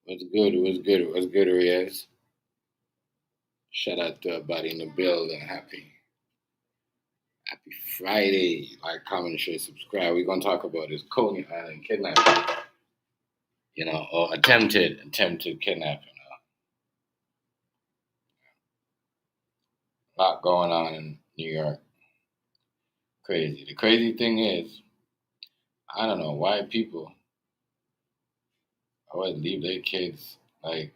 What's good? What's good? What's good, Reyes? Shout out to everybody in the building. Happy Friday. Like, comment, share, subscribe. We're gonna talk about this Coney Island kidnapping, or attempted kidnapping. A lot going on in New York. Crazy. The crazy thing is, I don't know why people always leave their kids like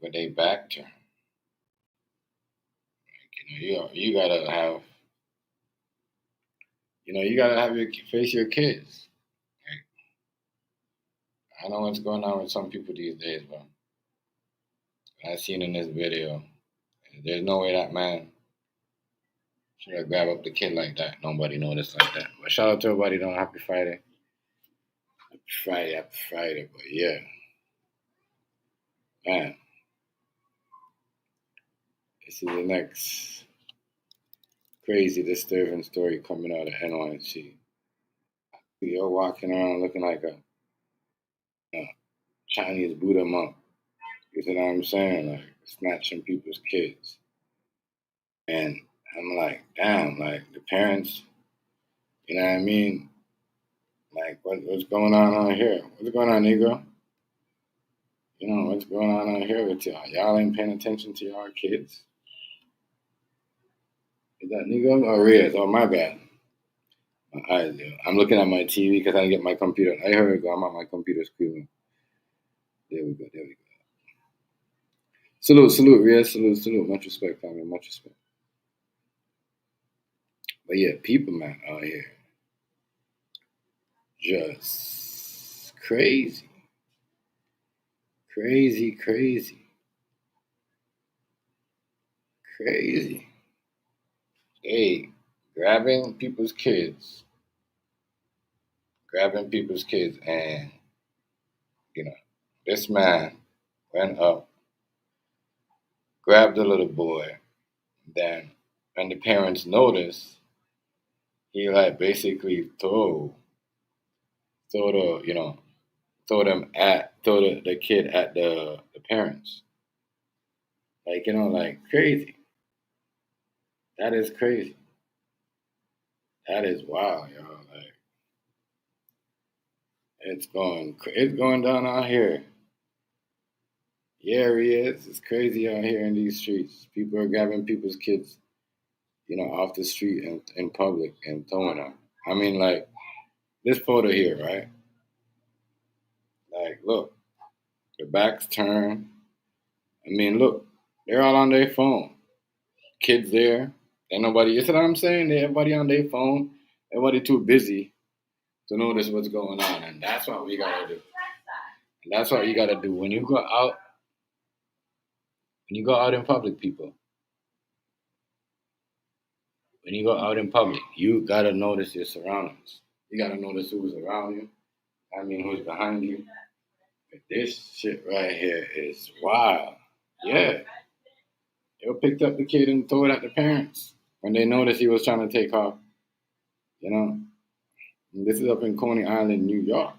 with their back turned. You gotta have, you gotta have your face your kids. Like, I know what's going on with some people these days, but I seen in this video, there's no way that man should have grabbed up the kid like that. Nobody noticed like that. But shout out to everybody doing Happy Friday. Happy Friday, Happy Friday. But yeah, man, this is the next crazy, disturbing story coming out of NYC. You're walking around looking like a Chinese Buddha monk. You know what I'm saying? Like snatching people's kids. And I'm like, damn, like the parents, you know what I mean? Like, what's going on out here? What's going on, Negro? What's going on out here with y'all? Y'all ain't paying attention to y'all kids. Is that Negro? Oh, Reyes. Oh, my bad. My eyes, yeah. I'm looking at my TV because I didn't get my computer. I heard it go. I'm at my computer screaming. There we go. There we go. Salute, salute, Reyes. Salute, salute. Much respect, family. Much respect. But yeah, people, man, out here. Just crazy. Crazy, crazy. Crazy. Hey, grabbing people's kids, and you know, this man went up, grabbed the little boy. Then, when the parents noticed, he like basically throw the throw the kid at the parents, like crazy. That is crazy. That is wild, y'all. Like it's going down out here. Yeah, he is. It's crazy out here in these streets. People are grabbing people's kids, off the street and in public and throwing them. I mean, like this photo here, right? Like, look, their backs turned. I mean, look, they're all on their phone. Kids there, ain't nobody. You see what I'm saying? Everybody on their phone. Everybody too busy to notice what's going on, and that's what we gotta do. And that's what you gotta do when you go out. When you go out in public, people. When you go out in public, you gotta notice your surroundings. You gotta notice who's around you. I mean, who's behind you. But this shit right here is wild. Yeah, they picked up the kid and threw it at the parents when they noticed he was trying to take off. You know, and this is up in Coney Island, New York,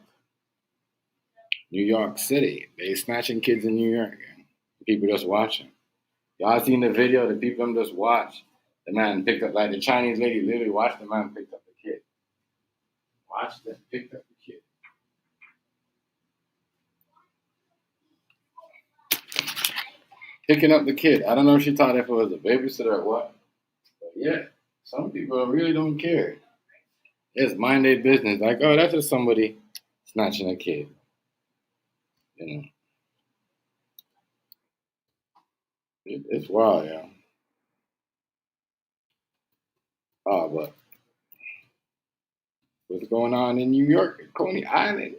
New York City. They snatching kids in New York. People just watching. Y'all seen the video? The people just watch. The man picked up, like the Chinese lady literally watched the man pick up the kid. Watch them pick up the kid. Picking up the kid. I don't know if she thought if it was a babysitter or what. But yeah, some people really don't care. Just mind their business. Like, oh, that's just somebody snatching a kid. You know, it's wild, yeah. Oh, but what's going on in New York at Coney Island?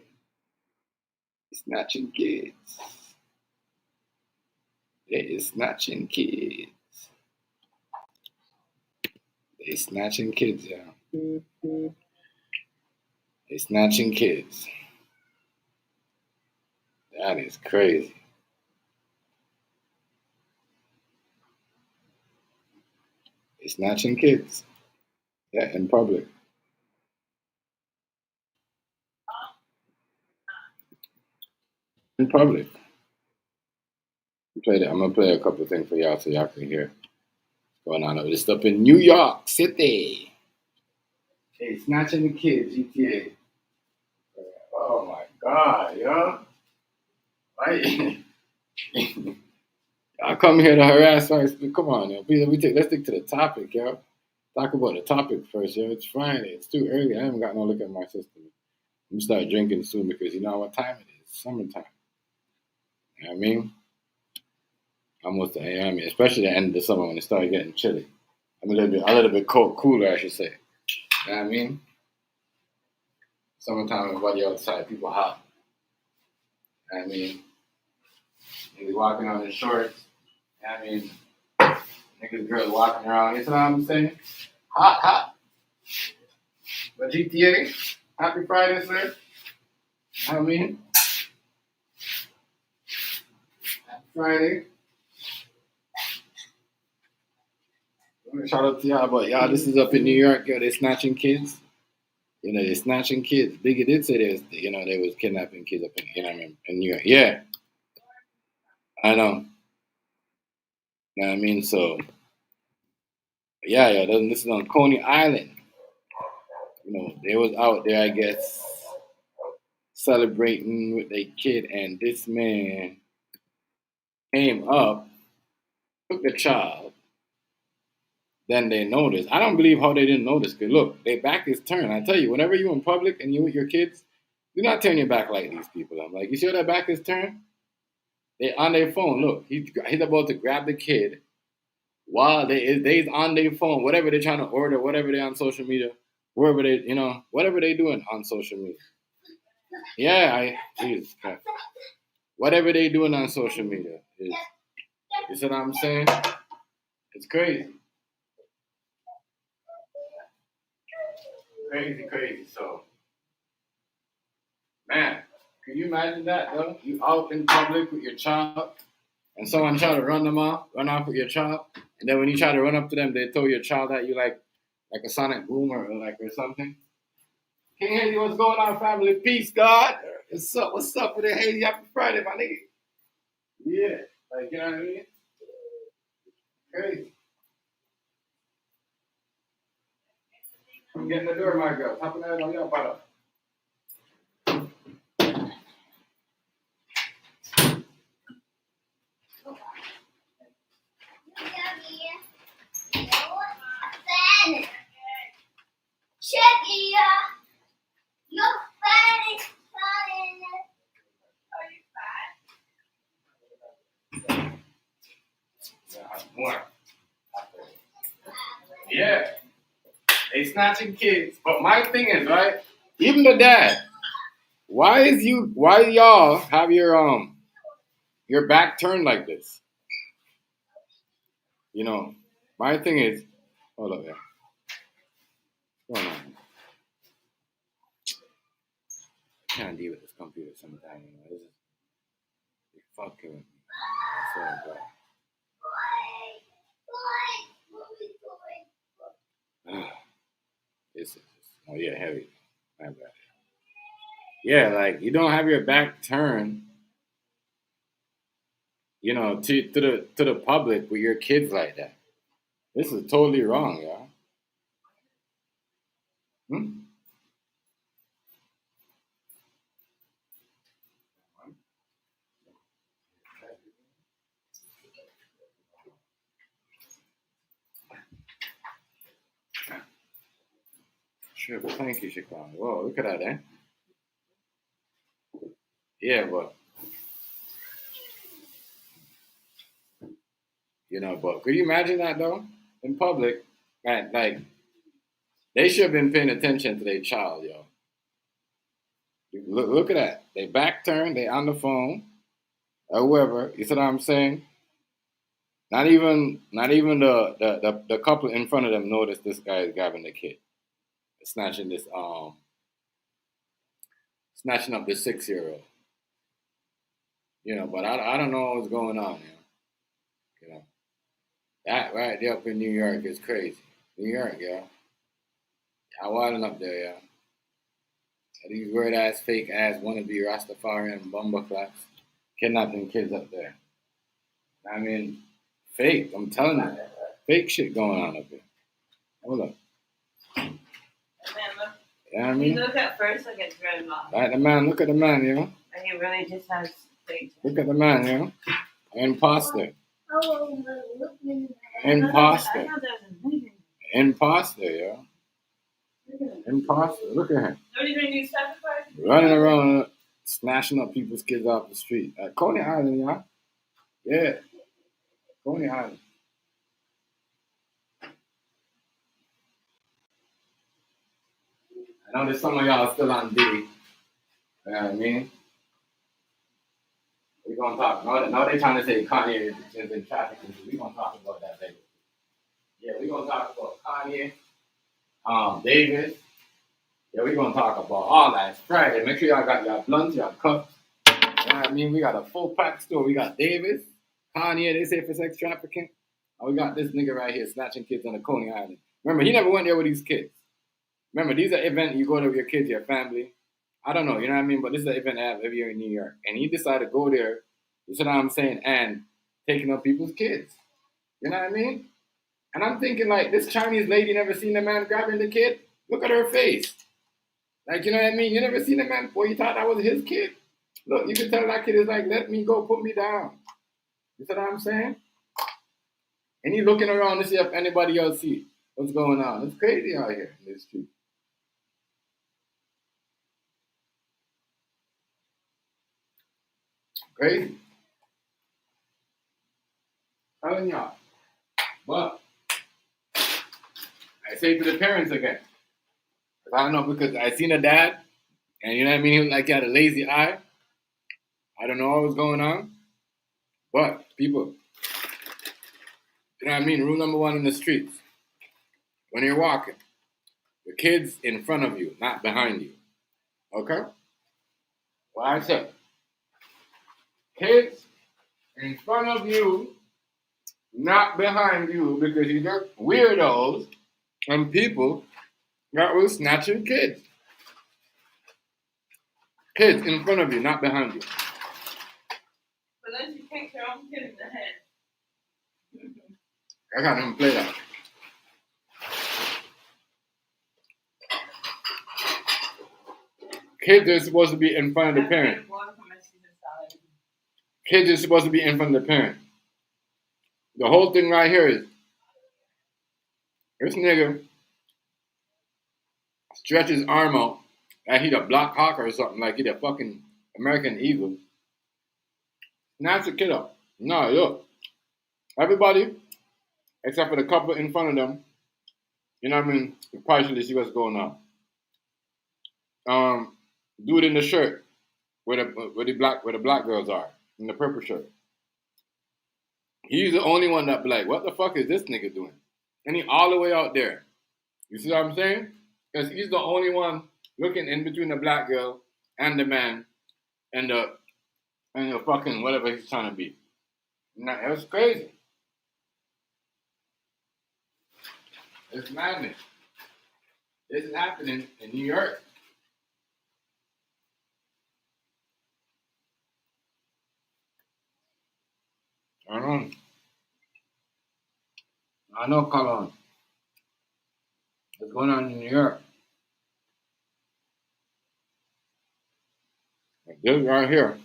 Snatching kids. They is snatching kids. They snatching kids, yeah. They snatching kids. That is crazy. They snatching kids. Yeah, in public. in public. I'm gonna play a couple of things for y'all so y'all can hear what's going on over this stuff in New York City. Hey, snatching the kids, GTA. Oh my God, yo. Why? Y'all come here to harass us. Come on, yo. Let's stick to the topic, yo. Talk about the topic first, yo. It's Friday. It's too early. I haven't got no look at my system. I'm gonna start drinking soon because you know what time it is. Summertime. You know what I mean? Almost, you know what I mean? Especially the end of the summer when it started getting chilly. I'm a little bit cooler, I should say. You know what I mean? Summertime, everybody outside, people hot. You know what I mean? Niggas walking on in shorts. You know what I mean? Niggas, girls walking around. You know what I'm saying? Hot, hot. But GTA, happy Friday, sir. You know what I mean? Happy Friday. Shout out to y'all, but y'all, this is up in New York, yo. They snatching kids. You know, they're snatching kids. Biggie did say they was kidnapping kids up in, in New York. Yeah, I know. You know what I mean? So, yeah, this is on Coney Island. You know, they was out there, I guess, celebrating with their kid, and this man came up, took the child. Then they noticed. I don't believe how they didn't notice. Cause look, their back is turned. I tell you, whenever you in public and you with your kids, do not turn your back like these people. I'm like, you see how their back is turned? They on their phone. Look, he's about to grab the kid while they's on their phone. Whatever they're trying to order, whatever they on social media, wherever they, whatever they doing on social media. Yeah, Jesus Christ. Whatever they doing on social media is, you see what I'm saying? It's crazy. Crazy. So, man, can you imagine that though? You out in public with your child, and someone try to run off with your child, and then when you try to run up to them, they throw your child at you like a sonic boom or something. King Haley, what's going on, family? Peace, God. What's up with it, Haley? Happy Friday, my nigga. Yeah, like you know what I mean? Crazy. I'm getting the door, my girl. Top of that on your butter. More. Yeah, they snatching kids. But my thing is, right? Even the dad. Why y'all have your back turned like this? You know, my thing is, hold up, yeah. What's going on? I can't deal with this computer sometimes. This is fucking with me. I swear to God. This is oh yeah, heavy. My bad. Yeah, like you don't have your back turned, to the public with your kids like that. This is totally wrong, y'all. Hmm? Sure, thank you, Chicago. Whoa, look at that, eh? Yeah, but but could you imagine that though? In public, man, like they should have been paying attention to their child, yo. Look at that. They back turned, they on the phone, or whoever. You see what I'm saying? Not even the couple in front of them noticed this guy is grabbing the kid, snatching this snatching up this 6-year-old. But I don't know what's going on, you know. That right there up in New York is crazy. New York, yeah. I wasn't up there, yeah. These weird ass, fake ass wannabe Rastafarian bumba claps. kidnapping kids up there. I mean, fake. I'm telling you, fake shit going on up there. Hold up. You know what I mean? You look at first, look at grandma. Like the man, look at the man, you know? And he really just has fake. Look at the man, you know? Imposter. Imposter. Imposter, yo. Imposter. Look at him. Running around, snatching up people's kids off the street. Coney Island, y'all. Yeah. Coney Island. I know there's some of y'all still on D. You know what I mean? We're going to talk. Now they're trying to say Kanye is in trafficking. We're going to talk about that later. Yeah, we're going to talk about Kanye, Davis. Yeah, we're going to talk about all that. It's Friday. Make sure y'all got your blunts, your cups. You know what I mean? We got a full pack store. We got Davis, Kanye, they say for sex trafficking. And we got this nigga right here snatching kids on the Coney Island. Remember, he never went there with these kids. Remember, these are events you go there with your kids, your family. I don't know, you know what I mean? But this is an event I have every year in New York. And he decided to go there, you see what I'm saying, and taking up people's kids. You know what I mean? And I'm thinking, like, this Chinese lady never seen the man grabbing the kid? Look at her face. Like, you know what I mean? You never seen a man, boy, you thought that was his kid? Look, you can tell that kid is like, let me go, put me down. You see what I'm saying? And he's looking around to see if anybody else see what's going on. It's crazy out here in this street. Crazy. Telling y'all. But I say to the parents again. I don't know, because I seen a dad, and you know what I mean, he was like he had a lazy eye. I don't know what was going on. But people, you know what I mean? Rule number one in the streets. When you're walking, the kids in front of you, not behind you. Okay? Well, I said, kids in front of you, not behind you, because you got weirdos and people that will snatch your kids. Kids in front of you, not behind you. But then she takes her own kid in the head. I can't even play that. Kids are supposed to be in front of the parent. Kids are supposed to be in front of the parent. The whole thing right here is this nigga stretch his arm out like he's a Black Hawk or something, like he's a fucking American Eagle. Snatch the kid up. No, look. Everybody, except for the couple in front of them, you know what I mean, you partially see what's going on. Dude in the shirt where the black girls are, in the purple shirt. He's the only one that be like, what the fuck is this nigga doing? And he all the way out there. You see what I'm saying? Because he's the only one looking in between the black girl and the man and the fucking whatever he's trying to be. Now, it was crazy. It's madness. This is happening in New York. I know, Colin. What's going on in New York? Like this right here.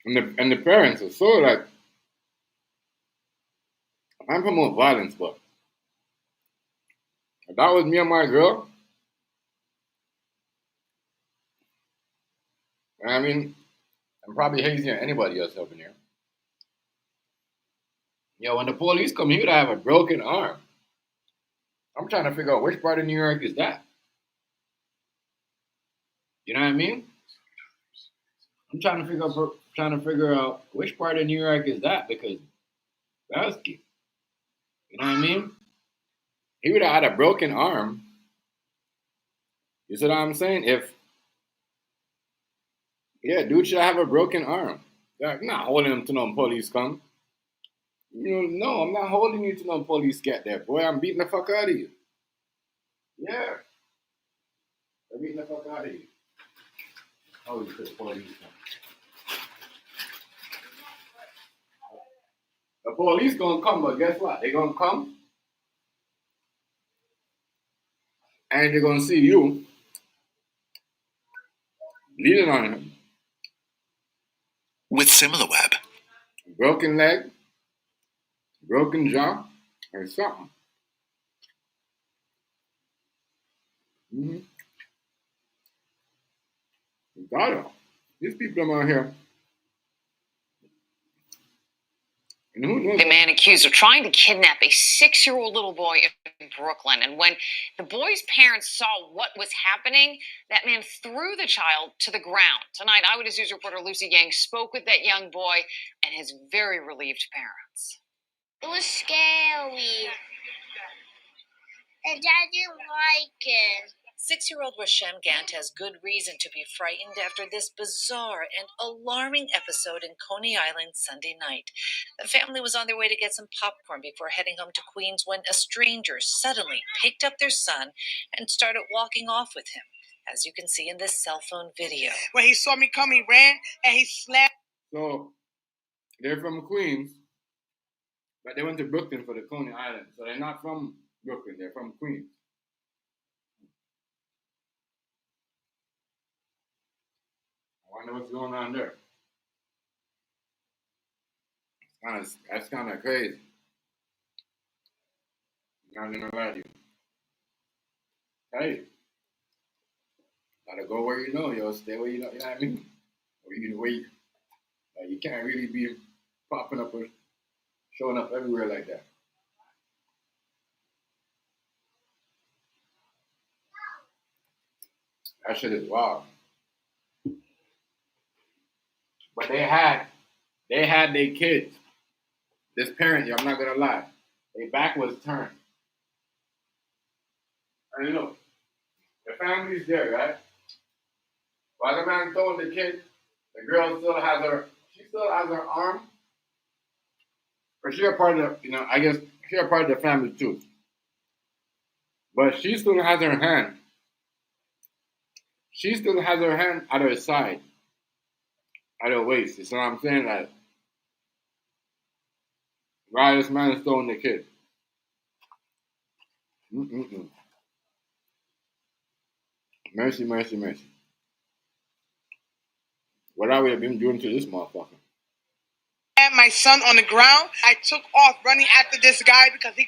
And the parents are so like, I promote violence, but if that was me and my girl, I mean, I'm probably hazier than anybody else over here. Yo, when the police come, he would have a broken arm. I'm trying to figure out which part of New York is that. You know what I mean? I'm trying to figure out which part of New York is that, because that's key. You know what I mean? He would have had a broken arm. You see what I'm saying? Dude should have a broken arm. Like, not holding him till no police come. You know, no, I'm not holding you till no police get there, boy. I'm beating the fuck out of you. Yeah. I'm beating the fuck out of you. Oh, you could police. The police gonna come, but guess what? They gonna come and they're gonna see you leaning on him with SimilarWeb. Broken leg, broken jaw, or something. Mm-hmm. Got it. These people are out here. And who knows? The man accused of trying to kidnap a 6-year-old little boy in Brooklyn. And when the boy's parents saw what was happening, that man threw the child to the ground. Tonight, Eyewitness News reporter Lucy Yang spoke with that young boy and his very relieved parents. It was scary. And I didn't like it. 6-year-old Rashem Gant has good reason to be frightened after this bizarre and alarming episode in Coney Island Sunday night. The family was on their way to get some popcorn before heading home to Queens when a stranger suddenly picked up their son and started walking off with him, as you can see in this cell phone video. When he saw me come, he ran and he slapped. So, they're from Queens, but they went to Brooklyn for the Coney Island. So they're not from Brooklyn, they're from Queens. I wonder what's going on there. That's kind of crazy. I'm not gonna lie to you. Hey, gotta go where you know, yo. Stay where you know. You know what I mean? You can't really be popping up or showing up everywhere like that. That shit is wild. But they had their kids. This parent, I'm not gonna lie, their back was turned. And look, the family's there, right? While the man told the kid, the girl still has her arm. But she's a part of the, I guess she's a part of the family too. But she still has her hand. She still has her hand at her side. At her waist. You see what I'm saying? Like, while this man is throwing the kid. Mercy, mercy, mercy. What have we been doing to this motherfucker? Had my son on the ground. I took off running after this guy because he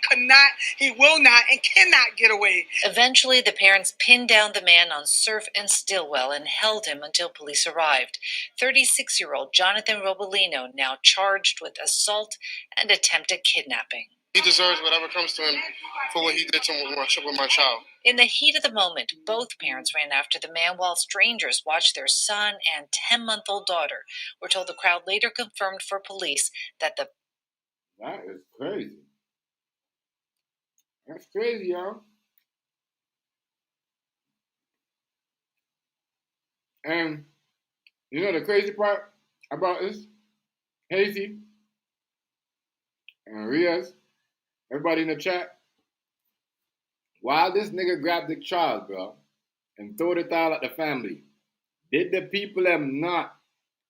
will not, and cannot get away. Eventually, the parents pinned down the man on Surf and Stillwell and held him until police arrived. 36-year-old Jonathan Robolino now charged with assault and attempted kidnapping. He deserves whatever comes to him for what he did to with my child. In the heat of the moment, both parents ran after the man while strangers watched their son and 10-month-old daughter. We're told the crowd later confirmed for police that the... That is crazy. That's crazy, y'all. And you know the crazy part about this? Hazy and Riaz, everybody in the chat, while this nigga grabbed the child, bro, and threw it out at the family, did the people them not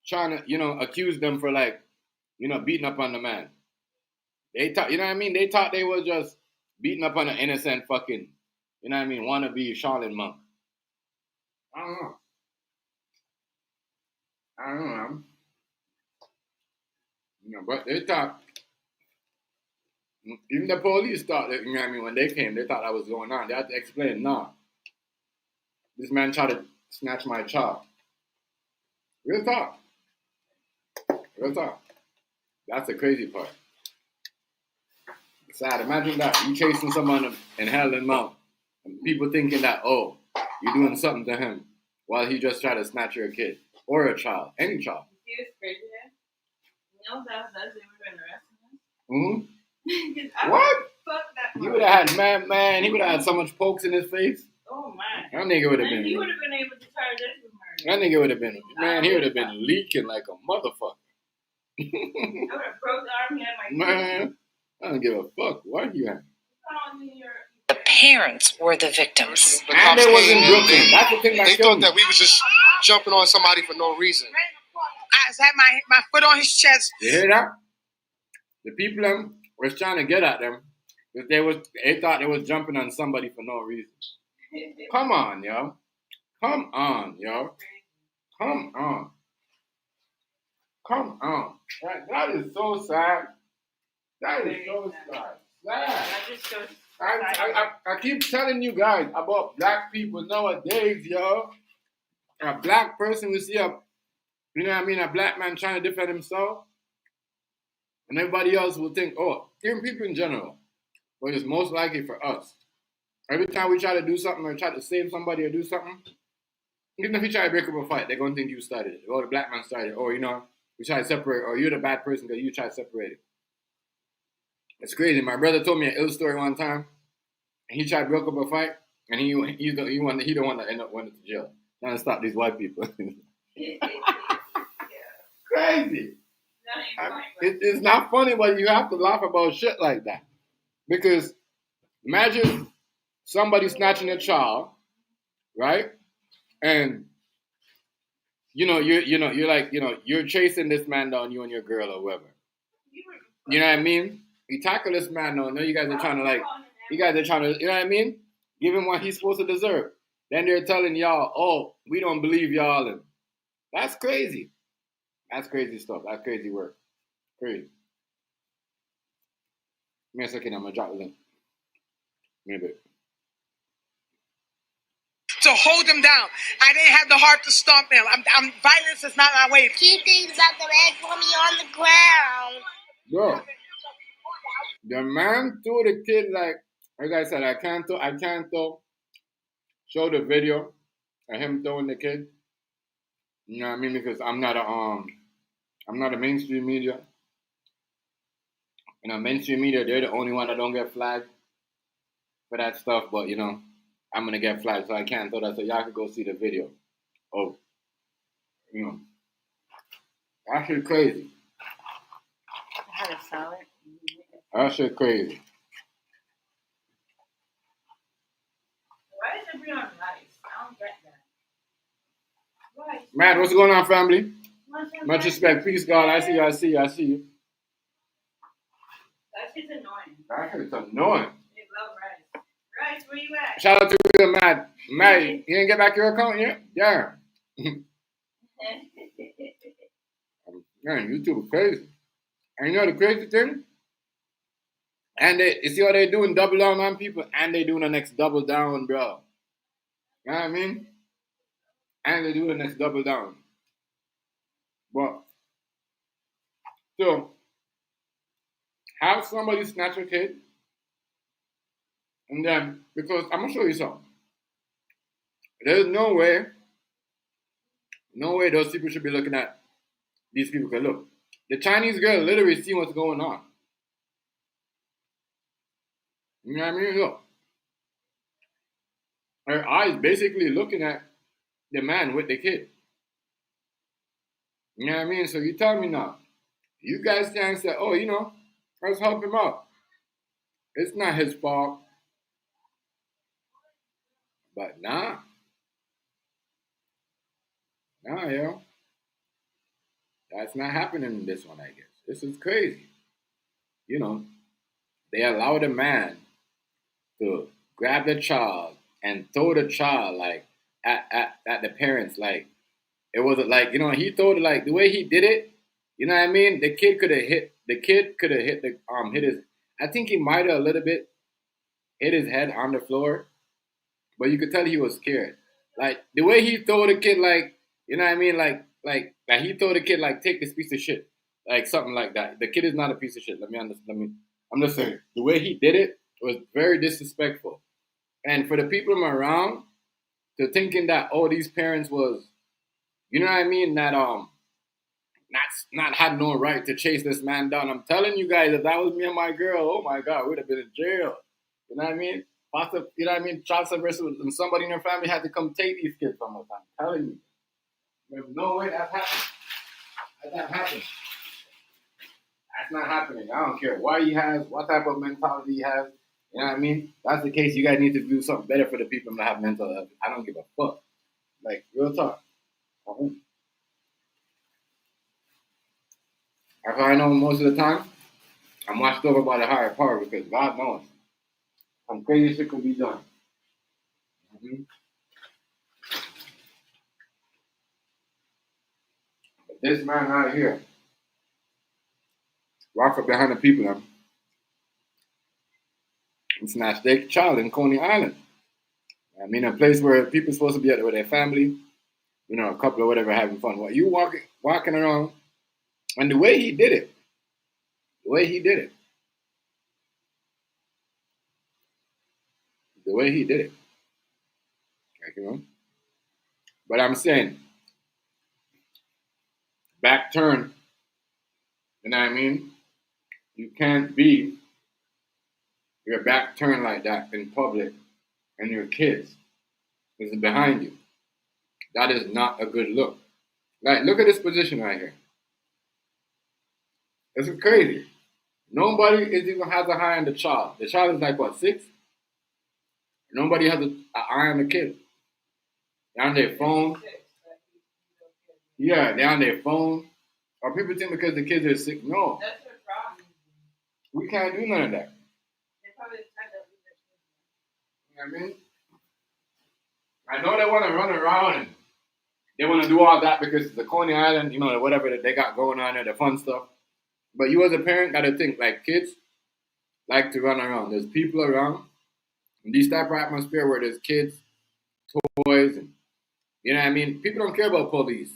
trying to, accuse them for beating up on the man? They thought, you know what I mean? They thought they were just beating up on an innocent fucking, wannabe Charlotte monk. I don't know, man. But they thought, even the police thought that, when they came, they thought that was going on. They had to explain, nah, this man tried to snatch my child. Real talk. That's the crazy part. Sad. Imagine that. You chasing someone in hell and mouth, and people thinking that, oh, you're doing something to him while he just tried to snatch your kid or a child, any child. He was crazy. You know that they were going to arrest him? Mm-hmm. What? He would have had, man, he would have had so much pokes in his face. Oh, man. That nigga would have been. He would have been able to charge us with murder. That nigga would have been, man, he would have been leaking like a motherfucker. I would have broke the arm. He had my Man, I don't give a fuck what you had. The parents were the victims. The And cops they was in came, Brooklyn. That's the thing that they killed thought me. that we was just jumping on somebody for no reason. I just had my foot on his chest. You hear that? The people them was trying to get at them because they thought they was jumping on somebody for no reason. Come on, yo. Come on, yo. Come on. Come on. That is so sad. That is so sad. That just shows. I keep telling you guys about black people nowadays, yo. A black person will see a black man trying to defend himself, and everybody else will think, oh, even people in general, but it's most likely for us. Every time we try to do something or try to save somebody or do something, even if you try to break up a fight, they're going to think you started it, or the black man started it, or, we try to separate, or you're the bad person because you try to separate it. It's crazy. My brother told me an ill story one time, and he tried to break up a fight, and he don't want to end up going to jail, trying to stop these white people. Crazy. It's not funny, but you have to laugh about shit like that. Because imagine somebody snatching a child, right? And you're chasing this man down, you and your girl or whoever. You know what I mean? You tackle this man down. No, you guys are trying to you know what I mean? Give him what he's supposed to deserve. Then they're telling y'all, oh, we don't believe y'all, and that's crazy. That's crazy stuff. That's crazy work. Crazy. Give me a second, I'm gonna drop the link. Give me a bit. To hold him down. I didn't have the heart to stomp him. Violence is not my way. He thinks about the egg for me on the ground. Bro, the man threw the kid like I said, I can't show the video of him throwing the kid. You know what I mean? Because I'm not a mainstream media. Mainstream media, they're the only one that don't get flagged for that stuff. But I'm gonna get flagged, so I can't throw that. So y'all can go see the video. Oh, that shit crazy. I had a salad. That shit crazy. Why is it bring on rice? I don't get that. Rice. Matt, what's going on, family? Much respect. Peace, God. I see you. That shit's annoying. That shit's annoying. They love rice. Rice, where you at? Shout out to you, Matt. Matt, you didn't get back your account yet? Yeah. Man, YouTube is crazy. And you know the crazy thing? And you see what they're doing? Double down on people, and they doing the next double down, bro. You know what I mean? And they do the next double down. But, so, have somebody snatch a kid, and then, because I'm going to show you something. There's no way those people should be looking at these people. Because look, the Chinese girl literally see what's going on. You know what I mean? Look. Her eyes basically looking at the man with the kid. You know what I mean? So you tell me now. You guys can't say, oh, let's help him out. It's not his fault. But nah, yo. That's not happening in this one, I guess. This is crazy. They allow the man to grab the child and throw the child at the parents. It wasn't he threw it the way he did it. You know what I mean? The kid could have hit his. I think he might have a little bit hit his head on the floor, but you could tell he was scared. The way he threw the kid, you know what I mean? He told the kid, take this piece of shit. Something like that. The kid is not a piece of shit. I'm just saying. The way he did it was very disrespectful. And for the people around to thinking that, oh, these parents was, you know what I mean? That, not had no right to chase this man down. I'm telling you guys, if that was me and my girl, oh my God, we'd have been in jail. You know what I mean? You know what I mean? Child service and somebody in your family had to come take these kids from us. I'm telling you. There's no way that happened. That happened. That's not happening. I don't care what he has, what type of mentality he has. You know what I mean? That's the case. You guys need to do something better for the people that have mental health. I don't give a fuck. Real talk. That's why I know most of the time I'm watched over by the higher power because God knows some crazy shit could be done. Mhm. But this man right here, walk up behind the people and snatch their child in Coney Island. I mean, a place where people supposed to be with their family, a couple or whatever, having fun. What you walking around, and the way he did it, the way he did it, the way he did it, like. But I'm saying, back turn. You know what I mean? You can't be your back turned like that in public, and your kids is behind you. That is not a good look. Like, look at this position right here. This is crazy. Nobody is even has an eye on the child. The child is like what, 6? Nobody has an eye on the kid. They're on their phone. Yeah, they're on their phone. Or people think because the kids are sick. No. That's their problem. We can't do none of that. They probably tried to leave their You know what I mean? I know they want to run around and they want to do all that because it's the Coney Island, whatever that they got going on there, the fun stuff. But you as a parent got to think, like, kids like to run around. There's people around. In these type of atmosphere where there's kids, toys, and you know what I mean? People don't care about police.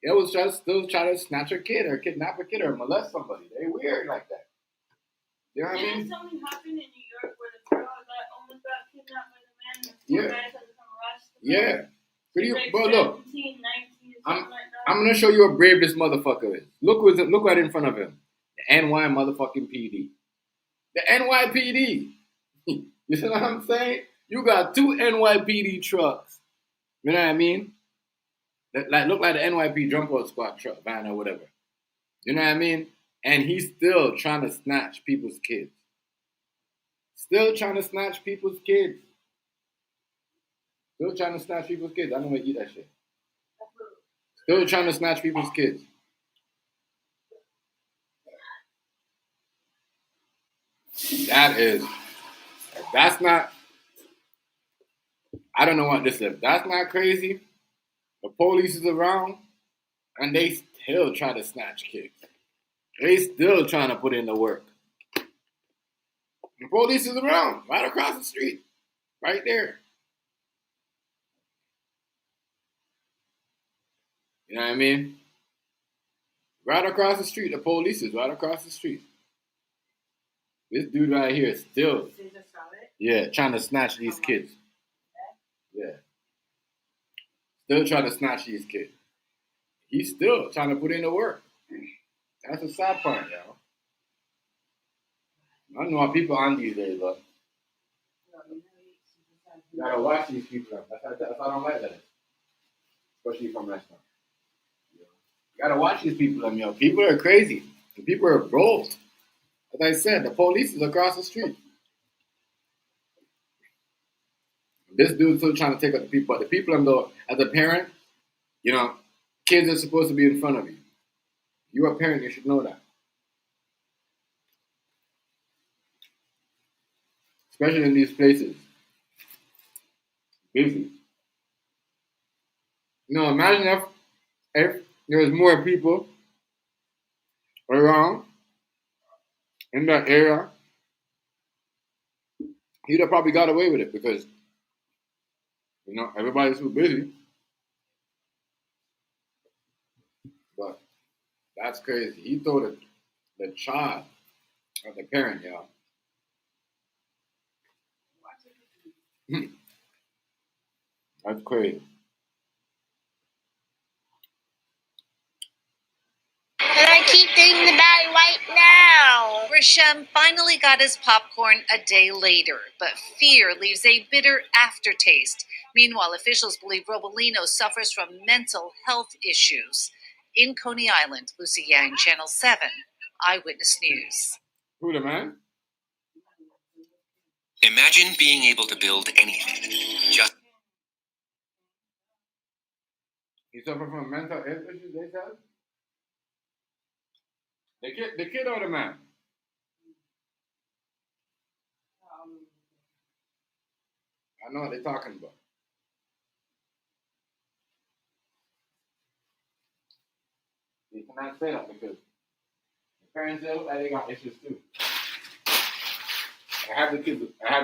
They will still try to snatch a kid or kidnap a kid or molest somebody. They weird like that. You know what I mean? Didn't something happen in New York where the girl almost got kidnapped by the man and the Yeah. guys had to come arrest her? Yeah. She's like But look, 17, 19, something like that. I'm gonna show you how brave this motherfucker is. Look right in front of him. The NY motherfucking PD. The NYPD. You see what I'm saying? You got 2 NYPD trucks. You know what I mean? That look like the NYPD jump out squad truck van or whatever. You know what I mean? And he's still trying to snatch people's kids. Still trying to snatch people's kids. Still trying to snatch people's kids. I don't want to eat that shit. Still trying to snatch people's kids. That's not, I don't know what this is. That's not crazy. The police is around and they still try to snatch kids. They still trying to put in the work. The police is around, right across the street. Right there. You know what I mean? Right across the street. The police is right across the street. This dude right here is still, trying to snatch these kids. Yeah. Still trying to snatch these kids. He's still trying to put in the work. That's the sad part, y'all. I don't know how people on these days, but you gotta watch these people. That's why I don't like that. Especially from restaurants. You gotta watch these people. People are crazy. And people are broke. As I said, the police is across the street. This dude's still trying to take out the people. But the people, though, as a parent, kids are supposed to be in front of you. You're a parent, you should know that. Especially in these places. Busy. Imagine if there was more people around in that area, he'd have probably got away with it because, everybody's too busy. But that's crazy. He told the child or the parent, y'all. That's crazy. And I keep thinking about it right now. Rashem finally got his popcorn a day later, but fear leaves a bitter aftertaste. Meanwhile, officials believe Robolino suffers from mental health issues. In Coney Island, Lucy Yang, Channel 7, Eyewitness News. Who the man? Imagine being able to build anything. Just He suffered from mental health issues, they said? The kid or the man? I know what they're talking about. You cannot say that because the parents they look like they got issues too. I have the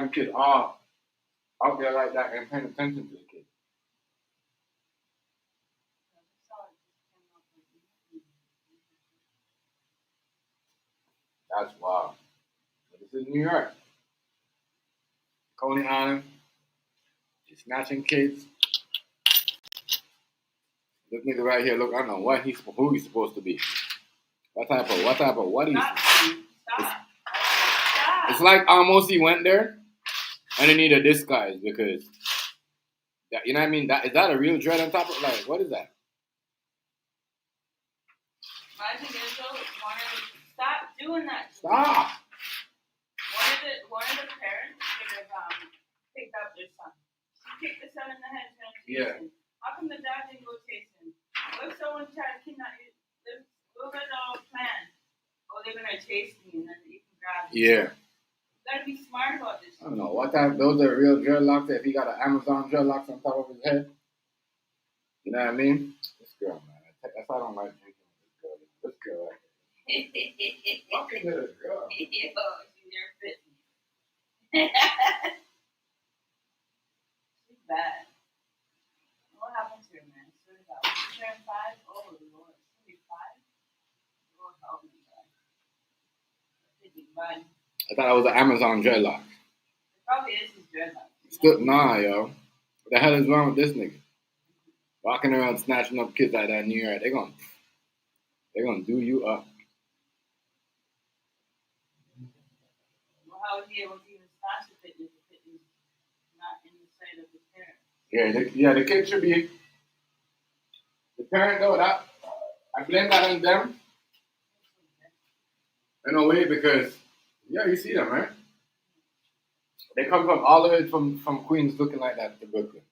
kids all out there like that and paying attention to the kids. That's wild. But this is New York. Coney Island. He's snatching kids. This nigga right here, look, I don't know who he's supposed to be. What type of what is it's like almost he went there and he need a disguise because that, you know what I mean? Is that a real dread on top of like what is that? Stop doing that. Stop. One of the parents should have picked up their son. She kicked the son in the head and chased him. How come the dad didn't go chase him? What if someone tried to kidnap you? Look at all plan. Oh, they're gonna chase me and then you can grab me. Yeah. You gotta be smart about this. I don't know. What type those are real dreadlocks if he got an Amazon dreadlocks on top of his head? You know what I mean? This girl, man. That's why I don't like drinking with this girl. This girl right here. Fucking little girl. Yo, she's your fitness. She's bad. What happened to her, man? She's about 5. Oh, Lord. She's 5. Lord help me, God. I thought it was an Amazon dreadlock. It probably is his dreadlock. Nah, yo. What the hell is wrong with this nigga? Walking around snatching up kids like that in New York. They're gonna do you up. Well, how would he able to even snatch the fitness if it is not in the sight of the parent? The kid should be the parent though. That I blame that on them. In a way, because you see them, right? They come from all the way from Queens looking like that to Brooklyn.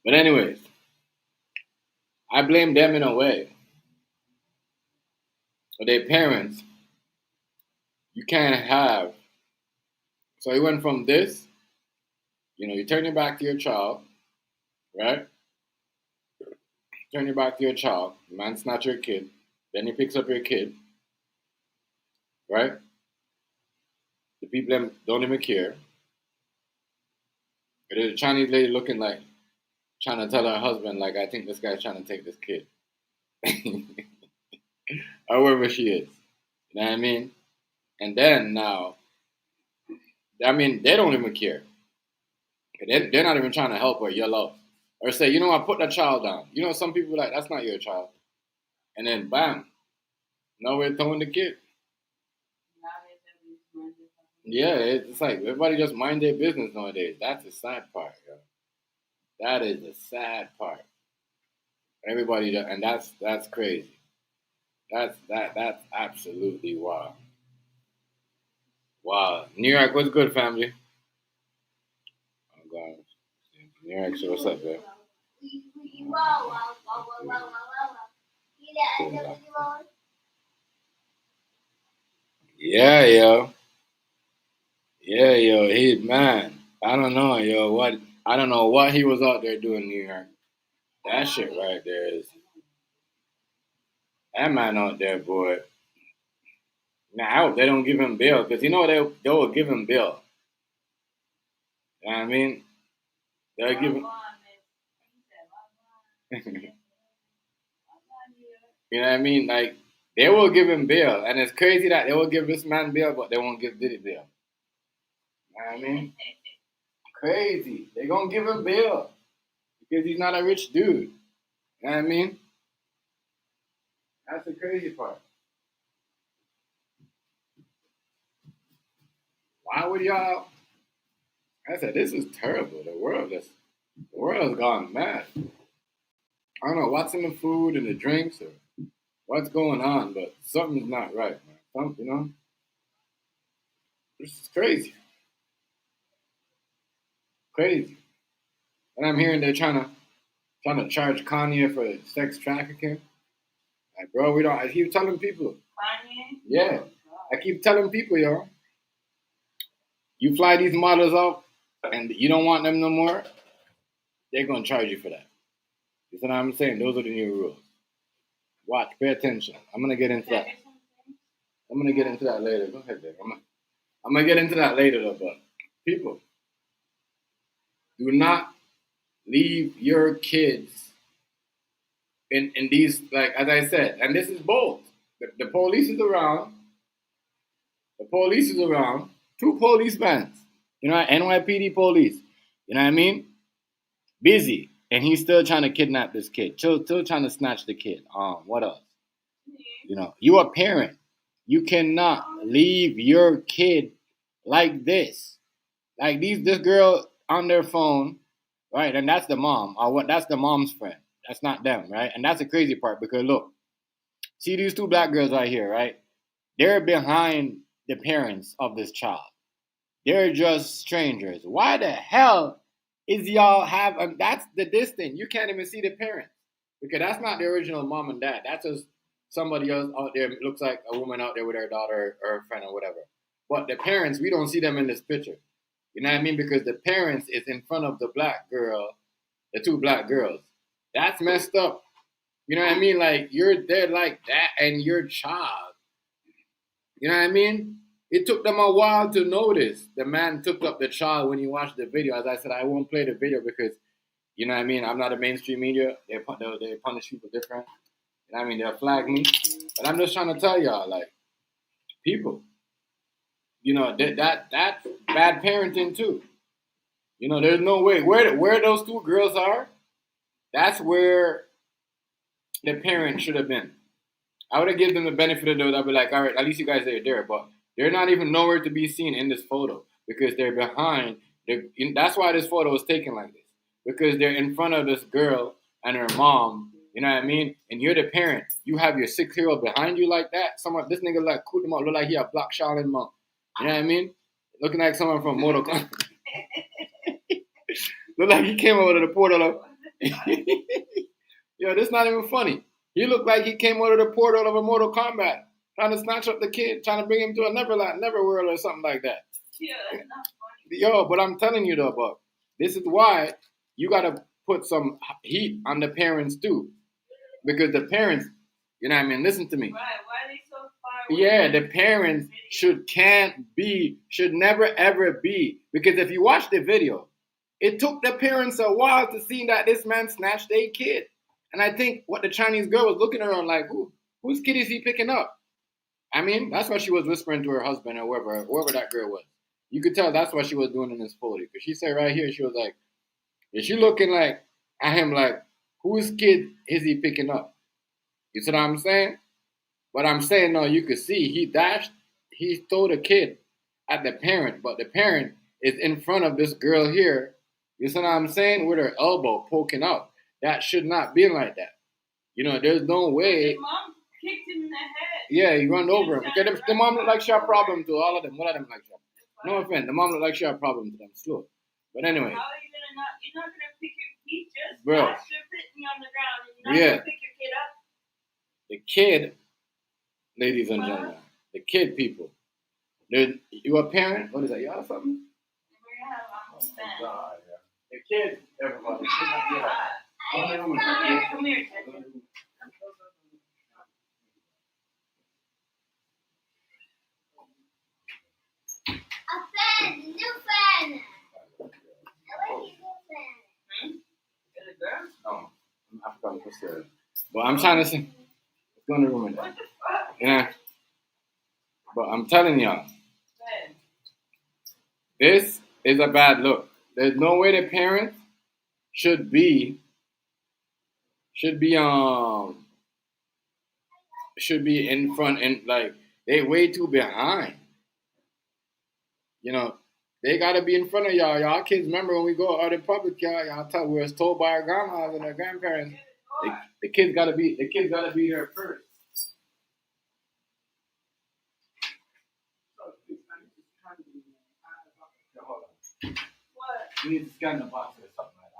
But anyways, I blame them in a way. But their parents, you can't have. So you went from this, you turn your back to your child, right? Turn your back to your child, the man snatch your kid, then he picks up your kid, right? The people don't even care. There's a Chinese lady looking like, trying to tell her husband, like, I think this guy's trying to take this kid. Or wherever she is. You know what I mean? And then now, I mean, they don't even care. They're not even trying to help or yell out. Or say, you know what, put that child down. Some people are like, that's not your child. And then, bam. Now we're throwing the kid. Yeah, it's like everybody just mind their business nowadays. That's the sad part, yo. That is the sad part. Everybody, and that's crazy. That's absolutely wild. Wow. New York, what's good, family? I'm going. New York, so what's up, man? Yeah, yo. Yeah, yo. He's man. I don't know, yo. I don't know what he was out there doing in New York. That shit right there is. That man out there, boy. Now, I hope they don't give him bail, because they will give him bail. You know what I mean? They'll give him. You know what I mean? Like, they will give him bail. And it's crazy that they will give this man bail, but they won't give Diddy bail. You know what I mean? Crazy. They're going to give him bail because he's not a rich dude. You know what I mean? That's the crazy part. Why would y'all? I said, this is terrible. The world has gone mad. I don't know what's in the food and the drinks or what's going on, but something's not right, man. This is crazy. Crazy. And I'm hearing they're trying trying to charge Coney for sex trafficking. Like, bro, we don't. I keep telling people. Kanye? Yeah, Oh, I keep telling people, yo. You fly these models out, and you don't want them no more. They're gonna charge you for that. You see what I'm saying? Those are the new rules. Watch, pay attention. I'm gonna get into that. I'm gonna get into that later. Go ahead, Dave. I'm gonna get into that later, though. But people, do not leave your kids in these, like as I said, and this is both. The police is around. The police is around. 2 police vans. You know, NYPD police. You know what I mean? Busy, and he's still trying to kidnap this kid. Still trying to snatch the kid. What else? You know, you a parent. You cannot leave your kid like this. Like this girl on their phone, right? And that's the mom. Or what? That's the mom's friend. That's not them, right? And that's the crazy part because look, see these 2 black girls right here, right? They're behind the parents of this child. They're just strangers. Why the hell is y'all have? That's the distance. You can't even see the parents because that's not the original mom and dad. That's just somebody else out there. It looks like a woman out there with her daughter or her friend or whatever. But the parents, we don't see them in this picture. You know what I mean? Because the parents is in front of the black girl, the 2 black girls. That's messed up. You know what I mean? Like you're there like that and your child. You know what I mean? It took them a while to notice. The man took up the child when you watched the video. As I said, I won't play the video because, you know what I mean? I'm not a mainstream media. They punish people different. You know what I mean? They'll flag me. But I'm just trying to tell y'all, like, people, you know, that's bad parenting too. You know, there's no way. Where those 2 girls are, that's where the parent should have been. I would have given them the benefit of the doubt. I'd be like, all right, at least you guys are there. But they're not even nowhere to be seen in this photo because they're behind. That's why this photo was taken like this. Because they're in front of this girl and her mom. You know what I mean? And you're the parent. You have your 6-year-old behind you like that. This nigga like cool him out. Look like he a Black Shaolin monk. You know what I mean? Looking like someone from Mortal Kombat. Look like he came out of the portal of... Yo, this not even funny. He looked like he came out of the portal of a Mortal Kombat, trying to snatch up the kid, trying to bring him to a Neverworld or something like that. Yeah, that's not funny. Yo, but I'm telling you though, Buck, this is why you gotta put some heat on the parents too, because the parents, you know what I mean. Listen to me. Right? Why are they so far away? Yeah, the parents should never ever be, because if you watch the video, it took the parents a while to see that this man snatched a kid. And I think what the Chinese girl was looking around like, whose kid is he picking up? I mean, that's what she was whispering to her husband or whoever that girl was. You could tell that's what she was doing in this photo. Because she said right here, she was like, is she looking like at him like, whose kid is he picking up? You see what I'm saying? But I'm saying, no, you could see he threw the kid at the parent, but the parent is in front of this girl here. You see what I'm saying? With her elbow poking out. That should not be like that. You know, there's no way. His mom kicked him in the head. Yeah, he run over him. Because the mom looked like she had a problem to all of them. All of them like she had. No offense. The mom looked like she had a problem to them. Slow. But anyway. How are you gonna not? You're not gonna pick your feet just Bro. sitting on the ground. And you're not gonna pick your kid up. The kid, ladies and gentlemen, the kid people. You a parent? What is that? Y'all something? God, yeah. The kid, everybody. Come here. A fan, new fan. I like your new fan. Is it girl? No, I'm African sister. But I'm trying to say, let's go in the room with that. What the fuck? Yeah. But I'm telling y'all, Man. this is a bad look. There's no way the parents should be in front and like they way too behind. You know, they gotta be in front of y'all. Y'all kids remember when we go out in public, y'all tell we was told by our grandmas and our grandparents, the kids gotta be there first. What? You need to scan the box or something like that.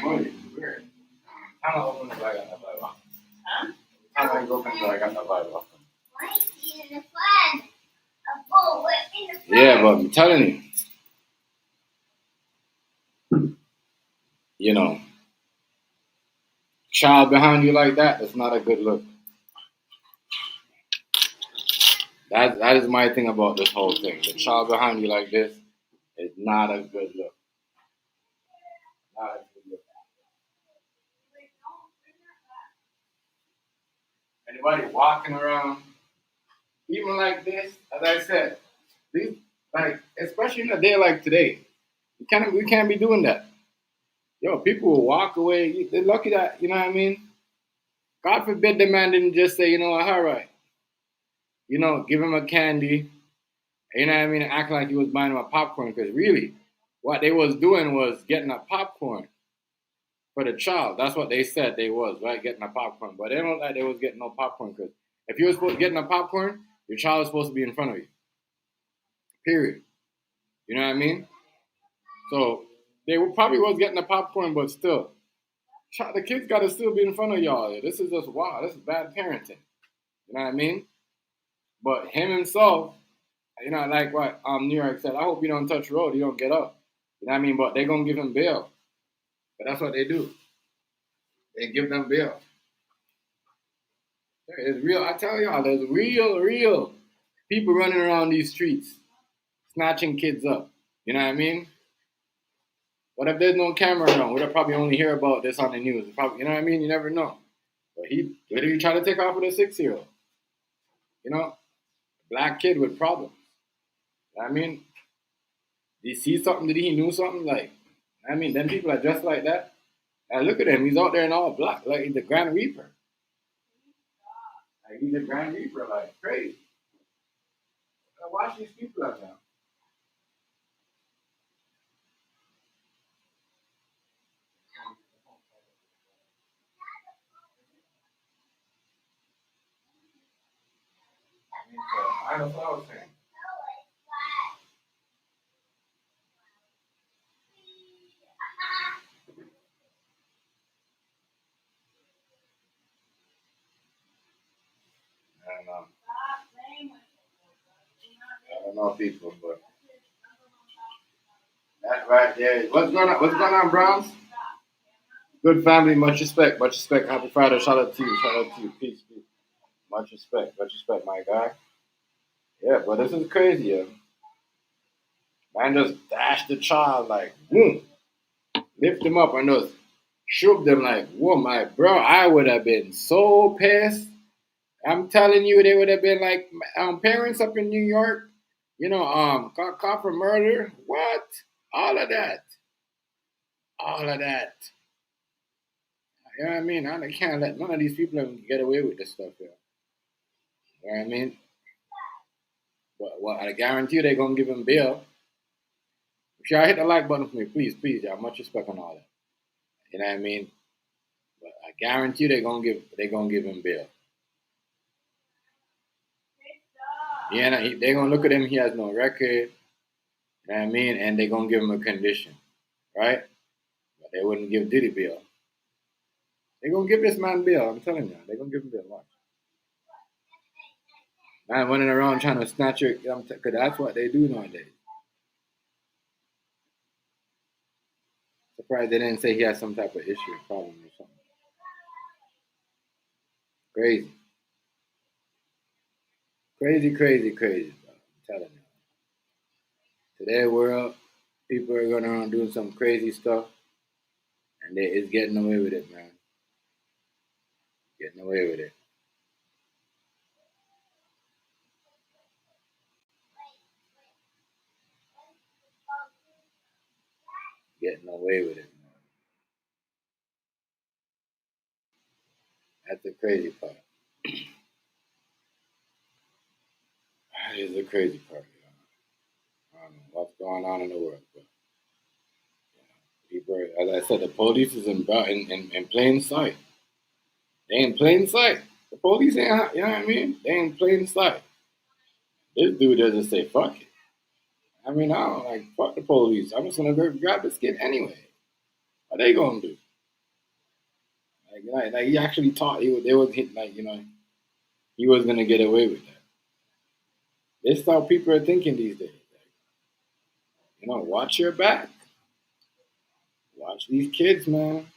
Boy, it's weird. How long open until I got that Bible? Huh? How long you open until I got that Bible? Yeah, but I'm telling you, child behind you like that's not a good look. That is my thing about this whole thing. The child behind you like this is not a good look. Not a good look. Anybody walking around, even like this, as I said, these especially in a day like today, we can't be doing that. Yo, people will walk away. They're lucky that, you know what I mean? God forbid the man didn't just say, all right, give him a candy, you know what I mean, acting like he was buying him a popcorn, because really, what they was doing was getting a popcorn for the child. That's what they said they was, right, getting a popcorn. But they don't look like they was getting no popcorn, because if you was supposed to get a popcorn, your child was supposed to be in front of you. Period. You know what I mean? So they probably was getting a popcorn, but still, the kids got to still be in front of y'all. This is just wow. This is bad parenting. You know what I mean? But him himself, like what New York said, I hope you don't touch the road. You don't get up. You know what I mean? But they're going to give him bail. But that's what they do. They give them bail. It's real. I tell y'all, there's real people running around these streets, snatching kids up. You know what I mean? What if there's no camera around? We'll probably only hear about this on the news. Probably, you know what I mean? You never know. But what did he try to take off with a 6-year-old? Black kid with problems. You know what I mean? Did he see something? Did he knew something? Them people are just like that. And look at him. He's out there in all black. Like he's the Grand Reaper. Like he's the Grand Reaper. Like crazy. Watch these people out now. I know what I was saying. I don't know people, but that right there. What's going on? What's going on, Browns? Good family, much respect, much respect. Happy Friday, shout out to you, peace. Much respect, my guy. Yeah, but this is crazy, yo. Man just dashed the child like, boom, lift him up and just shook them like, whoa, my bro, I would have been so pissed. I'm telling you, they would have been like parents up in New York, got caught for murder. What? All of that. You know what I mean? I can't let none of these people get away with this stuff here. You know what I mean? But I guarantee you they're going to give him bail. If y'all hit the like button for me, please, y'all. Much respect on all that. You know what I mean? But I guarantee you they're going to give him bail. Yeah, they're going to look at him. He has no record. You know what I mean? And they're going to give him a condition. Right? But they wouldn't give Diddy bail. They're going to give this man bail. I'm telling you. They're going to give him bail. Watch. Man running around trying to snatch your... Because that's what they do nowadays. Surprised they didn't say he has some type of issue or problem or something. Crazy. Crazy, bro. I'm telling you. Today world, people are going around doing some crazy stuff, and they is getting away with it, man. Getting away with it. Getting away with it, man. That's the crazy part. That is the crazy part. I don't know what's going on in the world, but people, as I said, the police is in plain sight. They in plain sight. The police ain't, you know what I mean? They in plain sight. This dude doesn't say fuck it. I mean, I don't fuck the police. I'm just gonna go grab the skin anyway. What they gonna do? Like he actually thought they was hit, like, he was gonna get away with that. This is how people are thinking these days. Like, watch your back. Watch these kids, man.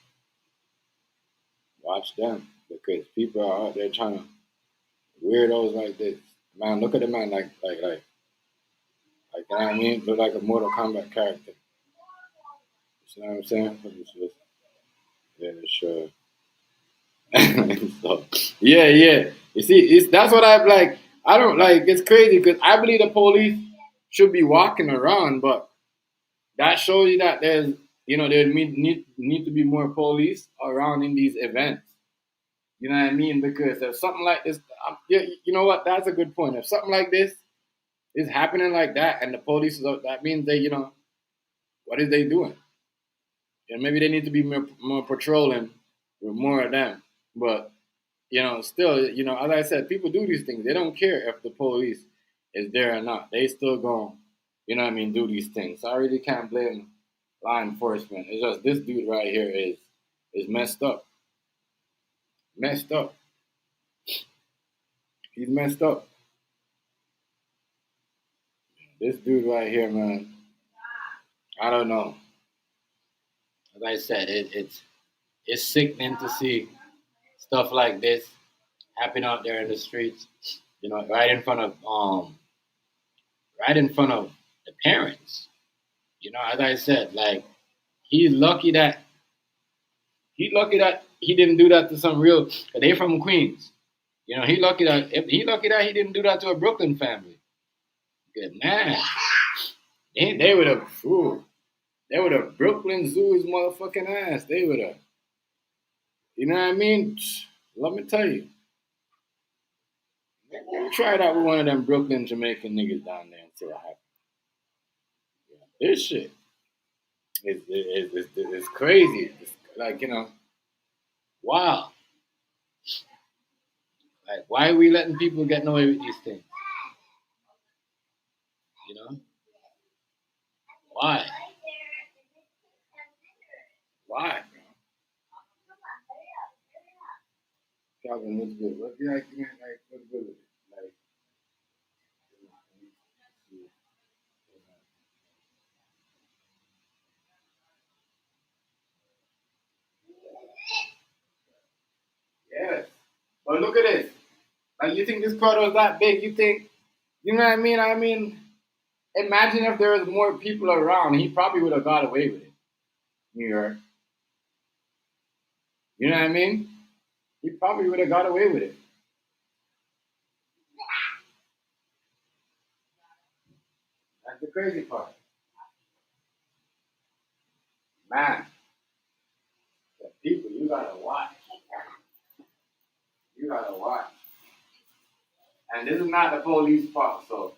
Watch them, because people are out there trying to weirdos like this. Man, look at the man you know what I mean? Look like a Mortal Kombat character. You know what I'm saying? Sure. So, yeah. You see, that's what I'm like. I don't like. It's crazy because I believe the police should be walking around, but that shows you that there need to be more police around in these events. You know what I mean? Because if something like this, you know what? That's a good point. If something like this is happening like that, and the police is out, that means what is they doing? And maybe they need to be more patrolling with more of them. But still, as I said, people do these things. They don't care if the police is there or not. They still go, do these things. So I really can't blame law enforcement. It's just this dude right here is messed up. Messed up. He's messed up. This dude right here, man. I don't know. As I said, it's sickening to see stuff like this happen out there in the streets. Right in front of the parents. As I said, like he's lucky that he didn't do that to some real. They from Queens. He lucky that he didn't do that to a Brooklyn family. Good man. They would have. They would have Brooklyn Zoo his motherfucking ass. They would have. You know what I mean? Let me tell you. Let me try that with one of them Brooklyn Jamaican niggas down there and see what happens. Yeah, this shit is crazy. It's like, wow. Like, why are we letting people get away with these things? Why? Why? Calvin, what's good? What's good? What's good with it? Like, yes. But look at this. Like, you think this crowd was that big? You think, you know what I mean? I mean, imagine if there was more people around. He probably would have got away with it. New York. You know what I mean? He probably would have got away with it. That's the crazy part. Man, the people, you gotta watch. You gotta watch. And this is not the police fault, so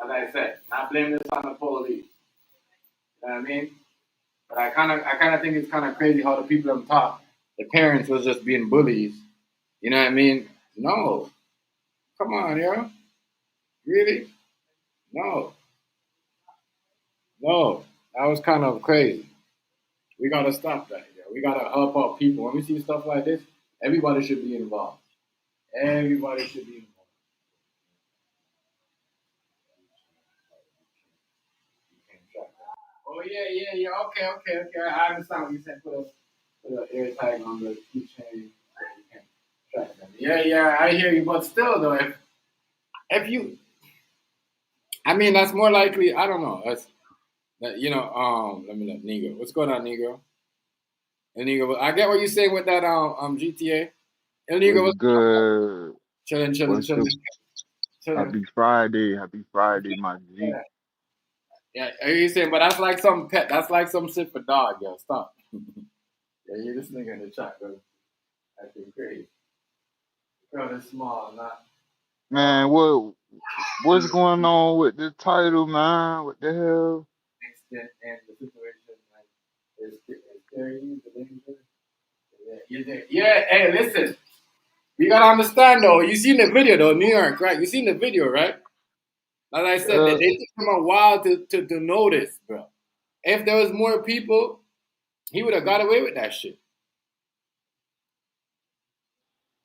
as I said, not blame this on the police. You know what I mean? But I kinda think it's kinda crazy how the people on top, the parents was just being bullies. You know what I mean? No. Come on, yo. Really? No. No. That was kind of crazy. We gotta stop that. Yo. We gotta help out people. When we see stuff like this, everybody should be involved. Everybody should be involved. Oh yeah. Okay. I understand what you said. Put an air tag on the keychain so you can track them. Yeah, I hear you. But still, though, if you, I mean, that's more likely. I don't know. That's that. Let me look. Negro, what's going on, Negro? El Negro, I get what you're saying with that GTA. El Negro, What's what's good? chilling. What's good? Happy Friday. Happy Friday, my G. Yeah, you saying, but that's like some pet. That's like some shit for dog, yo. Stop. Yeah, you this nigga in the chat, bro. Acting crazy. Girl is small, not. Man, what's going on with the title, man? What the hell? Extent and the situation, like, is scary, the danger. Yeah, hey, listen. You gotta understand though. You seen the video though, New York, right? You seen the video, right? As I said, they Uh, took him a while to notice, bro. If there was more people, he would have got away with that shit.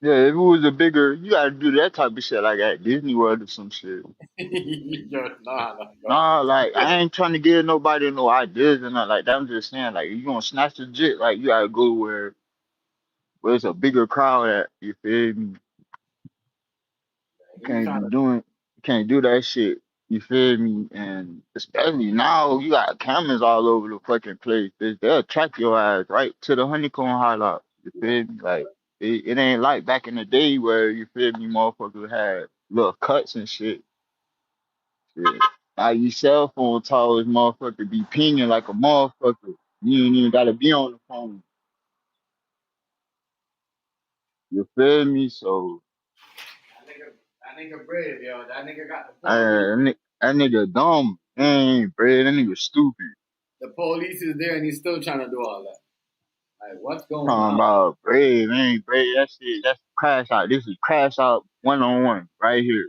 Yeah, if it was a bigger, you gotta do that type of shit like at Disney World or some shit. Yo, nah. Nah, like I ain't trying to give nobody no ideas and nothing like that. I'm just saying, like, you gonna snatch the jit, like you gotta go where it's a bigger crowd at. You feel me? You He can't trying be to, doing, you can't do that shit. You feel me? And especially now, you got cameras all over the fucking place. They'll track your ass right to the honeycomb highlight. You feel me? Like it ain't like back in the day where you feel me, motherfuckers had little cuts and shit. Shit. Now you cell phone towers, motherfucker, be pinging like a motherfucker. You ain't even gotta be on the phone. You feel me? So that nigga brave, yo. That nigga got the police. that nigga dumb. Ain't bred. That nigga stupid. The police is there and he's still trying to do all that. Like, what's going Talking on? about brave, ain't brave. That shit, that's crash out. This is crash out 1-on-1 right here.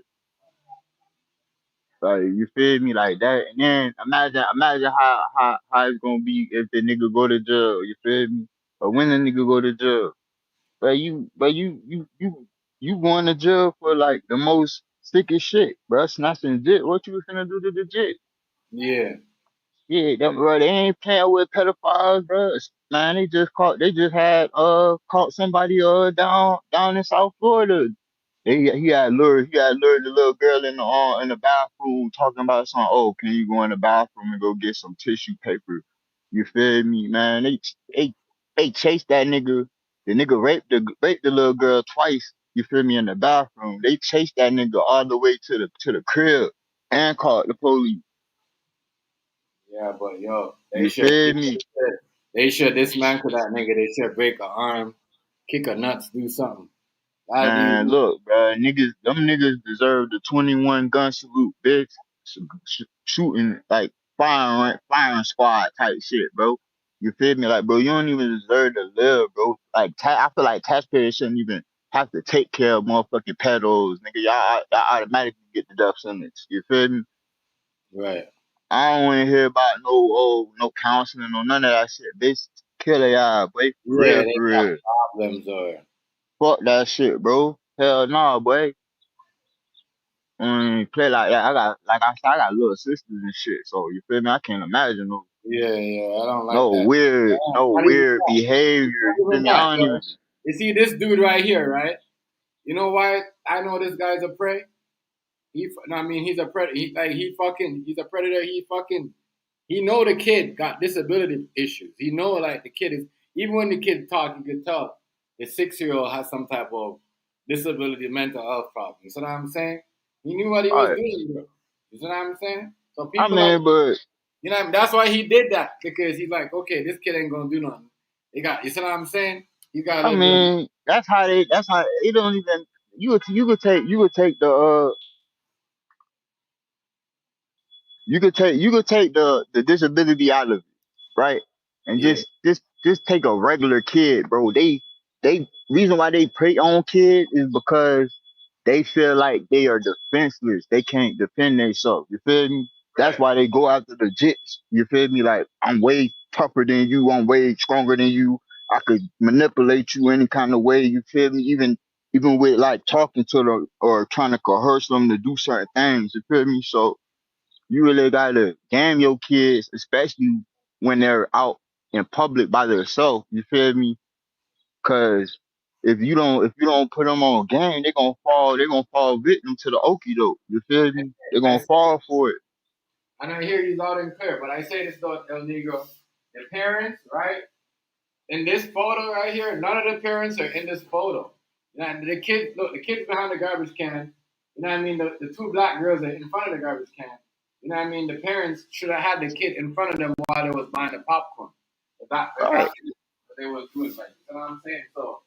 Like you feel me, like that. And then imagine how it's gonna be if the nigga go to jail. You feel me? Or when the nigga go to jail. But you going to jail for like the most sickest shit, bruh. Snatching jit. What you finna do to the jit? Yeah. Yeah, them, bro, they ain't playing with pedophiles, bro. Man, they just had caught somebody down in South Florida. He had lured the little girl in the bathroom talking about something. Oh, can you go in the bathroom and go get some tissue paper? You feel me, man? They chased that nigga. The nigga raped the little girl twice. You feel me, in the bathroom. They chased that nigga all the way to the crib and called the police. Yeah, but yo, You feel me? they should dismantle that nigga. They should break a arm, kick a nuts, do something. That'd be Man, look, bro, them niggas deserve the 21 gun salute, bitch. Shooting like firing squad type shit, bro. You feel me? Like, bro, you don't even deserve to live, bro. Like, I feel like taxpayers shouldn't even have to take care of motherfucking pedos, nigga. Y'all automatically get the death sentence. You feel me? right. I don't want to hear about no counseling or none of that shit, bitch. Kill y'all, boy. For Yeah, real, they for got real. problems or Fuck that shit, bro. Hell nah, boy. Play like that. Like I said, I got little sisters and shit. So you feel me? I can't imagine yeah. I don't like that. no Not even weird that. behavior. Not You feel even me? that. I don't even. Yo, you see this dude right here, right? You know why I know this guy's a prey? I mean, he's a predator. He's a predator. He know the kid got disability issues. He know like the kid is, even when the kid talk, you can tell the 6-year-old has some type of disability, mental health problem. You see what I'm saying? He knew what he All was right. doing, bro. You see what I'm saying? So I people like, mean, but that's why he did that, because he's like, okay, this kid ain't gonna do nothing. You see what I'm saying? He got a I little bit of, mean, that's how they don't even. You could take the disability out of it, right? And yeah, just take a regular kid, bro. They reason why they prey on kids is because they feel like they are defenseless. They can't defend themselves. You feel me? That's right. why they go after the jits. You feel me? Like, I'm way tougher than you. I'm way stronger than you. I could manipulate you any kind of way. You feel me? Even with like talking to them or trying to coerce them to do certain things. You feel me? So you really gotta damn your kids, especially when they're out in public by themselves. You feel me? Cause if you don't put them on game, they're gonna fall victim to the okie doke. You feel me? They're I gonna say, fall for it. and I hear you loud and clear, but I say this though, El Negro, the parents, right? In this photo right here, none of the parents are in this photo. You know, the kids, look, the kids behind the garbage can. You know what I mean? The two black girls are in front of the garbage can. You know what I mean? The parents should have had the kid in front of them while they was buying the popcorn. If All that's right. what they was doing, like, you know what I'm saying? So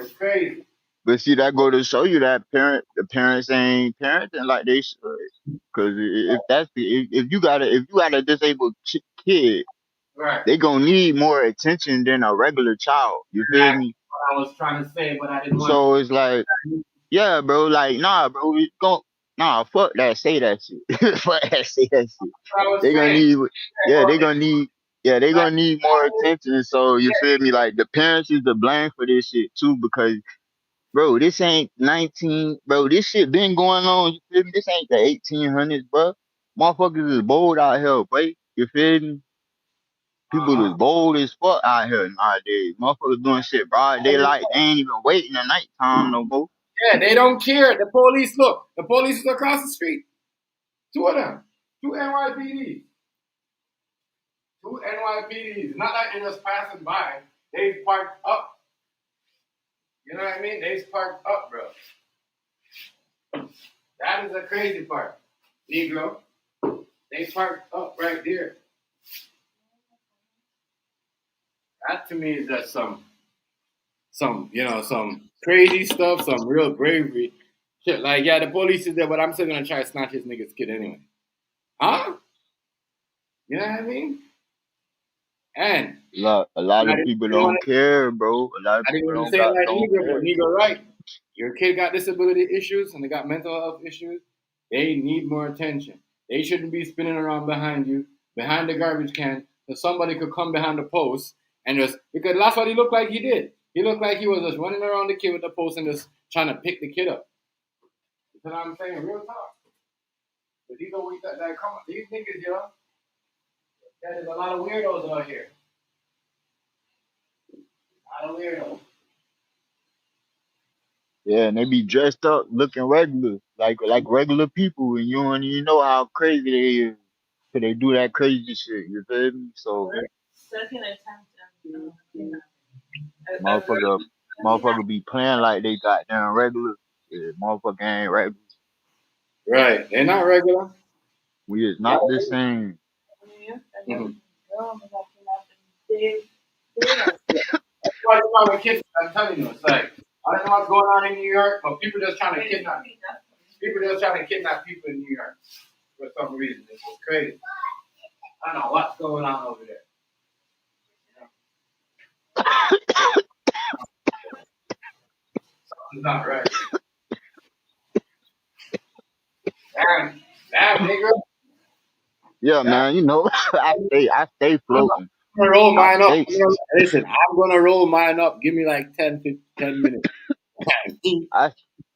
it's crazy. But see, that go to show you that the parents ain't parenting like they should. Cause if you got a disabled kid, Right. they gonna need more attention than a regular child. You feel That's me? what I was trying to say, but I didn't want So it's like, to. yeah, bro, like, nah, bro, fuck that, say that shit. Fuck that, say that shit. What I was They gonna saying. need, Yeah, yeah, bro, they gonna need, yeah, they like, gonna need more attention. So you feel me? Like the parents is to blame for this shit too, because bro, this ain't 19, bro. This shit been going on. You feel me? This ain't the 1800s, bro. Motherfuckers is bold out here, boy. You feel me? People is bold as fuck out here nowadays. Motherfuckers doing shit broad daylight. They ain't even waiting at nighttime no more. Yeah, they don't care. The police look. The police is across the street. Two of them. Two NYPDs. Two NYPDs. Not like they're just passing by. They parked up. You know what I mean? They parked up, bro. That is the crazy part. Negro. They parked up right there. That to me is just some crazy stuff, some real bravery. Shit, like, yeah, the police is there, but I'm still gonna try to snatch this nigga's kid anyway. Huh? You know what I mean? And A lot I of didn't people want don't care, bro. A lot of I didn't people want to say it like don't Negro, but care. Negro right. Your kid got disability issues and they got mental health issues. They need more attention. They shouldn't be spinning around behind you, behind the garbage can, so somebody could come behind the post and just because that's what he looked like he did. He looked like he was just running around the kid with the post and just trying to pick the kid up. You know what I'm saying? Real talk. But these always that come on. These niggas, yo, there's a lot of weirdos out here. A lot of weirdos. Yeah, and they be dressed up looking regular, like regular people, and you don't even know how crazy they is. So they do that crazy shit. You feel me? So Second attempt at kidnapping. motherfucker, motherfucker be playing like they goddamn regular. Yeah, motherfucker ain't regular. Right. They're not regular. We is not the same. Mm-hmm. That's why you know, with kids, I'm telling you, it's like, I don't know what's going on in New York, but people just trying to kidnap. People just trying to kidnap people in New York for some reason. It's just crazy. I don't know what's going on over there. Something's not right. Damn, nigga. Yeah, Damn. man. You know, I stay I'm floating. gonna roll I mine up. stay, Listen, I'm gonna roll mine up. Give me like 10 minutes. I,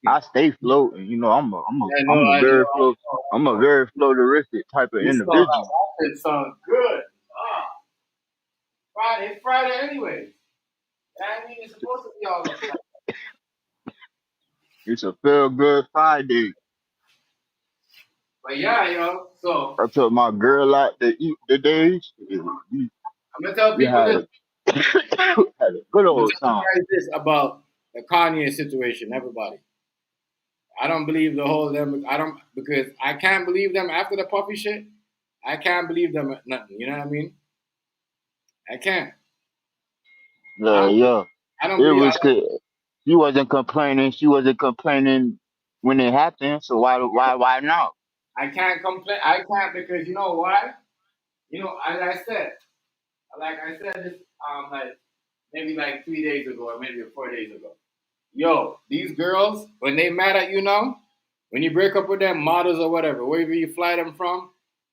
I stay floating. You know, I'm a I very know. float, I'm a very floateristic type of You saw individual. that. That sounds good. Ah, Friday, it's Friday anyway. I mean, it's supposed to be all the time. It's a feel good Friday. But yeah, so I took my girl out to eat today. I'm gonna tell We people had this. a, had a good I'm gonna old tell you time. guys this about the Kanye situation. Everybody, I don't believe the whole them. I don't because I can't believe them after the puppy shit. I can't believe them at nothing. You know what I mean? I can't. I Yeah, don't. yeah. I don't It believe. was good. She wasn't complaining. She wasn't complaining when it happened. So why not? I can't complain. I can't because you know why? As I said, like I said this, like maybe like 3 days ago or maybe 4 days ago. Yo, these girls, when they mad at you now, when you break up with them, models or whatever, wherever you fly them from,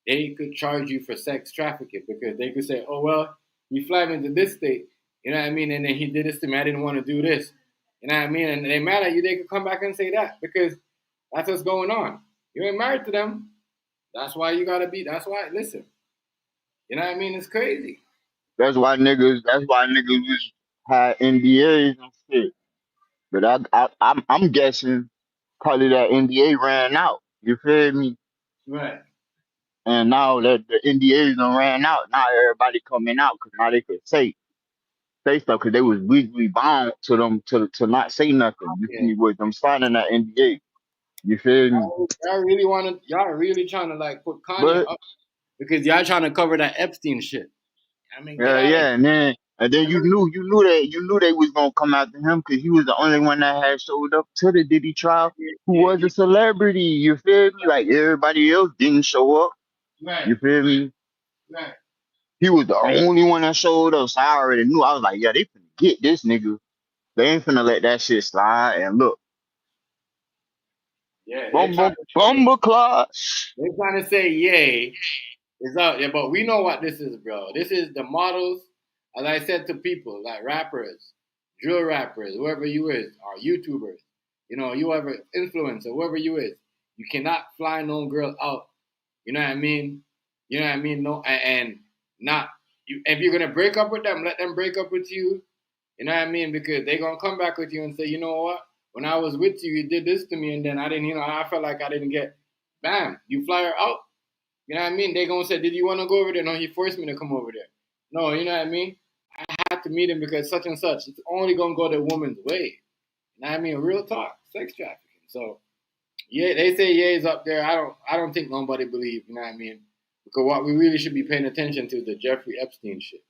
they could charge you for sex trafficking because they could say, oh, well, you fly me to this state, you know what I mean? And then he did this to me, I didn't want to do this. You know what I mean? And they mad at you, they could come back and say that because that's what's going on. You ain't married to them. That's why you got to be, that's why, listen, you know what I mean? It's crazy. That's why niggas was had NDAs and shit. But I'm guessing probably that NDA ran out. You feel me? Right. And now that the NDAs done ran out, now everybody coming out because now they could say stuff because they was legally bound to them to not say nothing. You feel Yeah. me? With them signing that NDA. You feel me? Y'all really trying to like put Kanye But up because y'all trying to cover that Epstein shit. I mean, get yeah, out of yeah, and then you knew they was gonna come after him because he was the only one that had showed up to the Diddy trial here. who Yeah, was a celebrity. You feel me? Like everybody else didn't show up. right, You feel me? right. He was the only one that showed up. So I already knew. I was like, yeah, they finna get this nigga. They ain't finna let that shit slide. And look, Yeah, bumble clock. they're trying to say yay is out there, but we know what this is, bro. This is the models, as I said to people, like rappers. drill rappers, whoever you is, or YouTubers, you ever influencer, whoever you is, you cannot fly no girl out. You know what I mean? You know what I mean? No, and not you. If you're gonna break up with them, let them break up with you. You know what I mean? Because they're gonna come back with you and say, you know what? When I was with you, you did this to me, and then I didn't, I felt like I didn't get. Bam! You fly her out. You know what I mean? They gonna say, did you want to go over there? No, he forced me to come over there. No, you know what I mean? I had to meet him because such and such. It's only gonna go the woman's way. You know what I mean? Real talk, sex trafficking. So yeah, they say Ye's up there. I don't think nobody believes. You know what I mean? Because what we really should be paying attention to is the Jeffrey Epstein shit.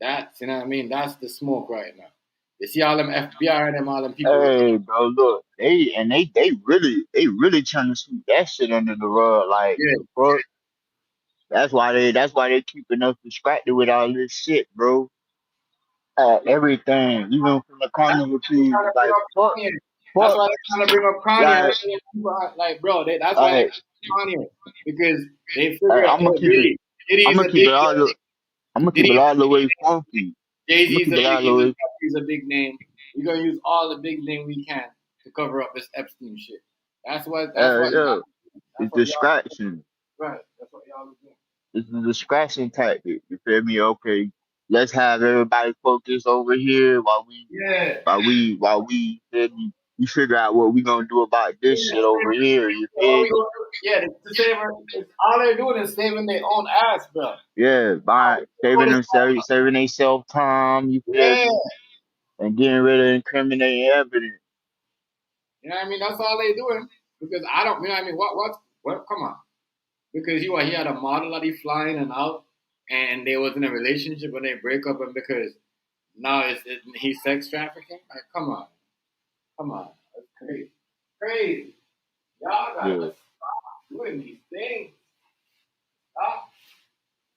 That's, you know what I mean? That's the smoke right now. You see all them FBI and them all them people. Hey, bro, look, they really trying to sweep that shit under the rug. Like Yeah, the fuck. That's why they keeping us distracted with all this shit, bro. Everything, even from the that's carnival why too. they're trying to bring Like up fuck, Kanye. That's fuck. why they're trying to bring up Kanye. Like, Like, bro, that's why they like, Kanye, because they like figure, I'm gonna oh, keep it. I'm Diddy's gonna a keep big it all. I'm gonna keep it Diddy, all the way funky. Jay I'm gonna Z's keep a it all big the name, way. Jeffrey's a big name. We're gonna use all the big name we can to cover up this Epstein shit. That's what. That's what. Yeah, That's it's what y'all. distraction. Right. That's what y'all are doing. It's a distraction tactic. You feel me? Okay, let's have everybody focus over here while we Yeah. while we while we feel me, we figure out what we gonna do about this Yeah. shit over here. You All feel we me? gonna do, yeah, to save her, all they're doing is saving their own ass, bro. Yeah, by saving them, saving they self time. You feel Yeah, me? And getting rid of incriminating evidence. you know what I mean. That's all they doing because I don't. You know what I mean. What? Come on, because he had a model that he flying and out, and they was in a relationship when they break up, and because now he's sex trafficking. Like, come on, that's crazy, crazy. Y'all Yeah, gotta stop doing these things. Stop.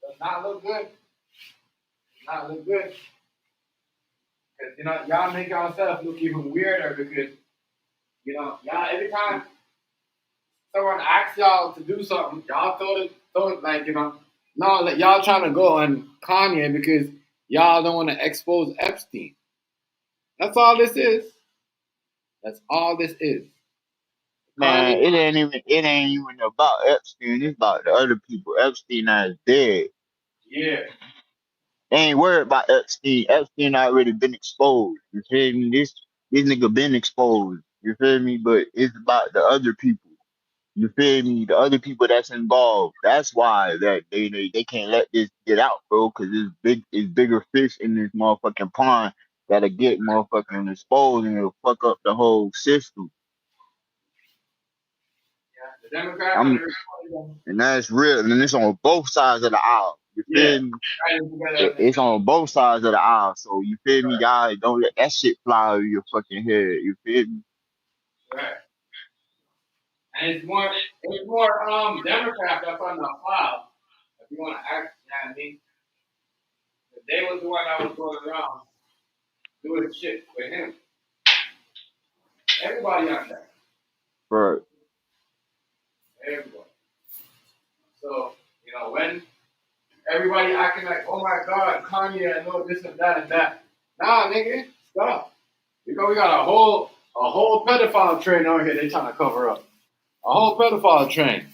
Does not look good. Does not look good. Because y'all make yourself look even weirder because y'all every time someone asks y'all to do something, y'all throw it like, no, like y'all trying to go on Kanye because y'all don't want to expose Epstein. That's all this is. That's all this is. Kanye, man, it ain't even about Epstein. It's about the other people. Epstein is dead. yeah. They ain't worried about Epstein. Epstein already been exposed. You feel me? This nigga been exposed. You feel me? But it's about the other people. You feel me? The other people that's involved. That's why that they can't let this get out, bro. Cause it's bigger fish in this motherfucking pond that'll get motherfucking exposed and it'll fuck up the whole system. The Democrats and I'm the Republicans and that's real. And it's on both sides of the aisle. You yeah, feel me? trying together at the It's same on both sides of the aisle. So you feel me, time. y'all? Don't let that shit fly over your fucking head. You feel me? Right. And it's more Democrats that's on the file. If you want to act, you know what I mean? If they was the one that was going around doing shit with him. Everybody on that. Right. Everybody. So, when everybody acting like, oh my God, Kanye, I know this and that and that. Nah, nigga, stop. Because we got a whole pedophile train over here they trying to cover up. A whole pedophile train.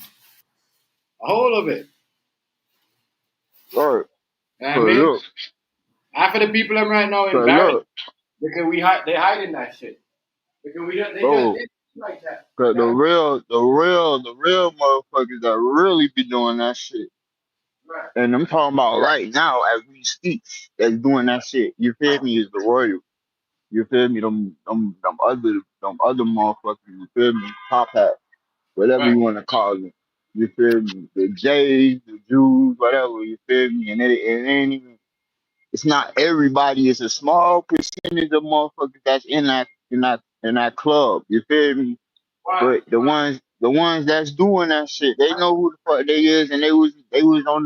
A whole of it. Right. You know what I Cause mean? look, Half of the people them right now cause embarrassed look, because they hiding that shit. Because they just bro. did like that. Cause You know? the real motherfuckers that really be doing that shit. Right. And I'm talking about right now as we speak, that's doing that shit. You feel me? Is the royal. You feel me? Them other motherfuckers. You feel me? Top hat, whatever Right. you want to call them. You feel me? The Jays, the Jews, whatever. You feel me? And it ain't even. It's not everybody. It's a small percentage of motherfuckers that's in that club. You feel me? Why? But the ones that's doing that shit, they know who the fuck they is, and they was on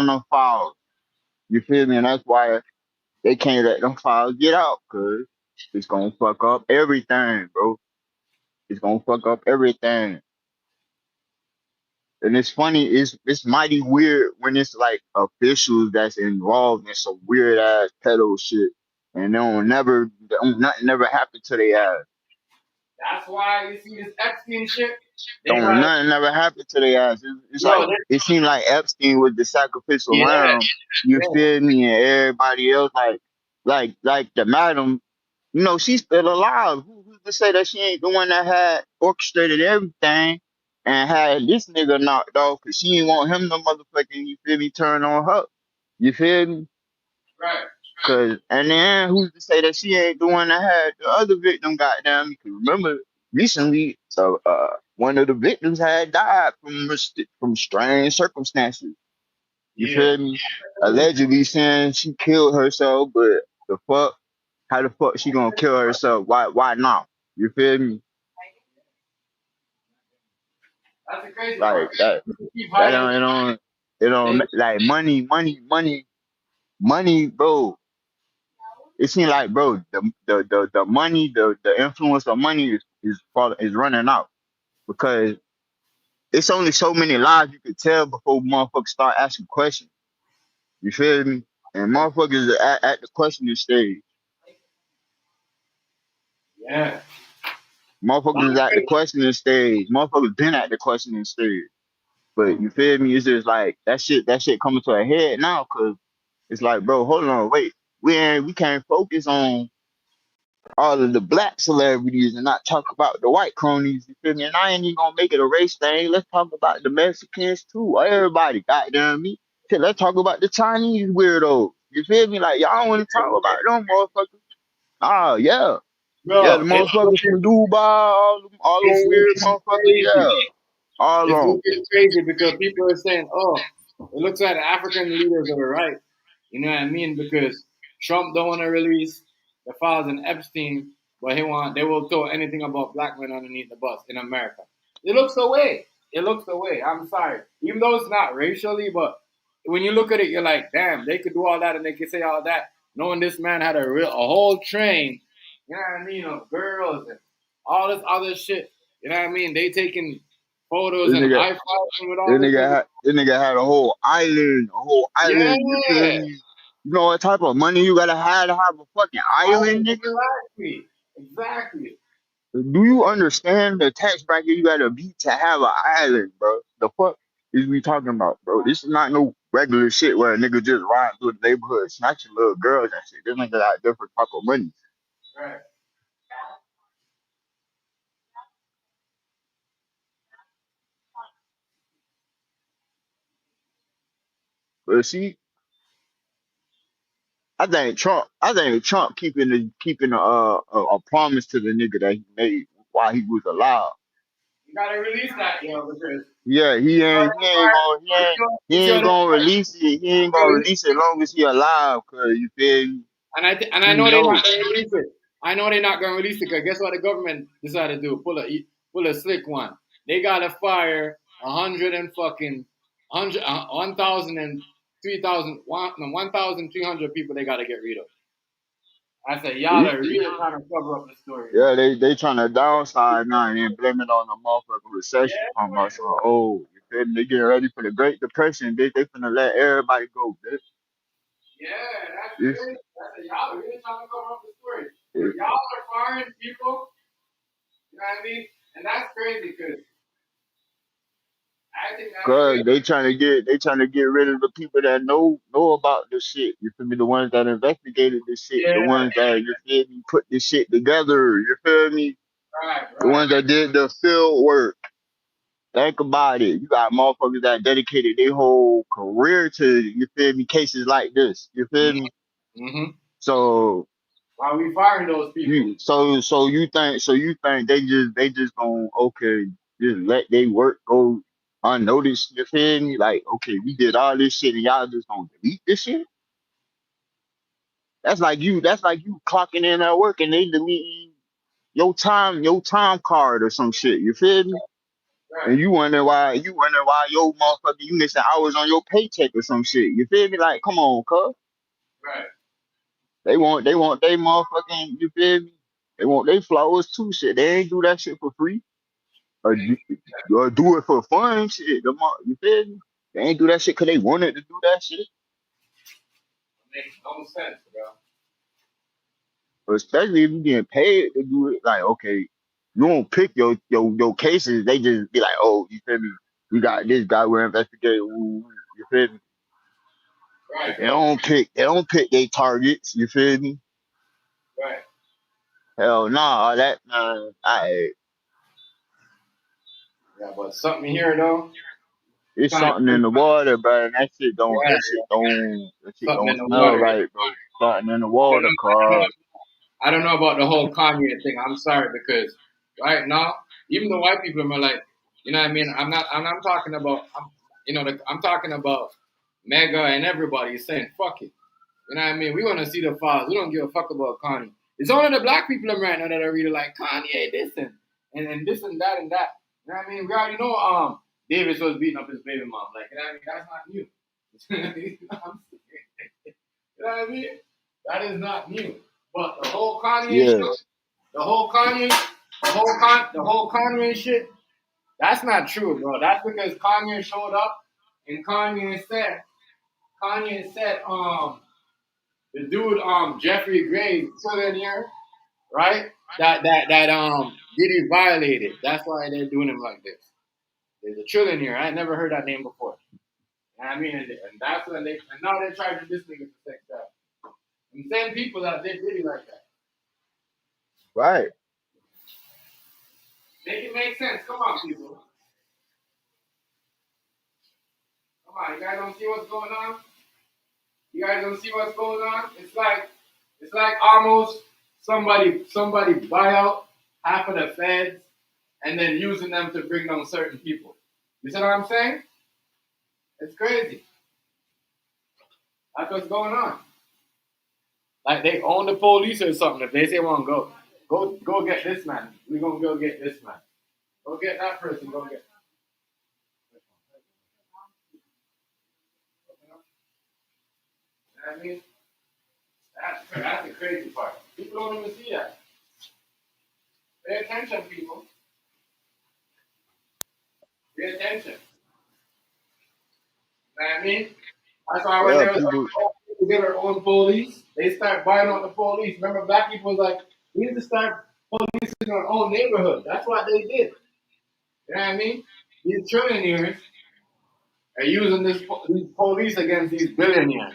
them files. You feel me? And that's why they can't let them files get out, cause it's gonna fuck up everything, bro. It's gonna fuck up everything. And it's funny, it's mighty weird when it's like officials that's involved in some weird ass pedo shit. and nothing never happened to their ass. That's why you see this Epstein shit. They Don't got nothing never happened to their ass. It's yo. like it seemed like Epstein was the sacrificial Yeah, lamb. You yeah, feel me? And everybody else like the madam. You know, she's still alive. Who's to say that she ain't the one that had orchestrated everything and had this nigga knocked off because she didn't want him to motherfucking, you feel me, turn on her. You feel me? right. Cause and then who's to say that she ain't the one that had the other victim goddamn? You can remember recently, so one of the victims had died from strange circumstances. You Yeah. feel me? Allegedly saying she killed herself, but the fuck, how the fuck she gonna kill herself? Why not? You feel me? That's the crazy Like part. that. People keep That hiding. don't They like money, bro. It seems like, bro, the money, the influence of money is running out because it's only so many lies you could tell before motherfuckers start asking questions. You feel me? And motherfuckers are at the questioning stage. yeah. Motherfuckers is at the questioning stage. Motherfuckers been at the questioning stage. But you feel me? It's just like that shit coming to a head now, cause it's like, bro, hold on, wait. We can't focus on all of the black celebrities and not talk about the white cronies. You feel me? And I ain't even gonna make it a race thing. Let's talk about the Mexicans too. Everybody, goddamn me. Shit, let's talk about the Chinese weirdos. You feel me? Like y'all want to talk about them motherfuckers? Ah, yeah, yeah, the Bro, motherfuckers from Dubai, all it's them weird looking motherfuckers. crazy. Yeah, all It's of them. looking crazy because people are saying, "Oh, it looks like the African leaders are right." You know what I mean? Because Trump don't want to release the files in Epstein, but they will throw anything about black men underneath the bus in America. It looks the way. It looks the way. I'm sorry, even though it's not racially, but when you look at it, you're like, damn, they could do all that and they could say all that, knowing this man had a whole train. You know what I mean? Of girls and all this other shit. You know what I mean? They taking photos This and nigga, high fiving with all this nigga. this nigga had a whole island, a whole Yeah, island. You feel me? You know what type of money you gotta have to have a fucking island, nigga? exactly, exactly. Do you understand the tax bracket you gotta be to have an island, bro? The fuck is we talking about, bro? This is not no regular shit where a nigga just ride through the neighborhood snatching little girls and shit. This nigga got different type of money. Right. But see, I think Trump keeping a promise to the nigga that he made while he was alive. You gotta release that, yo, because Yeah, he it's your ain't gonna release it. He ain't gonna release it as long as he alive. Cause you feel me? and I He know they're not knows. gonna release it. I know they're not gonna release it because guess what the government decided to do? Pull a slick one. They gotta fire 1,000 and 3,000 1,300 people. They gotta get rid of. I said y'all are really trying to cover up the story, Yeah, man. they trying to downside now and then blame it on the motherfucking Yeah, recession. Talking about some, oh, you feel me? They getting ready for the Great Depression. They finna let everybody go. yeah, that's This, crazy. I said y'all are really trying to cover up the story. this, Y'all are firing people. You know what I mean? And that's crazy because I think that's Cause crazy. they trying to get rid of the people that know about this shit. You feel me? The ones that investigated this shit, the Yeah, ones that you feel me put this shit together. You feel me? right, The right. ones that did the field work. Think about it. You got motherfuckers that dedicated their whole career to you feel me cases like this. You feel me? Mm-hmm. So Why we firing those people? you think they just gonna okay just let they work go unnoticed, you feel me? Like, okay, we did all this shit and y'all just gonna delete this shit? That's like you clocking in at work and they deleting your time card or some shit, you feel me? Right, And you wonder why your motherfucker you missing hours on your paycheck or some shit. You feel me? Like, come on, cuz. right. They want they motherfucking, you feel me? They want they flowers too, shit. They ain't do that shit for free. Or do it for fun, shit. You feel me? They ain't do that shit because they wanted to do that shit. Makes no sense, bro. especially if you getting paid to do it. Like, okay, you don't pick your cases. They just be like, oh, you feel me? We got this guy we're investigating. Ooh, you feel me? Right. They don't pick their targets. You feel me? Right. Hell nah, that I Yeah, but something here though, it's kind something of in the water, bro. And yeah, that shit something in don't the smell water. right, bro. Something in the I don't water, know. cause I don't know about the whole Kanye thing. I'm sorry because right now, even the white people are like, you know what I mean? I'm talking about, I'm talking about Mega and everybody is saying fuck it. You know what I mean? We want to see the files. We don't give a fuck about Kanye. It's only the black people right now that are really like Kanye this and this and that and that. You know what I mean? We already know Davis was beating up his baby mom. Like, you know what I mean? That's not new. You know what I mean? That is not new. But the whole Kanye shit, yeah, the whole Kanye, the whole Kanye shit, that's not true, bro. That's because Kanye showed up and Kanye said, the dude, Jeffrey Gray, trillionaire, right? That Diddy violated. That's why they're doing him like this. There's a trillionaire. I never heard that name before. You know what I mean? And that's when and now they're charging this nigga for sex trafficking. And same people that did Diddy like that. right. Make it make sense. Come on, people. Come on, you guys don't see what's going on? You guys don't see what's going on? It's like almost somebody buy out half of the feds and then using them to bring down certain people. You see what I'm saying? It's crazy. That's what's going on. Like they own the police or something. If they say want to go get this man. We're gonna go get this man. Go get that person. Go get. You know what I mean? That's the crazy part. People don't even see that. Pay attention, people. Pay attention. You know what I mean? That's why when Yeah, they was people. to get our own police, they start buying out the police. Remember, black people was like, we need to start policing our own neighborhood. That's what they did. You know what I mean? These trillionaires are using these police against these billionaires.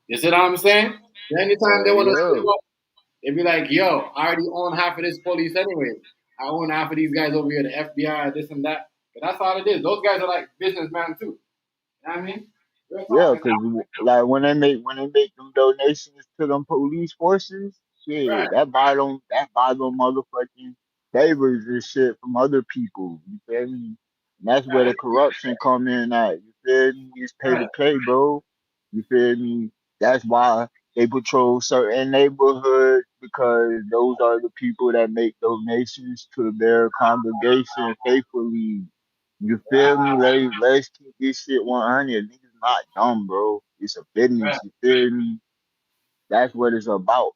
You see what I'm saying? Anytime they want to Yeah. slip up, they be like, yo, I already own half of this police anyway. I own half of these guys over here, the FBI, this and that. But that's all it is. Those guys are like businessmen too. You know what I mean? We're Yeah, talking cause like when they make them donations to them police forces, right, shit, that buy them motherfucking favors and shit from other people. You feel me? And that's where the right, corruption come in at. You feel me? It's pay to right, play, bro. You feel me? That's why they patrol certain neighborhoods because those are the people that make donations to their congregation faithfully. You feel me? Let's keep this shit 100. Niggas not dumb, bro. It's a right. business. You feel me? That's what it's about.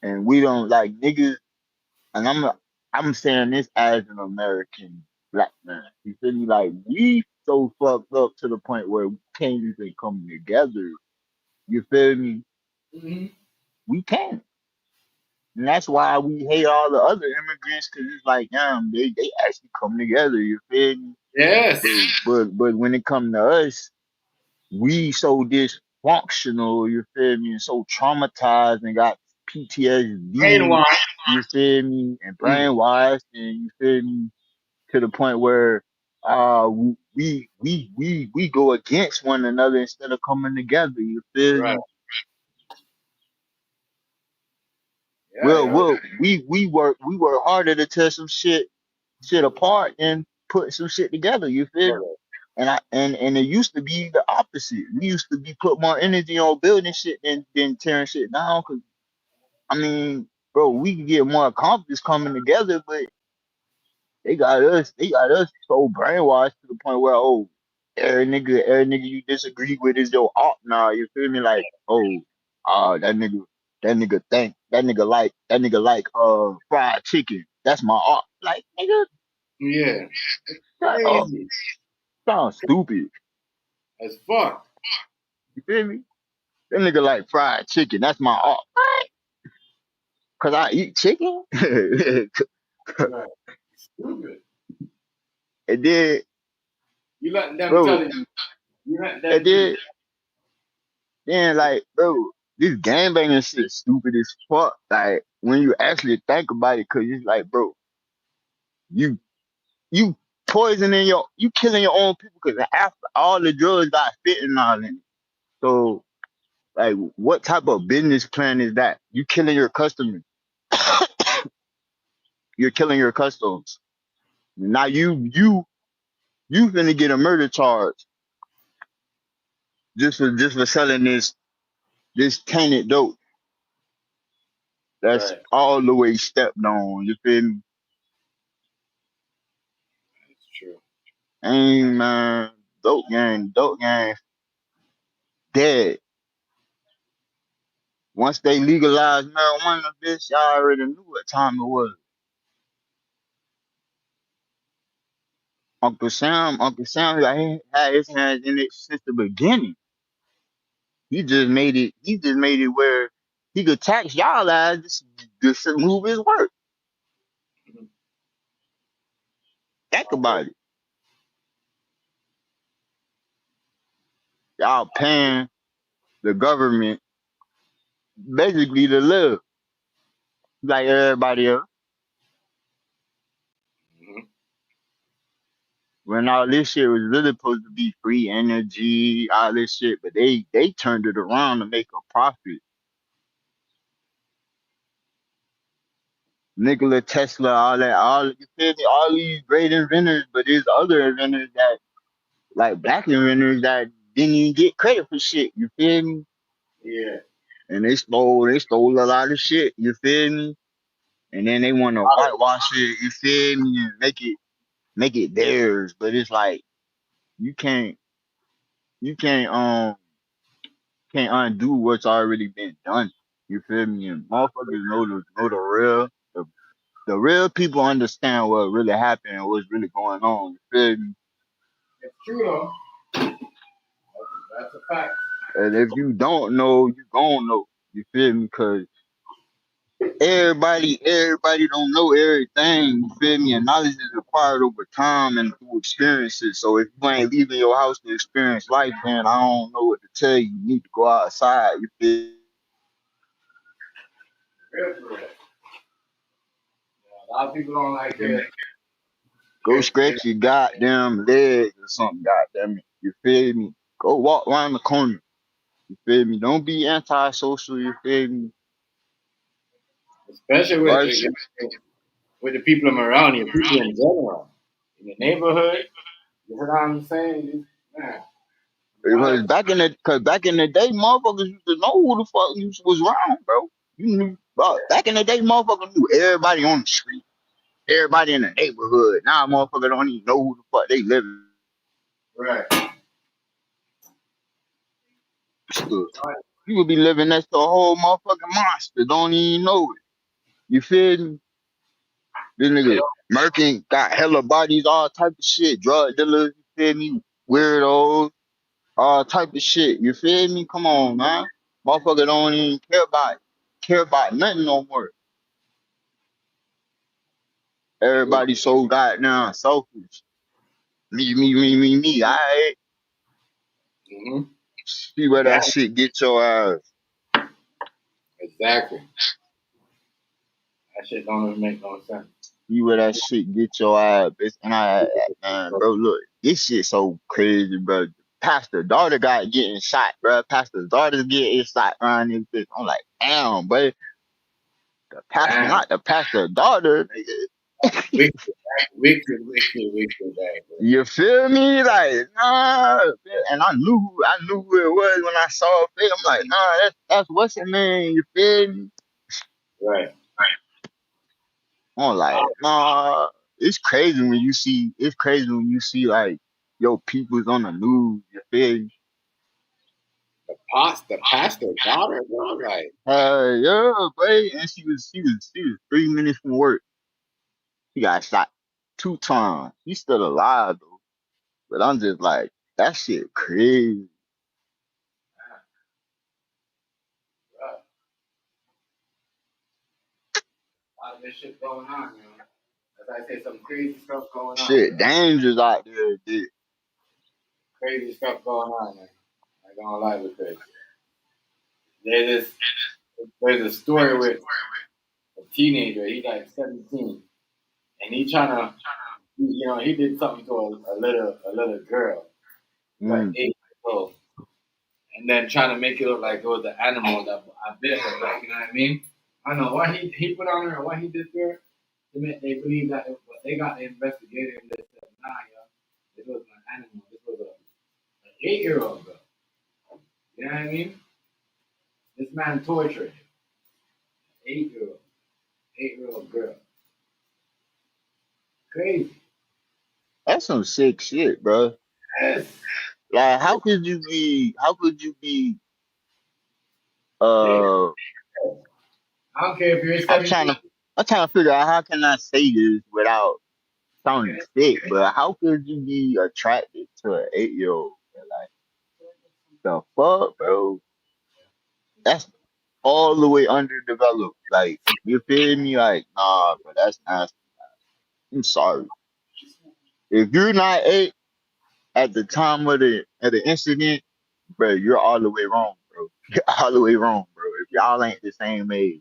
And we don't like niggas. And I'm saying this as an American black man. You feel me? Like we so fucked up to the point where we can't even come together. You feel me? Mm-hmm. We can't. And that's why we hate all the other immigrants because it's like, damn, they actually come together. You feel me? Yes. But when it come to us, we so dysfunctional, you feel me, and so traumatized and got PTSD, Brainwash. you feel me, and Mm. brainwashed, and you feel me, to the point where we go against one another instead of coming together, you feel Right. me? Yeah, yo. We work harder to tear some shit apart and put some shit together, you feel me? And it used to be the opposite. We used to be put more energy on building shit than tearing shit down. Cause I mean, bro, we can get more accomplished coming together, but they got us so brainwashed to the point where every nigga you disagree with is your op now. You feel me? Like, oh, that nigga like fried chicken. That's my op. Like, nigga, Yeah. shut up. Crazy Sounds stupid. as fuck. You feel me? That nigga like fried chicken. That's my op. Cause I eat chicken. Right. Stupid. And then, You letting them bro, tell you. You letting and them do that. then like, bro, this gangbanging shit stupid as fuck. Like, when you actually think about it, cause it's like, bro, you you you killing your own people, cause after all the drugs got fentanyl in it. So, like, what type of business plan is that? You killing your customers. You're killing your customers. Now you finna get a murder charge just for selling this tainted dope that's Right. all the way stepped on. You feel me? It's true. Ain't man, dope gang dead. Once they legalized marijuana, bitch, y'all already knew what time it was. Uncle Sam had his hands in it since the beginning. He just made it where he could tax y'all ass just to move his work. Mhm. Think about it. Y'all paying the government basically to live like everybody else. Mhm. When all this shit was really supposed to be free energy, all this shit, but they turned it around to make a profit. Nikola Tesla, all that, all you feel me? All these great inventors, but there's other inventors that like black inventors that didn't even get credit for shit. You feel me? Yeah. And they stole a lot of shit. You feel me? And then they want to whitewash it. You feel me? And make it theirs. But it's like you you can't undo what's already been done. You feel me? And motherfuckers know the real people understand what really happened and what's really going on. You feel me? It's true though. That's a fact. And if you don't know, you gon' know. You feel me? Cause everybody don't know everything. You feel me? And knowledge is acquired over time and through experiences. So if you ain't leaving your house to experience life, then I don't know what to tell you. You need to go outside. You feel me? Real for real. A lot of people don't like Go their scratch your goddamn legs or something, goddamn it. You feel me? Go walk around the corner. You feel me? Don't be antisocial, you feel me? especially Right shit. with the people around you, people in general, in the neighborhood. You know what I'm saying? Man, you Because gotta back in the day, motherfuckers used to know who the fuck was around, bro. You knew, bro, back in the day, motherfuckers knew everybody on the street, everybody in the neighborhood. Now motherfuckers don't even know who the fuck they live right. with. You would be living next to a whole motherfucking monster, don't even know it. You feel me? This They nigga don't, Merkin got hella bodies, all type of shit. Drug dealers, you feel me? Weirdos, all type of shit. You feel me? Come on, man. Motherfucker don't even care about nothing no more. Everybody so goddamn selfish. Me. I mm-hmm. see where that Exactly. shit get your ass. Exactly. That shit don't even make no sense. See where that shit get your ass, bitch. And man, bro, look, this shit so crazy, bro. Pastor daughter got getting shot, bro. Pastor's daughter's getting shot around this bitch. I'm like, damn, but the pastor, Damn. not the pastor daughter. Nigga. Wicked, wicked, that, bro. You feel me? Like, nah. And I knew who it was when I saw it. I'm like, nah, that's what's her name. You feel me? Right. I'm like, nah. It's crazy when you see like your people's on the news. You feel me? The pastor's daughter, bro. Like, Yeah, boy. And she was 3 minutes from work. She got shot 2 times. She's still alive though. But I'm just like, that shit crazy. bro. lot of this shit going on, man. As I say, some crazy stuff going on. Shit, dangerous out there, dude. Crazy stuff going on, man. I don't lie with this. There's a story with a teenager. He's like 17, and he did something to a little girl, like Mm. 8 years old, and then trying to make it look like it was the animal that I bit her. Like, you know what I mean? I don't know what he put on her or what he did to her. They believe that, but they got the investigator and they said, nah, yo, this was an animal. This was an 8-year-old girl. You know what I mean? This man tortured her. 8-year old girl. Crazy. That's some sick shit, bro. Yes. Like, how could you be, They, uh, I don't care if you're I'm 17. trying to, I'm trying to figure out how can I say this without sounding sick, but how could you be attracted to an 8-year-old? Like, the fuck, bro? That's all the way underdeveloped. Like, you feel me? Like, nah, but that's nasty. I'm sorry. If you're not 8 at the time of the incident, bro, you're all the way wrong, bro. You're all the way wrong, bro. If y'all ain't the same age,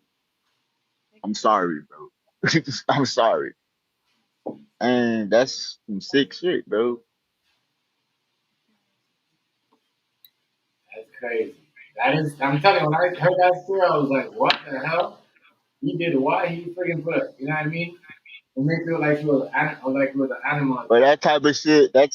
I'm sorry, bro. I'm sorry. And that's some sick shit, bro. That's crazy. I'm telling you, when I heard that story, I was like, what the hell? He did what? He freaking put it, you know what I mean? It makes it look like it was an animal But attack. that type of shit, that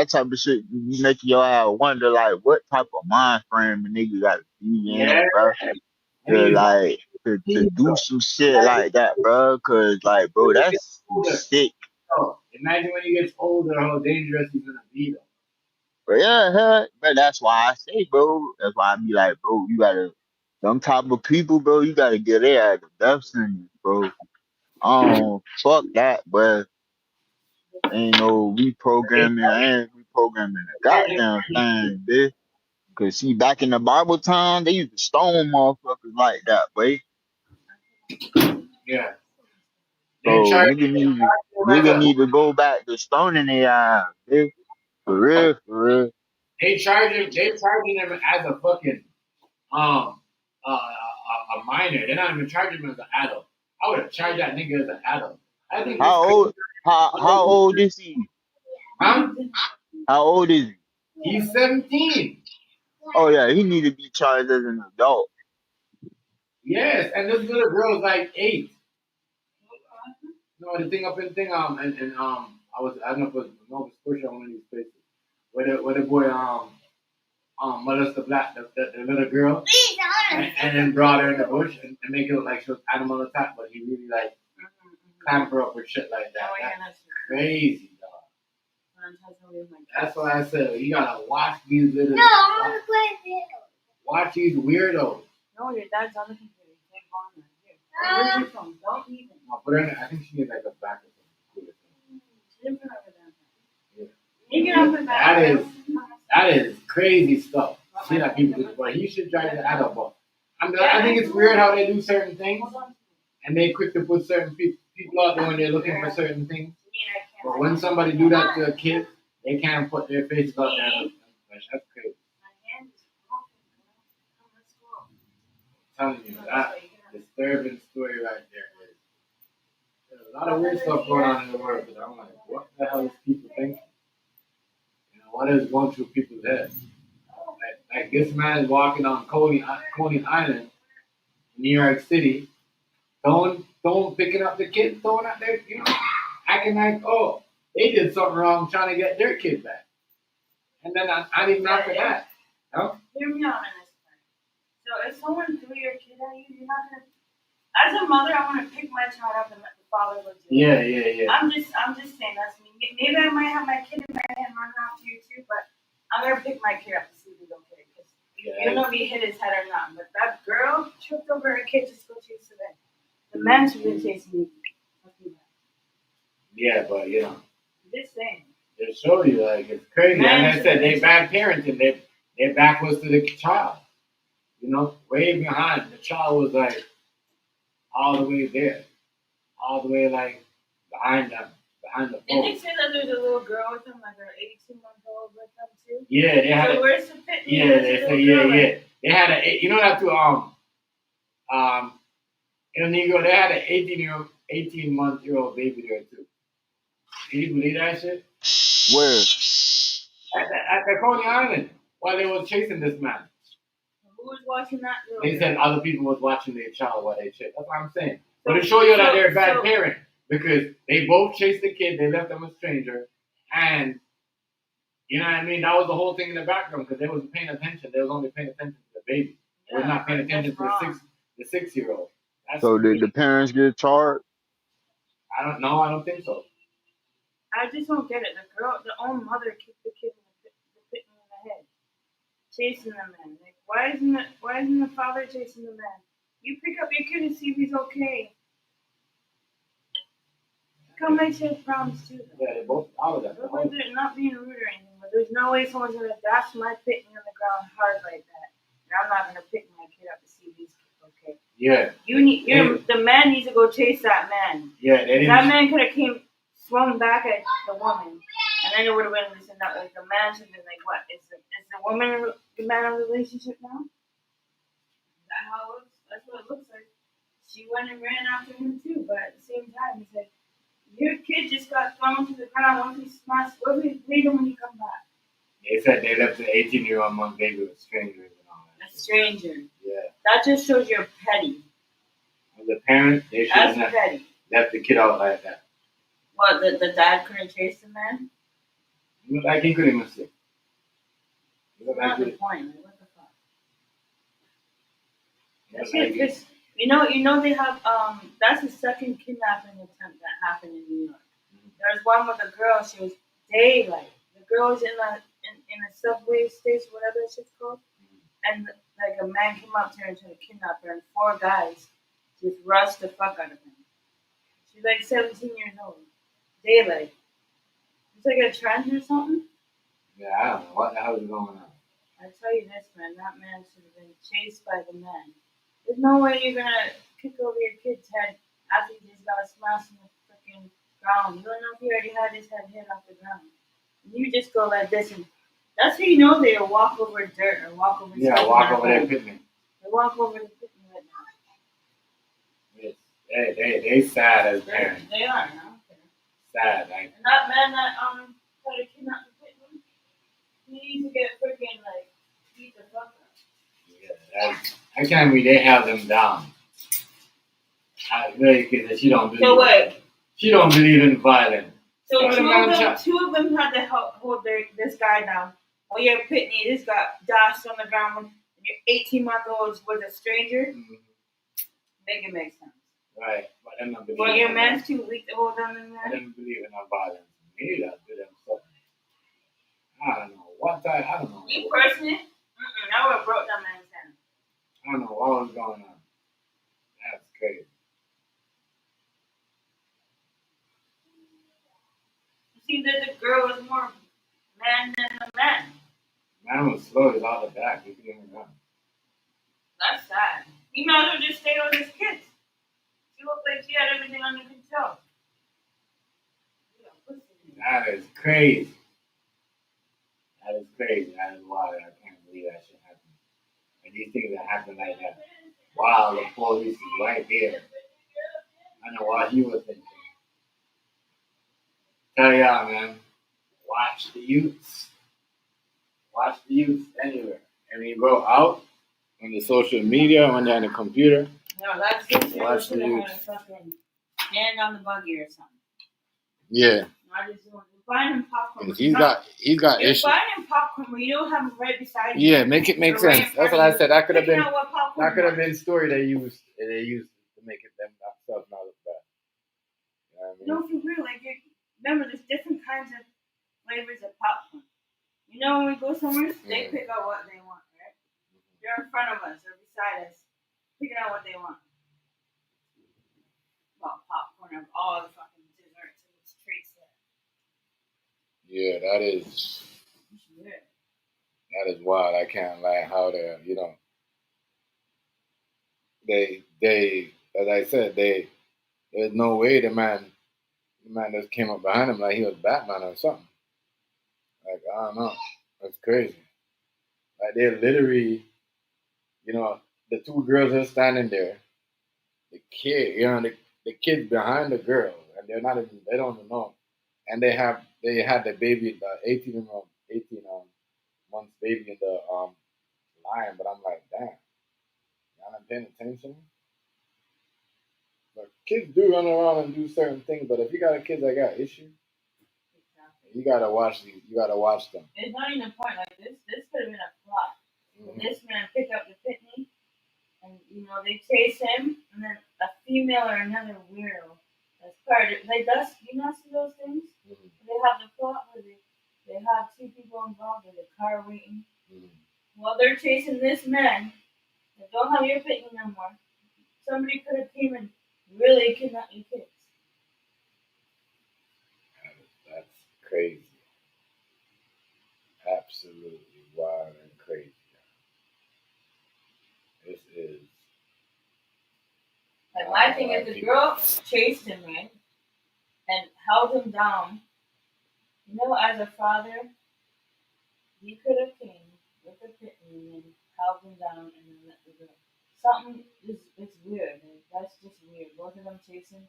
type of shit, you make your ass wonder, like, what type of mind frame a nigga got to be Yeah. in, bro, And to he's like, like to he's do some shit like that, bro. Cause like, bro, when he gets that's some older. sick. Oh, imagine when he gets older, how dangerous he's gonna be. Though. But yeah, huh, but that's why I say, bro. That's why I be like, bro, you gotta them type of people, bro. You gotta get their at the death sentence, bro. Fuck that, but ain't no They reprogramming. I ain't reprogramming the charge goddamn thing, bitch. Cause see, back in the Bible time, they used to stone motherfuckers like that, boy. yeah, they So charge nigga need to go back to stoning their ass, bitch. For real, for real. They charging him as a fucking a minor. They're not even charging him as an adult. I would have charged that nigga as an adult. I think it's How crazy. old? How old is he? Huh? How old is he? He's 17. Oh yeah, he need to be charged as an adult. Yes, and this little girl is like 8. No, the thing up in thing I don't know if it was Nova Scotia or one of these places where the boy molested the little girl and then brought her in the bush and make it look like she was animal attack, but he really like clamp her up with shit like that. That's crazy, dog. That's why I said you gotta watch these little watch these weirdos. No, your dad's on the computer. You can't go on there. Here. Where's your phone? Don't even. No, put her in. I think she needs like a back or something. She didn't put her over there. Yeah. You get off the back. That is crazy stuff. See that people do, but he should drive the adult ball. I think it's weird how they do certain things, and they quick to put certain people out there when they're looking for certain things. But when somebody do that to a kid, they can't put their faces out there. That's crazy. I'm telling you, that disturbing story right there. There's a lot of weird stuff going on in the world, but I'm like, what the hell is people thinking? You know, what is going through people's heads? Like this man is walking on Coney Island, New York City, picking up the kids, throwing out their, acting like, oh, they did something wrong, trying to get their kid back. And then I didn't after that. No? Hear me out on this part. So if someone threw your kid at you, you're not gonna. As a mother, I want to pick my child up and let the father go do it. Yeah. I'm just saying that's me. Maybe I might have my kid in my hand running after you too, but I'm gonna pick my kid up to see if he's okay. Because you don't know if he hit his head or not. But that girl tripped over her kid just go chase the man. The man's been chasing me. Yeah, but just saying. It shows you like it's crazy. And I said they bad parenting. Their back was to the child. Way behind. The child was like all the way there. all the way like behind the Didn't they post. say that there's a little girl with them, like an 18-month-old with them too? Yeah, they had. So where's the pit? Yeah, they say yeah. They had a. You know that too. In Negro, they had an 18-month-old baby there too. Can you believe that shit? Where? At the Coney Island, while they was chasing this man. Who was watching that? They said other people was watching their child while they chased. That's what I'm saying. But to show you that they're a bad parent, because they both chased the kid, they left them a stranger, and you know what I mean? That was the whole thing in the background because they wasn't paying attention. They was only paying attention to the baby. They was not paying attention to the 6-year-old. So did the parents get charged? I don't know. I don't think so. I just don't get it. The own mother kicked the kid in the head, chasing the man. Like, why isn't the father chasing the man? You pick up your kid and see if he's okay. Come make sure problems too. Though. Yeah, they both all of them. They're not being rude or anything, but there's no way someone's gonna dash my pitney on the ground hard like that. And I'm not gonna pick my kid up to see if he's okay. Yeah. The man needs to go chase that man. Yeah, that man could have swung back at the woman, and then it would have been this and that. Like the man should have been like, what? Is the woman the man in a relationship now? Is that how it looks? That's what it looks like. She went and ran after him too, but at the same time, he's like, your kid just got thrown to the ground. What if he smashed? What if he read him when he come back? They said they left the 18-year-old month baby with strangers and all that. A stranger. Yeah. That just shows you're petty. As a parent, they should have left the kid out like that. What, the dad couldn't chase the man? He looked like he couldn't even see. That's not the point. Like, what the fuck? That's it. You know they have that's the second kidnapping attempt that happened in New York. Mm-hmm. There was one with a girl. She was daylight. The girl was in a subway station, whatever that shit's called, and like a man came up to her and tried to kidnap her, and 4 guys just rushed the fuck out of him. She's like 17 years old. Daylight. It's like a trend or something. Yeah, I don't know what the hell is going on. I tell you this, man. That man should have been chased by the man. There's no way you're gonna kick over your kid's head after he just got smashed in the freaking ground. You don't know if he already had his head hit off the ground. You just go like this, and that's how you know they walk over dirt or walk over. Yeah, walk over their picnic. They walk over the picnic right now. Yes, they sad as parents. They are, no? Sad, like. And that man that tried to kidnap the picnic, he needs to get freaking like beat the fuck up. Yeah, I can't believe they have them down. I really because she don't believe. So what? She don't believe in violence. So two of them had to hold this guy down. Well, your pitney, this got dashed on the ground when your 18-month-old was a stranger. Mm-hmm. Make it make sense. Right, but I'm not believing. Well, your man's too weak to hold down in there. I don't believe in no violence. Maybe that's good and stuff. I don't know what type. I don't know. You personally, I would have broke that man's hand. I don't know what was going on. That's crazy. You see that the girl was more man than the man. Man was slow as all the back. He couldn't even run. That's sad. He might as well just stay with his kids. She looked like she had everything under control. That is crazy. That is crazy. That is wild. I can't believe that shit happened. And these things that happen like that. Wow, the police is right there. I know what he was thinking. Tell y'all, man. Watch the youths. Watch the youths anywhere. And when you go out on the social media, on the computer. No, that's just watch the youths. Fucking hand on the buggy or something. Yeah. I just want to buy him popcorn. He's got issues. You're buying him popcorn when you don't have him right beside you. Yeah, make it make sense. That's what I said. That could have been story they used to make it them stuff not look bad. You know what I mean? No, for real. Like remember, there's different kinds of flavors of popcorn. You know, when we go somewhere, they pick out what they want, right? They're in front of us or beside us, picking out what they want. Well, popcorn of all the fucking desserts and treats there. Yeah, that is wild. I can't lie how they, they as I said, they There's no way the man just came up behind him like he was Batman or something. Like, I don't know. That's crazy. Like, they're literally, the two girls are standing there. The kid, the kid's behind the girl, and they don't even know. And they had the baby, the 18 months baby in the line. But I'm like, damn, y'all not paying attention. But kids do run around and do certain things. But if you got a kid that got issues, you gotta watch these. You gotta watch them. It's not even a point like this. This could have been a plot. When this man picked up the pitney, and they chase him, and then a female or another weirdo. That's part of it. Like you not see those things? Mm-hmm. They have the plot where they have two people involved in the car waiting. Mm-hmm. While they're chasing this man, they don't have your pitney no more. Somebody could have came and really kidnapped your kids. That's crazy. Absolutely wild and crazy. This is. Like my thing is, the girl chased him, right, and held him down. As a father, he could have came with a pitney and held him down and then let the girl. Something it's weird. That's just weird. Both of them chasing.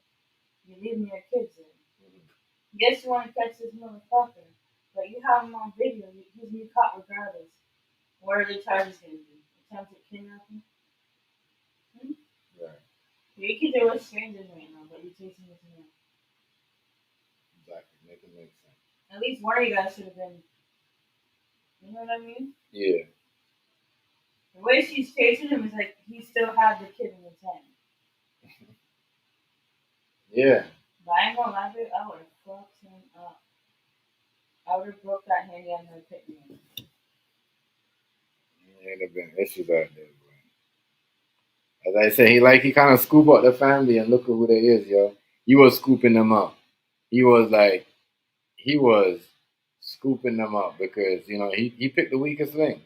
You're leaving your kids in. Mm-hmm. Yes, you want to catch this motherfucker, but you have him on video. He's gonna be caught regardless. What are the charges going to be? Attempted kidnapping? Right. You can do with strangers right now, but you're chasing this man. Exactly. Make it make sense. At least one of you guys should have been. You know what I mean? Yeah. The way she's chasing him is like he still had the kid in his hand. Yeah. But I ain't gonna lie to you, I would have fucked him up. I would have broke that handy on her pitney. Ain't have been issues out there, bro. As I said, he kind of scoop out the family and look at who they is, yo. He was scooping them up. He was scooping them up because he picked the weakest link.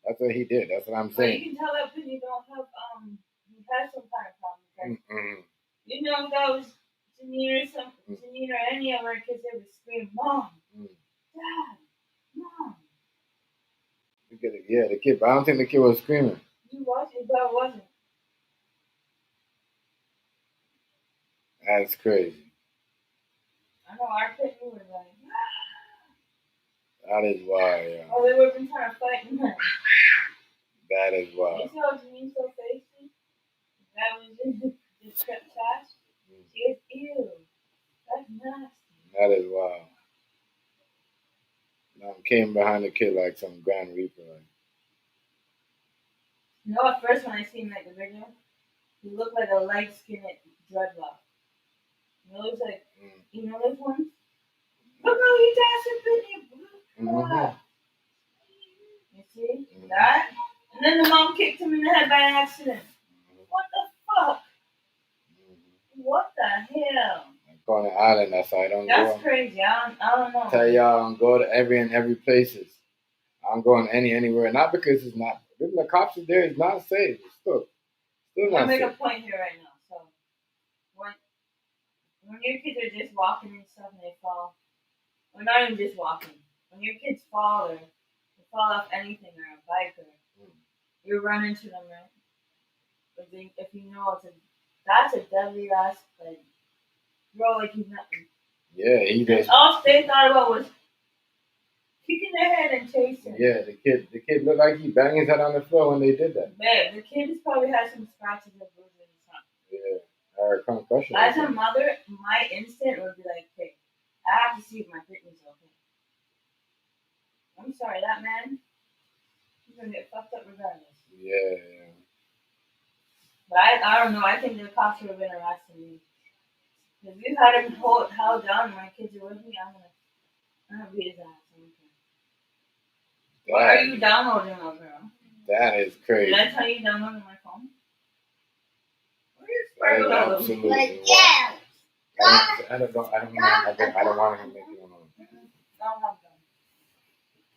That's what he did. That's what I'm saying. But you can tell that Pitney don't have he has some kind of problem. Those Janine or any of our kids, they would scream, "Mom, Dad, Mom." Yeah, the kid. But I don't think the kid was screaming. You watched it, but I wasn't. That's crazy. I know our Pitney was like, That is why, yeah. Oh, they would have been trying to fight me. That is why. You see how Janine's so tasty? That was just kept trash. She is ew. That's nasty. That is wild. Now came behind the kid like some Grand Reaper. At first when I seen the video, he looked like a light-skinned dreadlock. It was like, those ones? Look how he dancing, Pitney. You see? That? And then the mom kicked him in the head by accident. What the fuck? What the hell? Coney Island, that's why I don't go. That's crazy. I don't know. Tell y'all, I don't go to every places. I'm going anywhere. Not because it's not. The cops are there. It's not safe. It's still not safe. I'll make a point here right now. So when your kids are just walking and stuff and they fall, or not even just walking, when your kids fall or they fall off anything or a bike or you run into them, right? But if you know that's a deadly ass thing. Bro, like he's nothing. Yeah, he just. All they thought about was kicking their head and chasing. Yeah, the kid looked like he banged his head on the floor when they did that. Babe, the kid probably had some scratches or bruises or something. Yeah, or concussion. As a mother, my instinct would be like, hey, I have to see if my Pitney's okay. I'm sorry, that man, he's gonna get fucked up regardless. Yeah. But I don't know. I think the cops would have been arresting me. If you had him held down and my kids are with me, I'm gonna beat his ass. What are you downloading over there? That is crazy. Did I tell you downloading my phone? That is absolutely wild. I don't want him making one. I don't have them.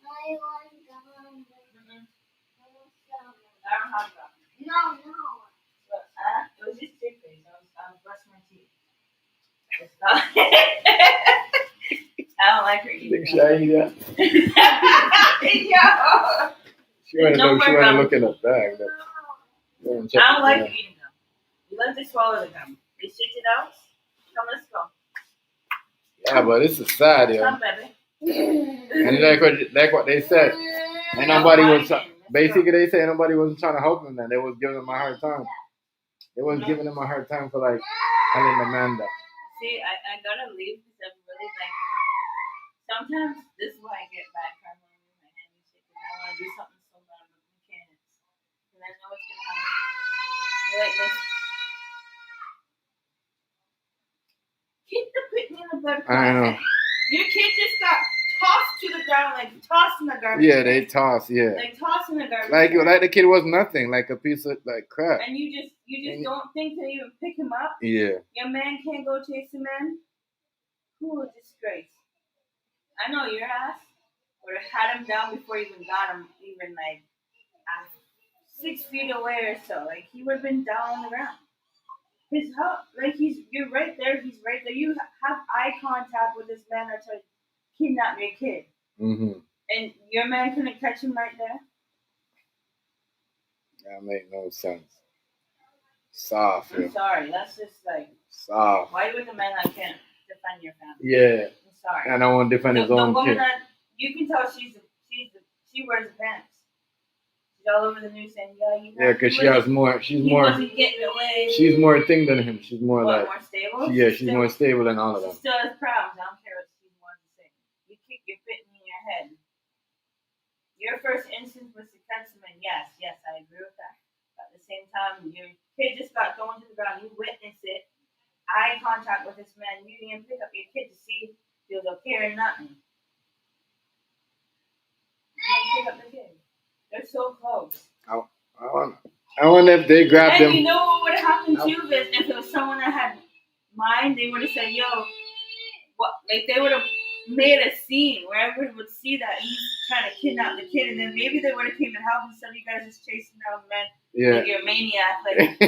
I don't have them. No. But, it was just toothpaste. I was brushing my teeth. It's not. I don't like her either. Think should I eat that? Yo. She wanna No look. She more wanna gum. look in the bag. But I don't like you eating gum. You like to swallow the gum. You shit it out. Come, let's go. Yeah, but this is sad, yo. Come, baby. And like what they said, and nobody was basically they said nobody wasn't trying to help him. Then they was giving him a hard time. They was giving him a hard time for like having the man down. See, I gotta leave because I'm really like. Sometimes this is why I get bad karma in my hand and shit. I want to do something so bad with mechanics, and I know it's gonna happen. Like this. Keep the Whitney in the blood. I know. Your kid just got tossed to the ground, like tossed in the garbage. Yeah, they toss. Yeah. Like tossed in the garbage. Like the kid was nothing, like a piece of like crap. And you just don't think to even pick him up. Yeah. Your man can't go chase the man. Who a disgrace. I know your ass would have had him down before you even got him, even like 6 feet away or so. Like he would have been down on the ground. His help, like you're right there. He's right there. You have eye contact with this man that's trying to kidnap your kid, and your man couldn't catch him right there. That make no sense. Soft. I'm sorry. That's just like soft. Why would the man not can't defend your family? Yeah. I'm sorry. And I want to defend his own woman kid. that you can tell she wears the pants. She's all over the news saying, yeah, because she has more. She's more. Wasn't getting away. She's more thing than him. She's more like more stable. She's more stable than all of them. She still has problems. I don't care what she wants to say. You kick your fitting in your head. Your first instance was to catch him, and yes, I agree with that. But at the same time, your kid just got thrown to the ground. You witnessed it. Eye contact with this man. You didn't pick up your kid to see if he was okay or nothing. You didn't pick up the kid. They're so close. I wonder if they grabbed them. And you know what would have happened too is if it was someone that had mind, they would have said, "Yo, what?" Like they would have made a scene where everyone would see that he's trying to kidnap the kid, and then maybe they would have came and helped instead of you guys just chasing down the man. Yeah. Like you're a maniac. Like,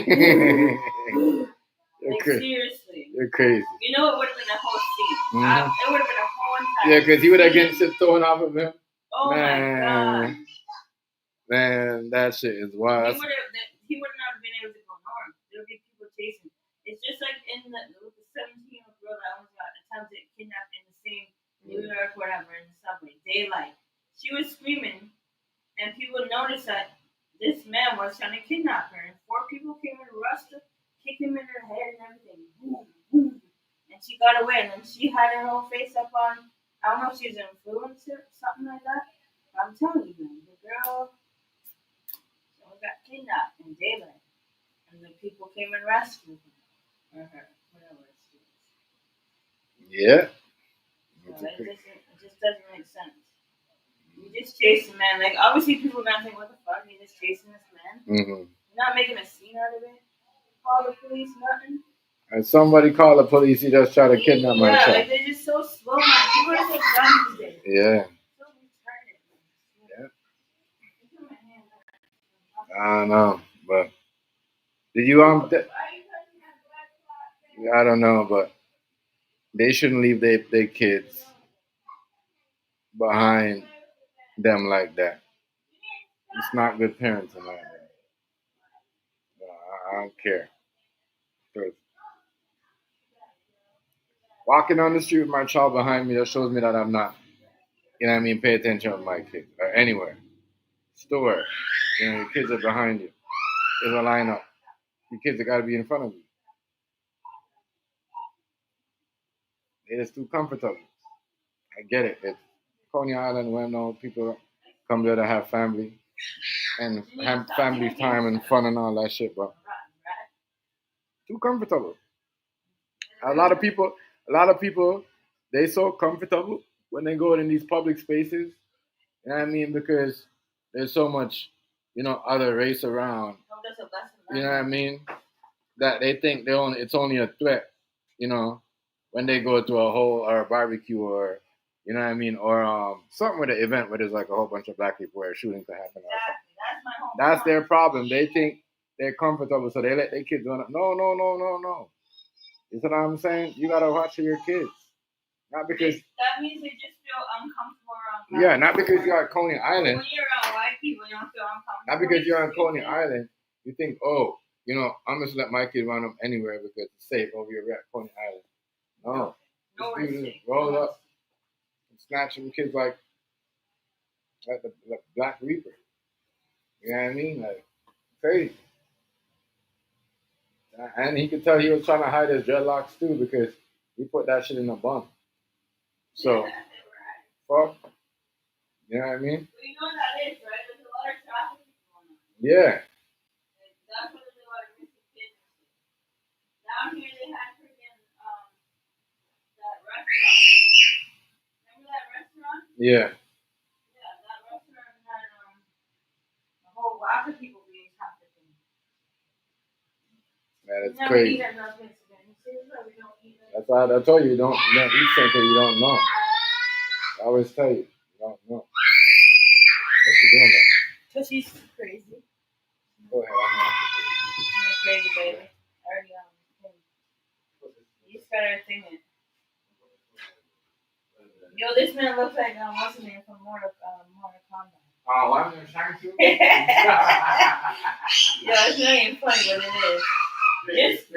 like seriously. You're crazy. You know, it would have been a whole scene. It would have been a whole entire. Yeah, because he would have gotten shit thrown off of him. Oh my god. Man, that shit is wild. He would not have been able to go north. There would be people chasing. It's just like with the 17-year-old girl that almost got attempted kidnapped in the same New York, whatever, in the subway. Daylight. She was screaming, and people noticed that this man was trying to kidnap her. And 4 people came and rushed her, kicked him in her head and everything. Boom, boom. And she got away. And then she had her whole face up on, I don't know if she was an influencer or something like that. But I'm telling you, man, the girl got kidnapped in daylight, and the people came and rescued her, or her, whatever it is. Yeah. So it just doesn't make sense. You just chase a man. Like obviously, people are gonna think, "What the fuck? You just chasing this man? You're not making a scene out of it. Call the police, nothing." And somebody call the police. He just tried to kidnap my child. Yeah, like they're just so slow, man. People are so dumb these days. Yeah. So retarded. Yeah. I don't know, but did you I don't know, but they shouldn't leave their kids behind them like that. It's not good parenting like that. No, I don't care. Walking on the street with my child behind me, that shows me that I'm not, pay attention to my kids. Or anywhere. Store. Your kids are behind you. There's a lineup. Your kids have got to be in front of you. It is too comfortable. I get it. It's Coney Island where people come there to have family and have family time and fun and all that shit, but too comfortable. A lot of people, they so comfortable when they go in these public spaces. You know what I mean? Because there's so much, other race around. You know what I mean? That they think it's only a threat, when they go to a whole or a barbecue or, you know what I mean, or something with an event where there's like a whole bunch of black people where shooting could happen. That's their problem. They think they're comfortable, so they let their kids run. No. You know what I'm saying? You gotta watch your kids. Not because that means they just feel uncomfortable around. Yeah, not because you're at Coney Island. When you're around white people, you don't feel uncomfortable. Not because you're on Coney Island. You think, oh, you know, I'm just let my kid run up anywhere because it's safe over here at Coney Island. No. This dude just roll up and snatch some kids like the Black Reaper. You know what I mean? Like, crazy. And he could tell he was trying to hide his dreadlocks too because he put that shit in a bun. So, fuck. You know what I mean? Well, you know what that is, right? There's a lot of traffic going on. Yeah. That's what there's a lot of missing kids. Down here they had freaking that restaurant. Remember that restaurant? Yeah. Yeah, that restaurant had a whole lot of people being trafficked. Man, it's crazy. That's why I told you, you don't eat something you don't know. I always tell you, you don't know. What's she doing there? Because she's crazy. Go ahead, I'm crazy, baby. Already on the thing. You just gotta think it. Yo, this man looks like what's his name from Mortal Kombat. Oh, I'm gonna shine too. Yo, it's not even funny, but it is. Just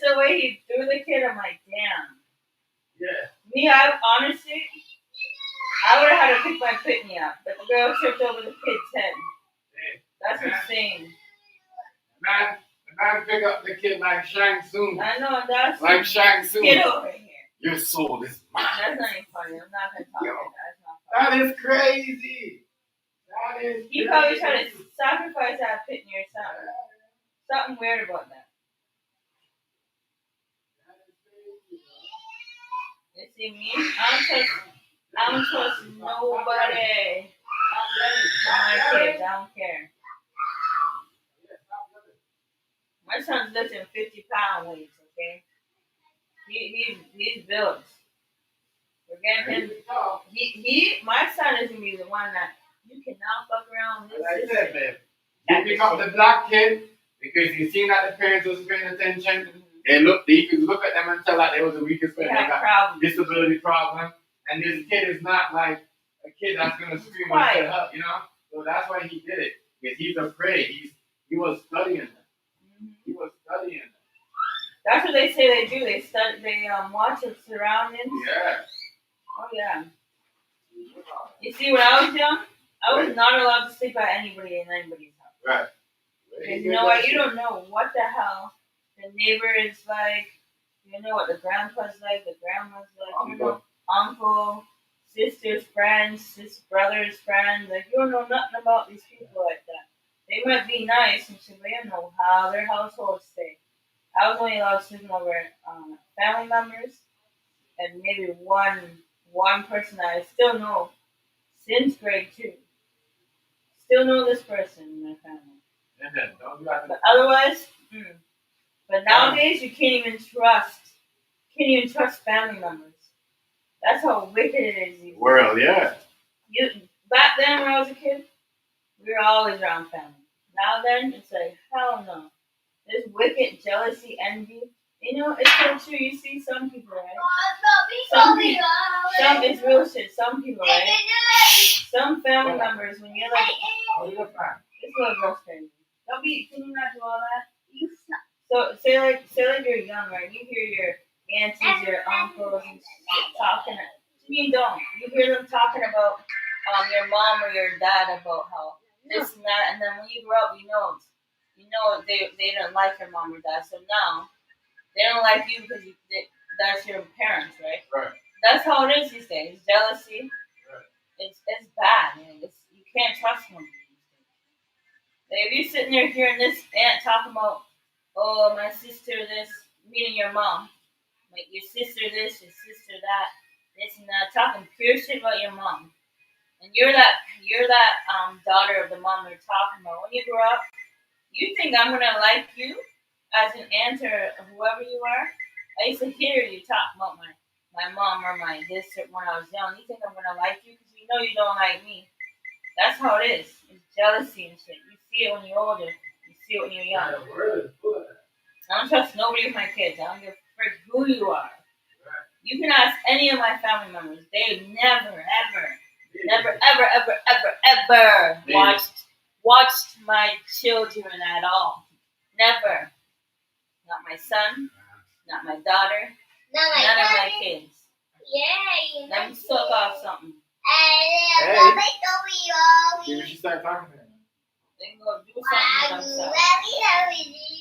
the way he threw the kid, I'm like, damn. Yeah. Me, I honestly, I would have had to pick my pitney up, but the girl tripped over the kid's head. That's insane. The man pick up the kid like Shang Tsung. I know, that's like Shang Tsung. Get over here. Your soul is mine. That's not even funny. I'm not gonna talk about that. That's not funny. That is crazy. That is. He probably tried to sacrifice that pitney or something. Something weird about that. You see me? I don't trust nobody. My kids, I don't care. My son's lifting 50-pound weights, okay? He's built. We're getting him. My son is gonna be the one that you cannot fuck around with. Like I said, man. You pick up the black kid because you seen that the parents wasn't paying attention. You could look at them and tell that they was the weakest person. They got disability problem. And this kid is not like a kid that's gonna scream and say help, you know? So that's why he did it. Because he's afraid. He was studying them. He was studying them. That's what they say they do. They study. They watch the surroundings. Yeah. Oh yeah. You see, when I was young, I was not allowed to sleep at anybody's house. Right. You know, you don't know what the hell the neighbor is like. You know what the grandpa's like, the grandma's like. You know, uncle, sister's friends, brother's friends. Like, you don't know nothing about these people like that. They might be nice and shit, but you don't know how their households stay. I was only allowed to sleep over family members and maybe one person that I still know since grade 2. Still know this person in my family. But otherwise, But nowadays you can't even trust family members. That's how wicked it is. World, yeah. Back then when I was a kid, we were always around family. Now then, it's like, hell no. There's wicked jealousy, envy. You know, it's so true. You see some people, right? It's real shit. Some people, right? Some family members, when you're like, this little girl's crazy. Can you not do all that? So say like you're young, right? You hear your aunties, your uncles, and shit talking. You don't. You hear them talking about your mom or your dad about how this and that, and then when you grow up, you know they didn't like your mom or dad, so now they don't like you because that's your parents, right? Right. That's how it is these days. Jealousy. Right. It's bad, man. You can't trust them. Like, if you're sitting there hearing this aunt talking about, oh, my sister this, meaning your mom, like your sister this, your sister that, this and that, talking pure shit about your mom, and you're that daughter of the mom they're talking about. When you grow up, you think I'm gonna like you as an aunt or whoever you are. I used to hear you talk about my mom or my sister when I was young. You think I'm gonna like you because you know you don't like me. That's how it is. It's jealousy and shit. You see it when you're older. You see it when you're young. I don't trust nobody with my kids. I don't give a frick who you are. You can ask any of my family members. They've never, ever watched my children at all. Never. Not my son, not my daughter, none of my kids. Yeah, let me suck off something. Hey. Maybe she started talking to him. They go do something with themselves.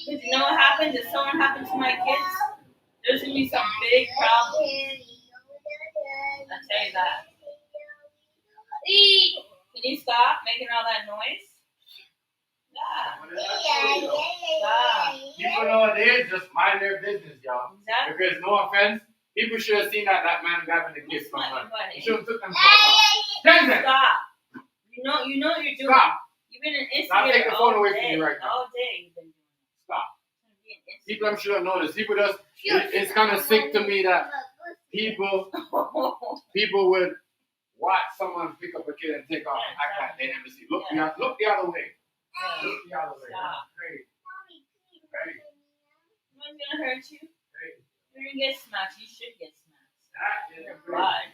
Because you know what happens? If something happens to my kids, there's going to be some big problems. I'll tell you that. Can you stop making all that noise? Stop. People know what it is, just mind their business, y'all. Exactly. Because no offense, people should have seen that man grabbing the kids from her. You should have took them so Stop. You know what you're doing. Stop. You've been an instigator Stop taking the phone away from me right now. All day you've been doing it. Stop. People should have noticed. People just, it's kind of sick to me that people would watch someone pick up a kid and take off and act like they never see. Look the other way. Look the other way. Stop. Hey. No one's gonna hurt you. Hey. You're gonna get smacked. You should get smacked. That is You're great. bad.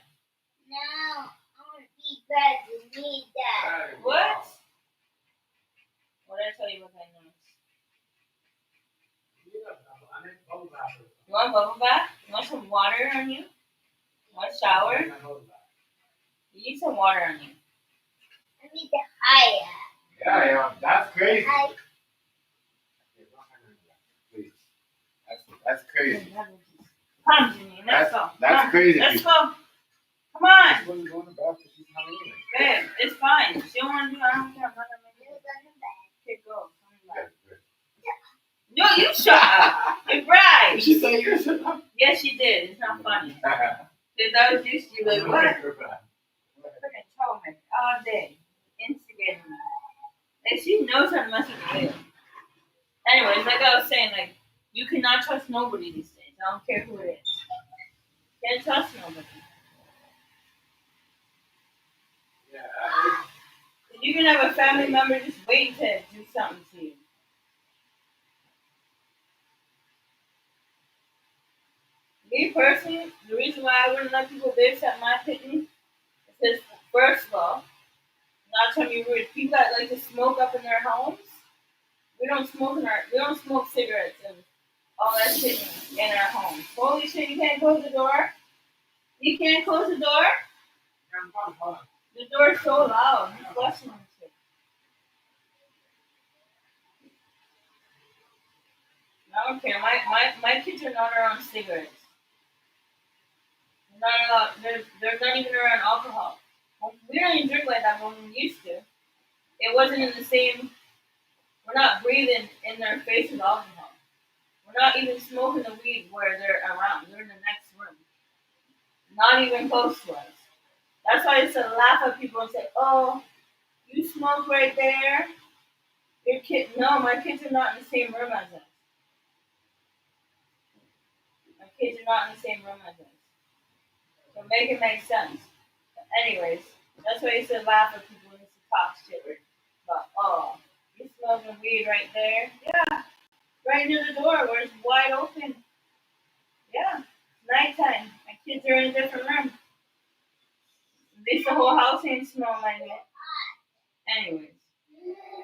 No, I want to eat that. You need that. What? What did I tell you about that noise? You want bubble bath? You want some water on you? You want a shower? You need some water on you. I need the higher. Yeah, that's crazy. Please. That's crazy. Come, Jimmy. Let's go. That's Come. crazy. Let's go. Come on. Babe, Babe, it's fine. She don't want to do it. I don't care. I'm not gonna make it. Okay, go. Come back. No, you shut up. You're right. did she say you shut up? Yes, she did. It's not funny. Because I was used to like, what? Freaking troublemaker all day. Instigating me. Like, she knows how to mess with me. Anyways, like I was saying, like, you cannot trust nobody these days. I don't care who it is. Can't trust nobody. You can have a family member just waiting to do something to you. Me personally, the reason why I wouldn't let people babysit my kitten is because, first of all, not trying to be rude, people that like to smoke up in their homes, we don't smoke cigarettes and all that shit in our homes. Holy shit, you can't close the door? You can't close the door? The door's so loud. You're flushing and shit. I don't care. My kids are not around cigarettes. They're not allowed. They're not even around alcohol. We don't even drink like that when we used to. It wasn't in the same. We're not breathing in their face with alcohol. We're not even smoking the weed where they're around. They're in the next room. Not even close to us. That's why I used to laugh at people and say, "Oh, you smoke right there? Your kid?" No, my kids are not in the same room as us. My kids are not in the same room as us. So make it make sense. But anyways, that's why I used to laugh at people and used to talk shit. But, oh, you smoking weed right there? Yeah. Right near the door where it's wide open. Yeah. Nighttime. My kids are in a different room. At least the whole house ain't smelling like it. Anyways,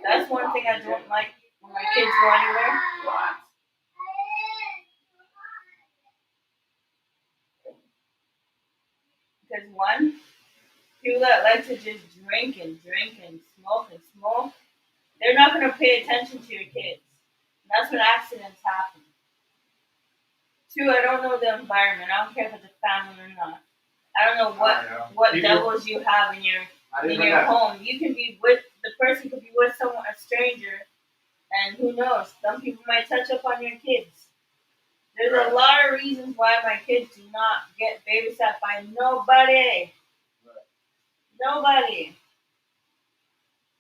that's one thing I don't like when my kids go anywhere. Because one, people that like to just drink and smoke, they're not going to pay attention to your kids. And that's when accidents happen. Two, I don't know the environment. I don't care if it's a family or not. I don't know what devils you have in your home. You can be with the person could be with someone, a stranger, and who knows? Some people might touch up on your kids. There's a lot of reasons why my kids do not get babysat by nobody. Nobody.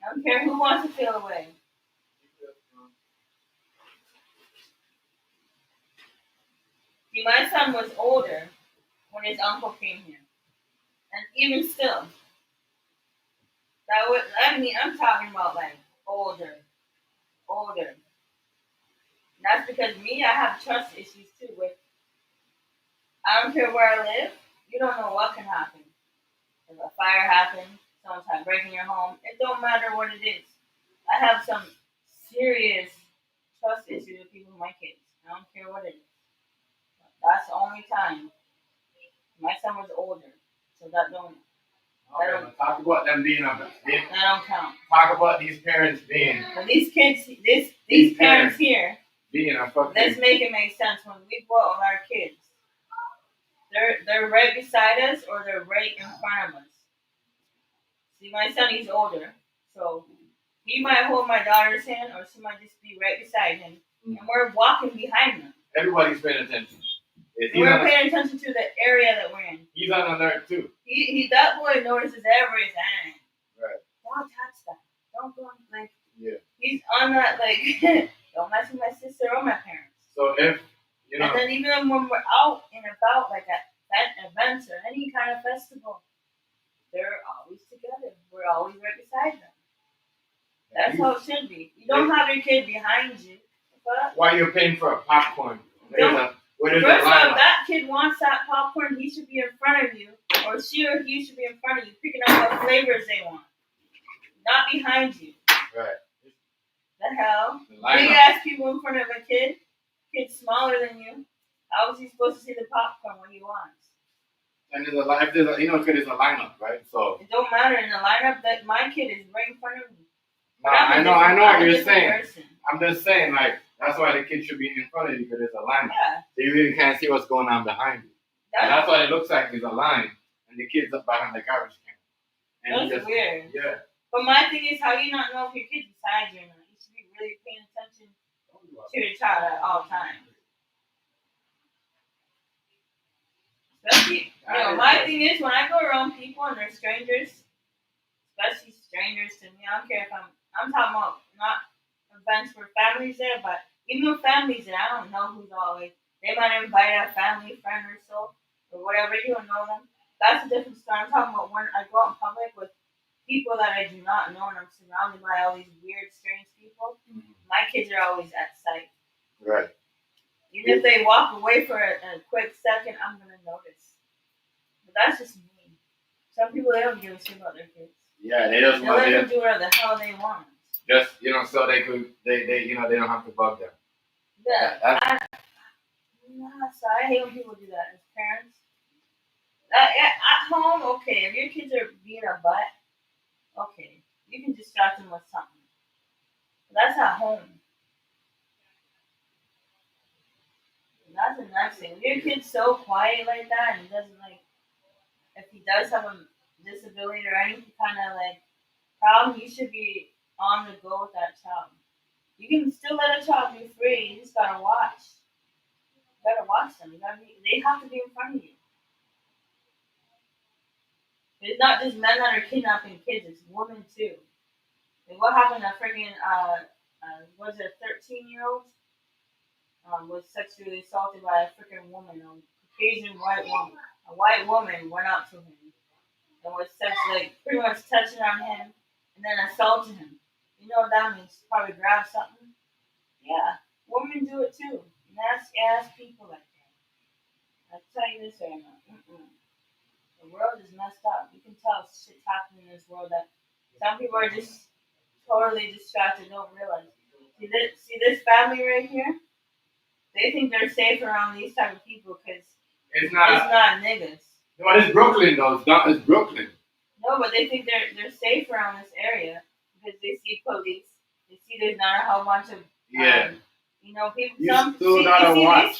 I don't care who wants to feel away. See, my son was older when his uncle came here. And even still, I'm talking about like older. That's because me, I have trust issues too. With I don't care where I live. You don't know what can happen. If a fire happens, someone's breaking your home. It don't matter what it is. I have some serious trust issues with people with my kids. I don't care what it is. That's the only time. My son was older, so that don't. Okay, but talk about them being That don't count. Talk about these parents being. But these kids, these parents here. Being a fucking. Let's make it make sense when we go out with our kids. They're right beside us or they're right in front of us. See, my son, he's older, so he might hold my daughter's hand, or she might just be right beside him, and we're walking behind them. Everybody's paying attention. We're paying attention to the area that we're in. He's on alert too. That boy notices everything. Right. Don't touch that. Don't go like. Yeah. He's on that like. Don't mess with my sister or my parents. So if you know. And then even when we're out and about, like at events or any kind of festival, they're always together. We're always right beside them. That's how it should be. You don't have your kid behind you. But why you're paying for a popcorn? First off, that kid wants that popcorn. He should be in front of you, or she or he should be in front of you, picking up what flavors they want, not behind you. Right. The hell? Big ass people in front of a kid smaller than you. How is he supposed to see the popcorn when he wants? And there's a lineup, right? So it don't matter in the lineup. That my kid is right in front of me. I know what you're saying. I'm just saying, like, that's why the kid should be in front of you because there's a lineup. Yeah. So you really can't see what's going on behind you. That's why it looks like there's a line, and the kid's up behind the garbage can. And that's weird. Yeah. But my thing is, how you not know if your kid's beside you or not? You should be really paying attention to your child at all times. Especially, my thing is when I go around people and they're strangers, especially strangers to me. I don't care if I'm talking about not events where families there, but even with families there, I don't know who's always. They might invite a family friend or so, or whatever. You don't know them. That's a different story. I'm talking about when I go out in public with people that I do not know, and I'm surrounded by all these weird, strange people. Mm-hmm. My kids are always at sight. Right. Even if they walk away for a quick second, I'm gonna notice. But that's just me. Some people they don't give a shit about their kids. Yeah, they just want to let them do whatever the hell they want. Just so they could they don't have to bug them. Yeah. So I hate when people do that as parents. At home, okay. If your kids are being a butt, okay, you can distract them with something. But that's at home. And that's the next thing. If your kid's so quiet like that and doesn't if he does have a disability or any kind of problem, you should be on the go with that child. You can still let a child be free. You just gotta watch. You gotta watch them. They have to be in front of you. It's not just men that are kidnapping kids. It's women too. What happened to freaking 13-year-old was sexually assaulted by a freaking woman, a Caucasian white woman. A white woman went up to him and was pretty much touching on him and then assaulted him. You know what that means? Probably grab something. Yeah, women do it too. Nasty ass people like that. I'll tell you this right now. The world is messed up. You can tell shit's happening in this world that some people are just totally distracted, don't realize. See this family right here? They think they're safe around these type of people because it's not niggas. No, it's Brooklyn though. It's Brooklyn. No, but they think they're safe around this area because they see police. They see there's not a whole bunch of people.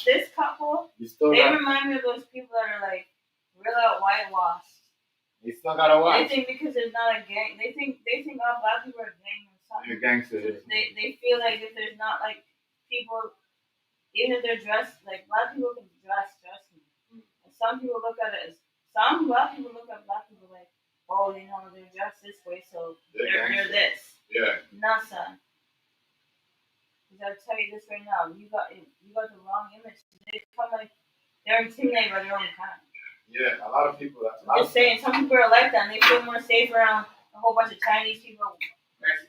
This couple. They remind me of those people that are real out whitewashed. You still gotta watch. They think because there's not a gang. They think all black people are gang or something. You're gangsters. They feel like if there's not people, even if they're dressed black people can dress me. And some people look at it as some black people look at black people they're dressed this way, so they're this. Yeah. No, son. I'll tell you this right now. You got the wrong image. They come they're intimidated by their own kind. Yeah, a lot of people. I'm just saying, some people are like that, and they feel more safe around a whole bunch of Chinese people,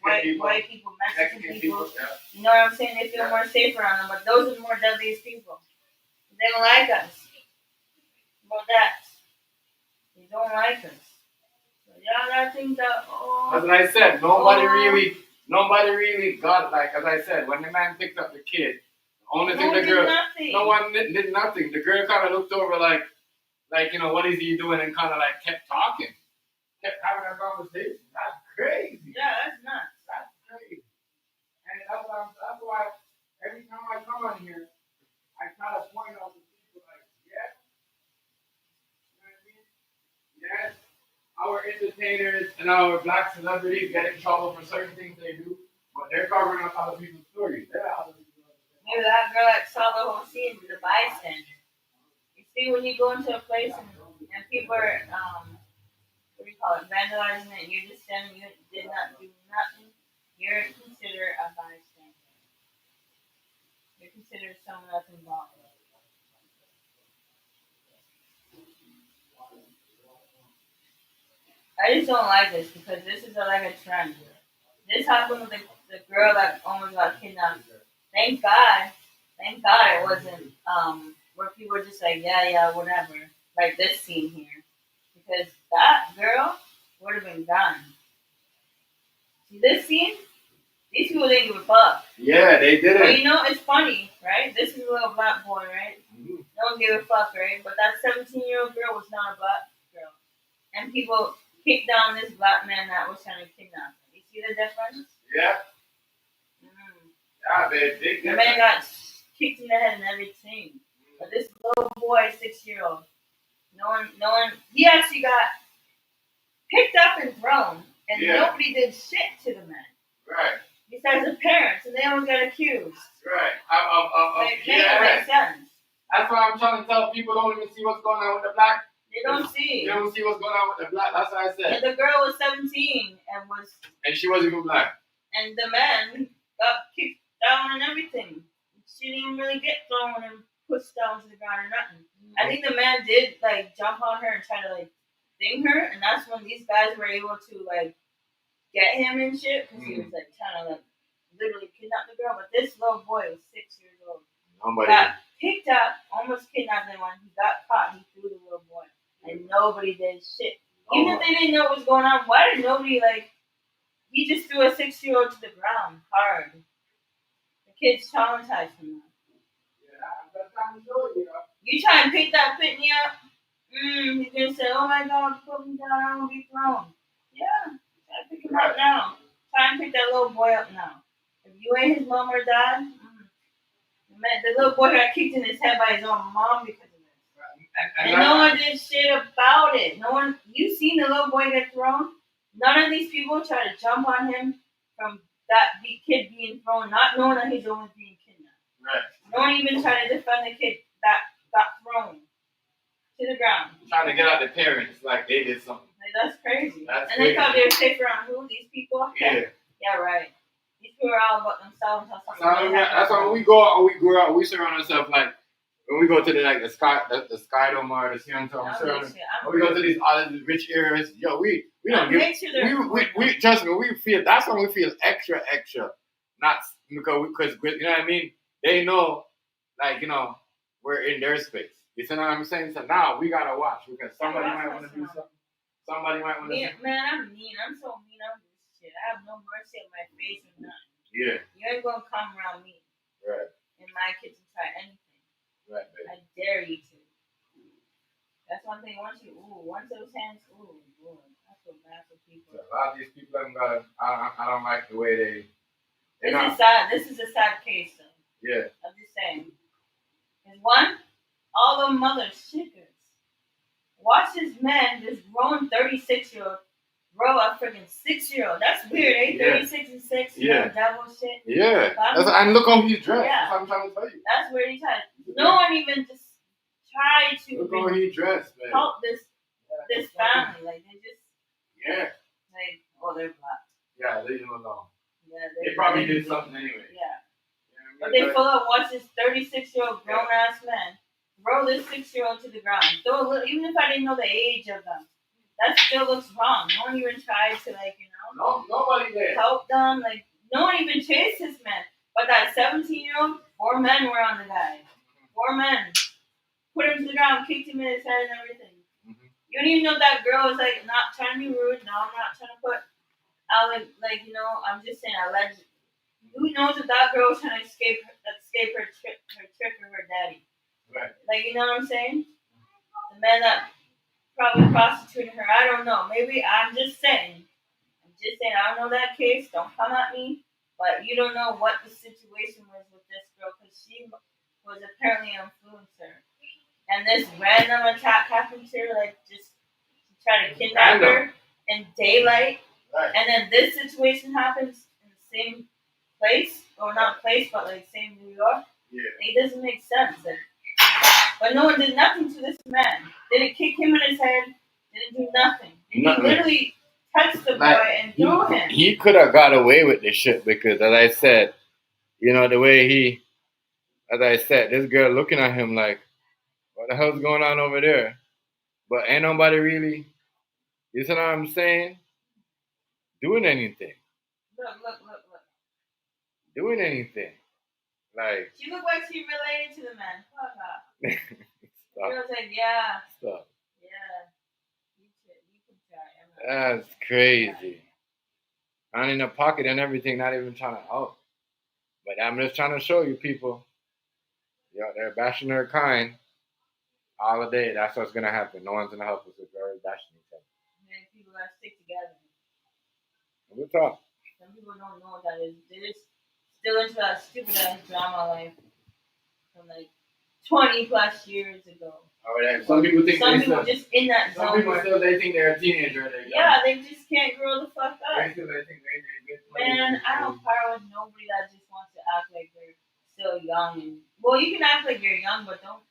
white people, Mexican people. You know what I'm saying? They feel more safer on them, but those are the more deadliest people. They don't like us. About that. They don't like us. So y'all gotta think that, as I said, nobody really got, like, as I said, when the man picked up the kid, the only thing the girl, no one did nothing. The girl kind of looked over like, you know, what is he doing, and kind of like kept talking, kept having a conversation. That's crazy. Yeah, that's nuts. That's crazy. And that's why every time I come on here, I try to point out to people like, yes, you know what I mean? Yes, our entertainers and our black celebrities get in trouble for certain things they do, but they're covering up other people's stories. Maybe that girl that saw the whole scene was a bystander. You see, when you go into a place and people are, what do you call it, vandalizing it, and you're just standing, you did not do nothing, you're considered a bystander. You're considered someone that's involved. I just don't like this because this is like a trend. This happened with the girl that almost got kidnapped. Thank God it wasn't where people were just like, yeah, whatever. Like this scene here. Because that girl would have been gone. See this scene? These people didn't give a fuck. Yeah, they didn't. But you know, it's funny, right? This is a little black boy, right? Mm-hmm. No one gave a fuck, right? But that 17-year-old girl was not a black girl. And people kicked down this black man that was trying to kidnap her. You see the difference? Yeah. Yeah, babe. The man got kicked in the head and everything. But this little boy, 6-year-old, no one, he actually got picked up and thrown, and nobody did shit to the man. Right. Besides the parents, and they almost got accused. Right. It makes sense. That's why I'm trying to tell people don't even see what's going on with the black. They don't see. They don't see what's going on with the black. That's what I said. And the girl was 17 and she wasn't even black. And the man got kicked down and everything. She didn't even really get thrown and pushed down to the ground or nothing. Mm-hmm. I think the man did like jump on her and try to like ding her, and that's when these guys were able to like get him and shit because he was like trying to like literally kidnap the girl. But this little boy was 6 years old. Got picked up, almost kidnapped him. When he got caught, he threw the little boy, and nobody did shit. Even if they didn't know what was going on, why did nobody like? He just threw a 6-year-old to the ground hard. The kid's traumatized from that. You try and pick that Pitney up, he's gonna say, "Oh my God, put me down, I won't be thrown." Yeah, try to pick him up now. Try and pick that little boy up now. If you ain't his mom or dad, the little boy got kicked in his head by his own mom because of this. And no one did shit about it. No one, you seen the little boy get thrown? None of these people try to jump on him from that kid being thrown, not knowing that he's only being kidnapped. Right. No one even tried to defend the kid that got thrown to the ground. Trying to get out the parents like they did something. Like, that's crazy. That's and crazy. They thought they were safer on who? These people? Yeah. Yeah, right. These people are all about themselves. That's why when we go out, we surround ourselves like, when we go to the Skydome or the Seattle, when we go to these other rich areas, yo, we don't give. We trust me. We feel that's when we feel extra. Not because you know what I mean. They know, like we're in their space. You see what I'm saying? So now we gotta watch because somebody might want to do something. Somebody might want to. Man, I'm mean. I'm so mean on this shit. I have no mercy on my face or nothing. Yeah. You ain't gonna come around me. Right. In my kitchen, try anything. Right, baby. I dare you to. That's one thing. Once those hands, I feel bad for people. So a lot of these people, I don't like the way they. This is sad. This is a sad case, though. Yeah. I'm just saying. Because one, all the mothers shippers. Watch this man, this grown 36-year-old, grow a freaking 6-year-old. That's weird, eh? 36 and 6, devil shit. Yeah. And look how he's dressed. Yeah. That's what I'm trying to tell you. That's weird. He's trying. No one even just tried to. Look how he dressed, man. Help this family. Like, they just. Yeah. Like, they're black. Yeah, leave him alone. Yeah, they probably did something anyway. Yeah. But they full of watch this 36-year-old grown-ass man throw this 6-year-old to the ground. Even if I didn't know the age of them, that still looks wrong. No one even tried to, No, nobody there. Helped them. Like, no one even chased this man. But that 17-year-old, 4 men were on the guy. 4 men. Put him to the ground, kicked him in his head and everything. Mm-hmm. You don't even know that girl was like not trying to be rude. No, I'm not trying to put out like you know. I'm just saying allegedly. Who knows if that girl was trying to escape her trip with her daddy? Right. Like you know what I'm saying? The man that probably prostituted her. I don't know. Maybe I'm just saying. I don't know that case. Don't come at me. But you don't know what the situation was with this girl because she was apparently an influencer. And this random attack happened to her, like just to try to kidnap her in daylight. Right. And then this situation happens in the same place, or not place, but like same New York. Yeah. It doesn't make sense. But no one did nothing to this man. Didn't kick him in his head. Didn't do nothing. He literally touched the boy and threw him. He could have got away with this shit because, as I said, you know, the way as I said, this girl looking at him like, what the hell's going on over there? But ain't nobody really, you see what I'm saying? Doing anything. Look. Doing anything. Like. She looked like she related to the man. Fuck up. Stop. The girl said, yeah. Stop. Yeah. You can try. That's crazy. And in the pocket and everything, not even trying to help. But I'm just trying to show you people, they're bashing their kind all the day. That's what's going to happen. No one's going to help us if they're bashing each other. Man, people got to stick together. We'll talk. Some people don't know what that is. They're just still into that stupid ass drama life from like 20 plus years ago. Some people think some people just in that zone. Some people still they think they're a teenager. Yeah, they just can't grow the fuck up. They think Man, I don't par with nobody that just wants to act like they're still young. And well, you can act like you're young, but don't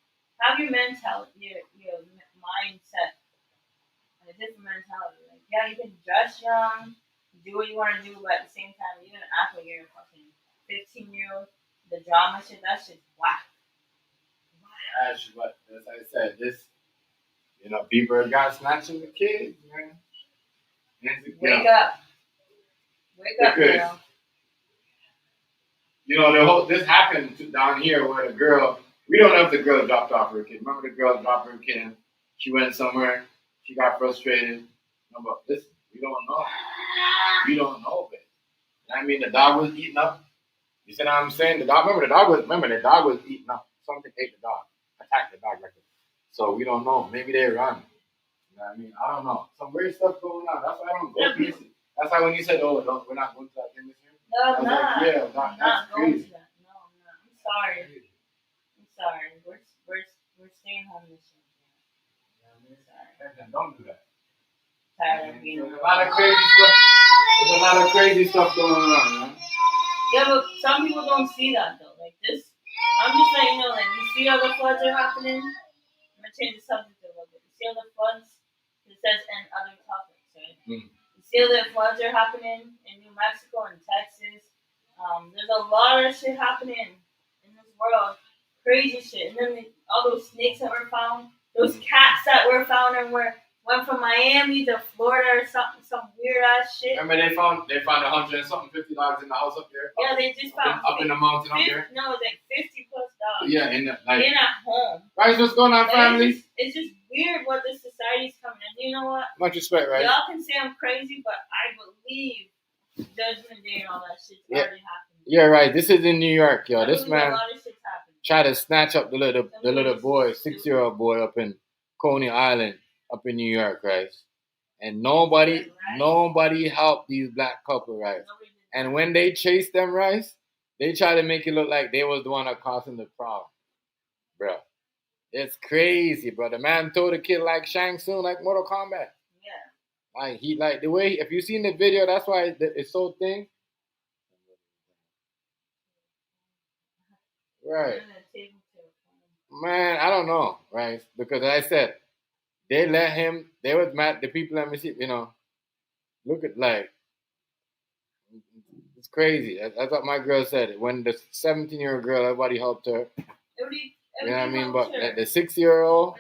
have your mentality, your mindset, and a different mentality. Like, yeah, you can dress young, do what you want to do, but at the same time, you're gonna act like you're a fucking 15-year-old. The drama shit, that shit's whack. That's what, as I said, this, people got snatching the kids, man. Wake up, girl. This happened down here where the girl, we don't know if the girl dropped off her kid. Remember the girl dropped her kid and she went somewhere, she got frustrated. No, but listen, we don't know. We don't know, babe. I mean, the dog was eating up. You see what I'm saying? The dog was eating up. Something ate the dog. Attacked the dog like that. So we don't know. Maybe they run. You know what I mean? I don't know. Some weird stuff going on. That's why I don't go places. That's why when you said, we're not going to that thing this year. No, I'm not. Like, yeah, I'm not going to that. No, I'm not. I'm sorry. We're staying home this year. Sorry. Don't do that. Tired of being There's a lot of crazy stuff going on, man. Yeah, but some people don't see that though. Like this, I'm just letting you know. Like you see how the floods are happening. I'm gonna change the subject a little bit. You see how the floods? It says and other topics, right? Mm. You see how the floods are happening in New Mexico and Texas. There's a lot of shit happening in this world, crazy shit. And then all those snakes that were found, those cats that were found, and went from Miami to Florida or something, some weird ass shit. Remember they found 100 and something 50 dogs in the house up there. Yeah, they just found up in the mountain up there. No, it's like 50 plus dogs. Yeah, in at home. Guys, what's going on, family? It's just weird what this society's coming in. You know what? Much respect, right? Y'all can say I'm crazy, but I believe Judgment Day and all that shit's already happening. Yeah, right. This is in New York, yo. This man a lot of shit's happening. Tried to snatch up the little boy, 6-year-old boy up in Coney Island. Up in New York, right? And nobody helped these black couple, right? And when they chased them, right, they try to make it look like they was the one that causing the problem. Bro. It's crazy, bro. The man told the kid like Shang Tsung, like Mortal Kombat. Yeah. Like the way, if you seen the video, that's why it's so thin. Right. Man, I don't know, right? Because as I said, they let him, they was mad, the people let me see, look at, like, it's crazy. That's what my girl said. When the 17-year-old girl, everybody helped her. Everybody you know what I mean? But the 6-year-old,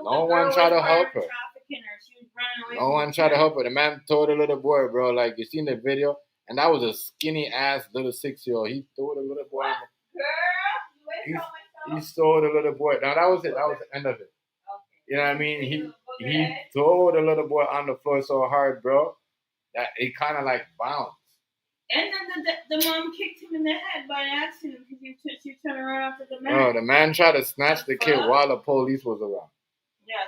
no one tried to help her. She was running away. No one tried to help her. The man told the little boy, bro, like, you seen the video? And that was a skinny ass little 6-year-old. He threw the little boy. He stole the little boy. Now that was it. That was the end of it. You know what I mean? He threw the little boy on the floor so hard, bro, that it kind of like bounced. And then the mom kicked him in the head by accident because she turned around after the man. Oh, the man tried to snatch the kid while the police was around. Yeah,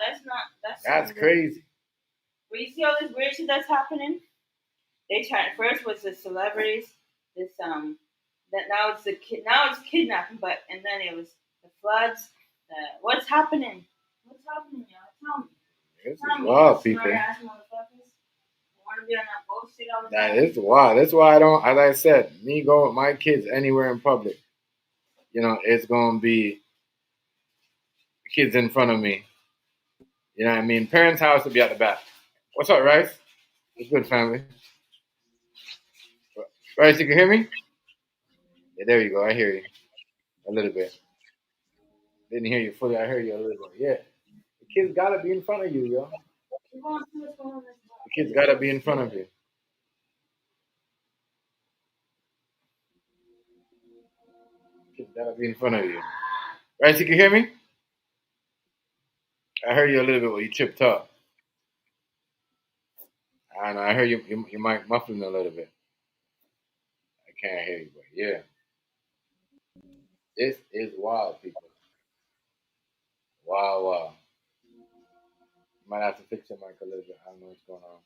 that's crazy. But you see all this weird shit that's happening? They tried first was the celebrities, that now it's kidnapping, and then it was the floods. What's happening? What's happening, y'all? Tell me. This is wild, people. That is wild. That's why I don't, as I said, me go with my kids anywhere in public. You know, it's going to be kids in front of me. You know what I mean? Parents' house will be at the back. What's up, Rice? It's good, family. Rice, you can hear me? Yeah, there you go. I hear you. A little bit. Didn't hear you fully. I heard you a little bit. Yeah. The kids got to be in front of you, yo. The kids got to be in front of you. Kids got to be in front of you. Rice, you can hear me? I heard you a little bit when you tripped up. I know. I heard you mic muffling a little bit. I can't hear you, but yeah. This is wild, people. Wow. You might have to fix your mic a little bit. I don't know what's going on.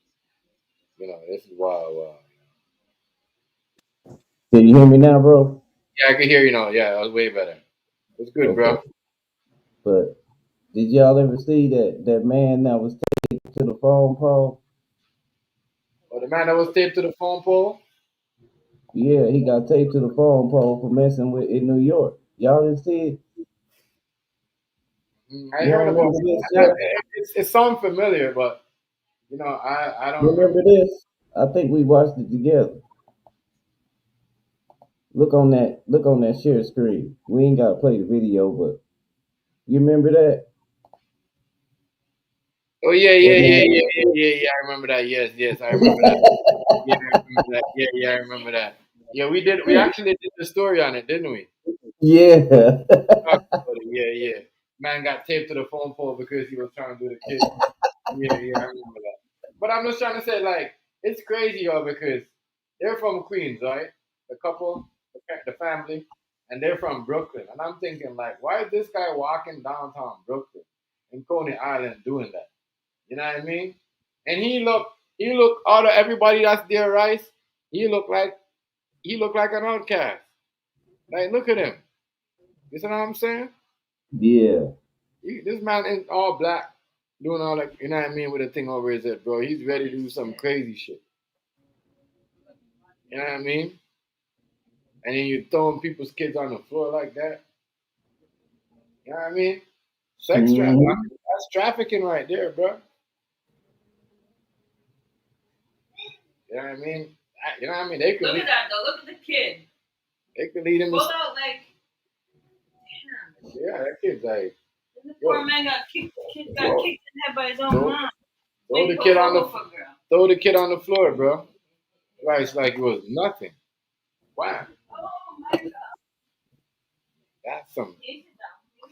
You know, this is wild. Can you hear me now, bro? Yeah, I can hear you now. Yeah, that was way better. It's good, okay, bro. But did y'all ever see that man that was taped to the phone pole? Oh, the man that was taped to the phone pole? Yeah, he got taped to the phone pole for messing with in New York. Y'all didn't see it? I heard about this. It sounds familiar, but you know, I don't remember this. I think we watched it together. Look on that share screen. We ain't gotta play the video, but you remember that? Oh yeah. I remember that. Yes, I remember that. Yeah, I remember that. Yeah, I remember that. Yeah, we did. We actually did the story on it, didn't we? Yeah. Yeah. Man got taped to the phone pole because he was trying to do the kid. Yeah, I remember that. But I'm just trying to say, like, it's crazy, y'all, because they're from Queens, right? The couple, the family, and they're from Brooklyn. And I'm thinking, like, why is this guy walking downtown Brooklyn in Coney Island doing that? You know what I mean? And he look out of everybody that's there, Rice. He look like an outcast. Like, look at him. You see what I'm saying? Yeah. This man is all black, doing all that, you know what I mean, with a thing over his head, bro. He's ready to do some crazy shit. You know what I mean? And then you throwing people's kids on the floor like that. You know what I mean? Sex trafficking. That's trafficking right there, bro. You know what I mean? You know what I mean? They could look at that though. Look at the kid. They could lead him. Pulled out like. Damn. Yeah, that kid's like. The poor man got kicked. The kid got kicked in the head by his own mom. Throw the kid on the floor, bro. Right, it's like it was nothing. Wow. Oh my God. That's some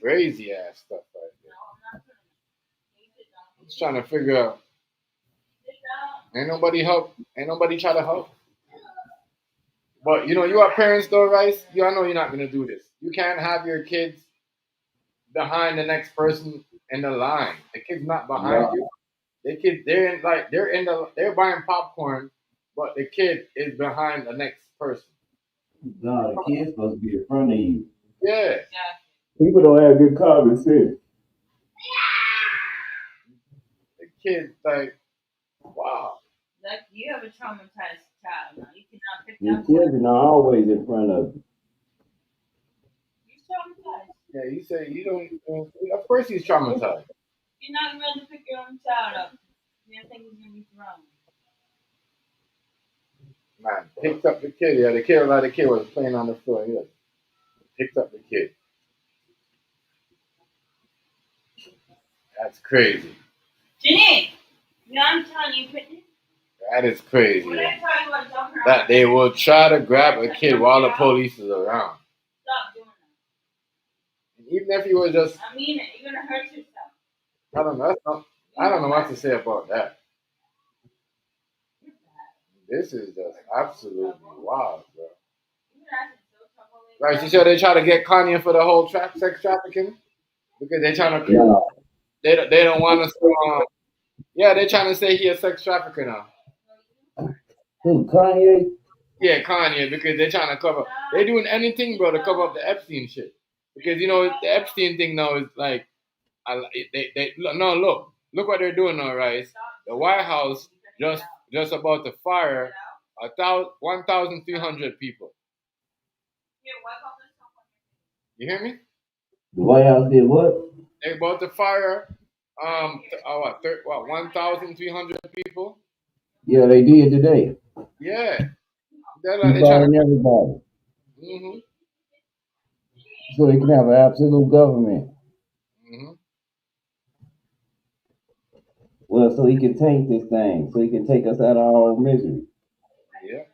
crazy ass stuff right there. I'm just trying to figure out. Ain't nobody try to help. But you know, you are parents though, Rice. I know you're not gonna do this. You can't have your kids behind the next person in the line. The kid's not behind you. They're buying popcorn, but the kid is behind the next person. No, the kid's supposed to be in front of you. Yeah. People don't have good common sense. The kid's like, wow. Like you have a traumatized child now. You cannot pick your children are always in front of you. He's traumatized. Yeah, you say you don't. Of course, he's traumatized. You're not going to pick your own child up. You think he's gonna be thrown. Man, picked up the kid. Yeah, the kid was playing on the floor. Yeah, picked up the kid. That's crazy. Janine, Yeah, I'm telling you, Brittany. That is crazy. What I tell you about jumping around? That they will try to grab a kid while the police is around. Stop doing that. And even if you were just, I mean it. You're gonna hurt yourself. I don't know. I don't know what to say about that. This is just absolutely wild, bro. Right? You sure they try to get Coney for the whole sex trafficking because they trying to. Yeah. They don't want us to. Yeah, they're trying to say he a sex trafficker now. Who, Kanye? Yeah, Kanye, because they're trying to cover. They're doing anything, bro, to cover up the Epstein shit. Because you know the Epstein thing now is like, look what they're doing now, right? The White House just about to fire 1,300 people. You hear me? The White House did what? They're about to fire 1,300 people. Yeah, they did today. Yeah, they're He firing everybody. Mm-hmm. So they can have an absolute government. Mm-hmm. Well, so he can taint this thing, so he can take us out of our own misery. Yeah.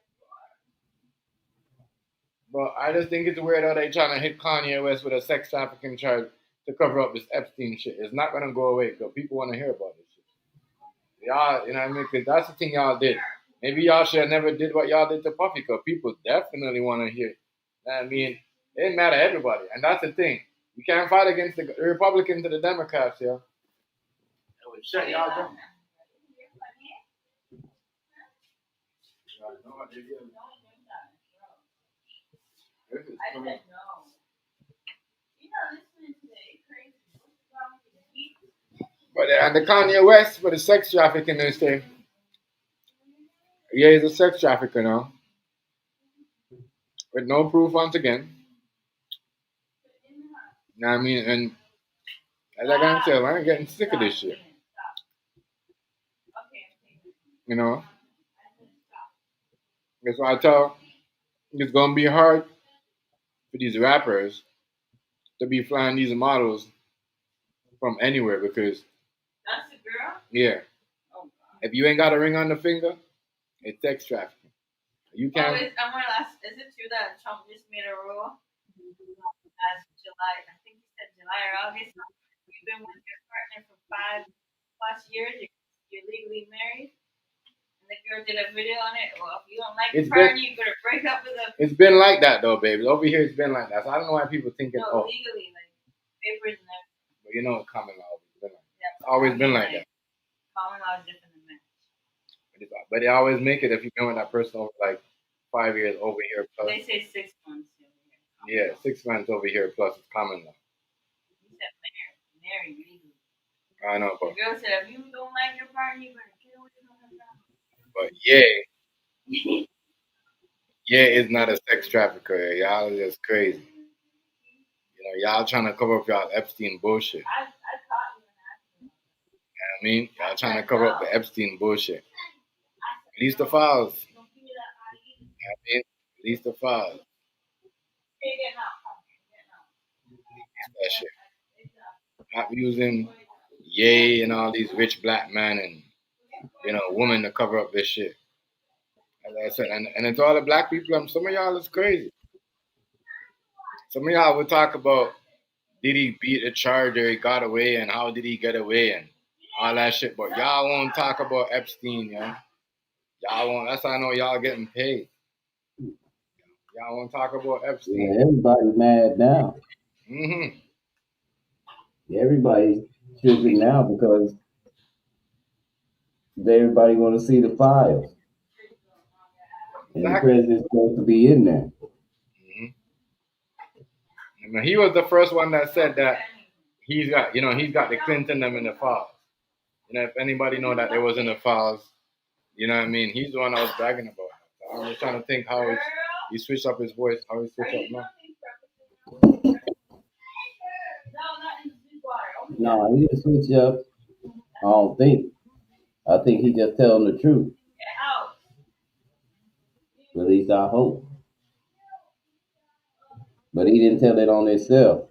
But I just think it's weird how they trying to hit Kanye West with a sex trafficking charge to cover up this Epstein shit. It's not gonna go away because people want to hear about this shit. Y'all, you know what I mean? Because that's the thing y'all did. Maybe y'all should have never did what y'all did to Puffy because people definitely want to hear it. You know what I mean? It didn't matter everybody. And that's the thing. You can't fight against the Republicans and the Democrats, yo. That would shut y'all down. I said no. You're not listening today. Crazy. What's wrong with you? But and the Kanye West for the sex trafficking, they say, yeah, he's a sex trafficker now, with no proof once again. You know what I mean? And as I can tell, I'm getting sick of this shit. You know? That's why I tell it's gonna be hard for these rappers to be flying these models from anywhere because That's the girl? yeah. If you ain't got a ring on the finger, it's sex trafficking. You can't. Is it true that Trump just made a rule as July? I think he said July or August. You've been with your partner for 5+ years. You're legally married. And the girl did a video on it. Well, if you don't like your partner, you better break up with them. It's been like that though, baby. Over here, it's been like that. So I don't know why people think it's legally, like papers and everything. But you know, common law always been like that. Yeah, it's always been like that. Common law is different than marriage. But they always make it if you've been with that person over like 5 years over here plus. They say 6 months over Yeah, here. 6 months over here plus it's common law. You said married legally. I know, but the girl said if you don't like your partner, you better get away from her. But it's not a sex trafficker. Y'all is just crazy. You know, y'all trying to cover up y'all Epstein bullshit. I caught you in that. You know what I mean? Y'all trying to cover up the Epstein bullshit. Release the files. You know what I mean? Release the files. That shit. Not using Ye and all these rich black men and, you know, women to cover up this shit. As I said, and it's all the black people. Some of y'all is crazy. Some of y'all would talk about did he beat a charge or he got away and how did he get away and all that shit. But y'all won't talk about Epstein, yo. Y'all won't. That's how I know y'all getting paid. Y'all won't talk about Epstein. Yeah, everybody's mad now. Mm-hmm. Yeah, everybody's tripping now because everybody want to see the files. And the president's supposed to be in there. Mm-hmm. He was the first one that said that he's got the Clinton them in the files. You know, if anybody know that they was in the files, you know what I mean? He's the one I was bragging about. So I'm just trying to think how he switched up his voice, how he switched up now. No, he didn't switch up. I don't think. I think he just telling the truth. At least I hope. But he didn't tell it on himself.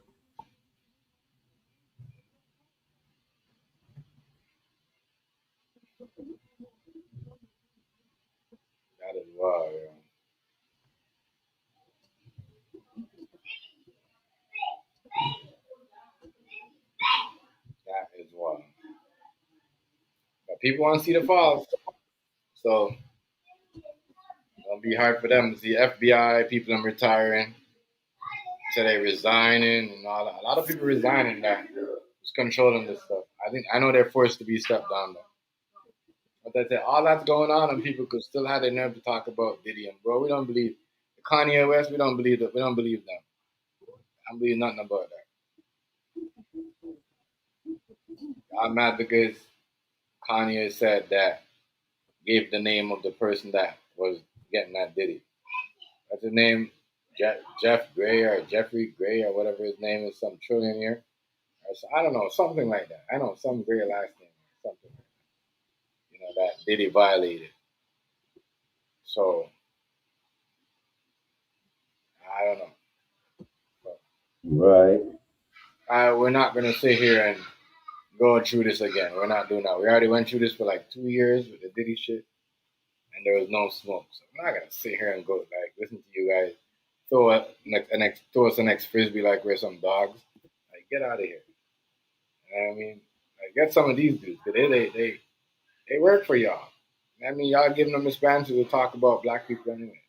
That is wild, yo. That is wild. But people want to see the falls, so it'll be hard for them to see FBI people them retiring. So they resigning and all that. A lot of people resigning that is controlling this stuff. I know they're forced to be stepped down though. But that's it. All that's going on, and people could still have the nerve to talk about Diddy and bro. We don't believe Kanye West. We don't believe that. We don't believe them. I don't believe nothing about that. I'm mad because Kanye said that gave the name of the person that was getting that Diddy. That's his name, Jeff Gray or Jeffrey Gray or whatever his name is, some trillionaire. I don't know, something like that. I know some Gray last name, something like that. That Diddy violated. So I don't know. Right. We're not gonna sit here and go through this again. We're not doing that. We already went through this for like 2 years with the Diddy shit, and there was no smoke. So we're not gonna sit here and go like listen to you guys throw us an ex frisbee like we're some dogs. Like get out of here. You know what I mean, like get some of these dudes. Cause they work for y'all. I mean, y'all giving them expansion to talk about black people anyway.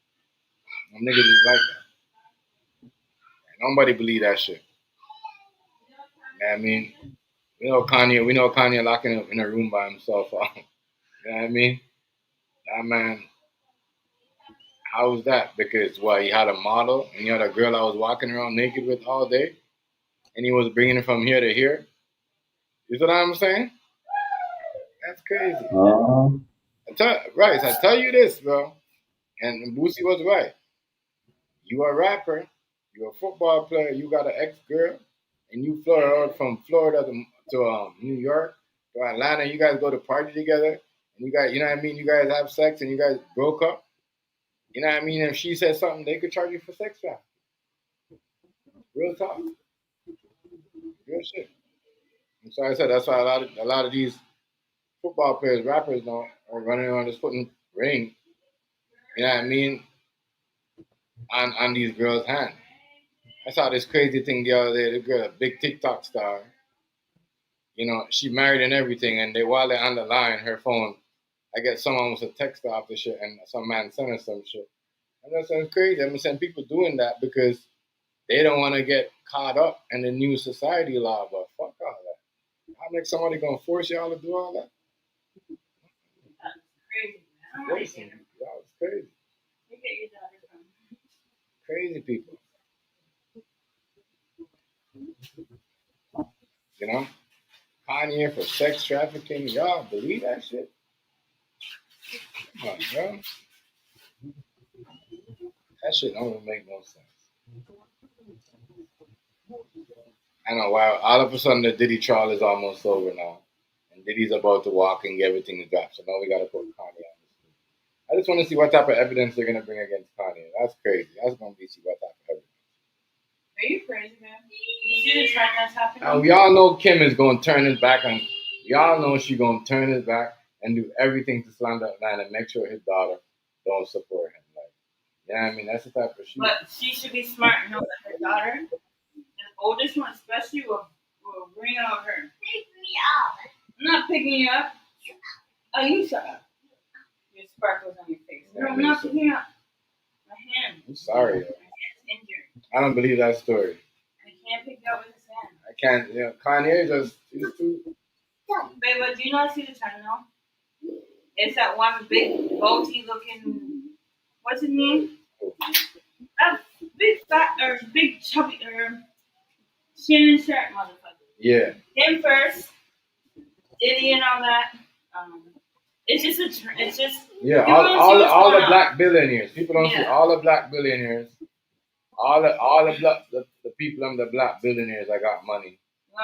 Them niggas is like that. Nobody believe that shit. You know what I mean? We know Kanye locking up in a room by himself. You know what I mean? That man, how was that? Because he had a model and he had a girl I was walking around naked with all day, and he was bringing it from here to here. You know what I'm saying? That's crazy. I tell you this, bro. And Boosie was right. You a rapper, you a football player, you got an ex-girl, and you flew her out from Florida to New York, to Atlanta. You guys go to party together, and you know what I mean? You guys have sex, and you guys broke up. You know what I mean? If she said something, they could charge you for sex trafficking. Real talk. Real shit. And so I said that's why a lot of these football players, rappers now are running around just putting ring, you know what I mean, on these girls' hands. I saw this crazy thing the other day. The girl, a big TikTok star, she married and everything, and while they're on the line, her phone, I guess someone was a text her off the shit, and some man sent her some shit. And that sounds crazy. I'm saying people doing that because they don't want to get caught up in the new society law, but fuck all that. How make somebody gonna force y'all to do all that? That's crazy, man. Crazy. Y'all is crazy. You get your daughter from. Crazy people. Kanye for sex trafficking. Y'all believe that shit? Come on, bro. That shit don't even make no sense. I know why all of a sudden the Diddy trial is almost over now. And Diddy's about to walk and get everything to drop. So now we gotta put Kanye on this. I just want to see what type of evidence they're gonna bring against Kanye. That's crazy. That's gonna be see what type of evidence. Are you crazy, man? You see the trend that's happening? Now we all know Kim is gonna turn his back on. We all know she's gonna turn his back and do everything to slander Atlanta and make sure his daughter don't support him. Like, yeah, I mean that's the type of she. But she should be smart and know that her daughter, the oldest one especially, will bring out her. Pick me up. I'm not picking you up. Oh, you shut up. Your sparkles on your face. No, I'm not picking you up. My hand. I'm sorry. My hand's injured. I don't believe that story. I can't pick you up with his hand. I can't. Kanye he's too. Babe, but do you not see the trend now? It's that one big goatee looking. What's his name? That big fat or big chubby or skin shirt motherfucker. Yeah. Him first, Diddy and all that. It's just it's just. Yeah, all the black billionaires. People don't see all the black billionaires. All the people the black billionaires that got money.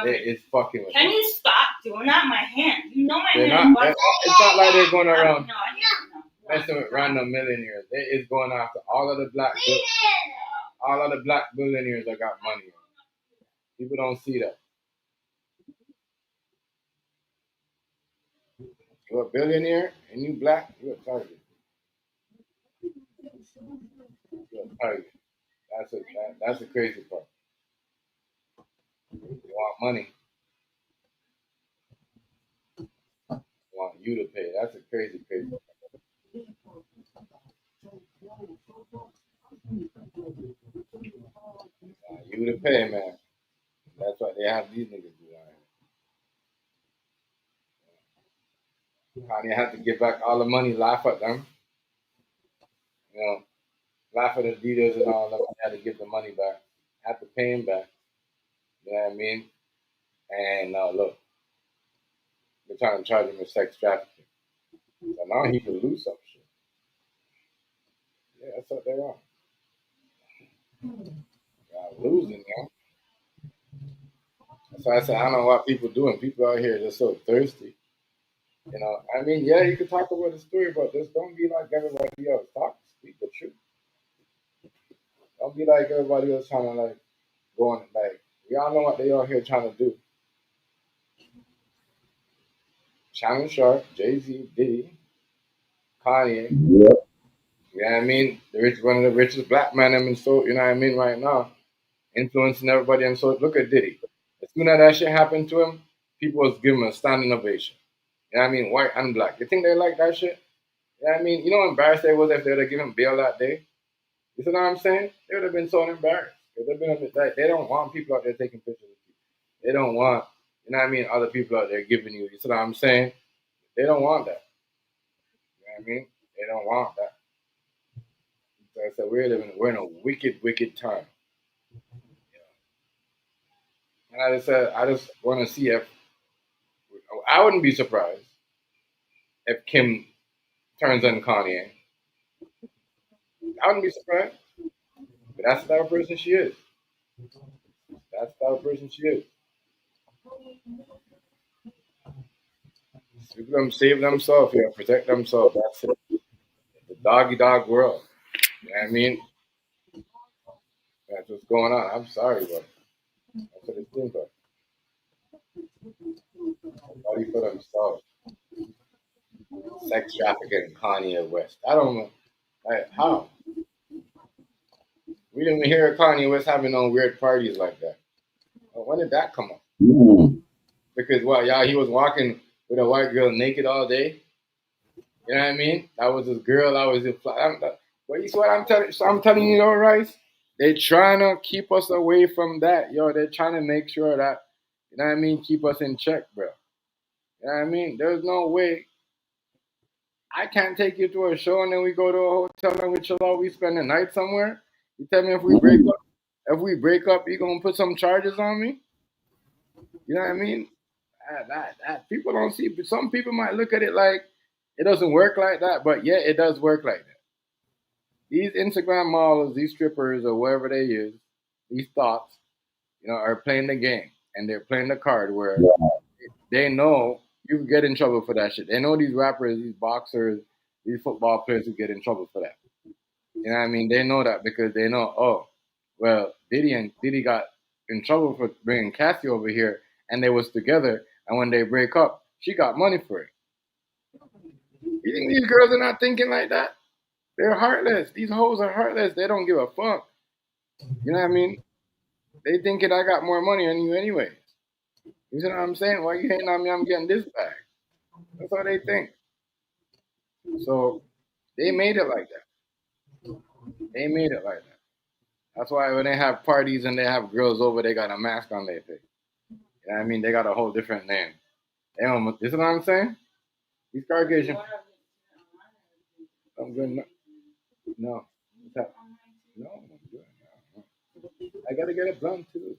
It's fucking with Can them. you stop doing that? My hand. You know my They're hand. it's not like they're going around No, I didn't know. messing with random millionaires. It's going after all of the black billionaires that got money. People don't see that. You're a billionaire and you black, you're a target. You're a target. That's a crazy part. You want money, they want you to pay. That's a crazy part. You to pay, man. That's what they have these niggas do. Kanye had to give back all the money, laugh at them, you know, laugh at the leaders and all that. Had to give the money back, had to pay him back. You know what I mean? And look, they're trying to charge him with sex trafficking. So now he could lose some shit. Yeah, that's what they are. Losing, man. That's why I said I don't know what people doing. People out here are just so thirsty. You know, I mean, yeah, you can talk about the story, but just don't be like everybody else. Speak the truth. Don't be like everybody else trying to like go on like we all know what they out here trying to do. Shannon Sharp, Jay-Z, Diddy, Kanye. Yep. You know what I mean? One of the richest black men in so you know what I mean right now, influencing everybody. And so look at Diddy. As soon as that shit happened to him, people was giving him a standing ovation. You know what I mean? White and black. You think they like that shit? You know what I mean? You know how embarrassed they was if they would have given bail that day? You see what I'm saying? They would have been so embarrassed. Like, they don't want people out there taking pictures of you. They don't want, you know what I mean, other people out there giving you see what I'm saying? They don't want that. You know what I mean? They don't want that. So I said we're in a wicked, wicked time. And I just said I just want to see if I wouldn't be surprised if Kim turns on Kanye. I wouldn't be surprised. But that's the type of person she is. That's the type of person she is. People them save themselves here, protect themselves. That's it. The doggy dog world. You know what I mean? That's what's going on. I'm sorry, but that's what it seems like. Nobody for themselves. Sex trafficking Kanye West. I don't know. Like, how? We didn't even hear Kanye West having no weird parties like that. Well, when did that come up? Because, well, yeah, he was walking with a white girl naked all day. You know what I mean? That was his girl. That was his. But you see what I'm telling? So I'm telling you, though, Rice. They trying to keep us away from that, yo. They're trying to make sure that, you know what I mean, keep us in check, bro. You know what I mean? There's no way I can't take you to a show and then we go to a hotel and we chill out. We spend the night somewhere. You tell me if we break up, you gonna put some charges on me? You know what I mean? That people don't see. But some people might look at it like it doesn't work like that, but yeah, it does work like that. These Instagram models, these strippers, or whatever they use, these thoughts, you know, are playing the game and they're playing the card where they know you can get in trouble for that shit. They know these rappers, these boxers, these football players who get in trouble for that. You know what I mean? They know that because they know, oh, well, Diddy got in trouble for bringing Cassie over here, and they was together. And when they break up, she got money for it. You think these girls are not thinking like that? They're heartless. These hoes are heartless. They don't give a fuck. You know what I mean? They thinking I got more money than you anyways. You see what I'm saying? Why you hating on me? I'm getting this back. That's what they think. So they made it like that. They made it like that. That's why when they have parties and they have girls over, they got a mask on their face. You know what I mean? They got a whole different name. They almost, you see what I'm saying? These Caucasian. I'm good. No. No, I'm good. No. I gotta get it done too.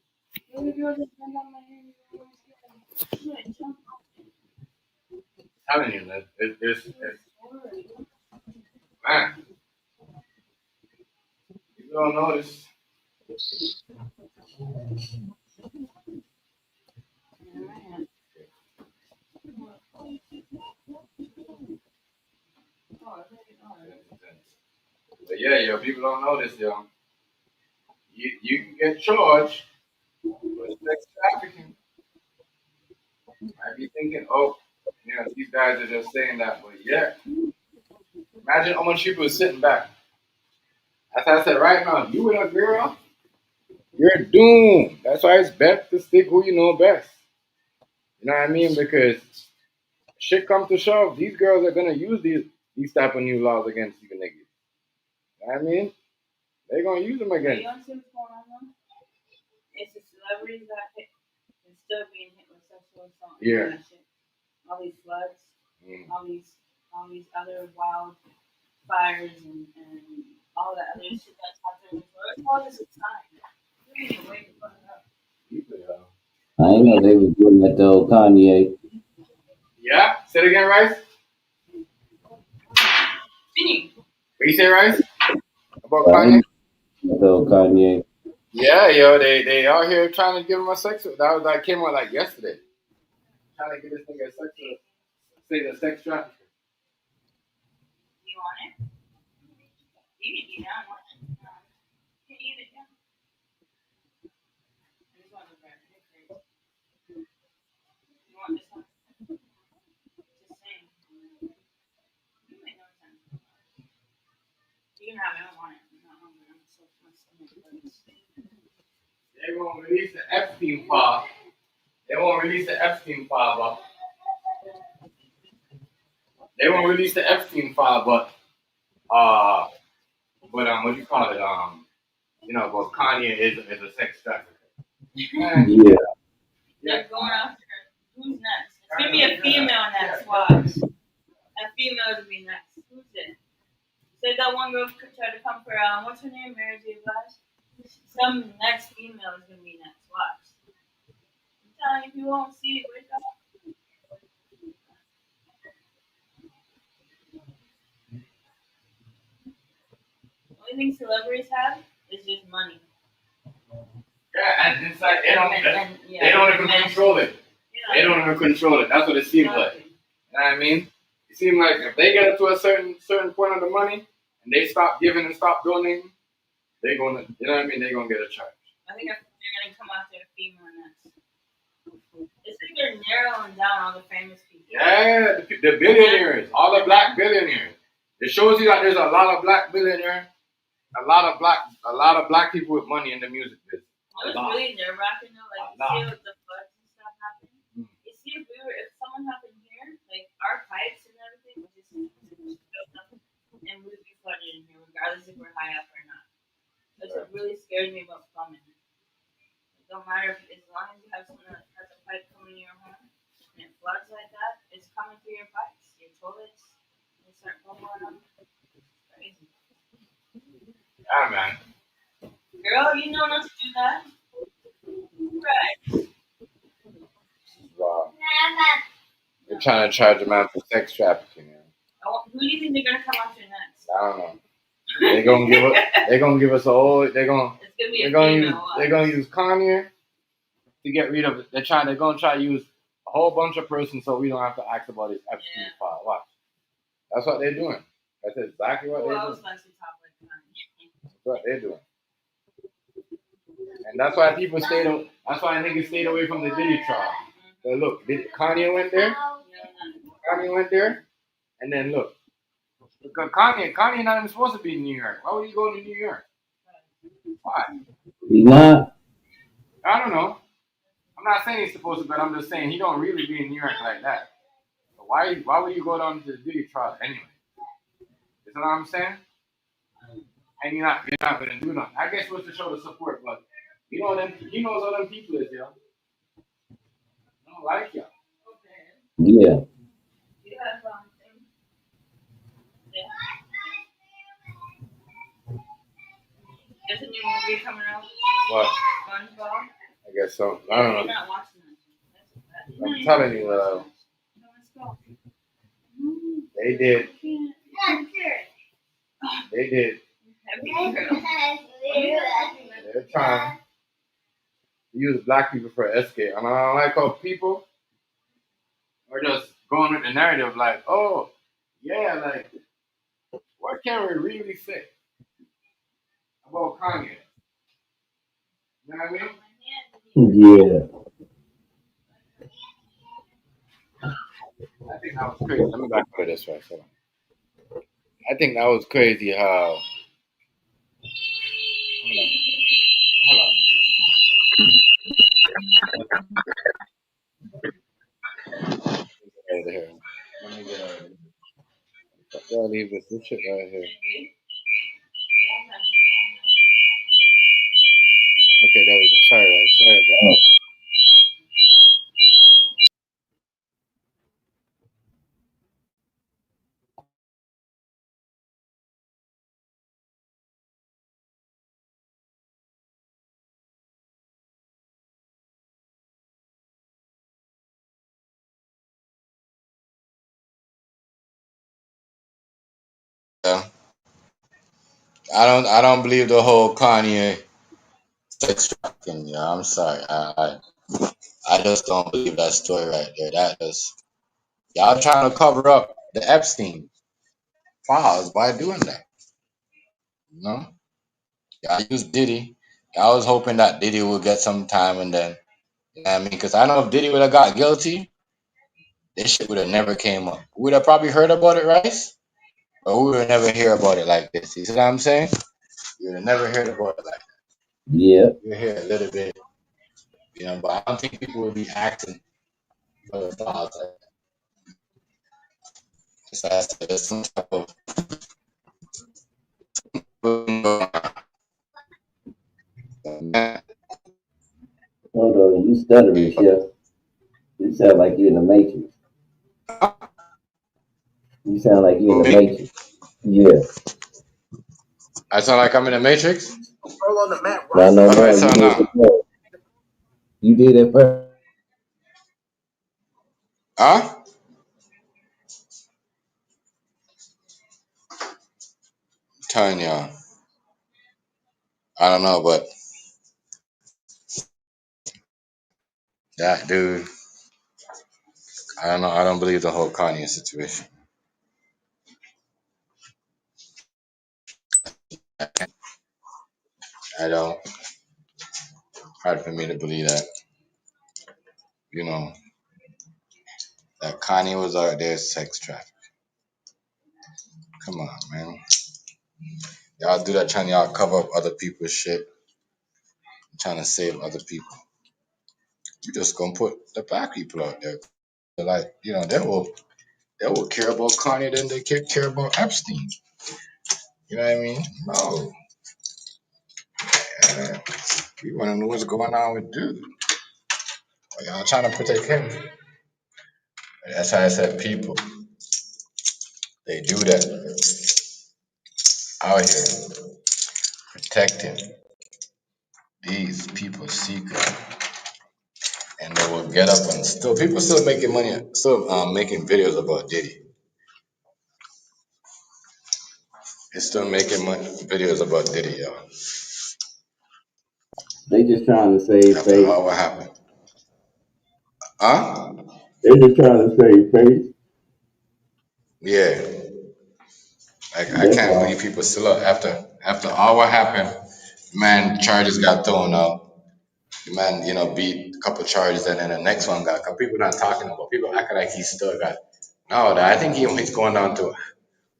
Telling you, man. Man, you don't notice. But yeah, yo, people don't notice, yo. You can get charged for sex trafficking. Might be thinking, oh, you You know, these guys are just saying that, but yeah. Imagine how much people are sitting back. As I said, right now, you with a girl, you're doomed. That's why it's best to stick who you know best. You know what I mean? Because shit come to shove, these girls are gonna use these type of new laws against you niggas. You know what I mean? They're gonna use them You against. don't see what's going on now? It's the celebrities that hit and still being hit with sexual assault. Yeah. And that shit. All these floods, Mm. all these other wildfires and all that other shit that's happening in the world. It's all just a sign. You need to wake the fuck up. I ain't know they was doing that though, Kanye. Yeah? Say it again, Rice. Vinny. What you say, Rice? About I Kanye? ain't know that though, Kanye. Yeah, yo, they out here trying to give him a sex. That came out like yesterday. Trying to get this nigga a sex. Say the sex trafficking. You want it? You can eat it. I want it. You can eat it, yeah. This one's a better. You want this one? Just saying. You make no sense. You can have it. I don't want it. I'm not hungry. I'm so my stomach hurts. They won't release the Epstein file. They won't release the Epstein file, but they won't release the Epstein file, but what do you call it? You know, but Kanye is a sex trafficker. Yeah. They're going after who's next? It's gonna be a female next. Watch. A female to be next. Who's it? Say that one girl tried to come for what's her name? Mary J. Blige. Some next female is gonna be next. Watch. I'm telling you, if you won't see it, wake up. The only thing celebrities have is just money. Yeah, and it's like they don't even and control it. yeah. They don't even control it. That's what it seems like. You know what I mean? It seems like if they get to a certain point of the money and they stop giving and stop donating, they're gonna, you know what I mean? They're gonna get a charge. I think they're gonna come after a female next. It's like they're narrowing down all the famous people. Yeah, the billionaires, all the black billionaires. It shows you that there's a lot of black billionaires, a lot of black people with money in the music business. It was really nerve wracking though, like you see with the floods and stuff happening. You see if someone happened here, like our pipes and everything would just built up and we would be flooded in here regardless if we're high up or not. That's what really scared me about plumbing. It don't matter as long as you have someone that has a pipe coming in your home and it floods like that, it's coming through your pipes. Your toilets, they start bubbling up. It's crazy. Yeah, man. Girl, you know not to do that. Right. Wow. They're trying to charge a man for sex trafficking, man. Who do you think they're gonna come after next? I don't know. They're gonna give us a whole. They're gonna use Coney to get rid of it. They're gonna try to use a whole bunch of persons so we don't have to ask about this Epstein file. Watch. That's what they're doing. That's exactly what they're doing. That's what they're doing. And that's why people that's why niggas stayed away from the Diddy trial. So look, Kanye went there. Kanye went there, and then look, because Kanye not even supposed to be in New York. Why would he go to New York? Why? He not? I don't know. I'm not saying he's supposed to, but I'm just saying he don't really be in New York like that. So why would you go down to the Diddy trial anyway? You know what I'm saying? And you're not gonna do nothing. I guess what's to show the support, but he knows all them people is, yo. I don't like y'all. Yeah. There's a new movie coming out. What? SpongeBob. I guess so. I don't know. You're not watching that. I'm telling you, they did. They did. They're trying to use black people for escape. And I don't like how people are just going with the narrative like, oh, yeah, like, what can we really say about Kanye? You know what I mean? Yeah. I think that was crazy. Let me back up this way. So I think that was crazy how. Hold on. Hold on. Right here. Let me get out of here. Y'all leave this shit right here. Okay, there we go. Sorry, right. Sorry about that. Yeah. I don't believe the whole Kanye sex trafficking. Yeah, I'm sorry. I just don't believe that story right there. That just y'all trying to cover up the Epstein files by doing that. You know, y'all use Diddy. I was hoping that Diddy would get some time and then, you know what I mean, because I know if Diddy would have got guilty, this shit would have never came up. We would have probably heard about it, right? But we would never hear about it like this. You see what I'm saying? You would have never heard about it like that. Yeah. You hear a little bit, you know, but I don't think people would be acting for the files like that. So I said, there's some type of Hold on, you stuttering, Chef. You sound like you in the Matrix. You sound like you in the Matrix. Yeah. I sound like I'm in the Matrix. No, How do I no. You sound did now? it first. You did it first. Huh? I'm telling y'all. I don't know, but that dude, I don't know. I don't believe the whole Kanye situation. I don't. Hard for me to believe that. You know that Kanye was out there sex trafficking. Come on, man. Y'all do that trying y'all cover up other people's shit, trying to save other people. You just gonna put the black people out there. They're like, you know, they will care about Kanye than they care about Epstein. You know what I mean? No. Yeah. We want to know what's going on with dude. Y'all trying to protect him. That's how I said people. They do that out here, protecting these people's secret, and they will get up and still people still making money, still making videos about Diddy. They're still making money, videos about Diddy, y'all. They just trying to save After face. all what happened, huh? They just trying to save face. Yeah, I That's can't believe all. people still up after all what happened. Man, charges got thrown out. The man, beat a couple charges, and then the next one got. Cause people not talking about. People acting like he still got. No, I think he's going down to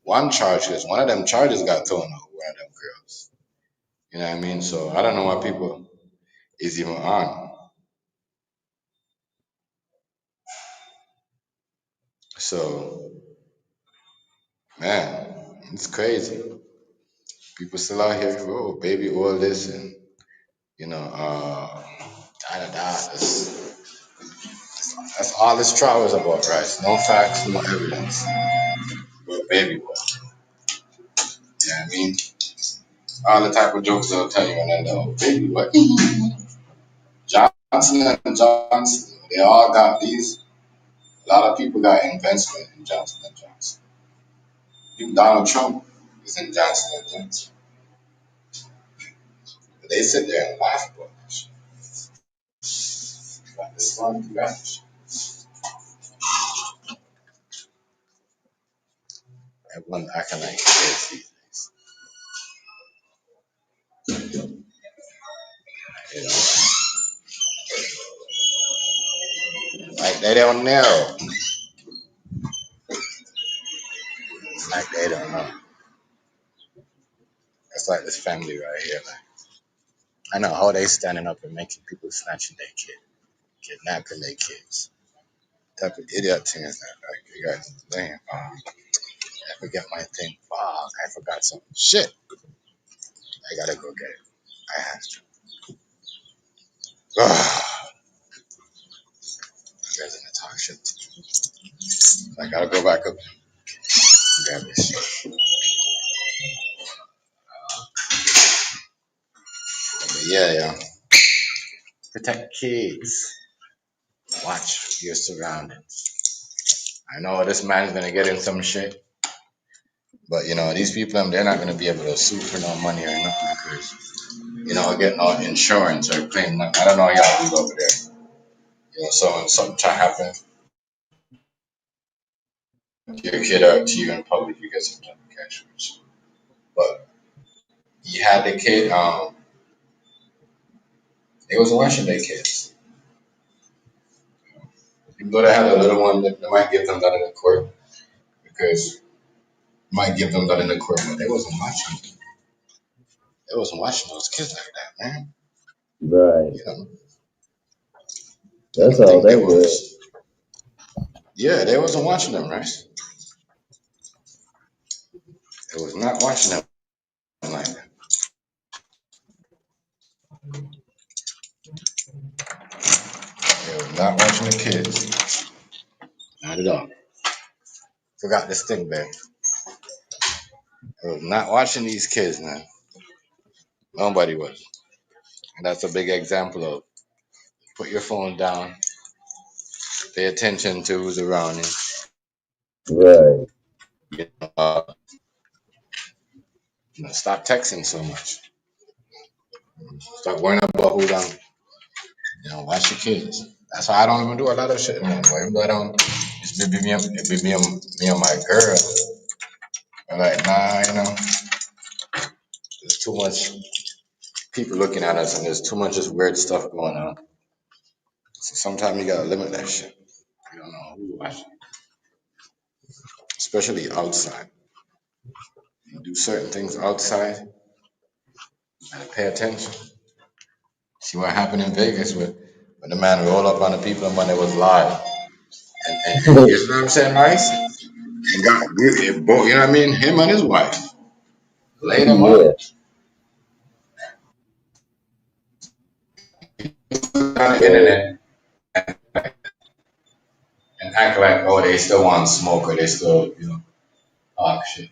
one charge because one of them charges got thrown out. One of them girls. You know what I mean? So I don't know why people is even on. So man, it's crazy. People still out here. Oh, baby, all this and da da da. That's all this trial is about, right? No facts, no evidence. But baby, boy. You know what I mean? All the type of jokes they'll tell you, and then they'll baby, what? Johnson and Johnson, they all got these. A lot of people got investment in Johnson and Johnson. Even Donald Trump is in Johnson and Johnson. But they sit there and laugh about this shit. Like, this fun, you got this shit. Everyone acting like kids these days. Like they don't know. Like they don't know. It's like this family right here. Like, I know how they standing up and making people snatching their kid, kidnapping their kids. What type of idiot thing is that? Like, you guys, damn. I forget my thing. Fuck, I forgot something. Shit. I gotta go get it. I have to. You guys in the talk shit. I gotta go back up and grab this shit. But yeah. Protect kids. Watch your surroundings. I know this man's gonna get in some shit, but these people, they're not gonna be able to sue for no money or nothing because get no insurance or claim. I don't know how y'all do over there. So when something try to happen to your kid or to you in public, you get some type of cash. But you had the kid. They wasn't watching their kids. Even though they had a little one, they might give them that in the court because might give them that in the court, but they wasn't watching. They wasn't watching those kids like that, man. Right. I That's don't all think they they were. was. Yeah, they wasn't watching them, right? They was not watching them like that. They was not watching the kids. Not at all. Forgot this thing, babe. They was not watching these kids, man. Nobody was. And that's a big example of put your phone down, pay attention to who's around Right. you. Stop texting so much. Stop worrying about who down. Watch your kids. That's why I don't even do a lot of shit anymore. Even though I don't, it's me and my girl. I'm like, nah, there's too much people looking at us and there's too much just weird stuff going on. So sometimes you gotta limit that shit. You don't know who watching, especially outside. You do certain things outside, you gotta pay attention. See what happened in Vegas when the man rolled up on the people and when it was live. And you know what I'm saying, Rice? And got you know what I mean? Him and his wife laid him Yeah. up on the internet and act like, oh, they still want smoke or they still, talk shit.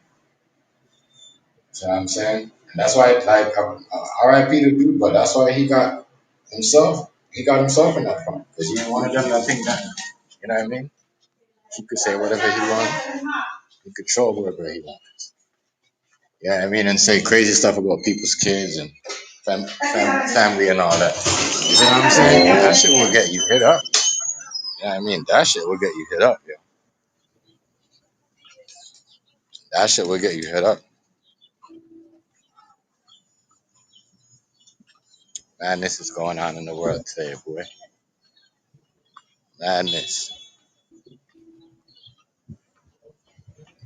You know what I'm saying? And that's why, like, RIP to dude, but that's why he got himself in that front. Because he didn't want them to think that, you know what I mean? He could say whatever he wanted. He could troll whoever he wanted. Yeah, I mean, and say crazy stuff about people's kids and family and all that. You see what I'm saying? That shit will get you hit up. You know what I mean? That shit will get you hit up, yo. That shit will get you hit up. Madness is going on in the world today, boy. Madness.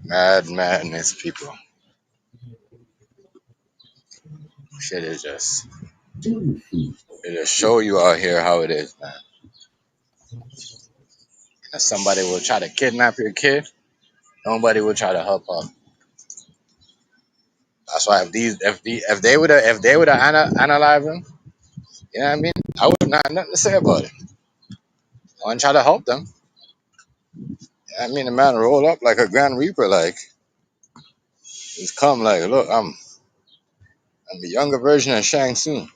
Madness, people. Shit is just, it just show you out here how it is, man. If somebody will try to kidnap your kid, nobody will try to help out. That's why if they would have analyzed them, you know what I mean? I would not have nothing to say about it. I wouldn't try to help them. I mean, the man rolled up like a Grand Reaper, like he's come like, look, I'm a younger version of Shang Tsung.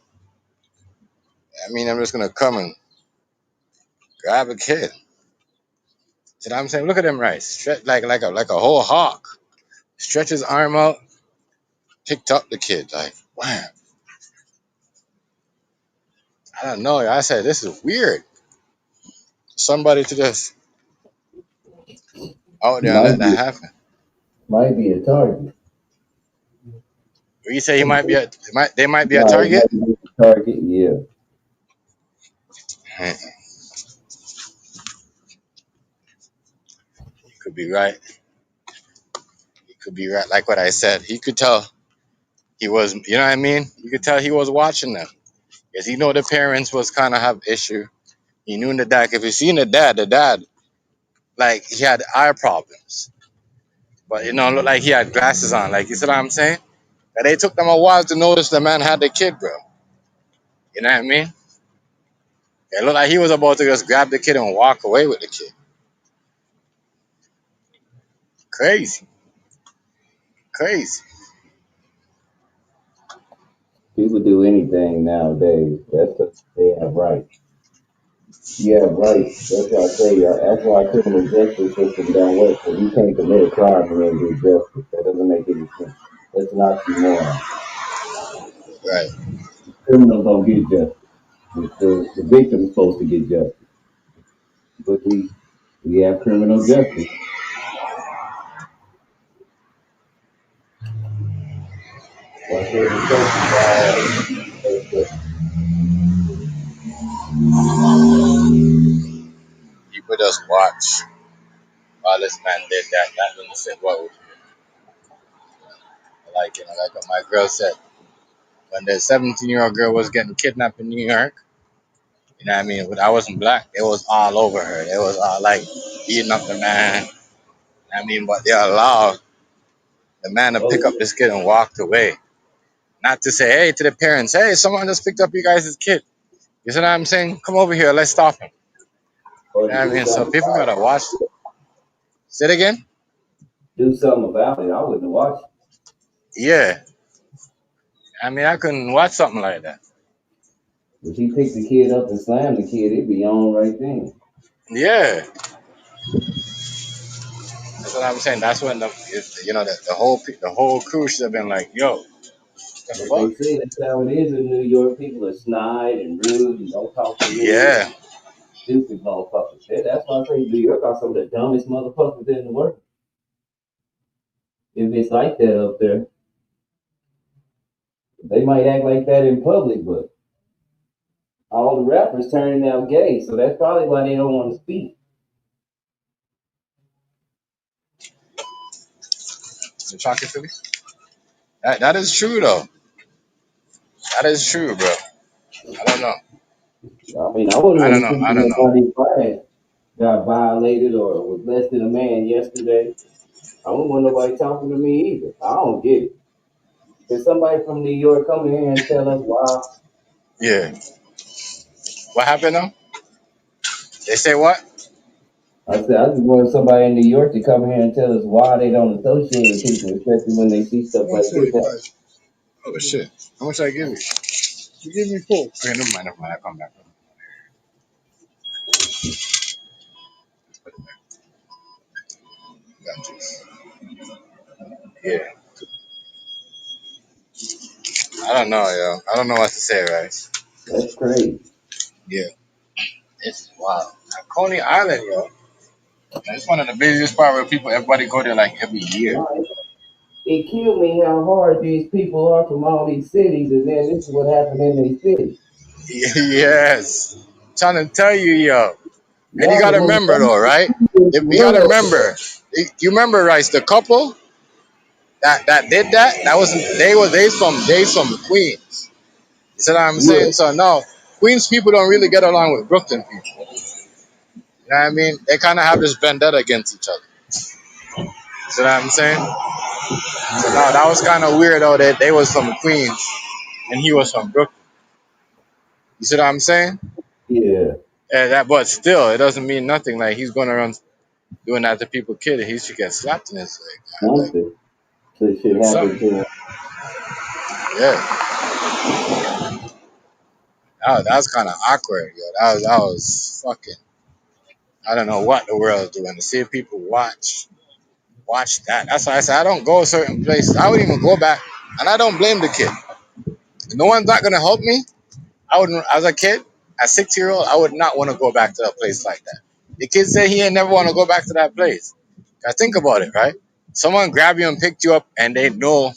I mean, I'm just gonna come and grab a kid. See what I'm saying? Look at him, right? Stretch like a whole hawk. Stretch his arm out, picked up the kid. Like, wow. I don't know. I said this is weird. Somebody to just out there and let Might that be happen. a target. You say he might be they might be a Right, target. might be a target. Yeah. You could be right. Could be right, like what I said. He could tell he was, you know what I mean? You could tell he was watching them. Because he know the parents was kind of have issue. He knew the dad. If you seen the dad, like, he had eye problems. But, looked like he had glasses on. Like, you see what I'm saying? And they took them a while to notice the man had the kid, bro. You know what I mean? It looked like he was about to just grab the kid and walk away with the kid. Crazy. Crazy. People do anything nowadays. That's because they have rights. You have rights. That's why I say that's why criminal justice system don't work. Because you can't commit a crime and then get justice. That doesn't make any sense. That's an oxymoron. Right. Criminals don't get justice. The victim's supposed to get justice. But we have criminal justice. Why shouldn't the country People just watch while this man did that. That doesn't sit well with me. Like, like what my girl said. When the 17-year-old girl was getting kidnapped in New York, you know what I mean? When I wasn't black, it was all over her. It was all like beating up the man. I mean, but they allowed the man to pick up this kid and walked away. Not to say, hey, to the parents, hey, someone just picked up you guys' kid. You see what I'm saying? Come over here, let's stop him. or You to know what I do mean? So something people about gotta watch. Say it again? it? Do something about it. I wouldn't watch it. Yeah. I mean, I couldn't watch something like that. If he picked the kid up and slammed the kid, it'd be on right then. Yeah. That's what I'm saying. That's when the whole crew should have been like, yo, the But fuck? they say that's how it is in New York. People are snide and rude and don't talk to me. Yeah. Stupid motherfuckers. That's why I say New York are some of the dumbest motherfuckers in the world. If it's like that up there, they might act like that in public, but all the rappers turning out gay, so that's probably why they don't want to speak. You talking to me? That is true though. That is true, bro. I don't know. I mean, I wouldn't I want don't to know. speak I to don't know. nobody if I had got violated or was less than a man yesterday. I don't want nobody talking to me either. I don't get it. If somebody from New York come in here and tell us why, Yeah. What happened though? They say what? I said I just want somebody in New York to come here and tell us why they don't associate with people, especially when they see stuff like this happen. 145. Oh shit. How much I give you? You give me 4. Okay, never mind, never mind. I come back. Got you. Yeah. I don't know, yo. I don't know what to say, right? That's crazy. Yeah. It's wild. Now, Coney Island, yo. It's one of the busiest part where everybody go there like every year. No, it killed me how hard these people are from all these cities, and then this is what happened in these cities. Yes. Trying to tell you, yo. And you Y'all the gotta most remember though, right? dangerous in the You gotta world. remember. You remember, right? The couple that did that, that was they from Queens. You see what I'm Yeah, saying? So no, Queens people don't really get along with Brooklyn people. You know what I mean? They kind of have this vendetta against each other. You see what I'm saying? So no, that was kind of weird though that they was from Queens and he was from Brooklyn. You see what I'm saying? yeah, And but still, it doesn't mean nothing. Like he's going around doing that to people, kid. He should get slapped in his leg. something. So shit Like happened something. to him. Yeah. That was kind of awkward, yo. That was fucking. I don't know what the world's doing to see if people watch that. That's why I said I don't go certain places. I wouldn't even go back, and I don't blame the kid. No one's not gonna help me. I wouldn't, as a kid, a 6-year-old, I would not want to go back to a place like that. The kid said he ain't never want to go back to that place. Now think about it, right? Someone grabbed you and picked you up, and they know,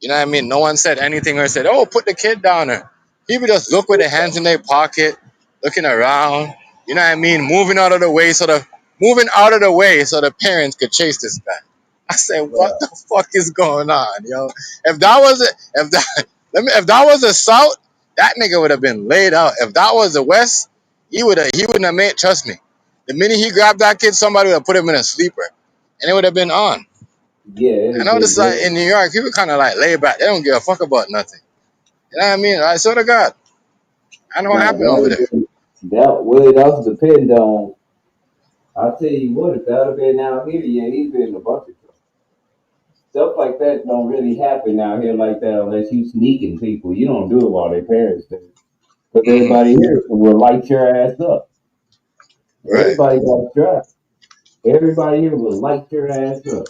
you know what I mean? No one said anything or said, "Oh, put the kid down there." People just look with their hands in their pocket, looking around. You know what I mean? Moving out of the way so the parents could chase this guy. said, what Wow. the fuck is going on, yo? If that was if that was the South, that nigga would have been laid out. If that was the West, he wouldn't have made. Trust me, the minute he grabbed that kid, somebody would have put him in a sleeper, and it would have been on. Yeah, it'd I have know been this like good. in New York, people kind of like laid back. They don't give a fuck about nothing. You know what I mean? I swear to God, I know what Now happened over there. that would also depend on. I'll tell you what, if that would have been out here, yeah, he's been in a bunch of trouble. Stuff like that don't really happen out here like that unless you sneaking people. You don't do it while their parents do. Because Hmm. everybody here will light your ass up. Right, Everybody got a strap. Everybody here will light your ass up.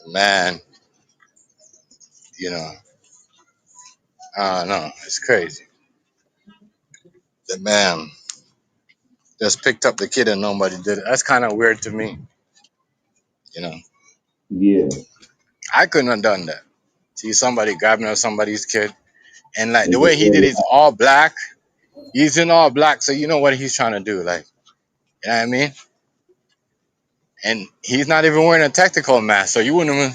man. You know, I don't know. It's crazy. The man just picked up the kid and nobody did it. That's kind of weird to me. You know, Yeah. I couldn't have done that. See somebody grabbing up somebody's kid, and like the And way just he let did, it he's all black. He's in all black, so you know what he's trying to do. Like, you know what I mean? And he's not even wearing a tactical mask, so you wouldn't even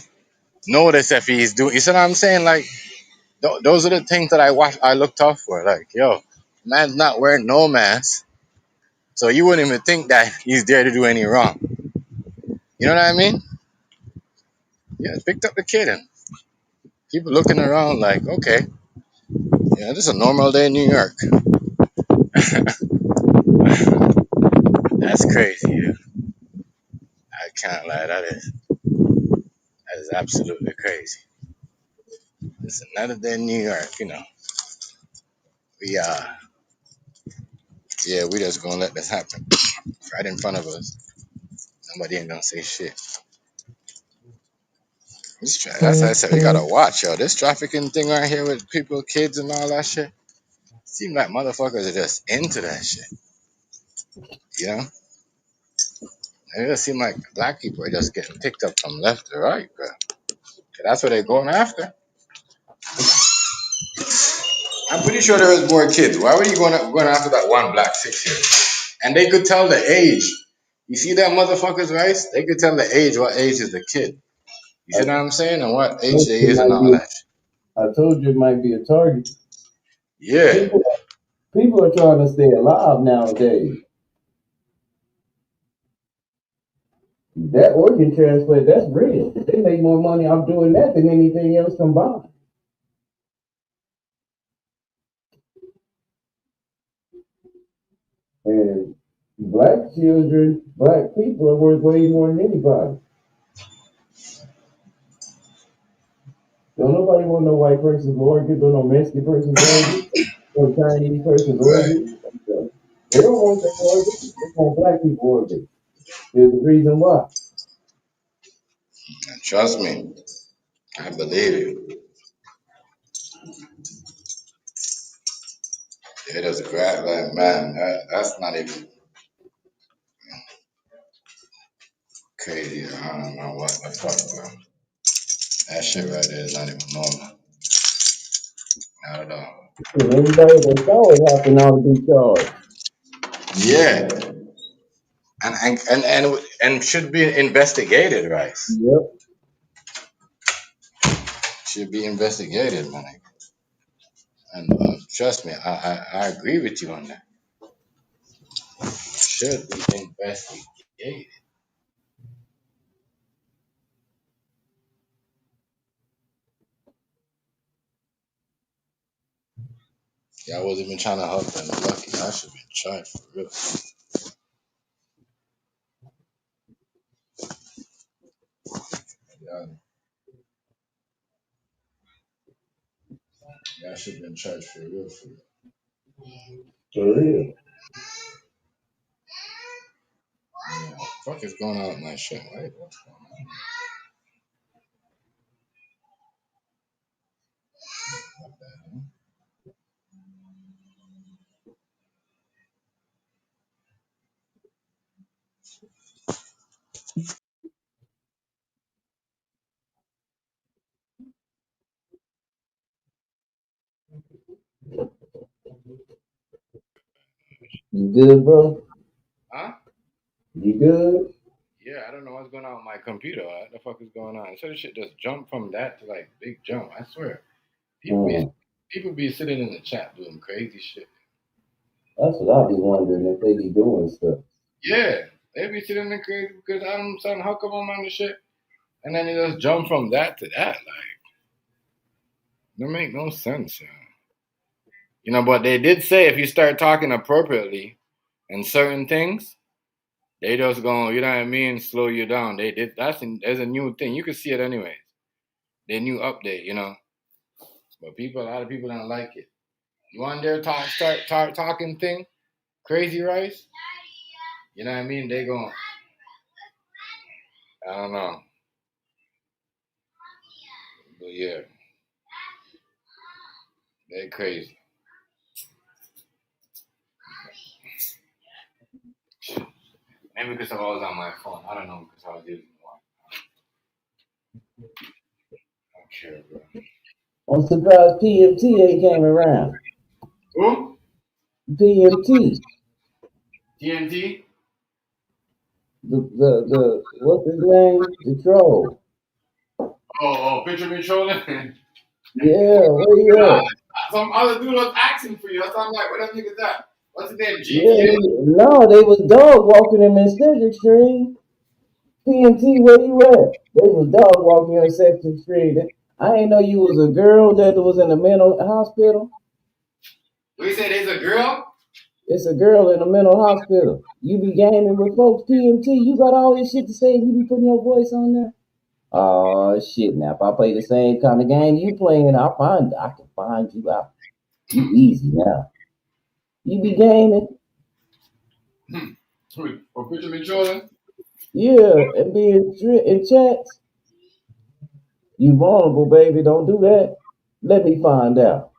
notice if he's doing. You see what I'm saying? Like, those are the things that I looked out for. Like, yo, man's not wearing no mask, so you wouldn't even think that he's there to do any wrong. You know what I mean? Yeah, picked up the kid and people looking around like, okay, yeah, this is a normal day in New York. That's crazy. Yeah. I can't lie. That is absolutely crazy. It's another day in New York. You know, we yeah, we just gonna let this happen right in front of us. Nobody ain't gonna say shit. That's why I said we gotta watch, yo. This trafficking thing right here with people, kids, and all that shit. Seem like motherfuckers are just into that shit. You know, it just seem like black people are just getting picked up from left to right, bro. That's what they're going after. I'm pretty sure there was more kids. Why were you going after that one black 6 year? And they could tell the age. You see that motherfuckers, right? They could tell the age. What age is the kid? You see I what I'm saying? And what age told they you it is and might all be. that. I told you it might be a target. Yeah, People, people are trying to stay alive nowadays. That organ transplant, that's real. They make more money off doing that than anything else combined. And black children, black people are worth way more than anybody. Don't nobody want no white person's organ, don't no Mexican person's organ, no Chinese person's right. organ. They don't want their organ. They want black people organ. There's a reason why. And trust me, I believe you. It is crap, like man. That's not even crazy. I don't know what the fuck, bro. That shit right there is not even normal. Not at all. And anybody that saw it happen ought to be charged. Yeah, and should be investigated, right? Yep. Should be investigated, man. And trust me, I agree with you on that. Should be investigated. Yeah, I wasn't even trying to help them. Lucky, I should be charged for real. Yeah, yeah, I should have been charged for real. For real. For real. Yeah, what the fuck is going on with my shit? Right? What's going on? You good, bro? Huh? You good? Yeah, I don't know what's going on with my computer. What the fuck is going on? So this shit just jumped from that to like big jump. I swear. People be Mm. people be sitting in the chat doing crazy shit. That's what I be wondering if they be doing stuff. Yeah, they be sitting there crazy because I'm saying how come I'm on the shit, and then it just jump from that to that. Like, that make no sense. But they did say if you start talking appropriately and certain things, they just gonna, you know what I mean, slow you down. They did there's a new thing. You can see it anyways. Their new update. But a lot of people don't like it. You want their start talking thing, crazy rice. You know what I mean? They gon' I don't know, but yeah, they crazy. Maybe because I was on my phone. I don't know because I was using one. I don't care, bro. I'm surprised PMT ain't came around. Who? PMT, TNT? the what's his name? The troll. Picture me trolling. Yeah, where you at? Some other dude was asking for you. That's why I'm like, what that nigga's that? What's his name? Yeah, GTA? no, they was dog walking him in Cedric Street. PMT, where you at? They was dog walking on Cedric Street. I ain't know you was a girl that was in a mental hospital. We say there's a girl? It's a girl in a mental hospital. You be gaming with folks, PMT. You got all this shit to say. You be putting your voice on there. Oh shit! Now if I play the same kind of game you playing, I can find you out. You easy now. You be gaming, Or picture me trolling? yeah, and be in chats. You vulnerable, baby. Don't do that. Let me find out.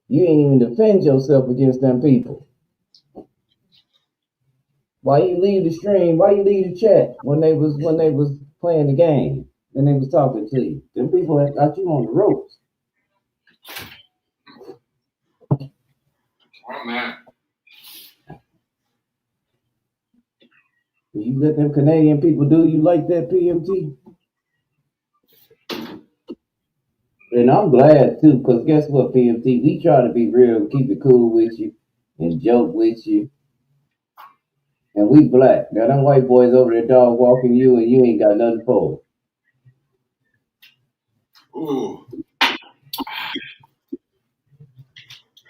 You ain't even defend yourself against them people. Why you leave the stream? Why you leave the chat when they was playing the game and they was talking to you? Them people had got you on the ropes. Oh man. You let them Canadian people do you like that, PMT? And I'm glad too, because guess what, PMT? We try to be real, keep it cool with you, and joke with you. And we black. Now them white boys over there dog walking you and you ain't got nothing for Ooh.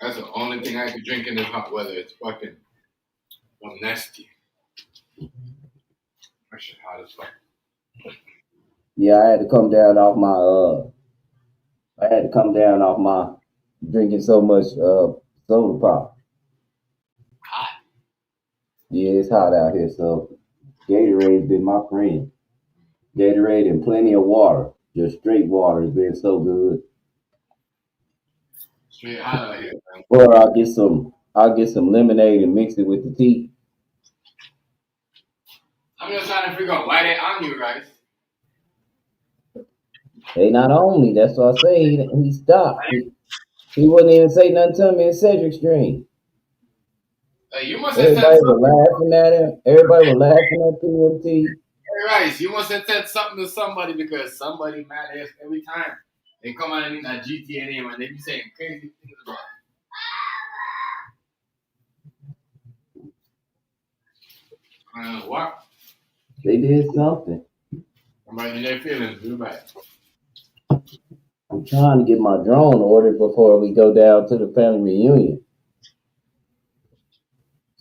That's the only thing I can drink in this hot weather. It's fucking nasty. That shit hot as fuck. Yeah, I had to come down off my drinking so much soda pop. Hot. Yeah, it's hot out here, so Gatorade's been my friend. Gatorade and plenty of water. Just straight water has been so good. Straight hot out here, man. Or I'll get some lemonade and mix it with the tea. I'm just trying to figure out why they on you guys. They not on me. That's what I say. He stopped. He wouldn't even say nothing to me in Cedric Stream. You must have said Everybody was something. laughing at him. Everybody was laughing at PMT. Hey, Rice, you must have said something to somebody because somebody mad ass every time they come out and in that GTA name and they be saying crazy things about what? They did something. Somebody in their feelings, do bad. I'm trying to get my drone ordered before we go down to the family reunion,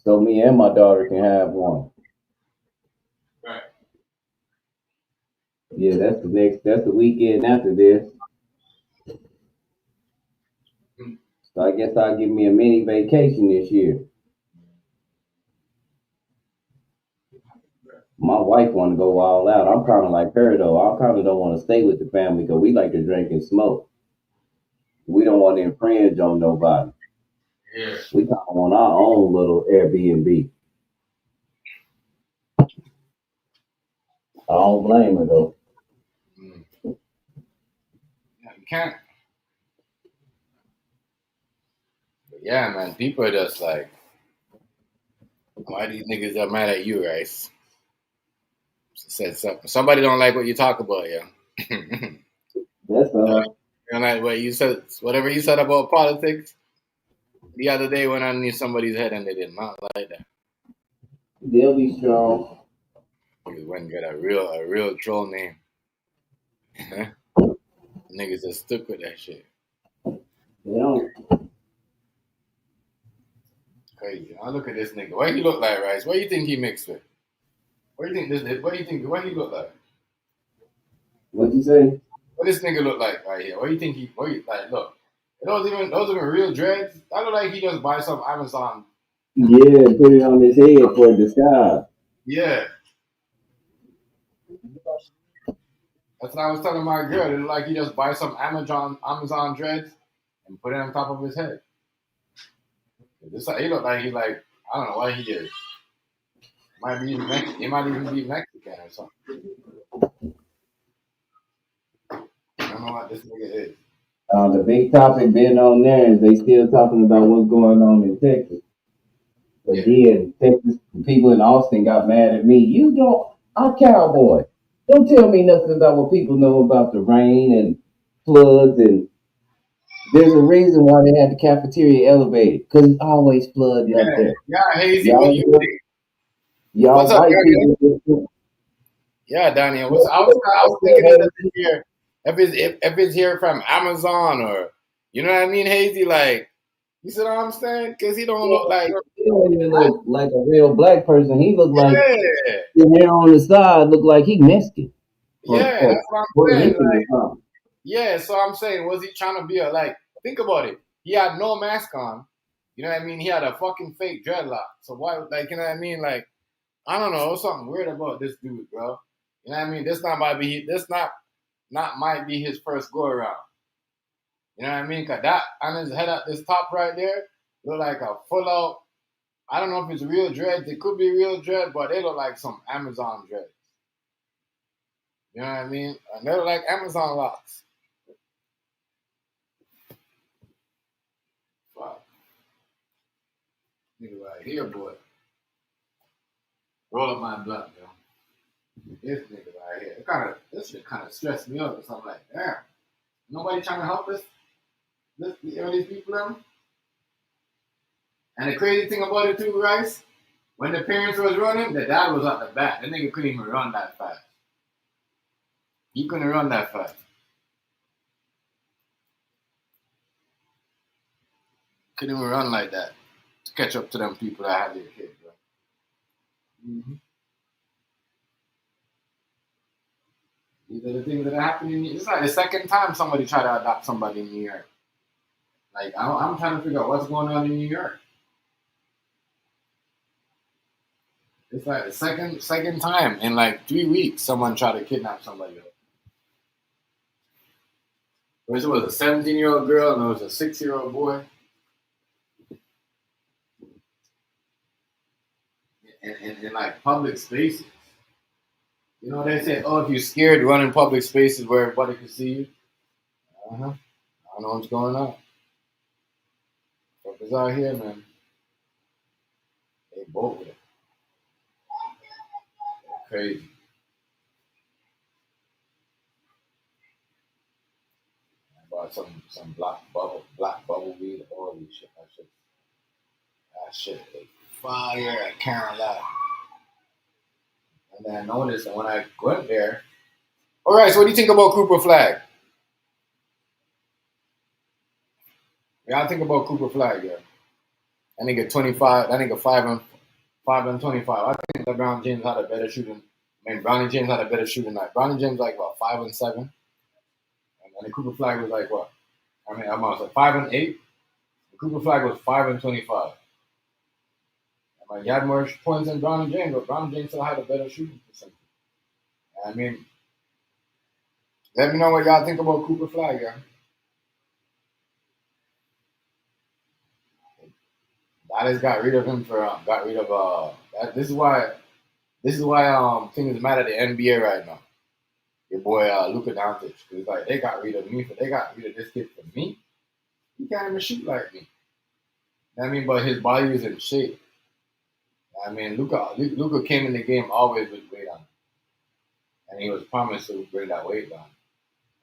so me and my daughter can have one. Right. Yeah, that's the weekend after this. So I guess I'll give me a mini vacation this year. My wife want to go all out. I'm kind of like her though. I kind of don't want to stay with the family because we like to drink and smoke. We don't want to infringe on nobody. Yeah. We kind of want our own little Airbnb. I don't blame her though. Mm. Yeah, you can't. But yeah, man, people are just like, Why these niggas are mad at you, Rice? Said something. Somebody don't like what you talk about, yeah. That's all. You don't like what you said, whatever you said about politics the other day when I knew somebody's head and they did not like that. They'll be strong. Niggas went and got a real troll name. Niggas just stuck with that shit. They don't. Crazy. I look at this nigga. What he look like, Rice? What do you think he mixed with? What do you think this? What do you think? What he look like? What'd you say? What this nigga look like right here? What do you think he? What you, like? Look, those even real dreads. I look like he just buy some Amazon. Yeah, put it on his head for a disguise. Yeah, that's what I was telling my girl. It look like he just buy some Amazon dreads and put it on top of his head. This he look like he like I don't know what he is. Might be even Mexican. He might even be Mexican or something. I don't know what this nigga is. The big topic being on there is they still talking about what's going on in Texas. But then Texas people in Austin got mad at me. You don't, I'm cowboy. Don't tell me nothing about what people know about the rain and floods. And there's a reason why they had the cafeteria elevated because it's always flooding up there. Yeah, Hazy, what do you think? Y'all What's up, white Daniel? people. Yeah, Daniel. I was thinking that this year, if it's here from Amazon or you know what I mean, Hazy, like you see what I'm saying? Because he don't look like He don't even look like a real black person. He look like yeah, the hair on the side look like he Mexican. yeah. That's what I'm Puerto saying. Rican or Like, something. yeah, so I'm saying, was he trying to be a like? Think about it. He had no mask on. You know what I mean? He had a fucking fake dreadlock. So why, like, you know what I mean? Like, I don't know. There's something weird about this dude, bro. You know what I mean? This might be his first go around. You know what I mean? Cause that on his head at this top right there look like a full out. I don't know if it's real dreads. It could be real dread, but they look like some Amazon dreads. You know what I mean? And they look like Amazon locks. Wow. Nigga right here, boy. Roll up my blunt, yo. This nigga right here. This shit kind of stressed me out. So I'm like, damn. Nobody trying to help us? These people, them? And the crazy thing about it too, Rice, when the parents was running, the dad was at the back. The nigga couldn't even run that fast. He couldn't run that fast. Couldn't even run like that to catch up to them people that had their kids, bro. Mm-hmm. These are the things that are happening. It's like the second time somebody tried to adopt somebody in New York. Like I'm trying to figure out what's going on in New York. It's like the second time in like 3 weeks someone tried to kidnap somebody else. First it was a 17-year-old girl and it was a 6-year-old boy. In like public spaces. You know they say, oh, if you're scared, run in public spaces where everybody can see you. I don't know what's going on. Fuckers out here, man. They both with it. Crazy. I bought some black bubble weed. Holy shit, that shit is fire. I can't lie. And then I noticed that when I went there. All right, so what do you think about Cooper Flag? Yeah, I think about Cooper Flag, yeah. I think at 25, I think at 5 and 25. I think LeBron James had a better shooting. I mean, Bronny James had a better shooting night. Bronny James like what 5 and 7, and then the Cooper Flag was like what? I mean, I'm like 5 and 8. The Cooper Flag was 5 and 25. And like, he had more points than Bronny James, but Bronny James still had a better shooting percentage. I mean, let me know what y'all think about Cooper Flag, yeah. Dallas got rid of him for got rid of this is why things mad at the NBA right now. Your boy Luka Doncic, because like they got rid of this kid for me. He can't even shoot like me. I mean, but his body is in shape. I mean, Luka came in the game always with weight on, and he was promised to bring that weight down.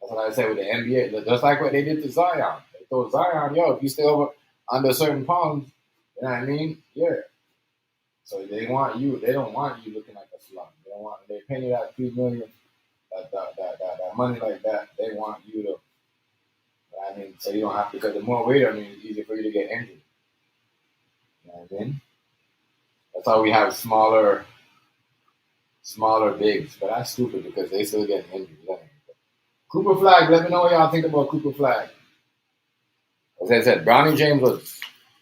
That's what I say with the NBA. Just like what they did to Zion. They told Zion, yo, if you stay over under certain pounds, you know what I mean? Yeah. So they want you. They don't want you looking like a slum. They don't want. They pay you that $3 million, that money like that. They want you to. I mean, so you don't have to. Because the more weight, I mean, it's easier for you to get injured. You know what I mean? That's why we have smaller bigs. But that's stupid because they still get injured. Cooper Flag. Let me know what y'all think about Cooper Flag. As I said, Brownie James was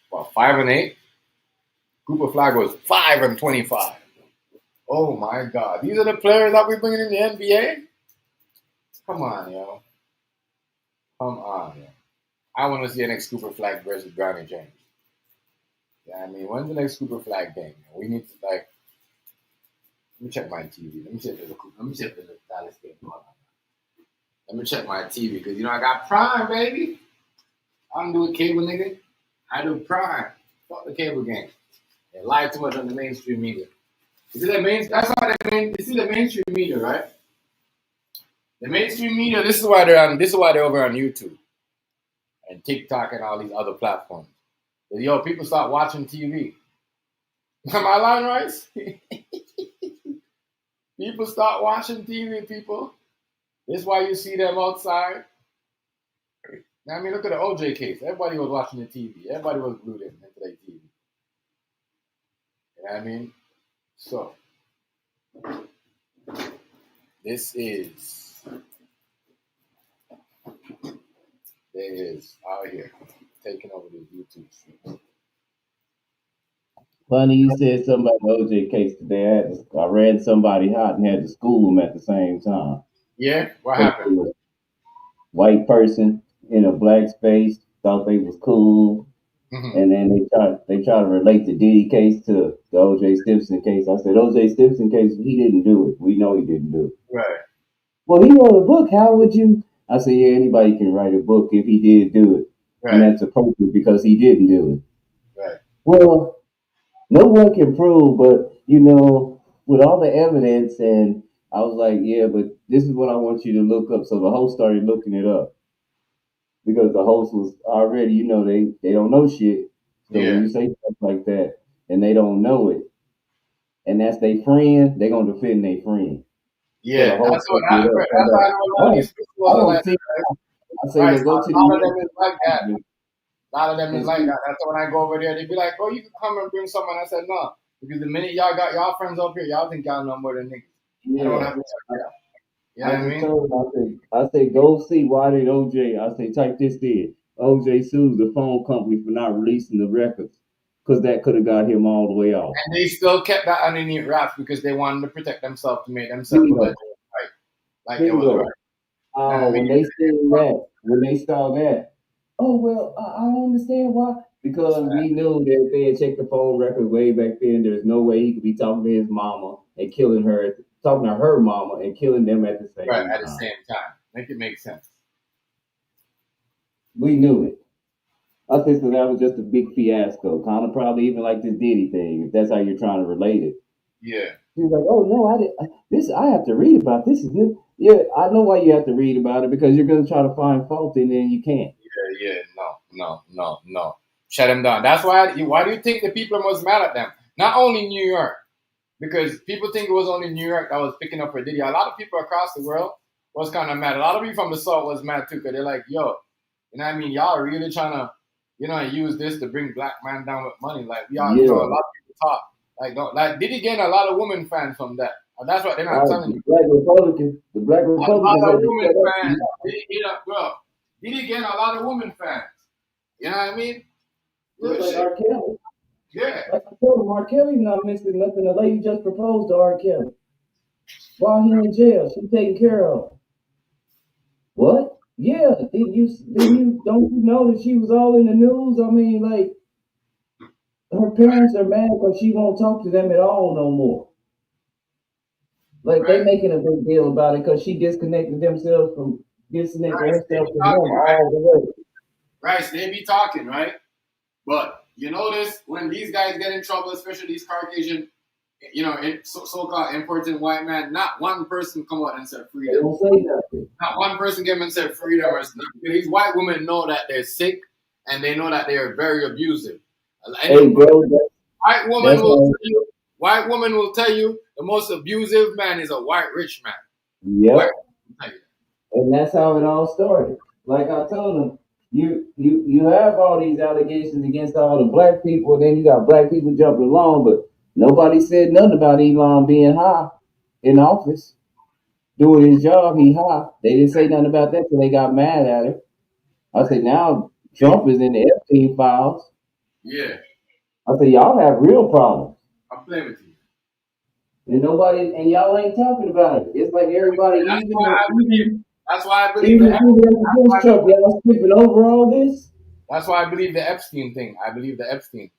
what 5-8. Cooper Flag was 5-25. Oh my God! These are the players that we're bringing in the NBA. Come on, yo. Come on, yo. I want to see an next Cooper Flag versus Brownie James. Yeah, I mean, when's the next Cooper Flag game? We need to Let me check my TV. Let me see if there's a Dallas game going on. Let me check my TV because I got Prime, baby. I don't do a cable, nigga. I do Prime. Fuck the cable game. They lie too much on the mainstream media. You see the mainstream media, right? The mainstream media. This is why they're over on YouTube and TikTok and all these other platforms. Yo, people start watching TV. Am I lying, Rice? People start watching TV, people. This is why you see them outside. I mean, look at the OJ case. Everybody was watching the TV. Everybody was glued into their TV. You know what I mean? So, this is out here taking over the YouTube streams. Funny you said something about the OJ case today. I ran somebody hot and had to school them at the same time. Yeah? What happened? White person in a black space thought they was cool. Mm-hmm. And then they try to relate the Diddy case to the O.J. Simpson case. I said, O.J. Simpson case, he didn't do it. We know he didn't do it. Right. Well, he wrote a book. How would you? I said, yeah, anybody can write a book if he did do it. Right. And that's appropriate because he didn't do it. Right. Well, no one can prove, but, with all the evidence, and I was like, yeah, but this is what I want you to look up. So the host started looking it up. Because the host was already, they don't know shit. So when you say stuff like that and they don't know it, and that's their friend, they're going to defend their friend. Yeah, so that's what I know. I say, well, go to a lot of them is like that. A lot of them is like that. That's when I go over there, they be like, oh, you can come and bring someone. I said, no. Because the minute y'all got y'all friends up here, y'all think y'all know more than niggas. Yeah. I don't have to check it out. You know what I mean? I say, go see why did OJ. I say, type this in. OJ sues the phone company for not releasing the records because that could have got him all the way off. And they still kept that underneath wraps because they wanted to protect themselves to make themselves look like it was right. Oh, when they seen that, when they saw that, oh well, I don't understand why. Because we knew that if they had checked the phone record way back then, there's no way he could be talking to his mama and killing her, talking to her mama and killing them at the same time. Right, at the same time. Make it make sense. We knew it. I think that was just a big fiasco. Kind of probably even like this Diddy thing, if that's how you're trying to relate it. Yeah. He was like, oh no, I have to read about this. Is this? Yeah, I know why you have to read about it because you're going to try to find fault and then you can't. Yeah, no. Shut him down. That's why do you think the people was mad at them? Not only New York, because people think it was only New York that was picking up for Diddy. A lot of people across the world was kind of mad. A lot of people from the South was mad too because they're like, yo, you know what I mean? Y'all are really trying to, use this to bring black man down with money. Like, we all, a lot of people talk. Like Diddy gained a lot of women fans from that. And that's what they're not telling you. The black Republicans. A lot of women fans. Diddy gained a lot of women fans. You know what I mean? Just like R. Kelly. Yeah. Like I told him, R. Kelly's not missing nothing. The lady just proposed to R. Kelly. While he in jail, she's taken care of. What? Yeah. Don't you know that she was all in the news? I mean, like, her parents are mad because she won't talk to them at all no more. Like, they making a big deal about it because she disconnected herself from him all the way. Right, they be talking, right? But You notice when these guys get in trouble, especially these Caucasian, so-called important white man, not one person come out and said They freedom. don't say nothing. Not one person came and said freedom or something. These white women know that they're sick and they know that they are very abusive. Hey, bro, White woman that's will why. tell you. White woman will tell you the most abusive man is a white rich man. Yep. White will tell you. And that's how it all started. Like I told him, you have all these allegations against all the black people, and then you got black people jumping along, but nobody said nothing about Elon being high in office, doing his job. He high. They didn't say nothing about that till they got mad at him. I said, now Trump is in the Epstein files. Yeah, I said, y'all have real problems. I'm playing with you. And nobody, and y'all ain't talking about it. It's like everybody, That's why I believe. That's why I believe even the. the people that against Trump, y'all skipping over all this. That's why I believe the Epstein thing. I believe the Epstein.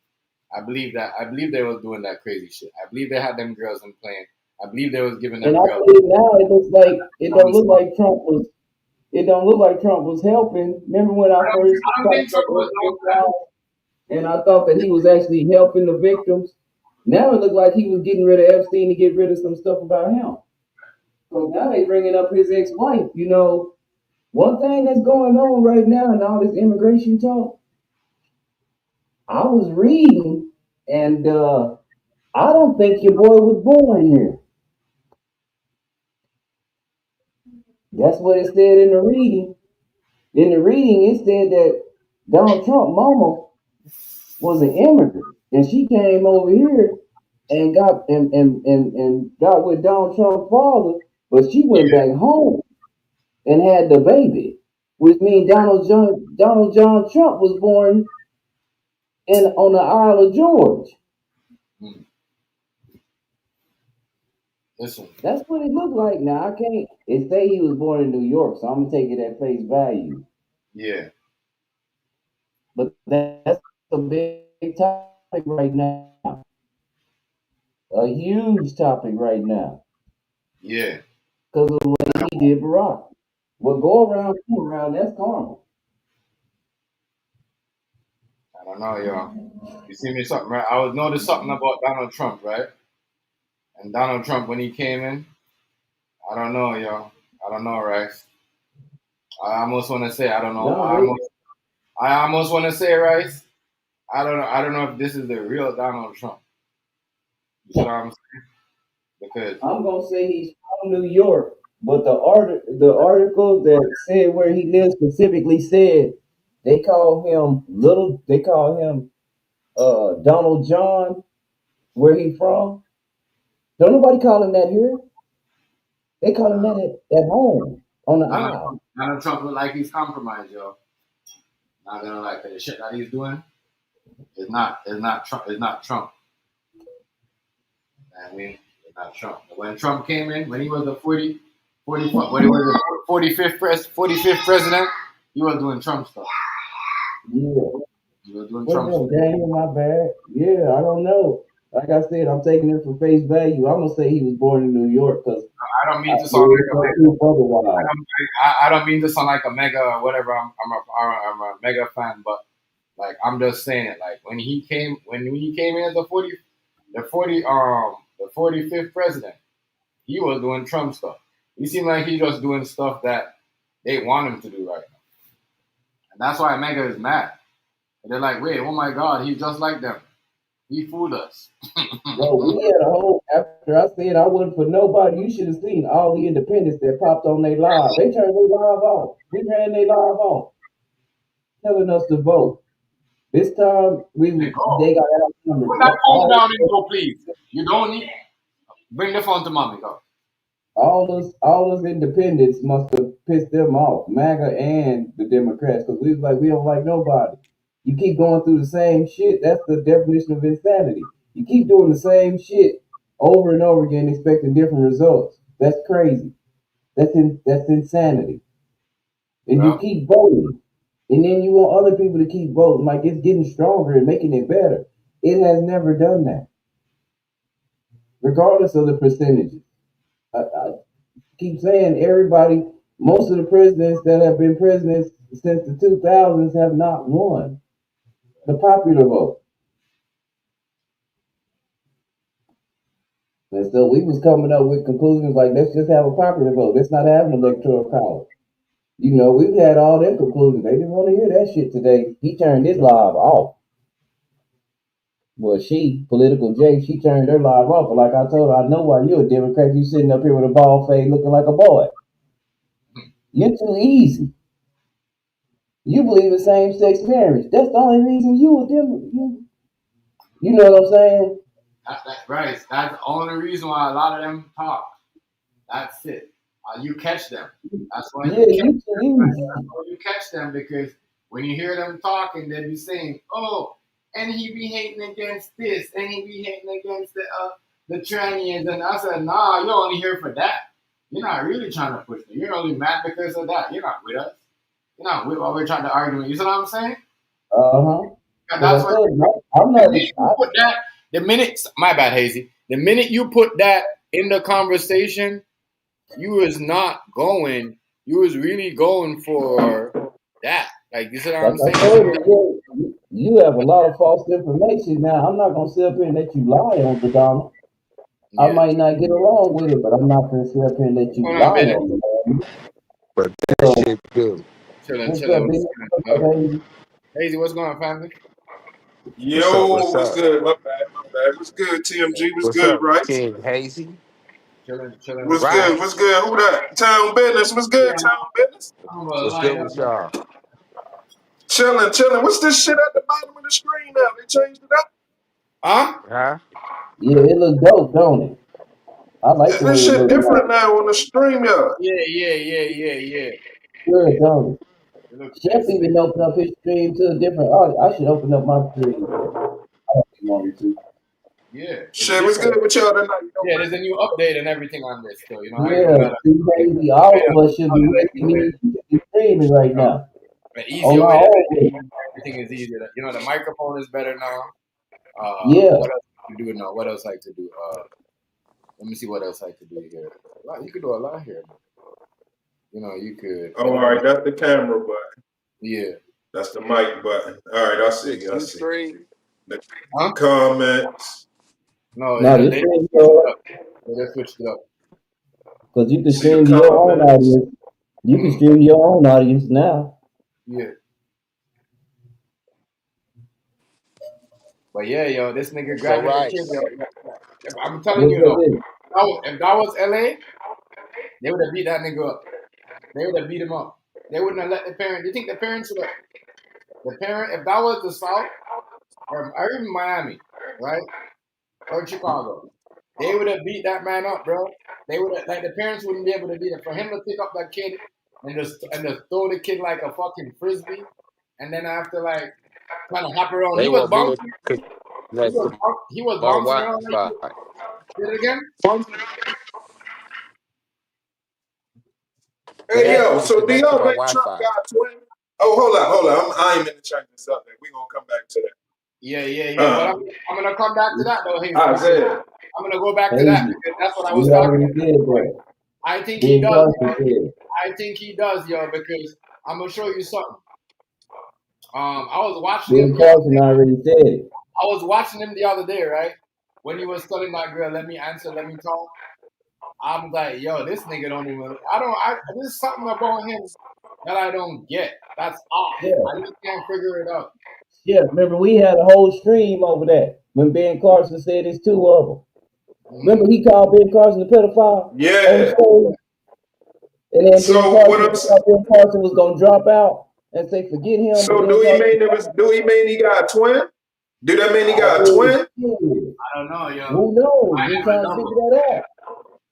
I believe that. I believe they was doing that crazy shit. I believe they had them girls in playing. I believe they was giving them And I girls. believe now it looks like it don't look like Trump was. It don't look like Trump was helping. Remember when I first I don't think talked Trump about was Epstein no. files, and I thought that he was actually helping the victims. Now it looked like he was getting rid of Epstein to get rid of some stuff about him. So now they bringing up his ex-wife. You know, one thing that's going on right now in all this immigration talk. I was reading, and I don't think your boy was born here. That's what it said in the reading. In the reading, it said that Donald Trump mama was an immigrant, and she came over here and got with Donald Trump's father, but she went back home and had the baby, which means Donald John Trump was born in on the Isle of George. Hmm. Listen. That's what it looked like. Now I can't. It say he was born in New York, so I'm gonna take it at face value. Yeah. But that's a big topic right now. A huge topic right now Yeah. because of what he did Barack. What go around, come around, that's karma. I don't know, y'all. You see me something, right? I was noticed something about Donald Trump, right? And Donald Trump when he came in, I don't know, y'all. I don't know, right? I almost want to say I don't know. No, they, I almost want to say, Rice. I don't know. I don't know if this is the real Donald Trump. You see what I'm saying? Because I'm gonna say he's from New York, but the article that said where he lives specifically said they call him little. They call him Donald John. Where he from? Don't nobody call him that here. They call him that at home on the isle. Donald Trump look like he's compromised, yo. Not gonna lie, 'cause the shit that he's doing is not Trump. It's not Trump. I mean, it's not Trump. When Trump came in, when he was the 45th president, he was doing Trump stuff. Yeah. He was doing What's Trump stuff. up, Daniel? My bad. Yeah, I don't know. Like I said, I'm taking it for face value. I'm gonna say he was born in New York because I don't I mean to sound really like a don't mega. prove otherwise. I don't mean to sound like a mega or whatever. I'm a mega fan, but like I'm just saying it. Like when he came in as the 45th president, he was doing Trump stuff. He seemed like he just doing stuff that they want him to do right now, and that's why mega is mad. And they're like, wait, oh my God, he's just like them. He fooled us. Well, we had a whole after I said I wasn't for nobody. You should have seen all the independents that popped on their live. They turned their live off. We ran their live off, telling us to vote. This time They go. they got outnumbered. Put that phone down and go, please. You don't need. Bring the phone to mommy. Go. All those independents must have pissed them off, MAGA and the Democrats, because we was like, we don't like nobody. You keep going through the same shit. That's the definition of insanity. You keep doing the same shit over and over again, expecting different results. That's crazy. That's insanity. And you Well, keep voting, and then you want other people to keep voting, like it's getting stronger and making it better. It has never done that, regardless of the percentages. I keep saying everybody, most of the presidents that have been presidents since the 2000s have not won the popular vote. And so we was coming up with conclusions like, let's just have a popular vote. Let's not have an electoral college. You know, we've had all them conclusions. They didn't want to hear that shit today. He turned his live off. Well, Political J, she turned her live off. But like I told her, I know why you're a Democrat. You sitting up here with a bald fade looking like a boy. You're too easy. You believe in same-sex marriage. That's the only reason you a Democrat. You know what I'm saying? Right. That's the only reason why a lot of them talk. That's it. You catch them. That's why Yeah, you too easy. That's why you catch them, because when you hear them talking, they be saying, "Oh, and he be hating against this, and he be hating against the trannies." And I said, "Nah, you're only here for that. You're not really trying to push me. You're only mad because of that. You're not with us. You're not with what we're trying to argue." You see what I'm saying? Uh-huh. And that's what I'm the not. minute you put that. The minute, my bad, Hazy. The minute you put that in the conversation, you was not going. You was really going for that. Like, you see what Like I'm I saying? told you have a lot of false information. Now, I'm not going to sit up here and let you lie on the Donald. I Yeah. might not get along with it, but I'm not going to sit up here and let you Hold on, lie Bennett. on the. But that So, shit good. Chilling, what's chilling. up, What's B? going What's on, up, baby? Hazy, what's going on, family? What's up? Yo, What's what's up? good? My bad, my bad. What's good, TMG? What's What's good, up, right? King Hazy? Chilling, chilling. What's What's going on? good? Right? What's good? Who that? Town business. What's Yeah, good, town business? I'm gonna What's lie good up. with y'all? Chilling, chilling. What's this shit at the bottom of the screen now? They changed it up. Huh? Huh? Yeah, it look dope, don't it? I like the way This it shit looks now. different now on the stream, y'all. Yeah. Good, don't it? It looks Chef excellent. even opened up his stream to a different audience. I should open up my stream. I don't be wanting to. Yeah, it's Shit, what's different. good with y'all tonight? Yeah, there's a new update and everything on this still. You know, I ain't Yeah, gonna lie. see, baby, all of us should be making me streaming right now An on easier way our to own way. everything is easier. You know, the microphone is better now. Yeah, What else I could do now? What else I could do? Let me see what else I could do here. Wow, you could do a lot here. You know, you could. Oh, all right, that's the camera button. Yeah. That's the mic button. All right, I see. Six, I you see. stream? The Huh? comments. No, no, this they stream switched it up. They switched it up. because you can See the stream to your own comments. audience. You can Mm, stream to your own audience now. yeah. But yeah, yo, this nigga So grabbing the kid, Rice. yo. I'm telling What's you, up though. with it? If that was LA, they would have beat that nigga up. They would have beat him up. They wouldn't have let the parent. You think the parents would have? The parent, if that was the South or even Miami, right, or Chicago, they would have beat that man up, bro. They would have, like, the parents wouldn't be able to beat it. For him to pick up that kid and just throw the kid like a fucking frisbee, and then after like kind of hop around, They he was won't be able to bouncing. connect to He was my bouncing around like Wi-Fi. you. Say it again. They Hey, asked yo, me to so do connect to y'all my think Trump Wi-Fi. got twins? Oh, hold on. I ain't meant to change this up there. We gonna come back to Yeah. But that. I'm gonna come back to that though, Hazy, because Isaiah. I'm gonna go back to that Crazy. because that's what I was We talking already about. said that. I think he Ben does, Carson yo. said. I think he does, yo, because I'm gonna show you something. I was watching him Ben the other Carson already said it. I was watching him the other day, right? When he was telling that girl, "Let me answer, let me talk." I'm like, yo, this nigga don't even. There's something about him that I don't get. That's off. Yeah. I just can't figure it out. Yeah, remember we had a whole stream over that when Ben Carson said it's two of them. Mm-hmm. Remember he called Ben Carson a pedophile on the Yeah. stage? And then Ben So what Carson I'm thought Ben Carson was gonna drop out and say forget him, but so Ben Carson do he mean he got a twin? Do that mean he I got a mean, twin? shit, I don't know, yo. who knows? I We're never trying to know. figure that out.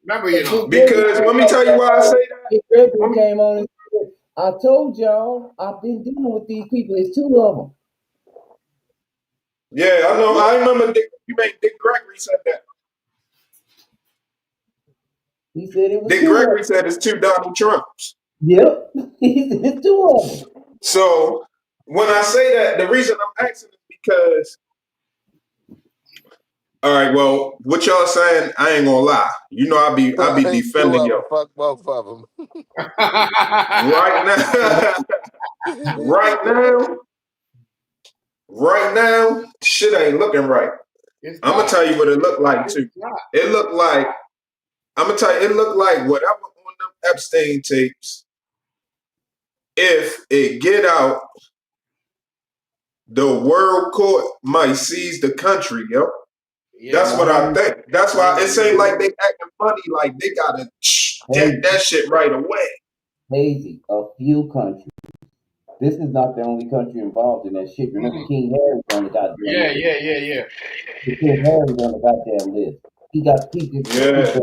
Remember, Because Big Gregory Because came let me on, tell you why I say that. Big Let Gregory me, came on and said, I told y'all I've been dealing with these people. It's two of them. yeah, I know. I remember Dick Gregory said that. He said it was Dick two of them. Gregory said it's two Donald Trumps. Yep. He said it's two of them. So when I say that, the reason I'm asking is because, all right, well, what y'all saying, I ain't gonna lie. You know, I be Ain't two defending of them. y'all Fuck both of them. right now. right now, right now, shit ain't looking right. I'm gonna tell you what it looked like too. It looked like I'm gonna tell you, it looked like whatever on them Epstein tapes. If it get out, the world court might seize the country, yo. Yeah, That's what I think. That's why it seems like they acting funny, like they gotta get Hazy, that shit right away. Hazy, a few countries. This is not the only country involved in that shit. Remember, King Harry's on the goddamn list. yeah. King Harry's on the goddamn list. He got people. Yeah.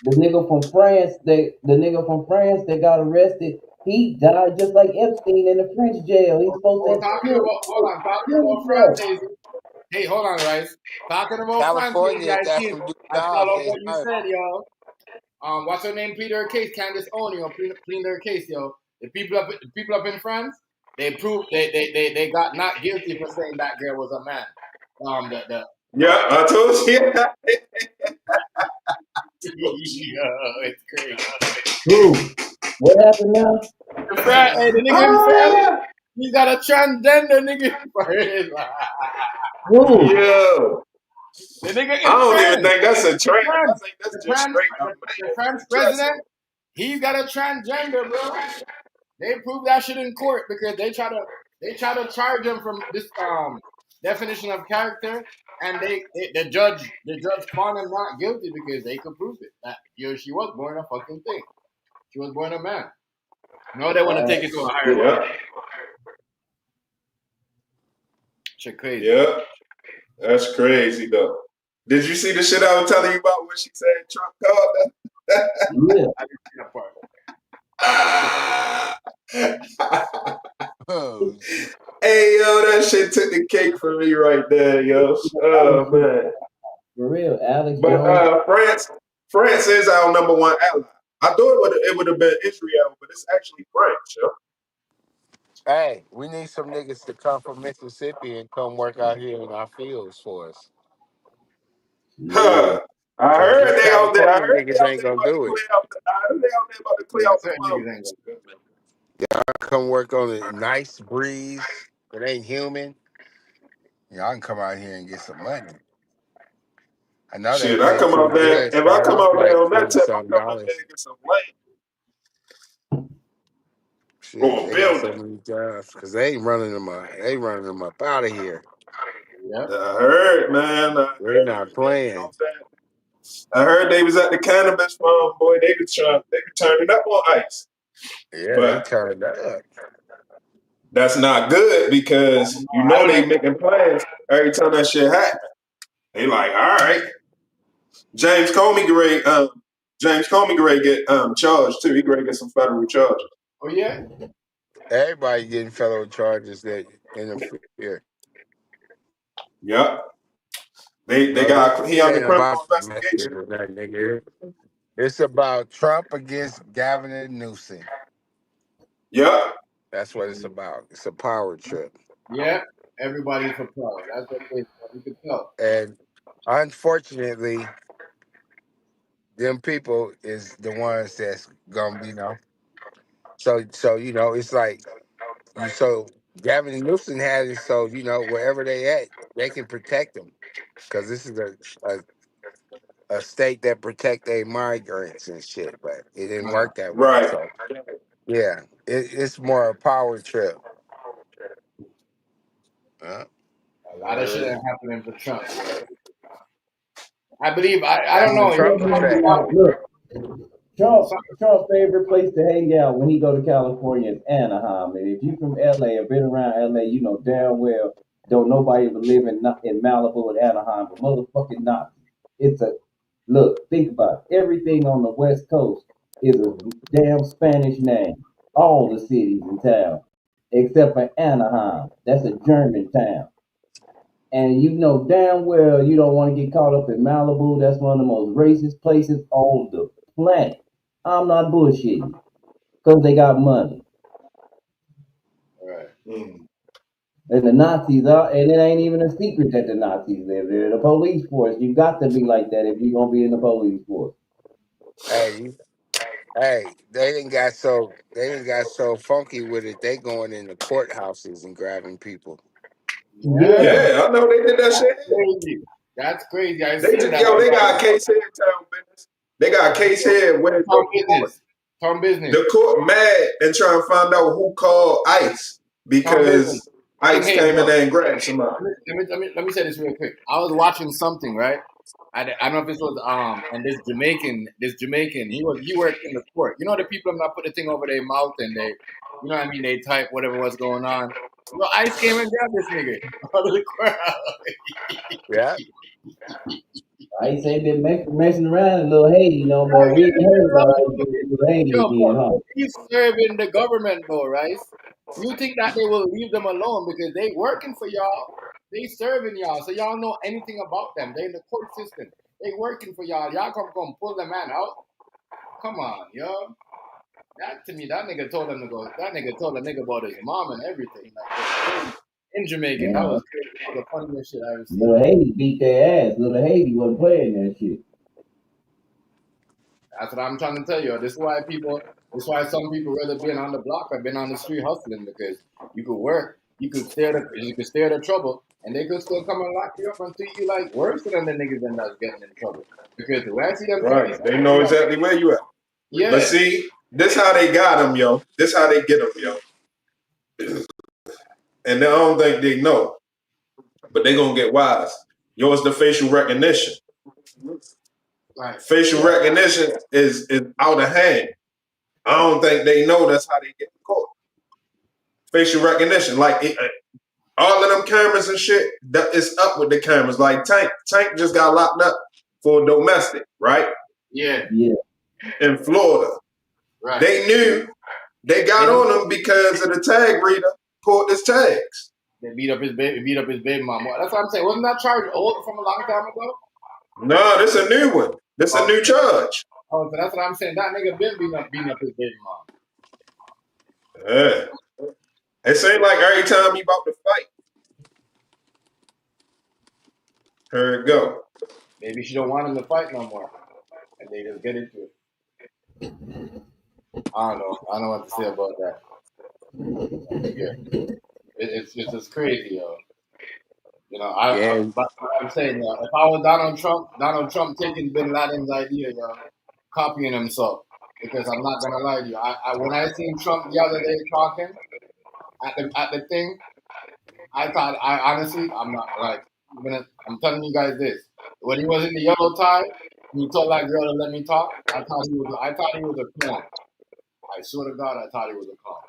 The nigga from France, that got arrested. He died just like Epstein in the French jail. He's supposed to have Talking killed about himself. France. Hey, hold on, guys. Talking about France, California guys. got some new I jobs. follow They what you hiring. said, yo. What's her name? Plead her case. Candace Owens, plead her case, yo. The people up in France, they proved they got not guilty for saying that girl was a man. Yeah, I told you. It's crazy. Who? What happened now? The nigga in France, he got a transgender nigga in France. Who? Yo. The nigga I in don't even France. think that's a trend. I France. think that's The just France, straight up the France man president, he's got a transgender, bro. They proved that shit in court because they try to charge him from this definition of character, and the judge found him not guilty because they could prove it that she was born a fucking thing. She was born a man. No, they want to take it to a higher level. Yeah. Shit crazy. Yeah. That's crazy though. Did you see the shit I was telling you about when she said Trump called her? Yeah. I didn't see that part. Oh, shit. Hey yo, that shit took the cake for me right there, yo. Oh man. For real, Alex But Jones. France is our number one ally. I thought it would have been Israel, but it's actually France, yo. Hey, we need some niggas to come from Mississippi and come work out here in our fields for us. Yeah. Huh. I Cause these heard they out there. I California heard they niggas out ain't there gonna about to do it. clear out the. I heard they out there about to clear Yeah, out the certain niggas ain't farmlands. gonna. Come work on a nice breeze. It ain't humid. Y'all can come out here and get some money. I know they Shit, I pay come pretty out there. good. If I Start come off out there like on that 20 tip, I'm something coming out there dollars. and get some land Shit, or a they got so building. many jobs because they ain't running them up. They running them up out of here. Yeah. I heard, man. I They're heard. not You know playing. what I'm saying? I heard they was at the cannabis farm, boy. They could turn it up on ice. Yeah, they But turned up. that's not good because you I know don't know. they making plans every time that shit happen. They like, all right. James Comey get charged too. He great get some federal charges. Oh yeah. Everybody getting federal charges that interfere. Yep. They But got he it under ain't criminal about investigation. that nigga. It's about Trump against Gavin and Newsom. Yep. That's what it's about. It's a power trip. Yeah. Everybody's for power. That's what it is. You can tell. And unfortunately, them people is the ones that's gonna be, it's like Gavin and Newsom had it so, wherever they at, they can protect them. Because this is a state that protect their migrants and shit, but it didn't work that way. Right. So yeah, it's more a power trip. Uh, A lot of shit ain't happening for Trump, bro. I believe. I don't that's the know. Trump effect. Look, Trump favorite place to hang out when he go to California is Anaheim. And if you from LA or been around LA, you know damn well don't nobody even live in Malibu or Anaheim, but motherfucking not. It's a look. Think about it. Everything on the West Coast is a damn Spanish name. All the cities and towns except for Anaheim. That's a German town. And you know damn well you don't want to get caught up in Malibu. That's one of the most racist places on the planet. I'm not bullshitting because they got money. Right. Mm. And the Nazis are, and it ain't even a secret that the Nazis live there. The police force, you got to be like that if you're gonna be in the police force. Hey, they didn't got so funky with it. They going in the courthouses and grabbing people. Yeah, Yeah, I know they did that that's shit. crazy. That's crazy. I They seen just, that. I yo, was they got like, a case here in town business. They got a case here where town business. Town business. the court mad and trying to find out who called ICE Town business. because King ICE Hayes, came in look. there and grabbed somebody. Let me say this real quick. I was watching something, right? I don't know if this was and this Jamaican, he worked in the court. You know the people that put the thing over their mouth and they, you know what I mean, they type whatever was going on. Well, ICE came and grabbed this nigga out of the crowd. Yeah. I ain't say been messing around a little Haiti no more. We ain't heard about little Haiti Yo, again, huh? he's serving the government though, right? You think that they will leave them alone because they working for y'all? They serving y'all, so y'all know anything about them. They in the court system. They working for y'all. Y'all come pull the man out. Come on, yo. That to me, that nigga told him to go. That nigga told the nigga about his mom and everything. Like in Jamaican, that Man, was crazy. That was the funniest shit I ever seen. little Haiti beat their ass. Little Haiti wasn't playing that shit. That's what I'm trying to tell you. This is why people. This is why some people rather been on the block or been on the street hustling because you could work, you could stay the trouble, and they could still come and lock you up and treat you like worse than the niggas that's getting in trouble. Because the way I see them tell these Right. They people, know you know, exactly where you at. But yeah, see, this how they got them, yo. This how they get them, yo. And I don't think they know, but they gonna get wise. Yo, it's the facial recognition. like Facial yeah, recognition is out of hand. I don't think they know that's how they get caught. Facial recognition, like all of them cameras and shit, that is up with the cameras. Like Tank just got locked up for domestic, right? yeah, Yeah. In Florida. right. They knew they They got on him because of the tag reader pulled his tags. They beat up his baby mama. That's what I'm saying. Wasn't that charge old from a long time ago? No, this a new one. This a Oh, new charge. so that's what I'm saying. That nigga been beating up his baby mama. Yeah. It seemed like every time he about to fight, here it go. Maybe she don't want him to fight no more, and they just get into it. I don't know. I don't know what to say about that. Yeah, it's just crazy, yo. You know, Yeah. but I'm saying, if I was Donald Trump taking Bin Laden's idea, copying himself. Because I'm not gonna lie to you, when I seen Trump the other day talking at the thing, I honestly, I'm not like, I'm telling you guys this. When he was in the yellow tie, he told that girl to let me talk. I thought he was a clown. I swear to God, I thought he was a clown.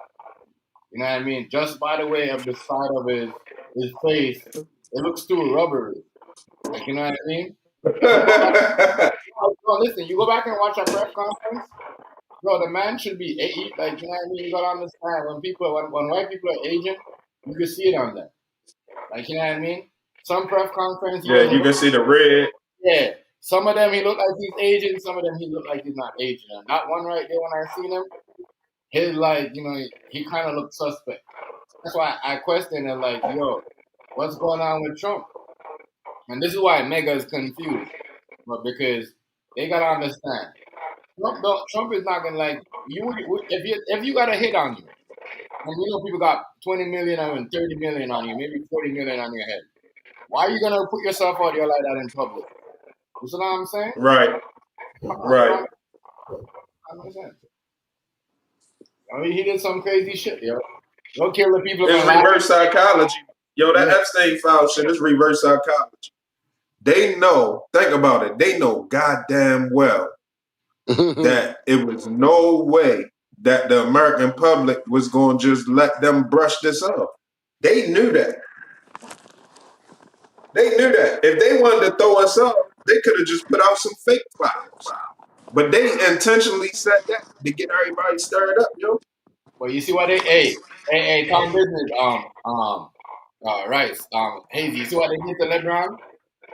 You know what I mean? Just by the way of the side of his face, it looks too rubbery. Like, you know what I mean? You go back, listen, you go back and watch a press conference. Bro, the man should be like, you know what I mean? You gotta understand when white people are Asian, you can see it on them. Like, you know what I mean? Some press conference he Yeah, doesn't you look. can see the red. Yeah, some of them he look like he's Asian. Some of them he look like he's not Asian. And that one right there, when I seen him, his like, he kind of looked suspect. That's why I questioned him, like, yo, what's going on with Trump? And this is why Mega is confused, but because they gotta understand, Trump is not gonna like if you got a hit on you, and people got 20 million and 30 million on you, maybe 40 million on your head. Why are you gonna put yourself out there like that in public? You see what I'm saying? Right, Come on, right. bro. I understand. I mean, he did some crazy shit, yo. Don't kill the people It's gonna laugh. reverse psychology. Yo, that Yeah. Epstein file shit is reverse psychology. They know, think about it, they know goddamn well that it was no way that the American public was going to just let them brush this off. They knew that. They knew that. If they wanted to throw us off, they could have just put out some fake files. But they intentionally said that to get everybody stirred up, yo. But you see what hey, Tom Business, Rice, Hazy, you see what they did to LeBron?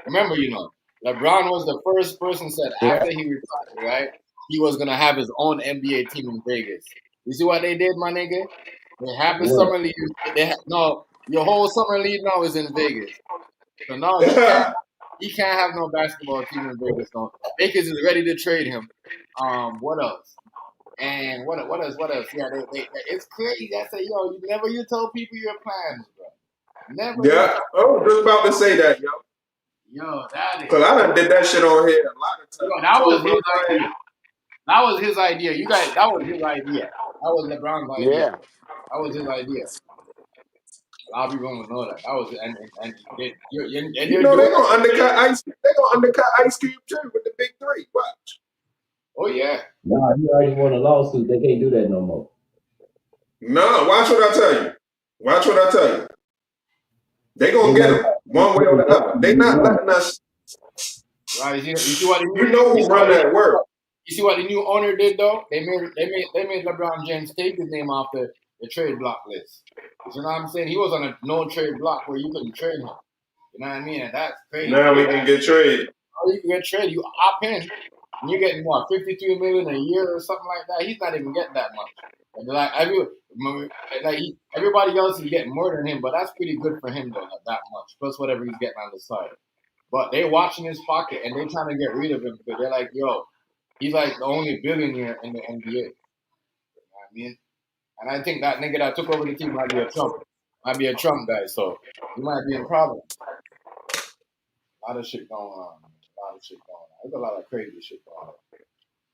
Remember, LeBron was the first person said Yeah. after he retired, right? He was gonna have his own NBA team in Vegas. You see what they did, my nigga? They have the What? summer league. No, your whole summer league now is in Vegas. So now he can't have no basketball team in Vegas. No, Vegas is ready to trade him. What else? And what else? Yeah, it's crazy. I say, yo, you tell people your plans, bro. Never. Yeah, I was just about to say that, yo. Yo, that is. Cause I done did that shit on here a lot of times. Yo, that was his idea. That was his idea. You guys, that was his idea. That was LeBron's idea. Yeah. That was his idea. A lot of people don't know that. That was and You they're know doing they it. gonna undercut Ice. They gonna undercut Ice Cube too with the big three. Watch. Oh yeah. Nah, he already won a lawsuit. They can't do that no more. No, watch what I tell you. Watch what I tell you. They gonna They get never him one way or the other. They not letting us. Right. You see what the You new know who run that world. you see what the new owner did though? They made LeBron James take his name off the trade block list. You know what I'm saying? He was on a no trade block where you couldn't trade him. You know what I mean? And that's crazy. Now we can get traded. You can get traded. You opt in, and you're getting what, 53 million a year or something like that. He's not even getting that much. And everybody else is getting more than him, but that's pretty good for him though, not that much. Plus whatever he's getting on the side. But they watching his pocket and they trying to get rid of him because they're like, yo, he's like the only billionaire in the NBA. You know what I mean? And I think that nigga that took over the team might be a Trump. Might be a Trump guy, so he might be in problems. A lot of shit going on. A lot of shit going on. There's a lot of crazy shit going on.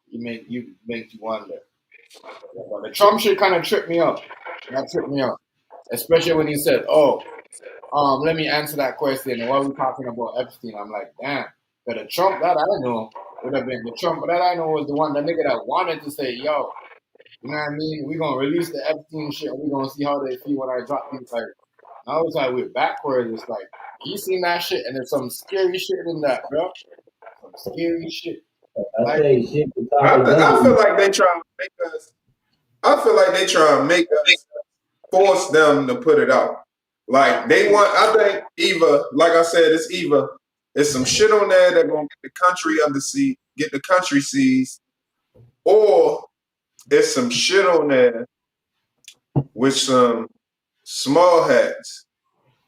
You make you wonder. But the Trump shit kind of tripped me up. That tripped me up. Especially when he said, "Oh, let me answer that question." And what we talking about Epstein? I'm like, damn. But the Trump that I know would have been the Trump that I know was the one, the nigga that wanted to say, "Yo, you know what I mean? We gonna release the Epstein shit. And we gonna see how they feel when I drop these." Like, I was like, we're backwards. It's like he seen that shit, and there's some scary shit in that, bro. Some scary shit. I say shit to I feel like they try to make us. I feel like they try to make us force them to put it out. Like they want. I think either, like I said, it's some shit on there that gonna get the country get the country seized, or it's some shit on there with some small hats,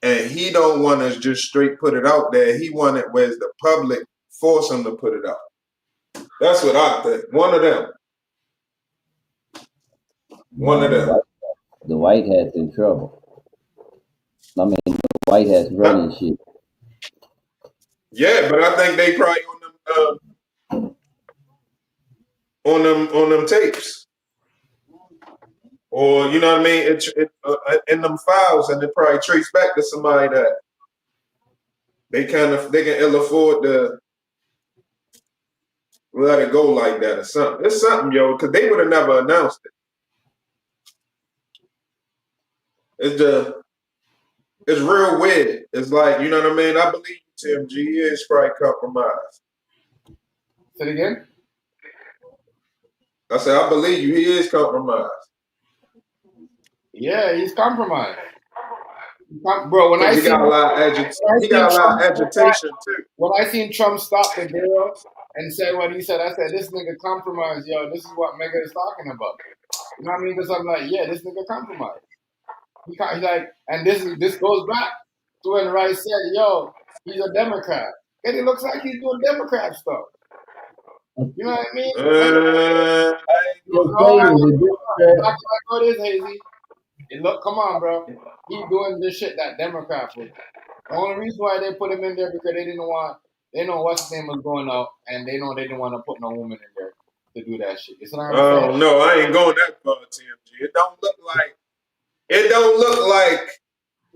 and he don't want to just straight put it out there. He want it where the public force him to put it out. That's what I think. One of them. One of them. The White Hat's in trouble. I mean, the White Hat's running shit. Yeah, but I think they probably on them tapes, or you know what I mean. It's in them files, and it probably trace back to somebody that they can ill afford to let it go like that or something. It's something, yo, because they would have never announced it. It's real weird. It's like, you know what I mean? I believe Tim G is probably compromised. Say it again? I said, I believe you, he is compromised. Yeah, he's compromised. Bro, when I he seen got a lot of agitation too. When I seen Trump stop the girl and say what he said, I said, this nigga compromised, yo. This is what Mega is talking about. You know what I mean? Because I'm like, yeah, this nigga compromised. He's like, and this goes back to when Rice said, yo, he's a Democrat. And it looks like he's doing Democrat stuff. You know what I mean? What is Hazy? Look, come on, bro. He's doing this shit that Democrats would. The only reason why they put him in there because they know what's his name was going out, and they know they didn't want to put no woman in there to do that shit. It's not. Oh no, I ain't going that far, TMG. It don't look like.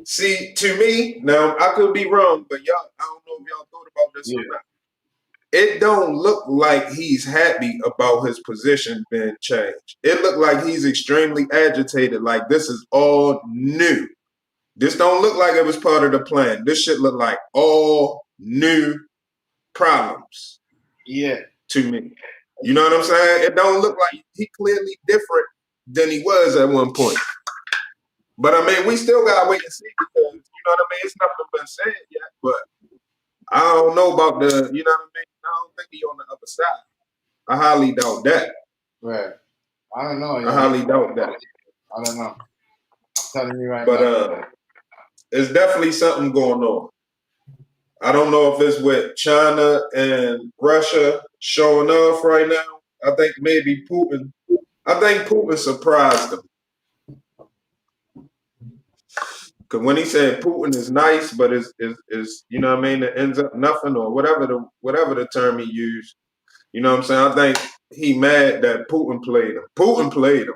See, to me, now I could be wrong, but y'all, I don't know if y'all thought about this or not. It don't look like he's happy about his position being changed. It looked like he's extremely agitated, like this is all new. This don't look like it was part of the plan. This shit look like all new problems. Yeah. To me. You know what I'm saying? It don't look like he clearly different than he was at one point. But I mean, we still gotta wait and see because you know what I mean. It's nothing been said yet, but I don't know about the. You know what I mean. I don't think he on the other side. I highly doubt that. Right. I don't know. I highly doubt that. I don't know. I'm telling you right now. But it's definitely something going on. I don't know if it's with China and Russia showing off right now. I think maybe Putin. I think Putin surprised them. Because when he said Putin is nice, but is you know what I mean, it ends up nothing or whatever the term he used. You know what I'm saying? I think he mad that Putin played him. Putin played him.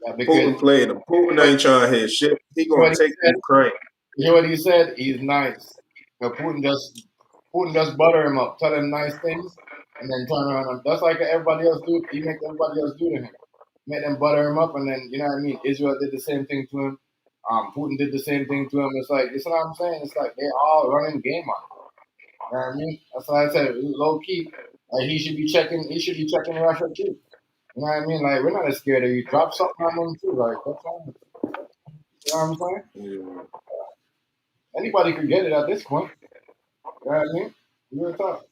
Yeah, because Putin played him. Putin ain't trying to hear shit. He what gonna he take said, Ukraine. you hear what he said? He's nice. But Putin just butter him up, tell him nice things, and then turn around. And, that's like everybody else do. He make everybody else do to him. Make them butter him up, and then you know what I mean. Israel did the same thing to him. Putin did the same thing to him. It's like this is what I'm saying. It's like they all running game on him. You know what I mean? That's why I said low key. Like he should be checking. He should be checking Russia too. You know what I mean? Like we're not as scared of you. Drop something on them too. Like what's wrong with you? You know what I'm saying? Yeah. Anybody could get it at this point. You know what I mean? Real talk.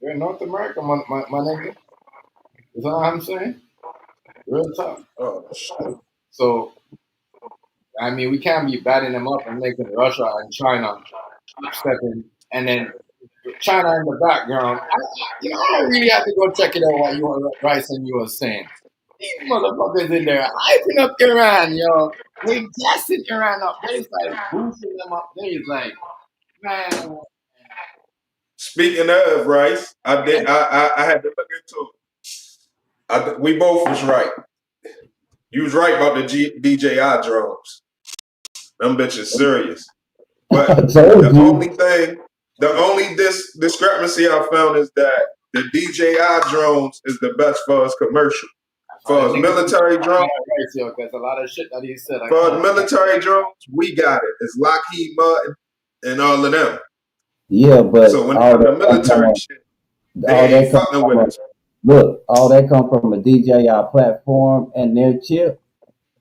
You're in North America, my nigga. You know what I'm saying? Real talk. Oh shit. So I mean, we can't be batting them up and making Russia and China keep stepping, and then China in the background. I don't really have to go check it out what you were Rice and you were saying. These motherfuckers in there hyping up Iran, yo. They gassing Iran up. They like boosting them up. They like, man. Speaking of Rice, I had to look into it. We both was right. You was right about the DJI drones. Them bitches serious. I But told the you. only discrepancy I found is that the DJI drones is the best for us commercial. For us military drones, Because a lot of shit that he said, I for the can't. military drones, we got it. It's Lockheed Martin and all of them. Yeah, So but when it all comes that to come from military shit, they all ain't that come fucking from with a us. look, all that come from a DJI platform and their chip.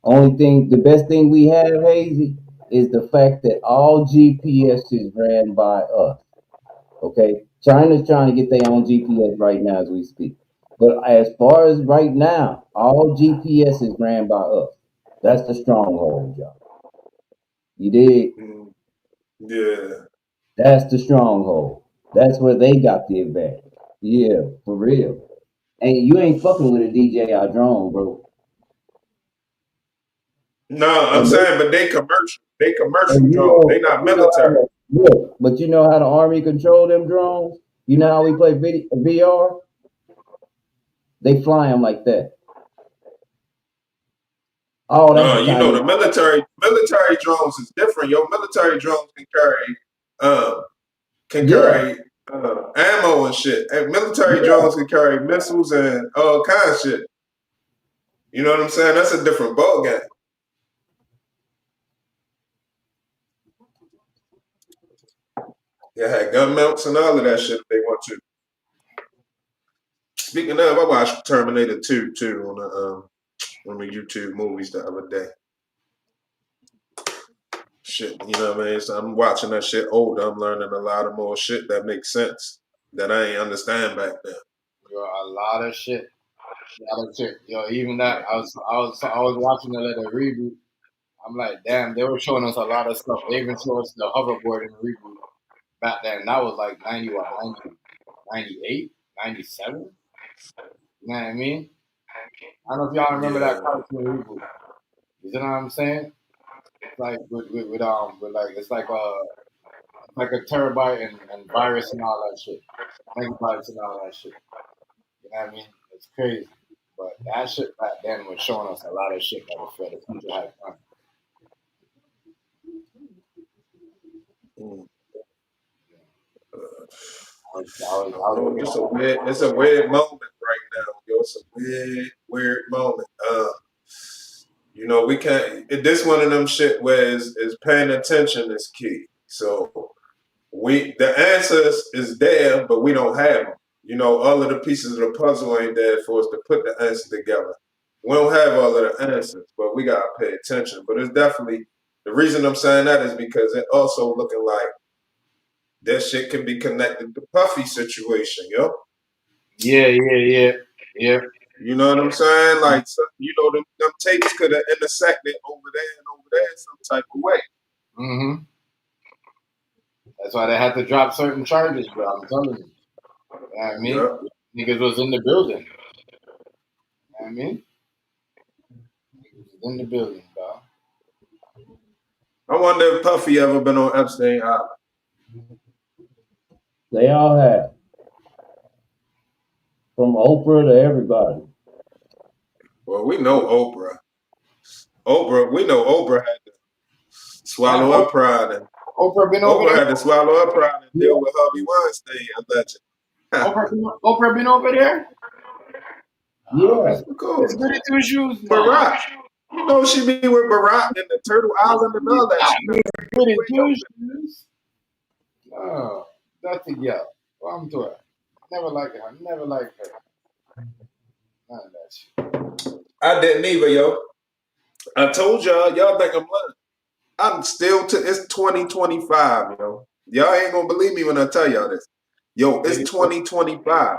Only thing, the best thing we have, Hazy, is the fact that all GPS is ran by us. Okay, China's trying to get their own GPS right now as we speak. But as far as right now, all GPS is ran by us. That's the stronghold, y'all. You did. Mm, yeah. That's the stronghold. That's where they got the advantage. Yeah, for real. And you ain't fucking with a DJI drone, bro. No, I'm And saying, but they commercial. They commercial and drones. They not how military. to look, but you know how the army control them drones. You know how we play VR? They fly them like that. Oh, that's No, the you know Chinese. the military drones is different. Your military drones um can Yeah, carry ammo and shit. And military yeah, drones can carry missiles and all kinds of shit. You know what I'm saying? That's a different ball game. They had gun mounts and all of that shit if they want to. Speaking of, I watched Terminator 2 too on the YouTube movies the other day. Shit, you know what I mean? So I'm watching that shit older. I'm learning a lot of more shit that makes sense that I ain't understand back then. Yo, a lot of shit. A lot of shit. Yo, even that I was watching it at a reboot. I'm like, damn, they were showing us a lot of stuff. They even showed us the hoverboard in the reboot back then. That was like 90 what, 90, 98, 97? You know what I mean? I don't know if y'all remember that Yeah, cartoon reboot. You know what I'm saying? It's like with like it's like a terabyte and virus and all that shit. Megabytes and all that shit. You know what I mean? It's crazy. But that shit back then was showing us a lot of shit that the future had coming. mm. I don't know. Just a I weird. It's a weird moment right now. Yo, it's a weird moment. You know, we can't. This one of them shit where is paying attention is key. So the answers is there, but we don't have them. You know, all of the pieces of the puzzle ain't there for us to put the answer together. We don't have all of the answers, but we gotta pay attention. But it's definitely the reason I'm saying that is because it also looking like that shit can be connected to Puffy situation, yo. yeah. You know what I'm saying? Like, so, you know, them tapes could have intersected over there and over there in some type of way. Mm-hmm. That's why they had to drop certain charges, bro. I'm telling you. You know what I mean? Yeah. Niggas was in the building. You know what I mean? in the building, bro. I wonder if Puffy ever been on Epstein Island. They all have, from Oprah to everybody. Well, we know Oprah. We know Oprah had to swallow Damn, her pride, and Oprah been over Oprah there. had to swallow her pride and Yeah. deal with Harvey Weinstein, alleged. Oprah been over there. Yeah. Of course. It's good to two shoes, man. Barack. You know she be with Barack and the Turtle Island and all that. She knows Good in way two over shoes. Oh, that's a girl. Well, I'm to her. Never liked her. Never liked her. None of that shit. there. I didn't either, yo. I told y'all think I'm lying. I'm still it's 2025, yo. Y'all ain't gonna believe me when I tell y'all this. Yo, it's 2025.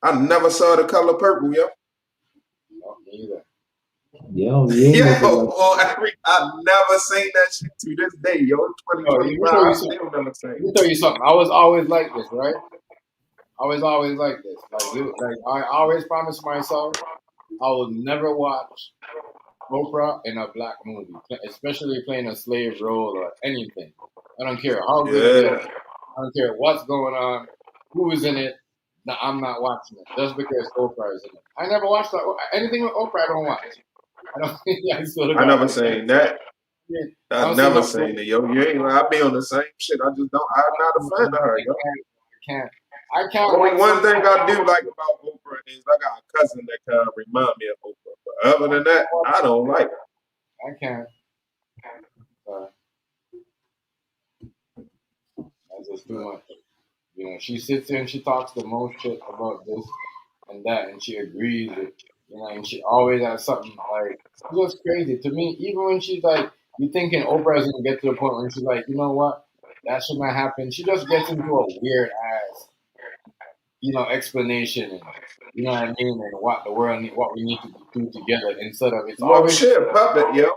I never saw the color purple, yo. No, me either. Yeah, you ain't looking I've never seen that shit to this day, yo. It's Oh, let me 2025. tell I you something. still never seen Let it. me tell you something. I was always like this, right? I was always like this. Like I always promised myself I would never watch Oprah in a black movie, especially playing a slave role or anything. I don't care how good it is. Yeah. I don't care what's going on, who is in it. No, I'm not watching it just because Oprah is in it. I never watched anything with Oprah. I don't watch. I don't. I swear to I God, never seen that. I I don't see never no. seen it, yo. You ain't I be on the same shit. I just don't. I'm not a fan of her, yo. I can't Only watch one something. thing I do like about Oprah is I got a cousin that kind of remind me of Oprah. But other than that, I don't like her. I can't. That's just too much. You know, she sits there and she talks the most shit about this and that, and she agrees with, you know, and she always has something like, it's just crazy to me. Even when she's like, you thinking Oprah's gonna get to the point where she's like, you know what, that should not happen. She just gets into a weird ass, you know, explanation, and you know what I mean, and what the world need, what we need to do together instead of Well, she a puppet, yo.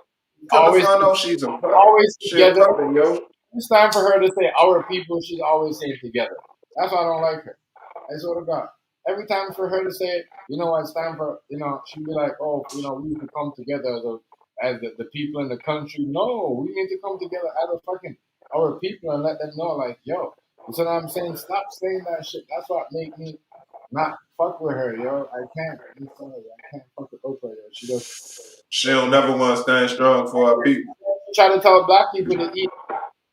Come to always, find out she's a puppet. always She a together. puppet, yo. It's time for her to say our people. She's always saying together. That's why I don't like her. I swear to God. Every time for her to say, you know what, it's time for, you know, she'd be like, oh, you know, we need to come together as the people in the country. No, we need to come together as a fucking our people and let them know, like, yo, you see what I'm saying? Stop saying that shit. That's what make me not fuck with her, yo. I can't. I'm sorry. I can't fuck with Oprah, yo. She just She don't never want to stand strong for her people. try to tell black people to eat.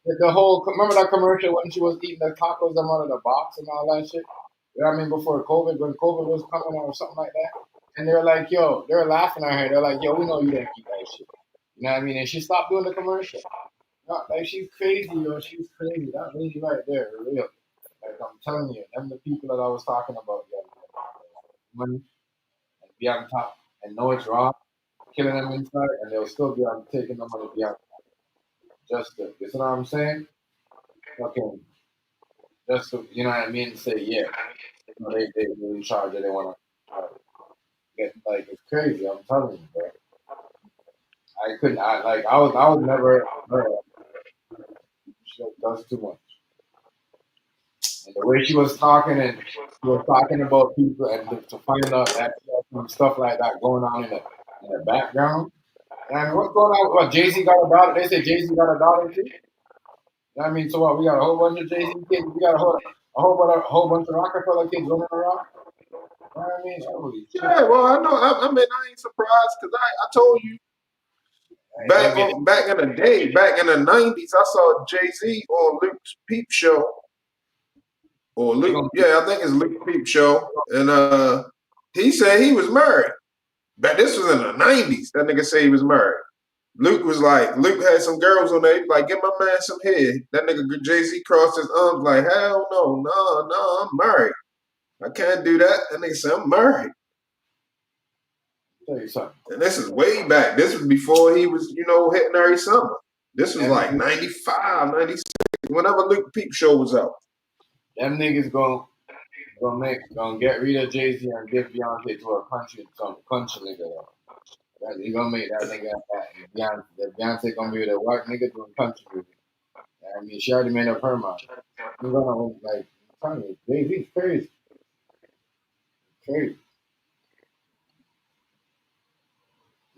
The whole remember that commercial when she was eating the tacos them out of the box and all that shit. You know what I mean? Before COVID, when COVID was coming out or something like that, and they're like, "Yo," they're laughing at her. They're like, "Yo, we know you don't eat that shit." You know what I mean? And she stopped doing the commercial. No, like she's crazy, yo. She's crazy. That lady right there, for real. Like I'm telling you, them the people that I was talking about, yo. Money and be on top and know it's wrong, killing them inside, and they'll still be on taking the money beyond justice. You know what I'm saying? Fucking just to, you know what I mean, say yeah. You know, they in charge. They want to get like it's crazy. I'm telling you, bro. I couldn't. I was never. She does too much. And the way she was talking, and she was talking about people, and to find out that some stuff like that going on in the background. And what's going on? What Jay Z got a daughter? They say Jay Z got a daughter too. You know what I mean, so what? We got a whole bunch of Jay Z kids. We got a whole bunch of Rockefeller kids running around. You know what I mean? Holy shit! Yeah, well, I know. I mean, I ain't surprised because I told you back in the day, back in the '90s, I saw Jay Z on Luke's Peep Show, or Luke. Yeah, I think it's Luke Peep Show, and he said he was married. But this was in the '90s. That nigga said he was married. Luke had some girls on there. He was like, give my man some head. That nigga Jay Z crossed his arms like, hell no, I'm married. I can't do that. That nigga said, I'm married. Tell you something. And this is way back. This was before he was, hitting every summer. This was like 95, 96, whenever Luke Peep Show was out. Them niggas gonna get rid of Jay Z and give Beyonce to a some country nigga. Though. He gonna make that nigga Beyonce gonna be with a white nigga doing country music. I mean, she already made up her mind. He's gonna like, I'm telling you, Jay Z's crazy, crazy.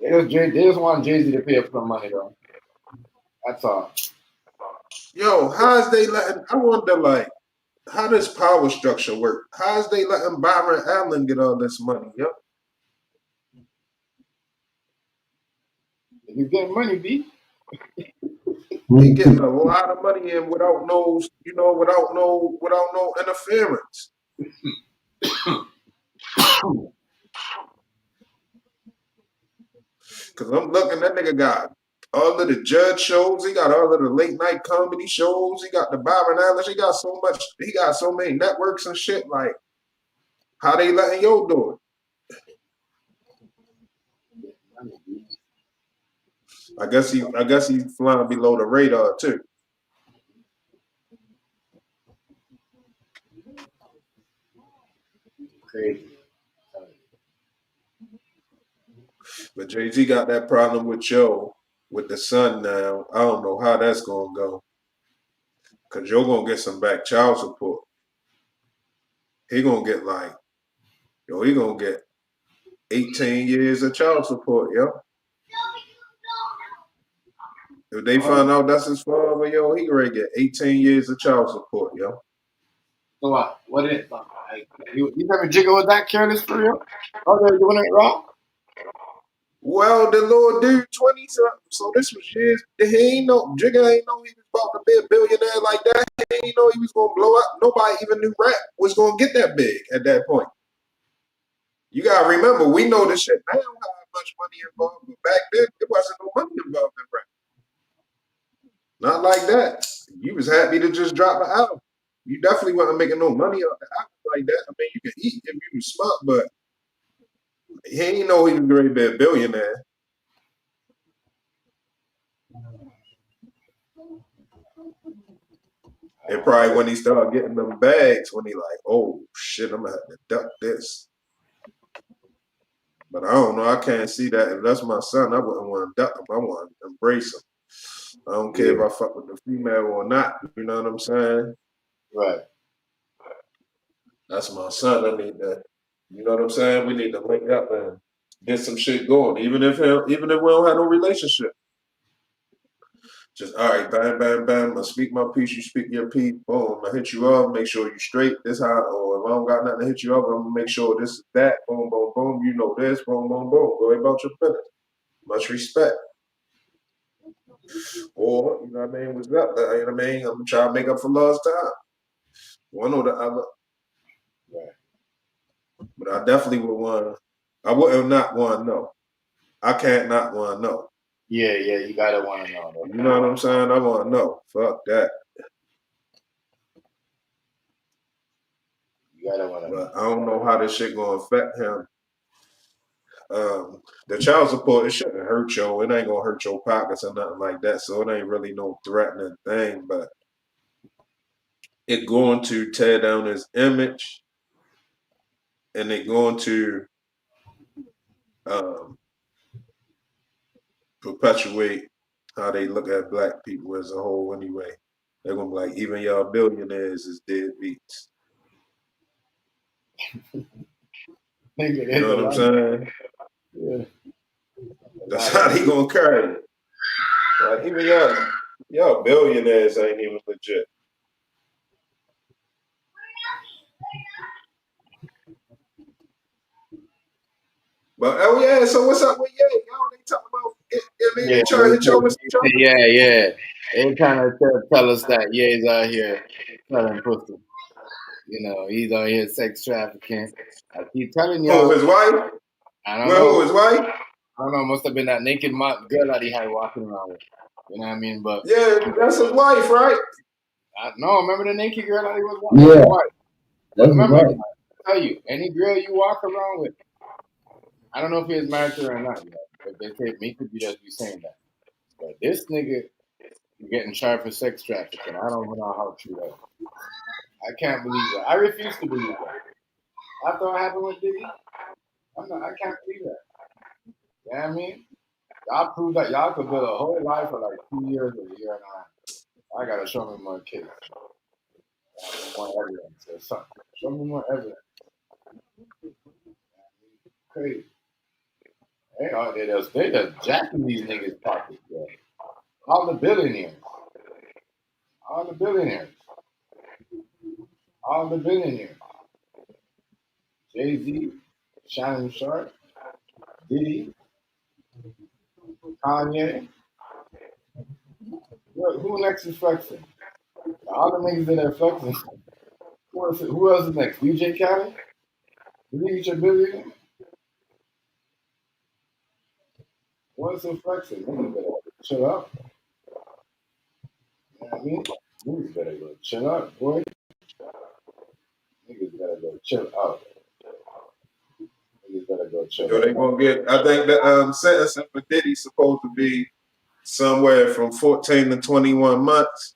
They just want Jay-Z to pay up some money, though. That's all. Yo, how's they letting? I wonder, like, how does power structure work? How's they letting Byron Allen get all this money? Yo, He's getting money, B. he getting a lot of money in without no, without no interference. Cause I'm looking, that nigga got all of the judge shows. He got all of the late night comedy shows. He got the Byron Allen. He got so much. He got so many networks and shit. Like, how they letting yo do it? I guess he's flying below the radar too. Crazy. But Jay-Z got that problem with the son now. I don't know how that's gonna go. Cause you're gonna get some back child support. He gonna get he gonna get 18 years of child support, yo. If they find out that's his father, yo, he gonna get 18 years of child support, yo. So what? What is like, you never jiggle with that careless for real? Oh, they're doing it wrong? Well, the little dude, 20 something. So this was years. Jigga ain't know he was about to be a billionaire like that. He ain't know he was gonna blow up. Nobody even knew rap was gonna get that big at that point. You gotta remember, we know this shit now, how much money involved, but back then there wasn't no money involved in rap. Not like that. You was happy to just drop an album. You definitely wasn't making no money off the album like that. I mean, you could eat if you was smart, but he ain't know he was going to be a billionaire. And probably when he started getting them bags, when he like, oh shit, I'm gonna have to duck this. But I don't know. I can't see that. If that's my son, I wouldn't want to duck him. I want to embrace him. I don't care if I fuck with the female or not. You know what I'm saying? Right. That's my son. I need that. You know what I'm saying? We need to link up and get some shit going, even if we don't have no relationship. Just all right, bam, bam, bam. I speak my piece, you speak your piece. Boom, I hit you up, make sure you straight. This how, or if I don't got nothing to hit you up, I'm gonna make sure this is that. Boom, boom, boom. You know this. Boom, boom, boom. Go about your business. Much respect. Or you know what I mean? What's up? You know what I mean? I'm trying to make up for lost time. One or the other. Right. But I definitely would want. I would not want to know. I can't not want to know. Yeah, you gotta want to know. Though. You know what I'm saying? I want to know. Fuck that. You gotta want to know. But I don't know how this shit gonna affect him. The child support, it shouldn't hurt you. It ain't gonna hurt your pockets or nothing like that. So it ain't really no threatening thing, but it going to tear down his image, and it going to perpetuate how they look at black people as a whole. Anyway, they're gonna be like, even y'all billionaires is deadbeats. You know what I'm saying? Yeah. That's how they gonna carry it. Like even y'all billionaires ain't even legit. But oh yeah, so what's up with Ye? Y'all they talking about they trying to hit y'all with some trouble? Yeah. They trying to tell us that Ye's out here selling pussy. You know, he's out here sex trafficking. I keep telling Oh, y'all. his wife? I don't Well, know. who, his wife? I don't know. Must have been that naked girl that he had walking around with. You know what I mean? But Yeah, that's his wife, right? no, remember the naked girl that he was walking with? Yeah, His wife. But that's remember, right. I tell you, any girl you walk around with, I don't know if he was married to her or not. You know, but they say me could be just be saying that. But this nigga is getting tried for sex trafficking. I don't know how true that is. I can't believe that. I refuse to believe that. After what happened with Diddy, I can't believe that. You know what I mean? Y'all prove that y'all could build a whole life for like 2 years or a year and a half. I gotta show me more kids. More evidence or something. Show me more evidence. Crazy. They are they just jacking these niggas' pockets, bro. All the billionaires. All the billionaires. All the billionaires. Jay-Z, Shannon Sharp, Diddy, Kanye. Who next is flexing? All the niggas that are flexing. Who else is next? DJ Khaled? You think he's a billionaire? What's the flexing? Niggas better chill out. You know what I mean? Niggas better go chill out, boy. Niggas better go chill out. Niggas better go chill Yo, out. they gonna get. I think the sentencing for Diddy's supposed to be somewhere from 14 to 21 months.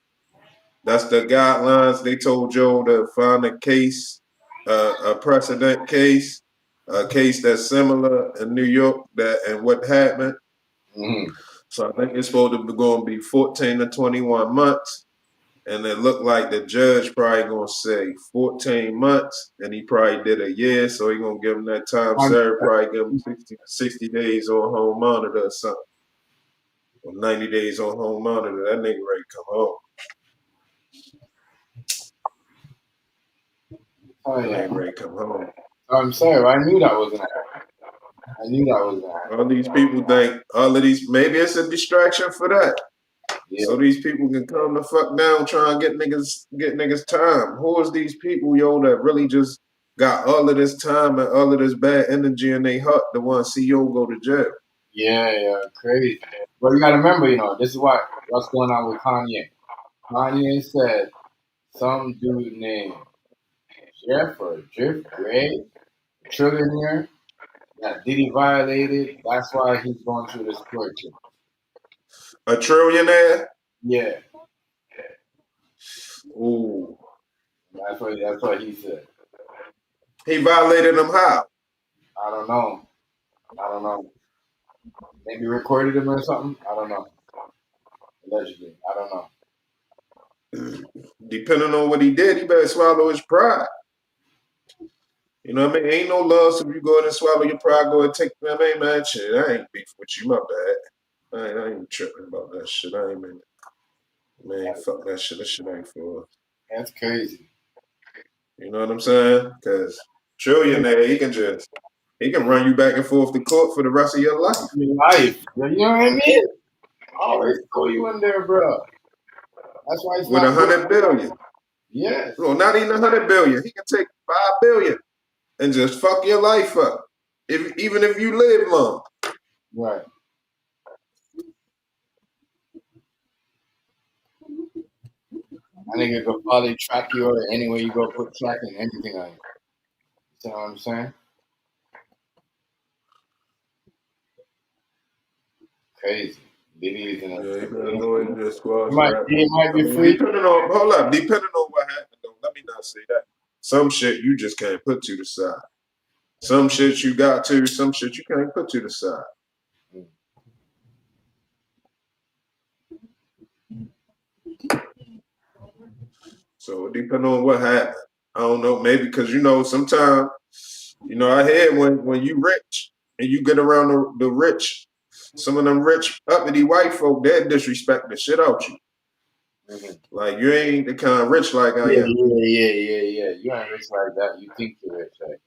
That's the guidelines. They told Joe to find a case, a precedent case, a case that's similar in New York that and what happened. Mm-hmm. So I think it's supposed to be going to be 14 to 21 months. And it looked like the judge probably going to say 14 months, and he probably did a year, so he going to give him that time served, probably give him 60 days on home monitor or something. Or 90 days on home monitor. That nigga ready to come home. Oh, That yeah. nigga ready to come home. I'm sorry, I knew that was gonna happen. I knew that was gonna happen. All these people think all of these, maybe it's a distraction for that. Yeah. So these people can come the fuck down, try and get niggas time. Who is these people, yo, that really just got all of this time and all of this bad energy in their heart to want to see yo go to jail? Yeah, crazy. But you gotta remember, this is what's going on with Kanye. Kanye said some dude named Jeff Gray, trillionaire, that Diddy violated. That's why he's going through this court case. A trillionaire? Yeah. Ooh. That's what he said. He violated them how? I don't know. Maybe recorded him or something. I don't know. Allegedly. I don't know. Depending on what he did, he better swallow his pride. You know what I mean? Ain't no love, so if you go ahead and swallow your pride, go ahead and take them. Hey, man, shit, I ain't beef with you, my bad. I ain't tripping about that shit. I ain't been, man, fuck that shit. That shit ain't for us. That's crazy. You know what I'm saying? Because trillionaire, he can run you back and forth to court for the rest of your life. Your life. You know what I mean? Always throw you in there, bro. That's why it's With not good. $100 billion. Yes. Well, not even $100 billion. He can take $5 billion and just fuck your life up. Even if you live long. Right. I think it could probably track you or anywhere you go, put tracking everything on you. You know what I'm saying? Crazy. Diddy is in a. Yeah, he better go ahead and just squash He that. might I be mean, free. depending on what happened, though, let me not say that. Some shit you just can't put to the side. Some shit you got to, some shit you can't put to the side. So it depends on what happened. I don't know, maybe because sometimes, I hear when you rich and you get around the rich, some of them rich uppity white folk, they disrespect the shit out you. Mm-hmm. Like you ain't the kind of rich like I am. Yeah. You ain't rich like that. You think you're rich, like.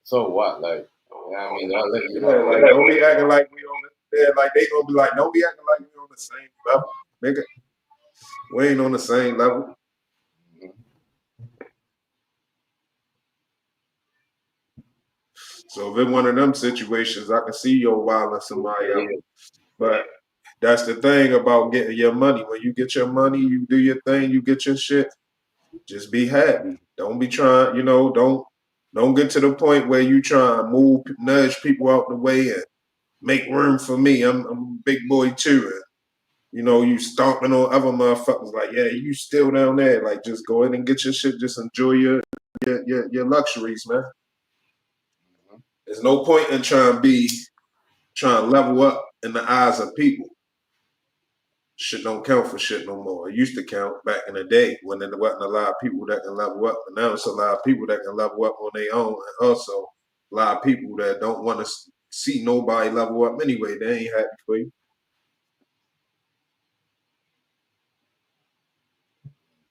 So what? Like, you know what I mean? They'll let you Yeah, know. like don't be acting like we on the like they gonna be like, don't be acting like we on the same level. Nigga, we ain't on the same level. So if it's one of them situations, I can see your wilding somebody else. But that's the thing about getting your money. When you get your money, you do your thing, you get your shit. Just be happy. Don't be trying, don't get to the point where you try and nudge people out the way and make room for me. I'm a big boy too. And, you stomping on other motherfuckers like, yeah, you still down there. Like, just go ahead and get your shit. Just enjoy your luxuries, man. There's no point in trying to level up in the eyes of people. Shit don't count for shit no more. It used to count back in the day when there wasn't a lot of people that can level up. But now it's a lot of people that can level up on their own, and also a lot of people that don't want to see nobody level up anyway. They ain't happy for you.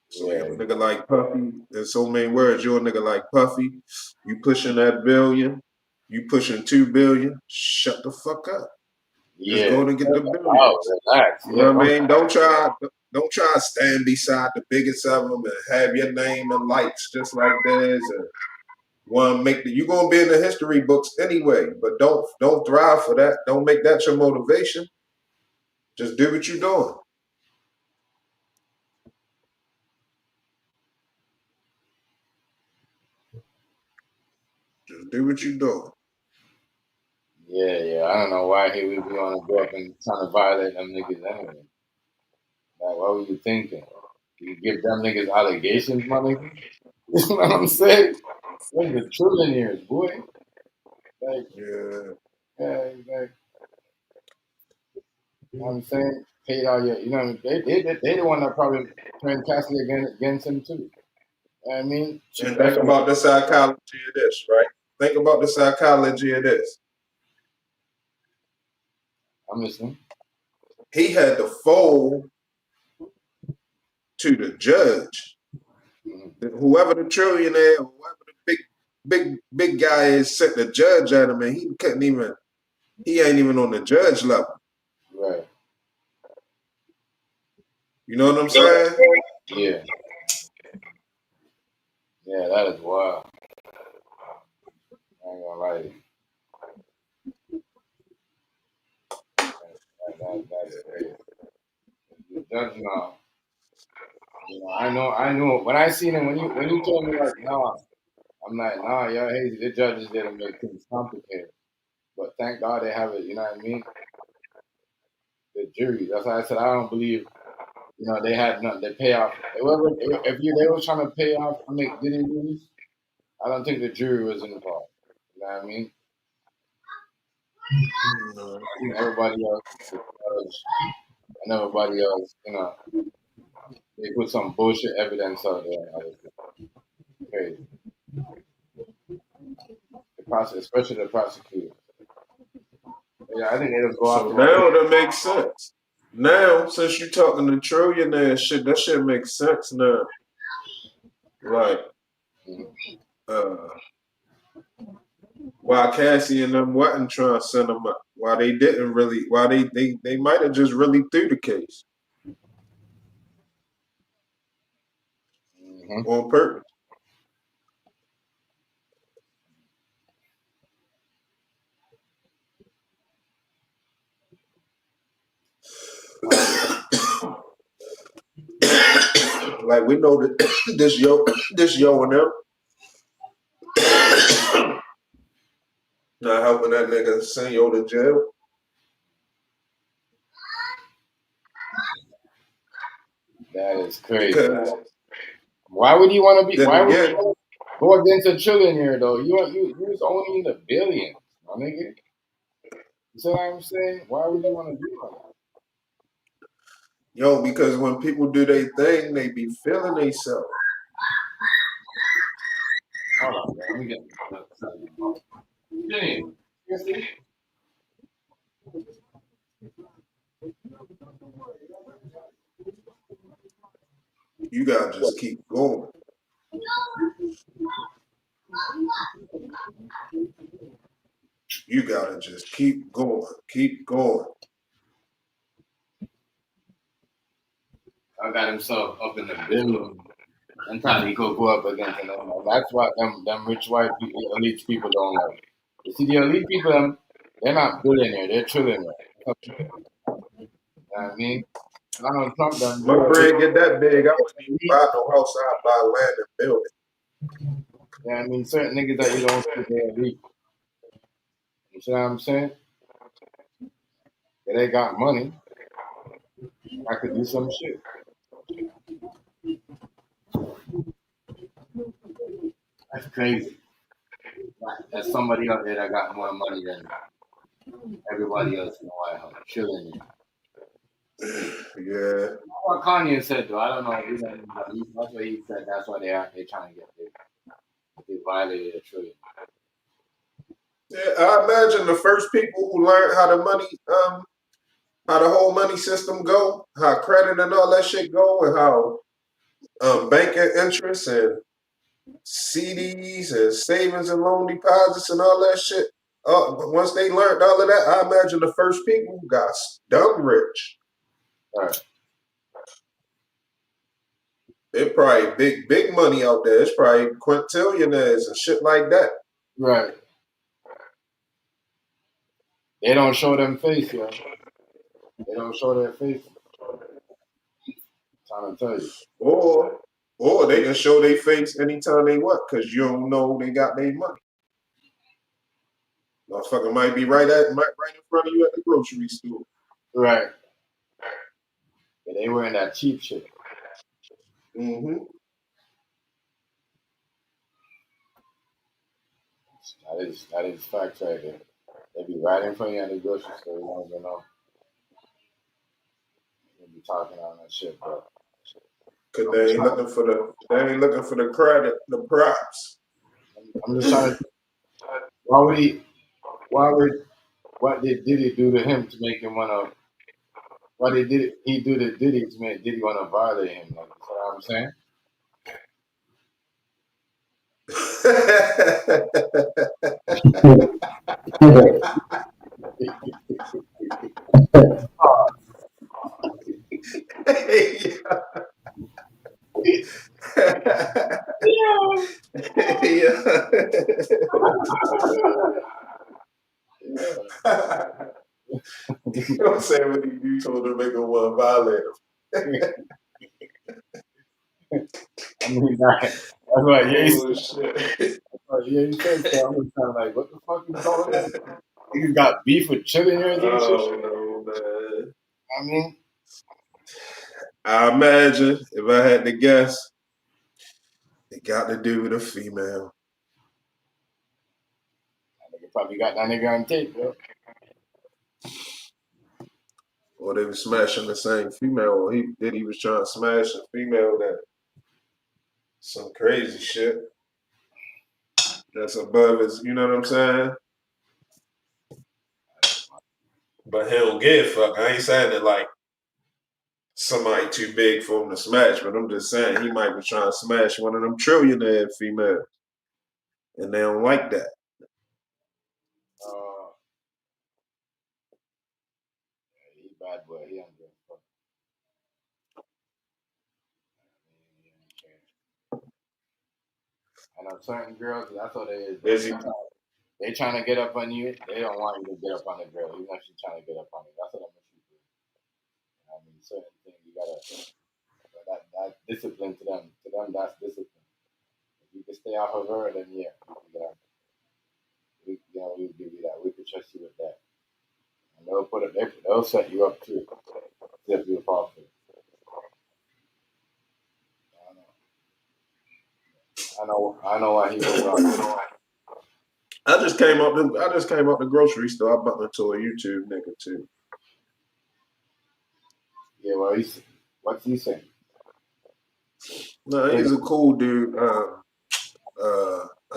So Yeah. you're a nigga like Puffy. In so many words, you're a nigga like Puffy. You pushing that billion. You pushing 2 billion. Shut the fuck up. Just Yeah. go and get the Oh, billions. relax. You Yeah. know what I mean? Don't try to stand beside the biggest of them and have your name and lights just like theirs. And want to make you gonna be in the history books anyway. But don't thrive for that. Don't make that your motivation. Just do what you're doing. Just do what you're doing. Yeah. I don't know why he would be want to go up and trying to violate them niggas anyway. Like, what were you thinking? You give them niggas allegations, my nigga? You know what I'm saying? They're the trillionaires, boy. Like, Yeah. like, you know what I'm saying? Paid all your, you know, they the one that probably turned Cassidy against him too. You know what I mean? She And begged think him. about the psychology of this, right? Think about the psychology of this. I'm listening. He had to fold to the judge. Mm-hmm. Whoever the trillionaire, whoever the big guy is, set the judge at him, and he ain't even on the judge level. Right. You know what I'm saying? Yeah. Yeah, that is wild. I ain't gonna lie to you. That's crazy. The judge now. You know, I knew when I seen him when you told me like, nah, I'm like, nah, yo, hey, the judges didn't make things complicated. But thank God they have it, you know what I mean? The jury. That's why I said I don't believe, you know, they had nothing. They pay off. They were trying to pay off to make Diddy movies, I don't think the jury was involved. You know what I mean? I think everybody else, the judge and everybody else, you know, they put some bullshit evidence out there. I was crazy. Especially the prosecutor. Yeah, I think they just go So after that. now that makes sense. Now, since you're talking to trillionaire shit, that shit makes sense now. Like, uh, why Cassie and them wasn't trying to send them up. Why they didn't really, why they might have just really threw the case Mm-hmm. on purpose. Like we know that this yo and them not helping that nigga send yo to jail. That is crazy. Because Why would you want to be? then Why would you again, want to go against a trillionaire though? You was only in the billions, my nigga. You see what I'm saying? Why would you want to do all that? yo, because when people do their thing, they be feeling themselves. Hold on, bro. Let me get Jimmy, you see? You gotta just keep going. You gotta just keep going. Keep going. I got himself up in the billions. And probably he could go up against them. That's what them rich white people, elite people don't like. You see, the elite people, they're not billionaire, they're trillionaire. You know what I mean? Donald Trump done My blew up. bread get that big, I wouldn't even buy no house. I'd buy land and build it. You know what I mean? Certain niggas that you don't see, they're elite. You see what I'm saying? Yeah, they got money. I could do some shit. That's crazy. There's somebody out there that got more money than everybody else in the White House. Trillionaire. Yeah. What Kanye said though, I don't know. That's what he said. That's why they trying to get they violated a trillion. Yeah, I imagine the first people who learned how how the whole money system go, how credit and all that shit go, and how banking interest and CDs and savings and loan deposits and all that shit. Once they learned all of that, I imagine the first people who got dumb rich. Right. It probably big money out there. It's probably quintillionaires and shit like that. Right. They don't show them face, yo. They don't show their face. I'm trying to tell you. Or they can show their face anytime they want, because you don't know they got their money. Motherfucker might be right in front of you at the grocery store. Right. Yeah, they wearing that cheap shit. Mm-hmm. That is facts right there. They be right in front of you at the grocery store. You don't even know. They be talking on that shit, bro. Cause they ain't looking for the credit, the props. I'm just trying to. What did Diddy do to him to make him wanna? What did he do to Diddy to make Diddy wanna violate him? Like, you know what I'm saying? You know what I'm saying? When you told him to make him want to violate him. I mean, that's what Oh shit. you said so. I'm just kind of like, what the fuck is going on? You got beef with trillionaires and shit. Oh no, man. I mean, I imagine if I had to guess, it got to do with a female. you probably got that nigga on tape, bro. Or they was smashing the same female, or he was trying to smash a female that some crazy shit that's above his, you know what I'm saying? But he don't give a fuck. I ain't saying that like somebody too big for him to smash, but I'm just saying he might be trying to smash one of them trillionaire females. And they don't like that. He bad boy. He don't give a fuck. I know certain girls, that's what they is. They trying to get up on you. They don't want you to get up on the girl, even if she's trying to get up on you. That's what I'm gonna do. I mean, certain things you gotta that discipline to them. To them, that's discipline. If you can stay off of her, then yeah, we'll give you that. We can trust you with that. And they'll set you up too. If you fall for it. I know why he was on. I just came up the grocery store. I bumped into a YouTube nigga too. Yeah, well, what's he saying? No, he's a cool dude. I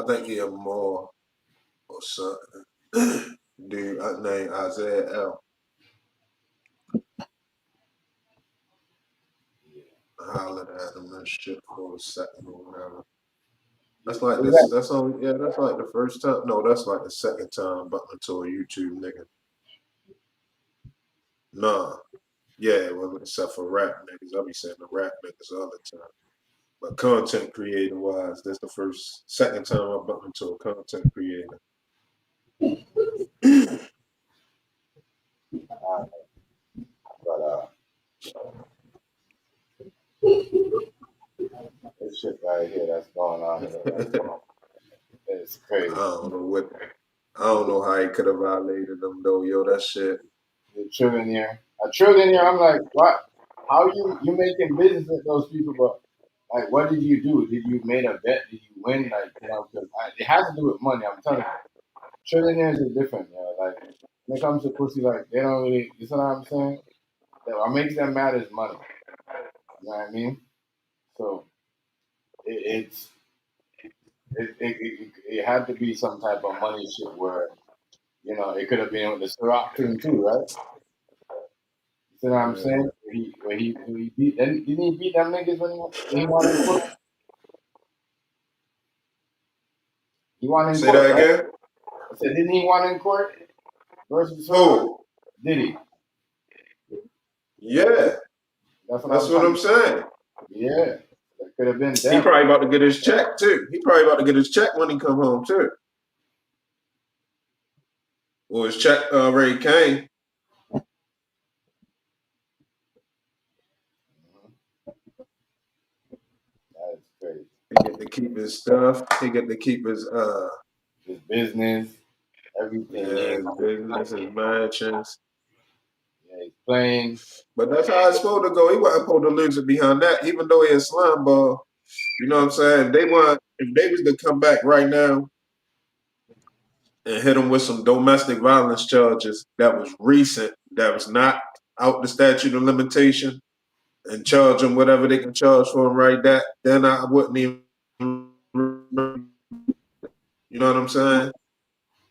think he a more or something. Dude, named Isaiah L. I hollered at him and shit for a second or whatever. That's like this. That's only that's like the first time. No, that's like the second time bumping into a YouTube nigga. Nah, yeah, well, except for rap niggas. I be saying the rap niggas all the time. But content creator wise, that's the second time I bumped into a content creator. But this shit right here that's going on here, it's crazy. I don't know how he could have violated them though, yo. That shit. A trillionaire. I'm like, what? How you making business with those people? But like, what did you do? Did you made a bet? Did you win? Like, because it has to do with money. I'm telling you, trillionaires are different. Like when it comes to pussy, like they don't really. You know what I'm saying? What makes them mad is money. You know what I mean? So it, it's it had to be some type of money shit where You know, it could have been with the Ciroc thing too, right? You see what I'm saying? When he beat, didn't he beat them niggas when he won in court? He won in Say court, that right? again. I said, didn't he won in court versus Ciroc? Who? Did he? Yeah, That's what that's I'm what trying I'm to. saying. Yeah, that could have been He them. probably about to get his check too. He probably about to get his check when he come home too. Well, his check already came. That is crazy. He get to keep his stuff. He get to keep His business, everything. Yeah, his business, his mansions. yeah, he's playing. But that's how it's supposed to go. He wasn't supposed to lose it behind that, even though he a slime ball. You know what I'm saying? If they was to come back right now and hit him with some domestic violence charges that was recent, that was not out the statute of limitation, and charge him whatever they can charge for him right that, then I wouldn't even. You know what I'm saying?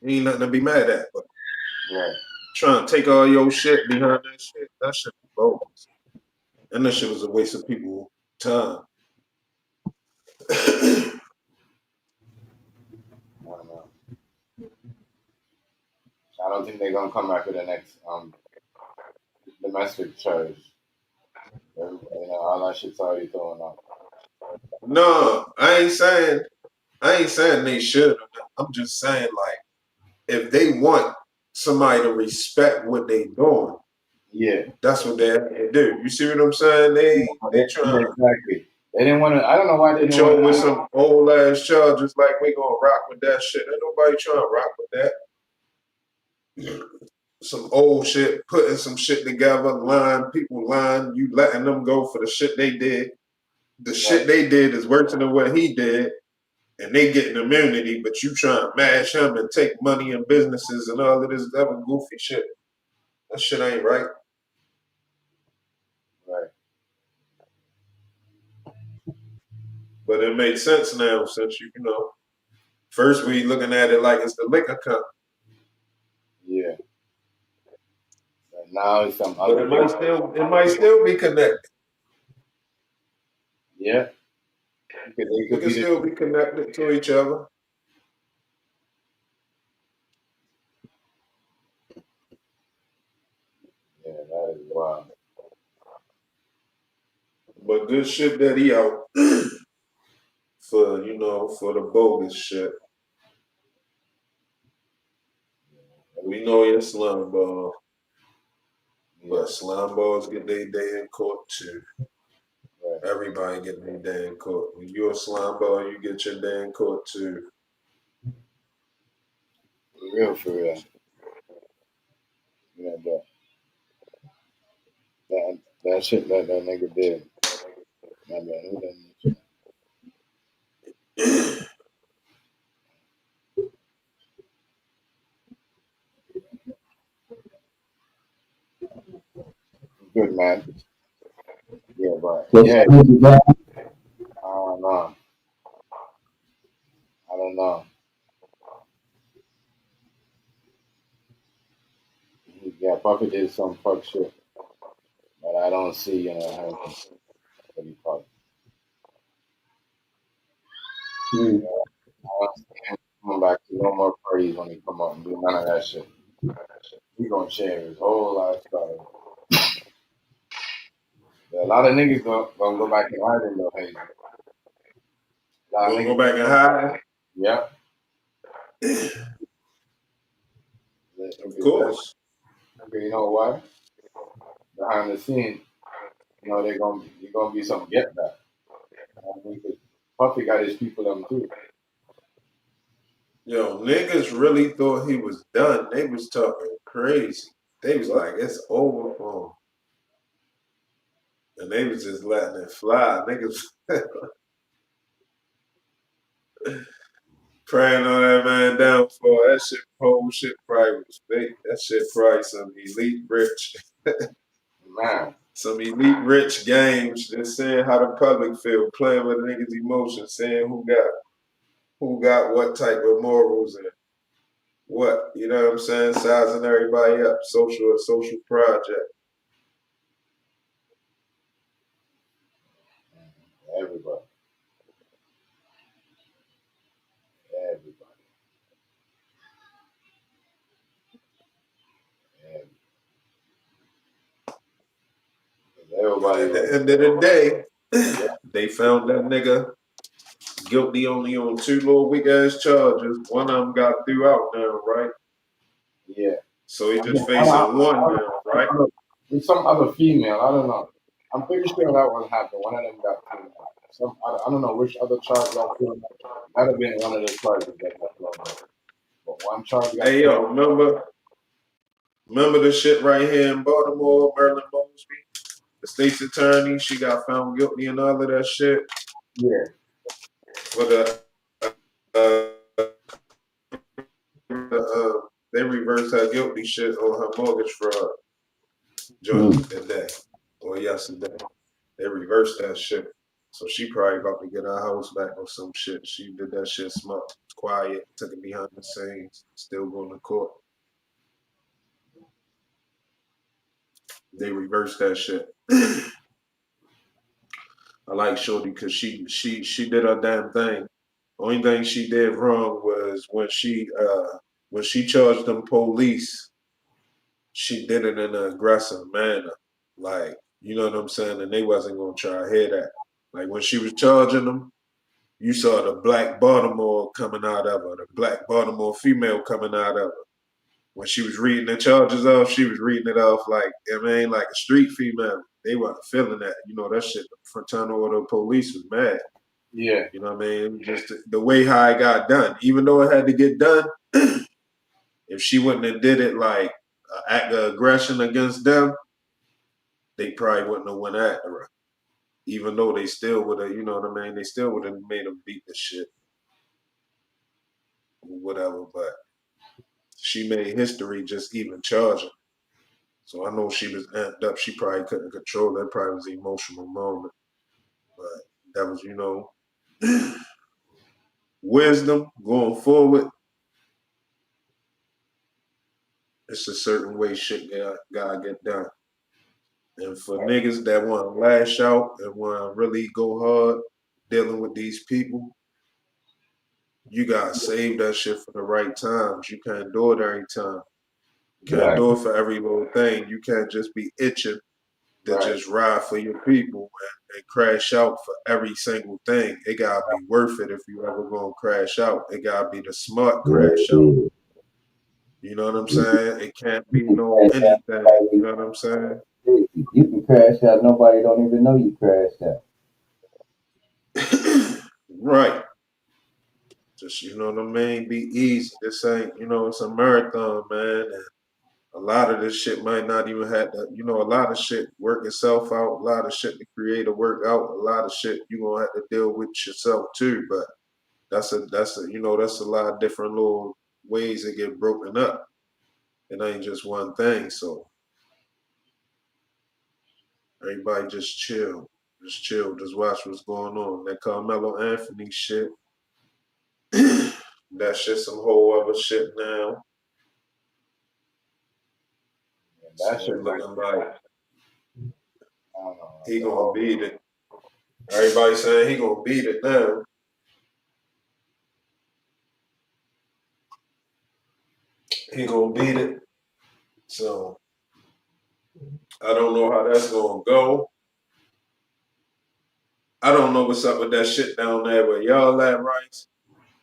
Ain't nothing to be mad at. But Right, trying to take all your shit behind that shit was bogus. And that shit was a waste of people's time. I don't know. I don't think they're gonna come back with the next domestic charge. You know, all that shit's already thrown out. No, I ain't saying they should. I'm just saying like if they want somebody to respect what they doing, Yeah, that's what they have to do. You see what I'm saying? They yeah, trying to exactly. They didn't want to. I don't know why they hit didn't want you with to. some old ass charges like we gonna rock with that shit. Ain't nobody trying to rock with that. Some old shit, putting some shit together, people lying, you letting them go for the shit they did. The Right, shit they did is worse than what he did, and they getting immunity, but you trying to mash him and take money and businesses and all of this other goofy shit. That shit ain't right. right. But it makes sense now since you know, first we looking at it like it's the liquor company. Yeah. But now it's some But other. it might still be connected. Yeah, they It could can be the. still be connected to each other. Yeah, that is wild. But good shit that he out for, for the bogus shit. We know you're slum ball, Yeah, but slum balls get their day in court too. right. Everybody get their day in court. When you're a slum ball, you get your day in court too. For real, for real. Yeah, that shit that nigga did. My man, who done that shit? Good man. Yeah, but yeah, I don't know. I don't know. Yeah, Puffy did some fuck shit, but I don't see him what he fuck. I don't see him coming back to no more parties when he come out and do none of that shit. He gonna change his whole lifestyle. Yeah, a lot of niggas gonna go back and hide in though, Hazy. A lot of Gonna go niggas. back and hide? Yeah. Of Because, course. you know why? Behind the scene, you're gonna be some get back. I mean, 'cause Puffy got his people them too. Yo, niggas really thought he was done. They was talking crazy. They was like, it's over for him. And they was just letting it fly. Niggas praying on that man down for that shit. Whole shit probably was fake. That shit probably some elite rich, Man, some elite rich games. Just saying how the public feel, playing with niggas' emotions, saying who got what type of morals and what? You know what I'm saying? Sizing everybody up. A social project. Everybody. Everybody. But Everybody at was. the end of the day, Yeah. they found that nigga guilty only on 2 little weak ass charges. One of them got threw out now, right? Yeah. So he I mean, just facing one now, right? with some other female. I don't know. I'm pretty sure that one happened. One of them got thrown out. I don't know which other charge got thrown out. Might have been one of the charges that got thrown out. But one charge got Hey thrown yo, remember the shit right here in Baltimore, Marilyn Mosby, the state's attorney, she got found guilty and all of that shit Yeah. for they reversed her guilty shit on her mortgage fraud joint today or yesterday. They reversed that shit. So she probably about to get her house back or some shit. She did that shit smart, quiet, took it behind the scenes, still going to court. They reversed that shit. I like Shorty because she did her damn thing. Only thing she did wrong was when she charged them police, she did it in an aggressive manner. Like, you know what I'm saying? And they wasn't gonna try to hear that. Like when she was charging them, you saw the black Baltimore coming out of her, the black Baltimore female coming out of her. When she was reading the charges off, she was reading it off like, I mean, like a street female. They wasn't feeling that. You know, that shit, the fraternal order police was mad. Yeah. You know what I mean? Just the way how it got done. Even though it had to get done, if she wouldn't have did it like an act of aggression against them, they probably wouldn't have went after her. Even though they still would have, you know what I mean? They still would have made them beat the shit. Whatever, but she made history just even charging. So I know she was amped up. She probably couldn't control it. It probably was an emotional moment. But that was, you know, wisdom going forward. It's a certain way shit gotta get done. And for niggas that want to lash out and want to really go hard dealing with these people, you gotta save that shit for the right times. You can't do it every time. You can't Right. do it for every little thing. You can't just be itching to Right. just ride for your people and crash out for every single thing. It gotta be worth it if you ever gonna crash out. It gotta be the smart crash out. Yeah. You know what I'm You saying? It can't be can no crash out. anything. You know what I'm saying? You can crash out. Nobody don't even know you crashed out. Right. Just, you know what I mean? Be easy. This ain't, you know, it's a marathon, man. And a lot of this shit might not even have to, you know, a lot of shit work itself out. A lot of shit the creator work out. A lot of shit you gonna have to deal with yourself too. But you know, that's a lot of different little ways that get broken up. It ain't just one thing. So everybody just chill. Just chill. Just watch what's going on. That Carmelo Anthony shit. That shit some whole other shit now. And that So shit it's right looking there. like I don't know. he The gonna whole, beat it. Everybody saying he gonna beat it now. He gonna beat it. So I don't know how that's gonna go. I don't know what's up with that shit down there where y'all at, Rice.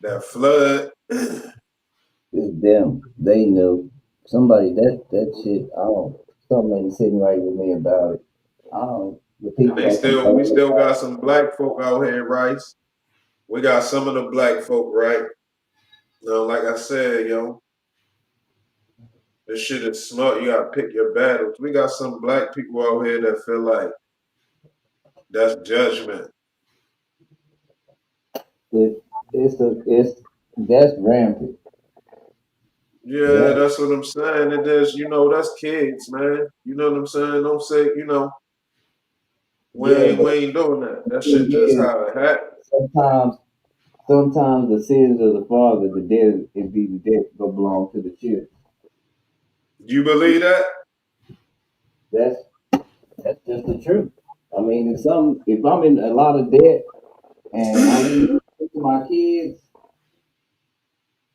That flood. It's them. They knew. Somebody that shit. I don't. Something ain't sitting right with me about it. I don't. The And people that we complain still got about some black folk out here, Rice. We got some of the black folk, right? You know, like I said, yo, this shit is smart. You gotta pick your battles. We got some black people out here that feel like that's judgment. it, it's that's rampant. Yeah, That that's what I'm saying. It is, you know, that's kids, man. You know what I'm saying? Don't say, you know, yeah, we but ain't doing that. the That thing shit just is, how it happened. sometimes sometimes the sins of the father, the dead, it be the dead, go belong to the children. You believe that? That's that's just the truth. I mean, if I'm in a lot of debt and I leave it to my kids,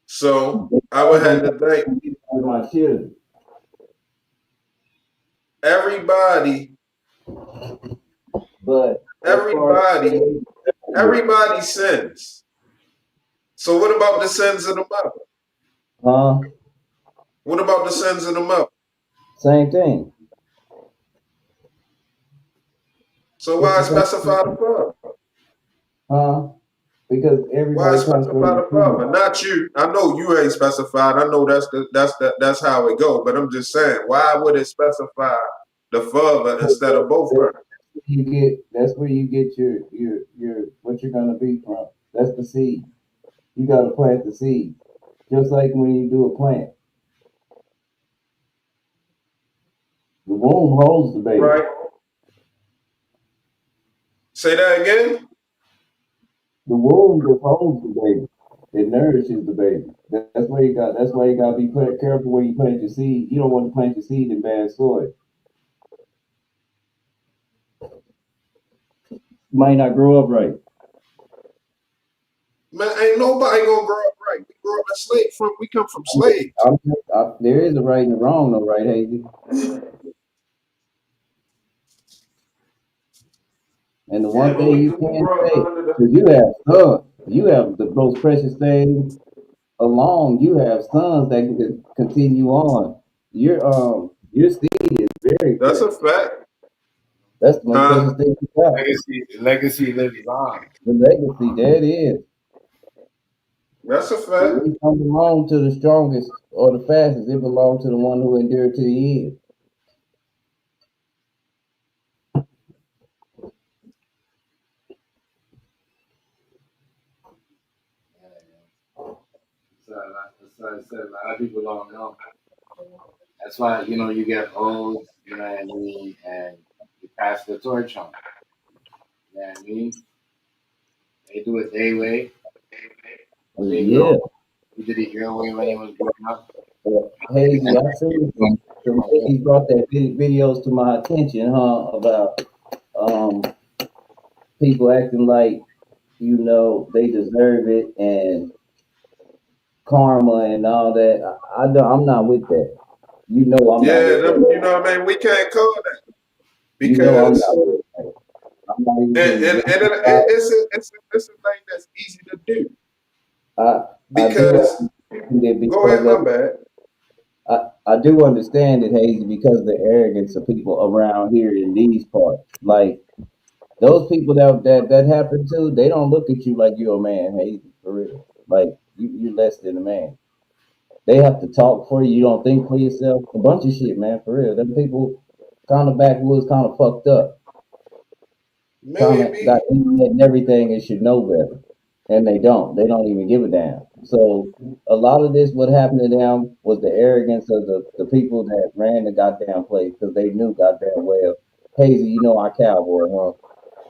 So they I would all have gonna to think come to my children. everybody, But as far as everybody, everybody sins. So what about the sins of the mother? huh? What about the sins of the mother? Same thing. So It's why the same specify the thing. father? Huh? Because Why everybody comes from specify the the seed. father? Not you. I know you ain't specified. I know that's how it go. But I'm just saying, why would it specify the father instead of both parents? That's where you get your what you're gonna be from. That's the seed. You gotta plant the seed. Just like when you do a plant. The womb holds the baby. Right? Say that again. The womb just holds the baby. It nourishes the baby. That's why you gotta be careful where you plant your seed. You don't want to plant your seed in bad soil. Might not grow up right. Man, ain't nobody gonna grow up right. We grew up as slaves. We come from slaves. There is a right and a wrong though, right, Hazy? And the Yeah, one but thing you we can grew say, up under the. because you have sons, you have the most precious thing along. You have sons that can continue on. Your seed is very That's a precious. fact, That's the most precious huh? thing you got. Legacy lives on. The legacy, that is. That's a It fact. really don't belong to the strongest or the fastest. It belongs to the one who endured to the end. So a lot of people don't know. That's why, you get old, you know what I mean, and you pass the torch on. You know what I mean? They do it their way. They Yeah. know you did it your way when you was growing up. Hazy, And I seen doing some different way. ladies brought that videos to my attention, about um people acting like they deserve it and karma and all that. I'm not with that. I'm not Yeah, with that. you know what I mean. We can't call that I'm because not with that. I'm not even and, gonna and, and it, justify it- it's a it's a thing that's easy to do it. I do because understand it go because ahead, of my bad. I do understand it, Hazy, because of the arrogance of people around here in these parts. Like those people that happen to, they don't look at you like you're a man, Hazy, for real. Like you're less than a man. They have to talk for you. You don't think for yourself. A bunch of shit, man, for real. Them people kind of backwoods, kind of fucked up, kind of got Maybe, internet and everything and should know better. And they don't. They don't even give a damn. So a lot of this, what happened to them was the arrogance of the people that ran the goddamn place because they knew goddamn well, Hazy, our cowboy, huh?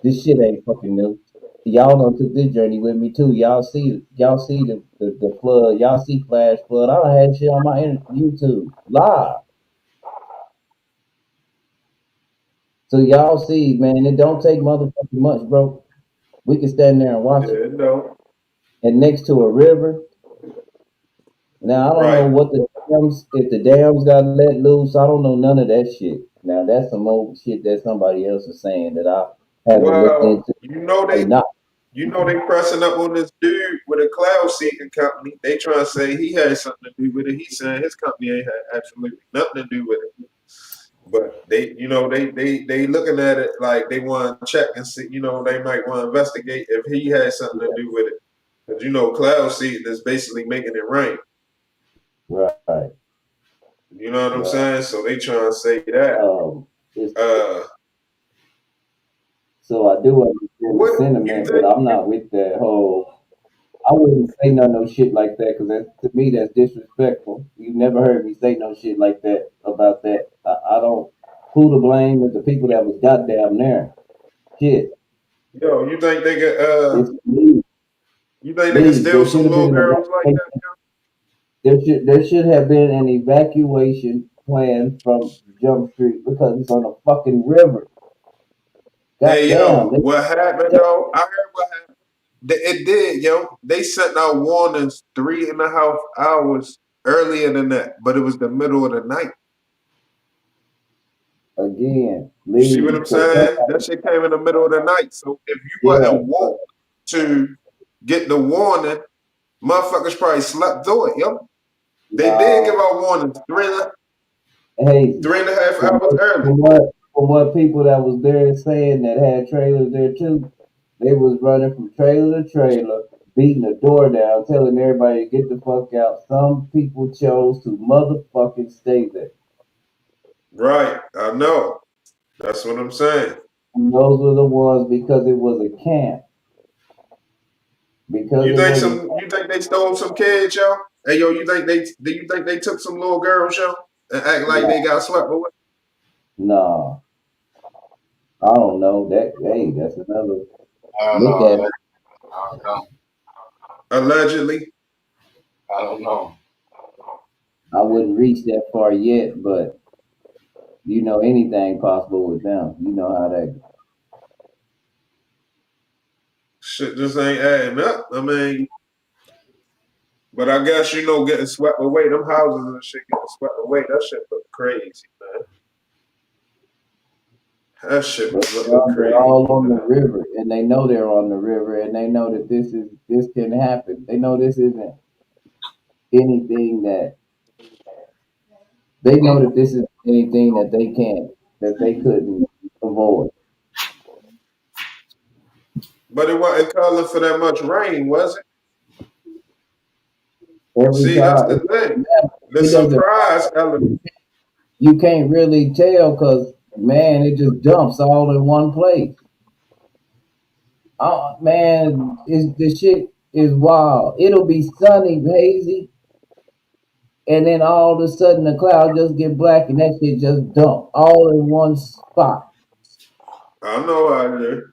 This shit ain't fucking new. Y'all done took this journey with me too. Y'all see the flood. Y'all see flash flood. I done had shit on my YouTube live. So y'all see, man, it don't take motherfucking much, bro. We can stand there and watch it. yeah, no, And next to a river. Now I don't know right. what the dams, if the dams got let loose. I don't know none of that shit. Now that's some old shit that somebody else is saying that I haven't looked Well, into. they Probably not. pressing up on this dude with a cloud seeding company. They trying to say he had something to do with it. He's saying his company ain't had absolutely nothing to do with it. But they looking at it like they want to check and see. They might want to investigate if he had something to do with it. Because cloud seeding is basically making it rain. Right. You know what I'm Right. saying? So they trying to say that. It's, Uh, so I do understand the what you sentiment, but think? I'm not with that whole. I wouldn't say no shit like that because to me that's disrespectful. You never heard me say no shit like that about that. I don't. Who to blame is the people that was goddamn there. Shit, You think they could? it's me. You think they can Leave. steal There should some have little been an girls like that? evacuation. There should have been an evacuation plan from Jump Street because it's on a fucking river. Hey, Goddamn. yo, what happened though? I heard what happened. It did, yo. They sent out warnings 3.5 hours earlier than that, but it was the middle of the night. Again, You see what leave. I'm Cause saying? That somebody, shit came in the middle of the night. So if you yeah, wasn't woke to get the warning, motherfuckers probably slept through it, yo. They did give no, out warnings hazy. three and a half From hours what, early. from what from what people that was there saying that had trailers there too, they was running from trailer to trailer, beating the door down, telling everybody to get the fuck out. Some people chose to motherfucking stay there. Right, I know. That's what I'm saying. And those were the ones because it was a camp. Because it was a You think they stole some kids, yo? Hey yo, do you think they took some little girls, yo, and act like they no, got swept away? no, I don't know that. Hey, that's another I don't look know. at it. I don't know. Allegedly. I don't know. I wouldn't reach that far yet, but anything possible with them. You know how that goes. Shit just ain't adding up. I mean, but I guess getting swept away, them houses and shit getting swept away, that shit look crazy, man. That shit But was looking they're crazy, all on the man. river, and they know they're on the river, and they know that this can happen. They know this isn't anything that they know that this is anything that they couldn't avoid. But it wasn't calling for that much rain, was it? Every See, that's time the thing. The it doesn't surprise element. you can't really tell because man, it just dumps all in one place. Oh man, the shit is wild. It'll be sunny, hazy, and then all of a sudden the clouds just get black and that shit just dump all in one spot. I know I did.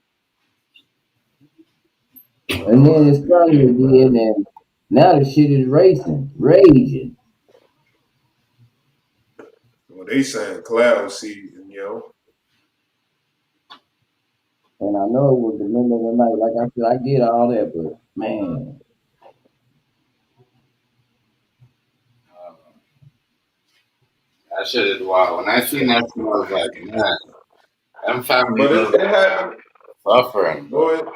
I And know then I it's did. sunny again and now the shit is raging. Well, they saying cloud season, yo. And I know it was the middle of the night. Like I said, I get all that, but man, That shit is wild. When I seen that, shit, I was like, man, them families But are it happened. suffering, Go bro. ahead.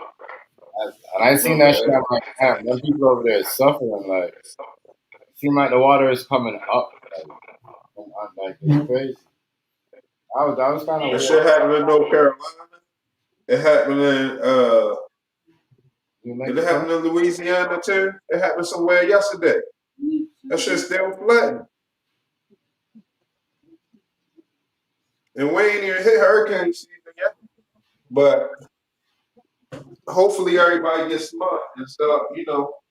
And I My seen that shit, bad. I'm like, damn, them people over there is suffering. Like, seem like the water is coming up. Like it's crazy. I was kind of That weird. shit happened in North Carolina. It happened in New did it happen Mexico. in Louisiana too? It happened somewhere yesterday. That shit still flooding. And we ain't even hit hurricane season yet. But hopefully everybody gets smart and start,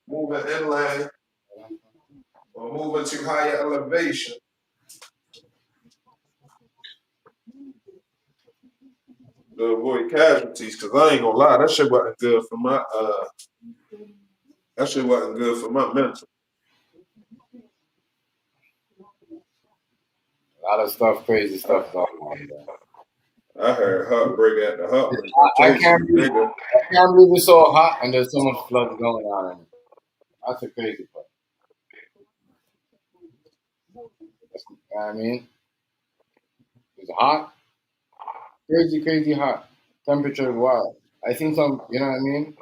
moving inland or moving to higher elevation to avoid casualties. Cause I ain't gonna lie, that shit wasn't good for my mental. A lot of stuff, crazy stuff going on. Bro. I heard heartbreak at the heartbreak. I I told you, can't believe nigga. I can't believe it's so hot and there's so much floods going on. And that's a crazy part. You know what I mean? It's hot, crazy, crazy hot. Temperature is wild. I seen some, you know what I mean?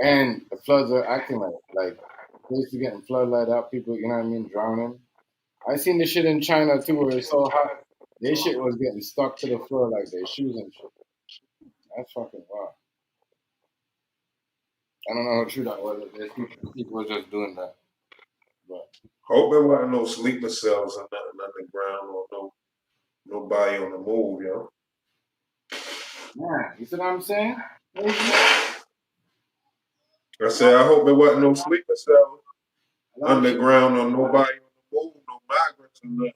And the floods are acting like places getting flooded like that. People, you know what I mean, drowning. I seen the shit in China too, where it's so hot. Their shit was getting stuck to the floor like their shoes and shit. That's fucking wild. I don't know how true that was. There's people were just doing that. But Hope there wasn't no sleeper cells or nothing underground or nobody on the move, yo. man, you see what I'm saying? I said I hope there wasn't no sleeper cells A lot of shit. underground or nobody on the move, no migrants or nothing.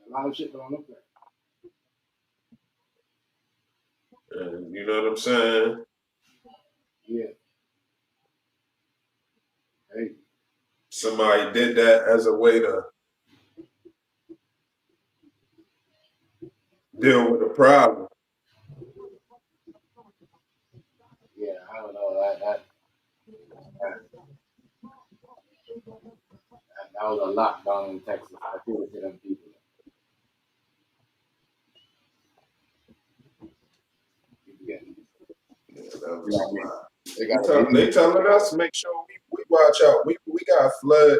A lot of shit don't look like. And you know what I'm saying? Yeah. Hey. Somebody did that as a way to deal with the problem. Yeah, I don't know. That was a lockdown in Texas. I feel it to them people. People getting, Yeah, that you know was what I mean? wild. They got a They baby. telling us make sure we watch out. We got flood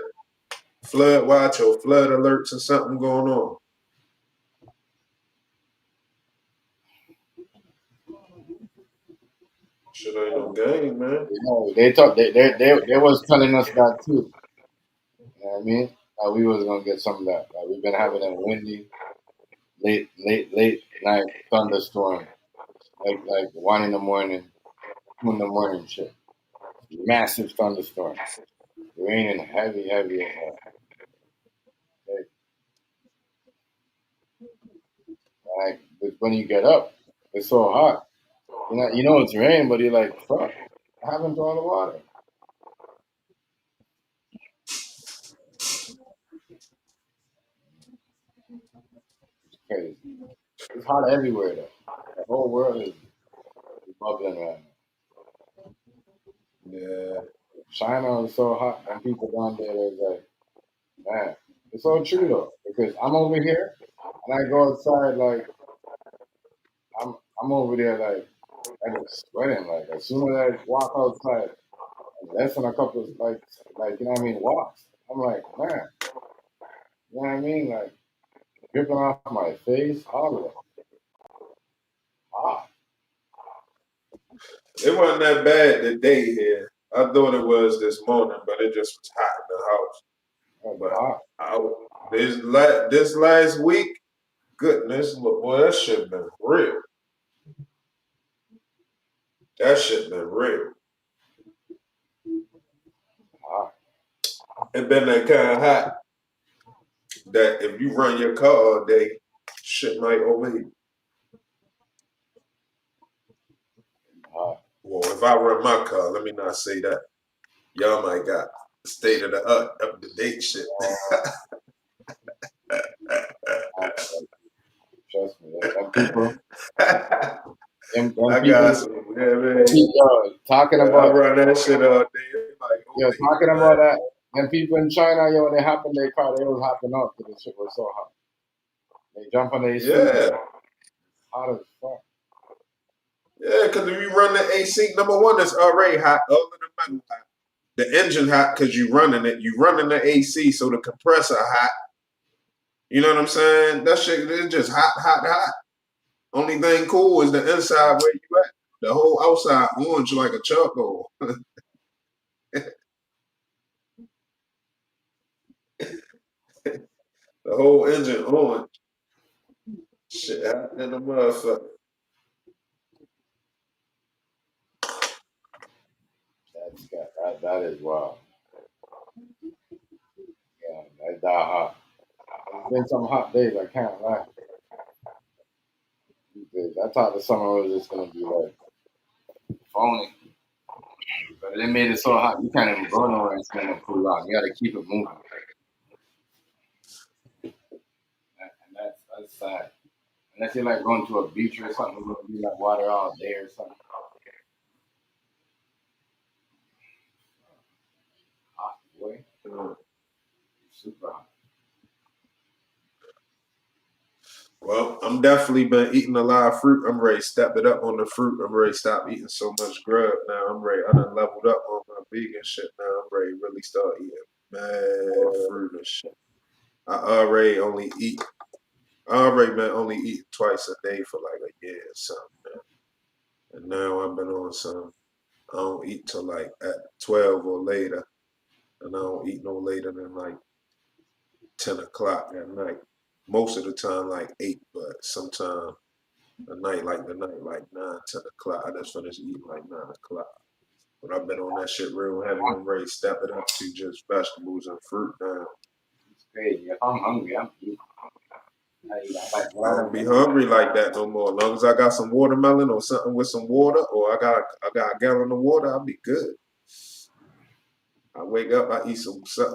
watch or flood alerts or something going on. Shit ain't no game, man. You know, they thought they was telling us that too. You know what I mean? We was gonna get some of that. We've been having a windy, late night thunderstorm, like 1 in the morning, 2 in the morning, shit. Massive thunderstorms, raining heavy as hell. But when you get up, it's so hot. You know it's raining, but you're like, fuck, what happened to all the water? It's crazy. It's hot everywhere though. The whole world is bubbling right now. Yeah. China is so hot, and people down there is like, man, it's so true though. Because I'm over here, and I go outside like I'm over there like I get sweating. Like as soon as I walk outside, less than a couple of like you know what I mean walks. I'm like, man, you know what I mean? Like dripping off my face, all of it. Hot. It wasn't that bad today here. I thought it was this morning, but it just was hot in the house. That's But hot. this last week, goodness, look, boy, that shit been real. That shit been real. Hot. It been that kind of hot that if you run your car all day, shit might overheat. Hot. Well, if I run my car, let me not say that. Y'all might got state of the art, up to date shit. Hot. Trust me. Them people, I them got people, some, yeah, man. talking I about, run that shit all day. Like talking overheating, about man. that. Them people in China, they hop in their car, they was hopping out because the shit was so hot. They jump on their seat, Yeah. hot as fuck. Yeah, because if you run the AC, number one, it's already hot. Other than metal hot. The engine hot because you running it. You running the AC, so the compressor hot. You know what I'm saying? That shit is just hot. Only thing cool is the inside where you at. The whole outside orange like a charcoal. The whole engine orange. Shit hot in the motherfucker. That is wild. Yeah, that hot. It's been some hot days, I can't lie. Because I thought the summer was just gonna be like phony. But they made it so hot you can't even go nowhere and spend it too long. You gotta keep it moving. And that's sad. Unless you're like going to a beach or something, you're gonna be like water all day or something. Hot boy. Mm. Super hot. Well, I'm definitely been eating a lot of fruit. I'm ready to step it up on the fruit. I'm ready to stop eating so much grub now. I'm ready. I done leveled up on my vegan shit now. I'm ready to really start eating mad fruit and shit. I already been only eating twice a day for like a year or something, man. And now I've been on some. I don't eat till like at 12 or later. And I don't eat no later than like 10 o'clock at night. Most of the time like 8, but sometimes the night like 9, 10 o'clock. I just finished eating like 9 o'clock. But I've been on that shit real heavy. I'm ready to step it up to just vegetables and fruit now. It's crazy. If I'm hungry, I'm eating. When I I don't don't be get hungry like that no more. As long as I got some watermelon or something with some water, or I got a gallon of water, I'll be good. I wake up, I eat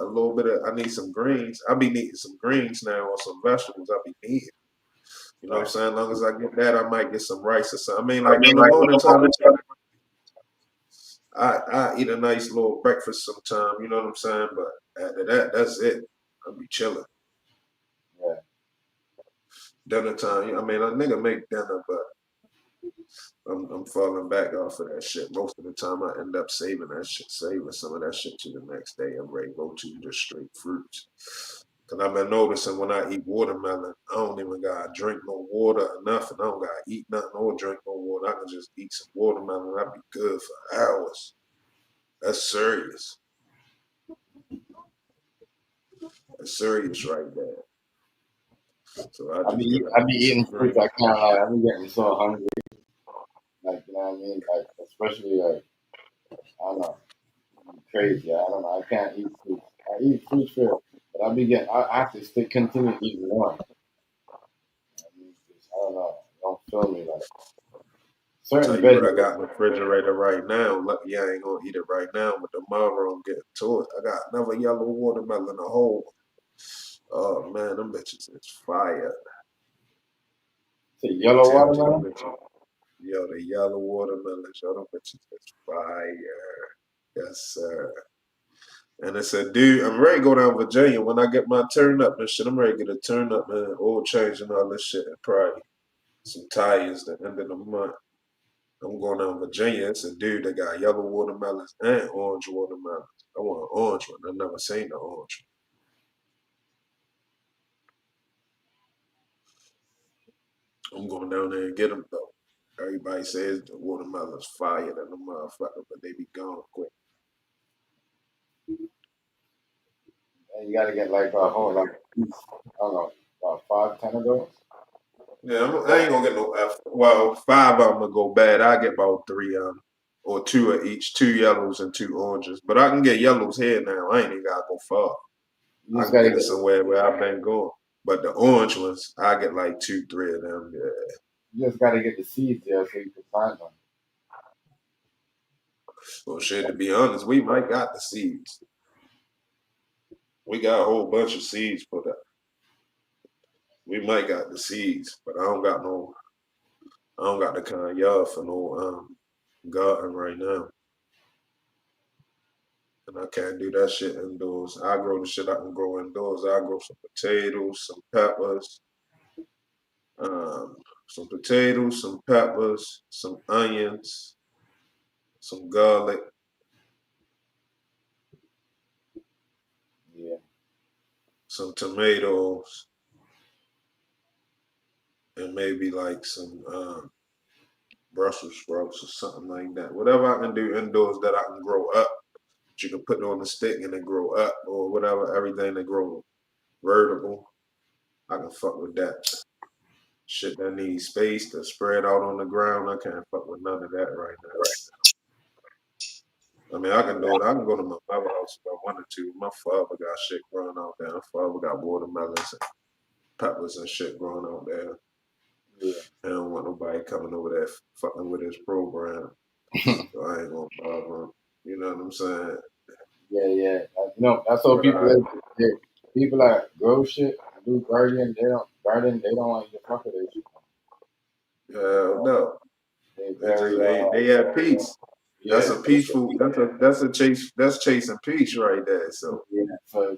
a little bit of. I need some greens. I be needing some greens now or some vegetables. I be needing. You know what I'm right. saying? As long as I get that, I might get some rice or something. I mean, I like mean, in the like in morning the time, morning time. I eat a nice little breakfast sometime. You know what I'm saying? But after that, that's it. I'll be chilling. Yeah. Dinner time. I mean, a nigga make dinner, but I'm falling back off of that shit. Most of the time, I end up saving that shit, saving some of that shit to the next day. I'm ready to go to just straight fruits. Cause I've been noticing when I eat watermelon, I don't even gotta drink no water or nothing. I don't gotta eat nothing or drink no water. I can just eat some watermelon. I'd be good for hours. That's serious. That's serious right there. So I just get up I and be eat some eating green. fruits. I can't lie. I be getting so hungry. Like, you know what I mean? Like, especially like, I don't know, crazy. I don't know. I can't eat fruits. I eat fruits for, but I be getting. I have to still continue eating more. I mean, I don't know. Don't feel me like certain Tell you what I veggies. got in the refrigerator right now. Lucky I ain't gonna eat it right now, but tomorrow I'm getting to it. I got another yellow watermelon, a whole. Oh man, them bitches is fire. Say You can yellow tell to them watermelon. bitches. Yo, the yellow watermelons, yo, them bitches is fire. Yes, sir. And it's a dude, I'm ready to go down Virginia when I get my turn up and shit. I'm ready to get a turn up, man. Oil change and all this shit. And probably some tires the end of the month. I'm going down Virginia. It's a dude that got yellow watermelons and orange watermelons. I want an orange one. I've never seen the orange one. I'm going down there and get them, though. Everybody says the watermelon's fire than the motherfucker, but they be gone quick. And you gotta get like a whole like I don't know about 5, 10 of those. Yeah, I ain't gonna get no F. Well, five of them will go bad. I get about three of them, or two of each, two yellows and two oranges. But I can get yellows here now. I ain't even gotta go far. You I just can gotta get it get somewhere where I've been going. But the orange ones, I get like two, three of them. Yeah. you just gotta get the seeds there so you can find them. Well, shit, to be honest, we might got the seeds. We got a whole bunch of seeds for that. We might got the seeds, but I don't got no. I don't got the kind y'all for no garden right now. And I can't do that shit indoors. I grow the shit I can grow indoors. I grow some potatoes, um, some peppers, some onions, some garlic, Yeah. some tomatoes, and maybe like some Brussels sprouts or something like that. Whatever I can do indoors that I can grow up, that you can put on the stick and it grow up, or whatever, everything that grow vertical, I can fuck with that. Shit that needs space to spread out on the ground, I can't fuck with none of that right now. I mean, I can do it. I can go to my mother house if I wanted to. My father got shit growing out there. My father got watermelons and peppers and shit growing out there. Yeah. I don't want nobody coming over there fucking with his program. So I ain't gonna bother him. You know what I'm saying? Yeah, yeah. That's how But people is. People that grow shit, do garden. They don't want you to fuck with it. no, They they just very they at peace. That's yeah, a peaceful. That's a chase. That's chasing peace right there. So yeah. So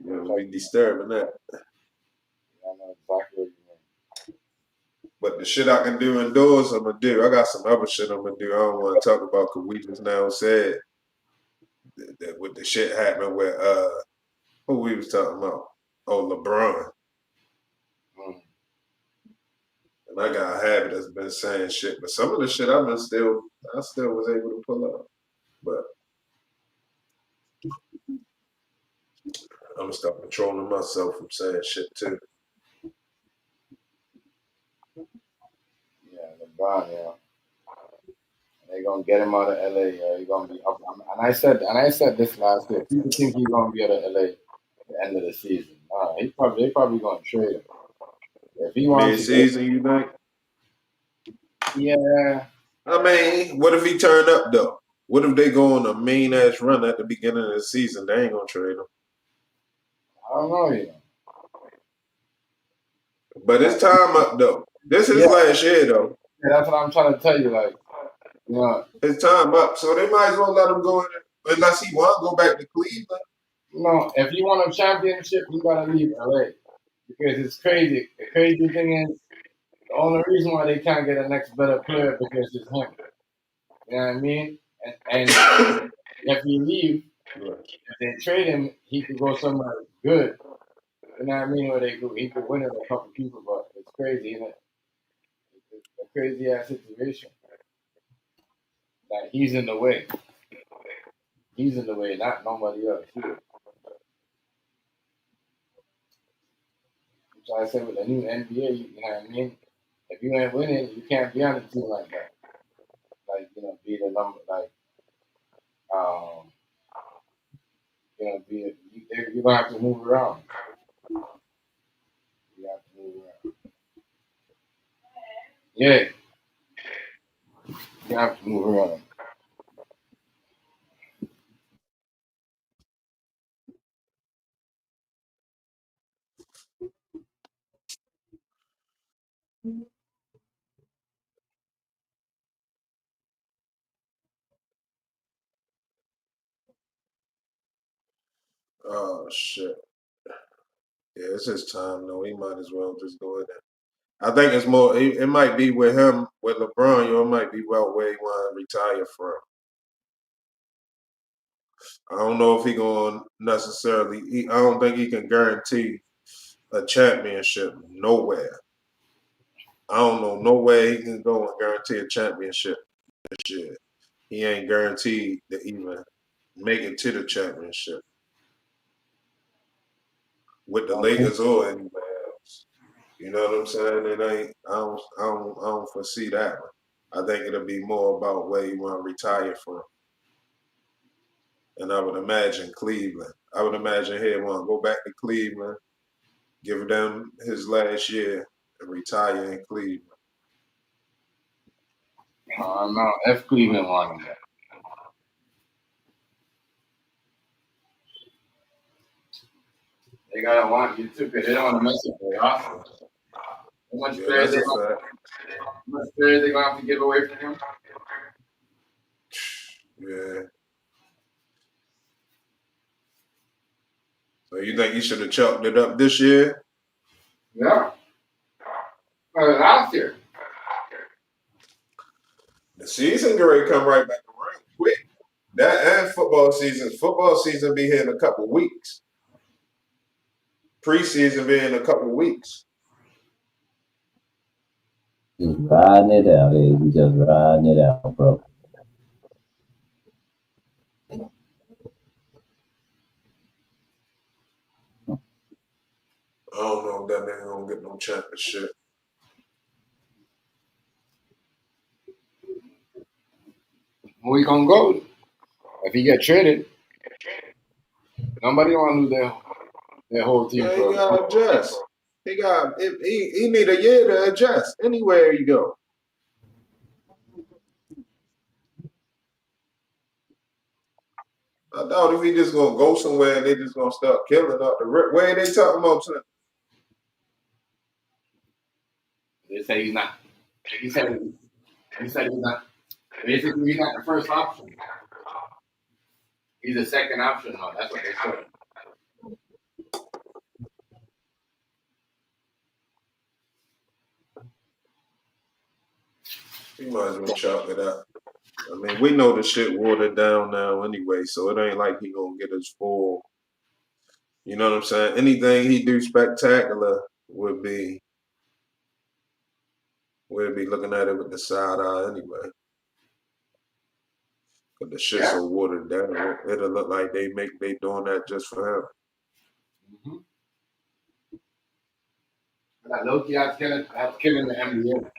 you know, it's we like disturbing that. I know exactly what you mean. But the shit I can do indoors, I'm gonna do. I got some other shit I'm gonna do. I don't want to talk about because we just now said that with the shit happening with who we was talking about? Oh, LeBron. Mm. And I got a habit that's been saying shit, but some of the shit I still was able to pull up. But I'm gonna start controlling myself from saying shit too. Yeah, LeBron. Yeah, they gonna get him out of LA. Yeah, he gonna be up. And I said this last year. People think he's gonna be out of LA at the end of the season. They probably gonna trade him. If he wants to, Mid-season, you think? yeah. I mean, what if he turned up though? What if they go on a mean ass run at the beginning of the season? They ain't gonna trade him. I don't know, you know. But it's time up though. This is Yeah, last year though. yeah, that's what I'm trying to tell you. Like, you know, It's time up, so they might as well let him go in there. Unless he want to go back to Cleveland. if you want a championship, you gotta leave LA because it's crazy. The crazy thing is, the only reason why they can't get a next better player because it's him. You know what I mean? And if he leave, if they trade him, he could go somewhere good. You know what I mean? Or he could win it a couple people, but it's crazy, isn't it? It's a crazy ass situation. Like he's in the way. He's in the way, not nobody else. He is. So I said with the new NBA, you know what I mean? If you ain't winning, you can't be on a team like that. Like, be the number, like, um, you're gonna have to move around. You have to move around. Yeah, you have to move around. Oh shit. Yeah, it's his time though. He might as well just go in there. I think it's more. It might be with him with LeBron. It might be about where he want to retire from. I don't know if he going to necessarily. I don't think he can guarantee a championship nowhere. I don't know no way he can go and guarantee a championship this year. He ain't guaranteed to even make it to the championship with the Don't think Lakers or anywhere else. You know what I'm saying? It ain't. I don't foresee that one. I think it'll be more about where you want to retire from. And I would imagine Cleveland. I would imagine he want to go back to Cleveland, give them his last year, and retire in Cleveland. no, F Cleveland wanted that. They gotta want you too, because they don't want to mess up their roster. How much Yeah, players that's they a gonna, fact. how much players they gonna have to give away from him? Yeah. So you think he should have chalked it up this year? Yeah, last year. The season grade come right back around quick. That and football season. Football season be here in a couple weeks. Preseason be in a couple weeks. Just riding it out, eh? We just riding it out, bro. I don't know if that nigga gonna get no championship. Where we gonna go? If he get traded, nobody want to lose their whole team Yeah, he for. gotta adjust. He need a year to adjust anywhere you go. I doubt if he just gonna go somewhere and they just gonna start killing up the rip. Where they talking about? They say he's not. He said he's not. Basically, he's not the first option. He's the second option now. That's what they said. He might as well chop it up. I mean, we know the shit watered down now anyway, so it ain't like he gonna get his full. You know what I'm saying? Anything he do spectacular would be we'd be looking at it with the side eye anyway. But the shit's Yeah. so watered down, it'll look like they doing that just for him. Mm-hmm. That Loki has killing the NBA.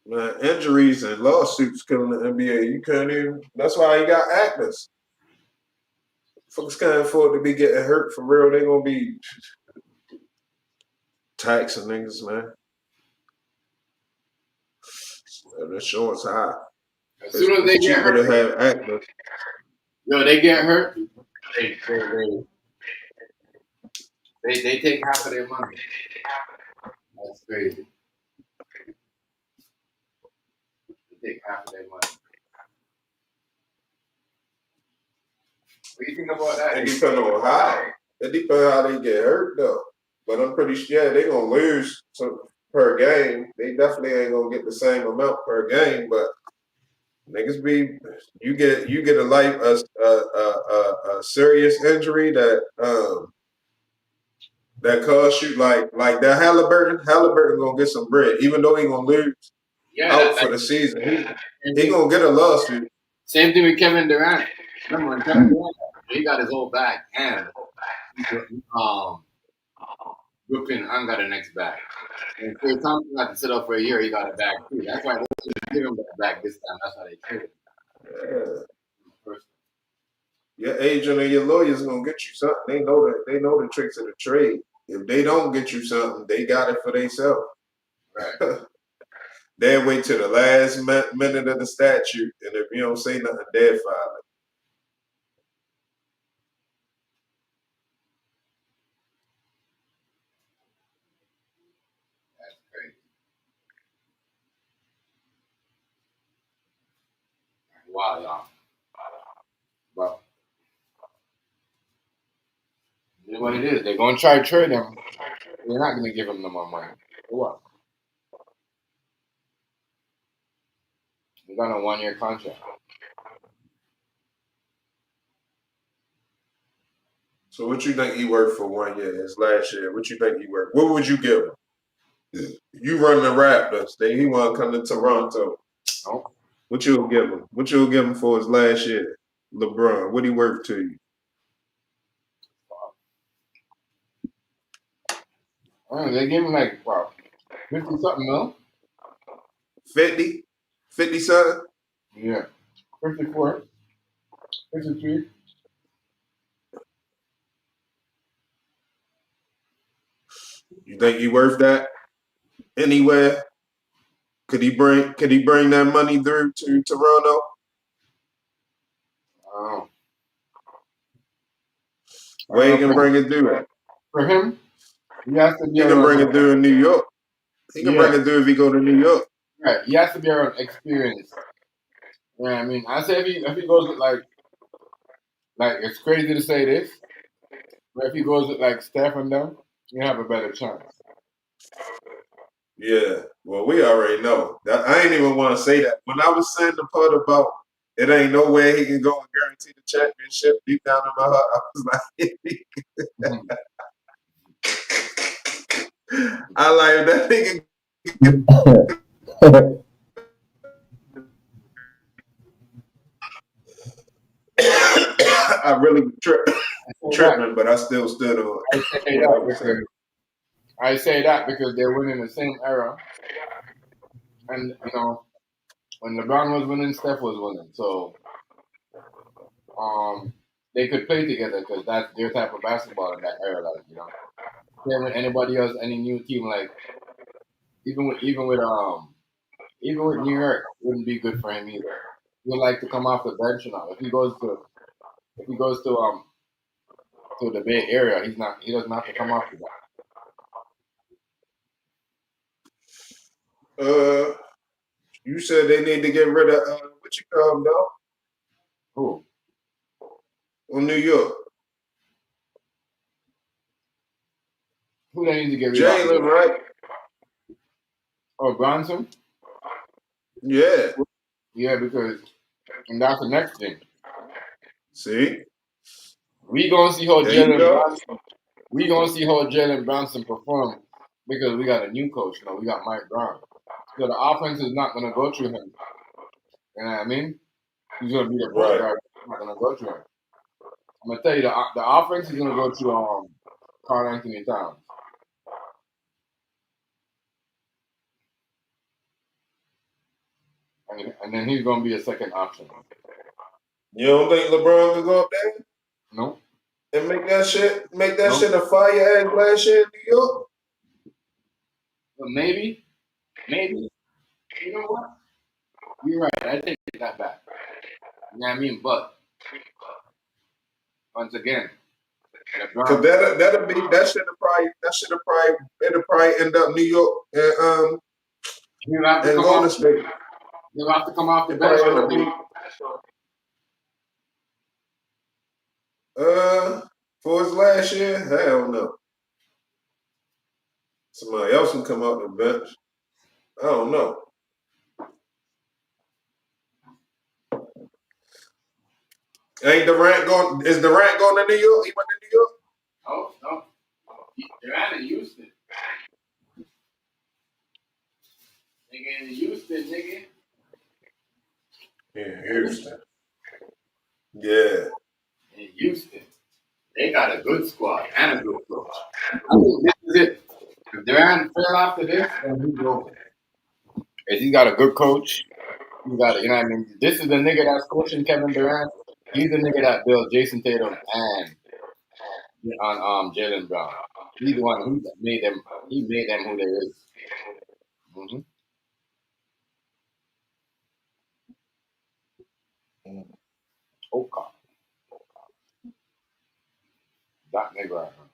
Man, injuries and lawsuits killing the NBA. You can't even. That's why he got actors. Folks can't afford to be getting hurt for real. They gonna be Taxing niggas, man. The insurance high. As soon as they It's get cheaper to hurt, have actors. they get hurt. They take half of their money. That's crazy. They take half of their money. What do you think about that? It depends on how. It depends how they get hurt though. But I'm pretty sure they gonna lose some per game. They definitely ain't gonna get the same amount per game. But niggas you get a serious injury that costs you like that Halliburton gonna get some bread even though he gonna lose out for the season. He gonna get a lawsuit. Same thing with Kevin Durant. Remember when Kevin Durant he got his whole bag and Brooklyn and got the next bag. And Klay Thompson got to sit up for a year, he got a bag too. That's why they didn't give him that bag this time. That's why they traded him. Your agent and your lawyer's gonna get you something. They know the tricks of the trade. If they don't get you something, they got it for themselves. Right. They'll wait till the last minute of the statute, and if you don't say nothing, they'll file it. That's crazy. Wow, y'all. But it is what it is. They're gonna try to trade him. They're not gonna give him no more money. For what? They got a 1-year contract. So what you think he worth for 1 year? His last year. What you think he worth? What would you give him? You run the Raptors. Then he want to come to Toronto. Oh. What you'll give him? What you'll give him for his last year? LeBron. What he worth to you? They give him like 50 something mil. 50? 50 something? Yeah. 54. 53. You think he worth that? Anywhere? Could he bring that money through to Toronto? Oh. Where he can bring it through at? For him, he has to be He can around. bring it through in New York. He can bring it through if he go to New York. Right. He has to be around experience. Yeah, I mean, I say if he goes with like it's crazy to say this, but if he goes with like Steph and them, you have a better chance. Yeah, well, we already know that. I ain't even want to say that. When I was saying the part about it ain't no way he can go and guarantee the championship, deep down in my heart, I was like, I like that nigga. I really tripping, but I still stood on what I was saying. I say that because they're winning the same era, and when LeBron was winning, Steph was winning, so they could play together because that's their type of basketball in that era. Can't win anybody else, any new team even with New York wouldn't be good for him either. He would like to come off the bench now. If he goes to the Bay Area, he doesn't have to come off the bench. You said they need to get rid of what you call him though? Who? On New York. Who they need to get rid of? Jalen, right? Oh, Bronson? Yeah. Yeah, and that's the next thing. See? We gonna see how Jalen Bronson perform because we got a new coach now. We got Mike Brown. So the offense is not gonna go through him. You know what I mean? He's gonna be the point guard. It's not gonna go through him. I'm gonna tell you the offense is gonna go through Karl Anthony Towns. And then he's gonna be a second option. You don't think LeBron can go up there? No. And make that shit a fire ass last year in New York? But maybe, you know what? You're right. I take that back. You know what I mean? But once again, Cause LeBron, that'll be it'll probably end up New York he'll have to and come off. Golden State. He'll have to come off the It bench probably end though. up B. for his last year. Hell no. Somebody else can come up the bench. I don't know. Ain't Durant going? Is Durant going to New York? He went to New York. Oh no, Durant in Houston. Nigga in Houston, nigga. In Houston. Yeah. In Houston, they got a good squad and a good coach. I mean, this is it. If Durant fell after this, then he's over. If he's got a good coach, you got, you know what I mean? This is the nigga that's coaching Kevin Durant. He's the nigga that built Jason Tatum and on Jalen Brown. He's the one who made them. He made them who they is. Mm-hmm. Okay, that nigga right now.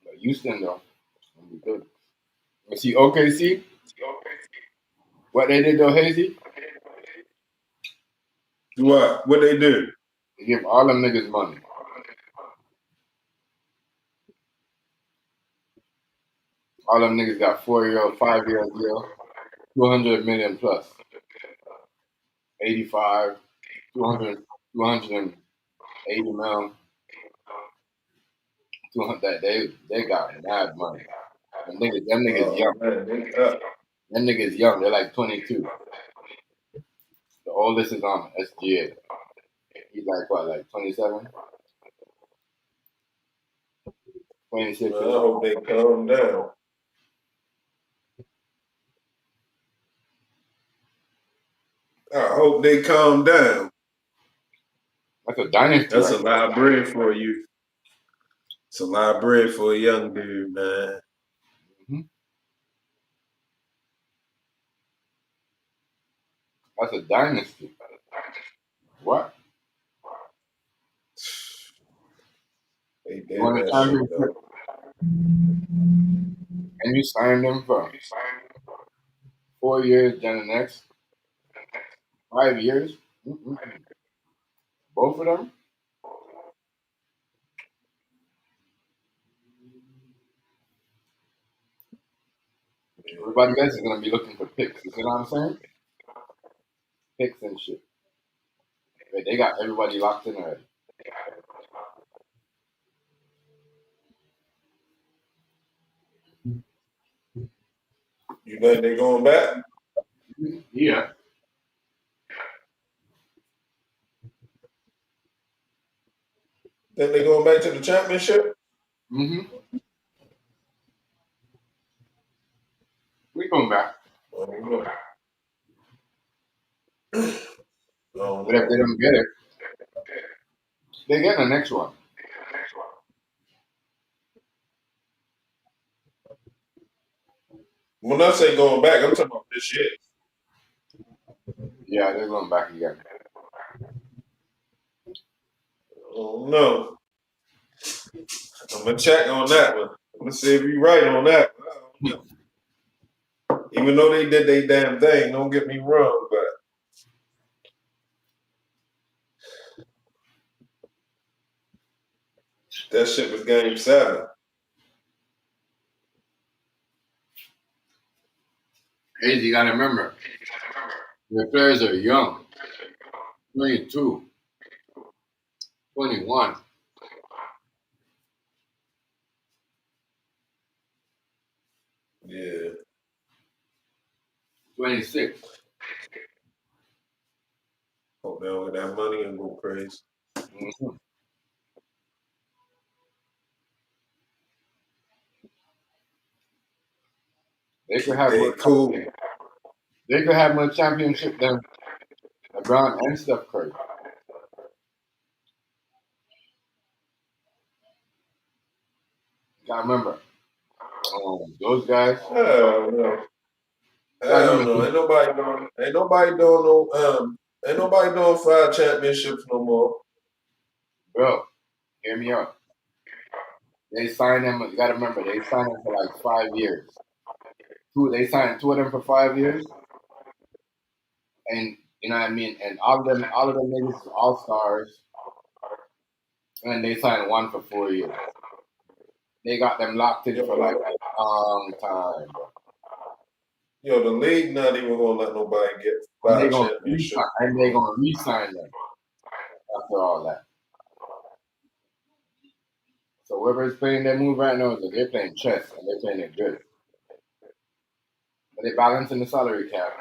But Houston though, gonna be good. You see OKC, what they did though, Hazy? What? What they do? They give all them niggas money. All them niggas got 4 year, 5 year deal, 200 million plus, 85, 200, 280 mil. 200, that they got mad money. Them niggas Oh young. man, they up. Them niggas young. They're like 22. The oldest is on SGA. He's like what, like 27, 26 Well, or I something. hope they calm down. I hope they calm down. That's a dynasty, That's right? a lot of bread for you. It's a lot of bread for a young dude, man. Mm-hmm. That's a dynasty. What? They You did want a that shit championship? though. And you signed them for 4 years, then the next 5 years? Mm-mm. Both of them? Everybody else is gonna be looking for picks. You see what I'm saying? Picks and shit. But they got everybody locked in already. You think they going back? Yeah. Think they going back to the championship? Mm-hmm. We going back. I don't know. I don't But if they know. don't get it, they get the next one. When I say going back, I'm talking about this year. Yeah, they're going back again. I don't know. I'm gonna check on that one. I'm gonna see if you're right on that one. I don't know. Even though they did their damn thing, don't get me wrong, but that shit was game 7. Crazy, you gotta remember, the players are young. 22, 21, Yeah. 26. Hope they don't get that money and go crazy. Mm-hmm. They could have They more. cool. They could have more championship than LeBron and Steph Curry. You gotta remember, those guys. Hell no. You gotta Hell remember, no. Ain't nobody doing 5 championships no more. bro. Hear me out. They signed them. You gotta remember, they signed them for like 5 years. They signed two of them for 5 years, and you know what I mean. And all of them niggas is all stars, and they signed one for 4 years. They got them locked in for like a long time, bro. Yo, the league not even gonna let nobody get And they 5 gonna championships. re-sign them after all that. So whoever's playing their move right now, they're playing chess and they're playing it good. But they're balancing the salary cap.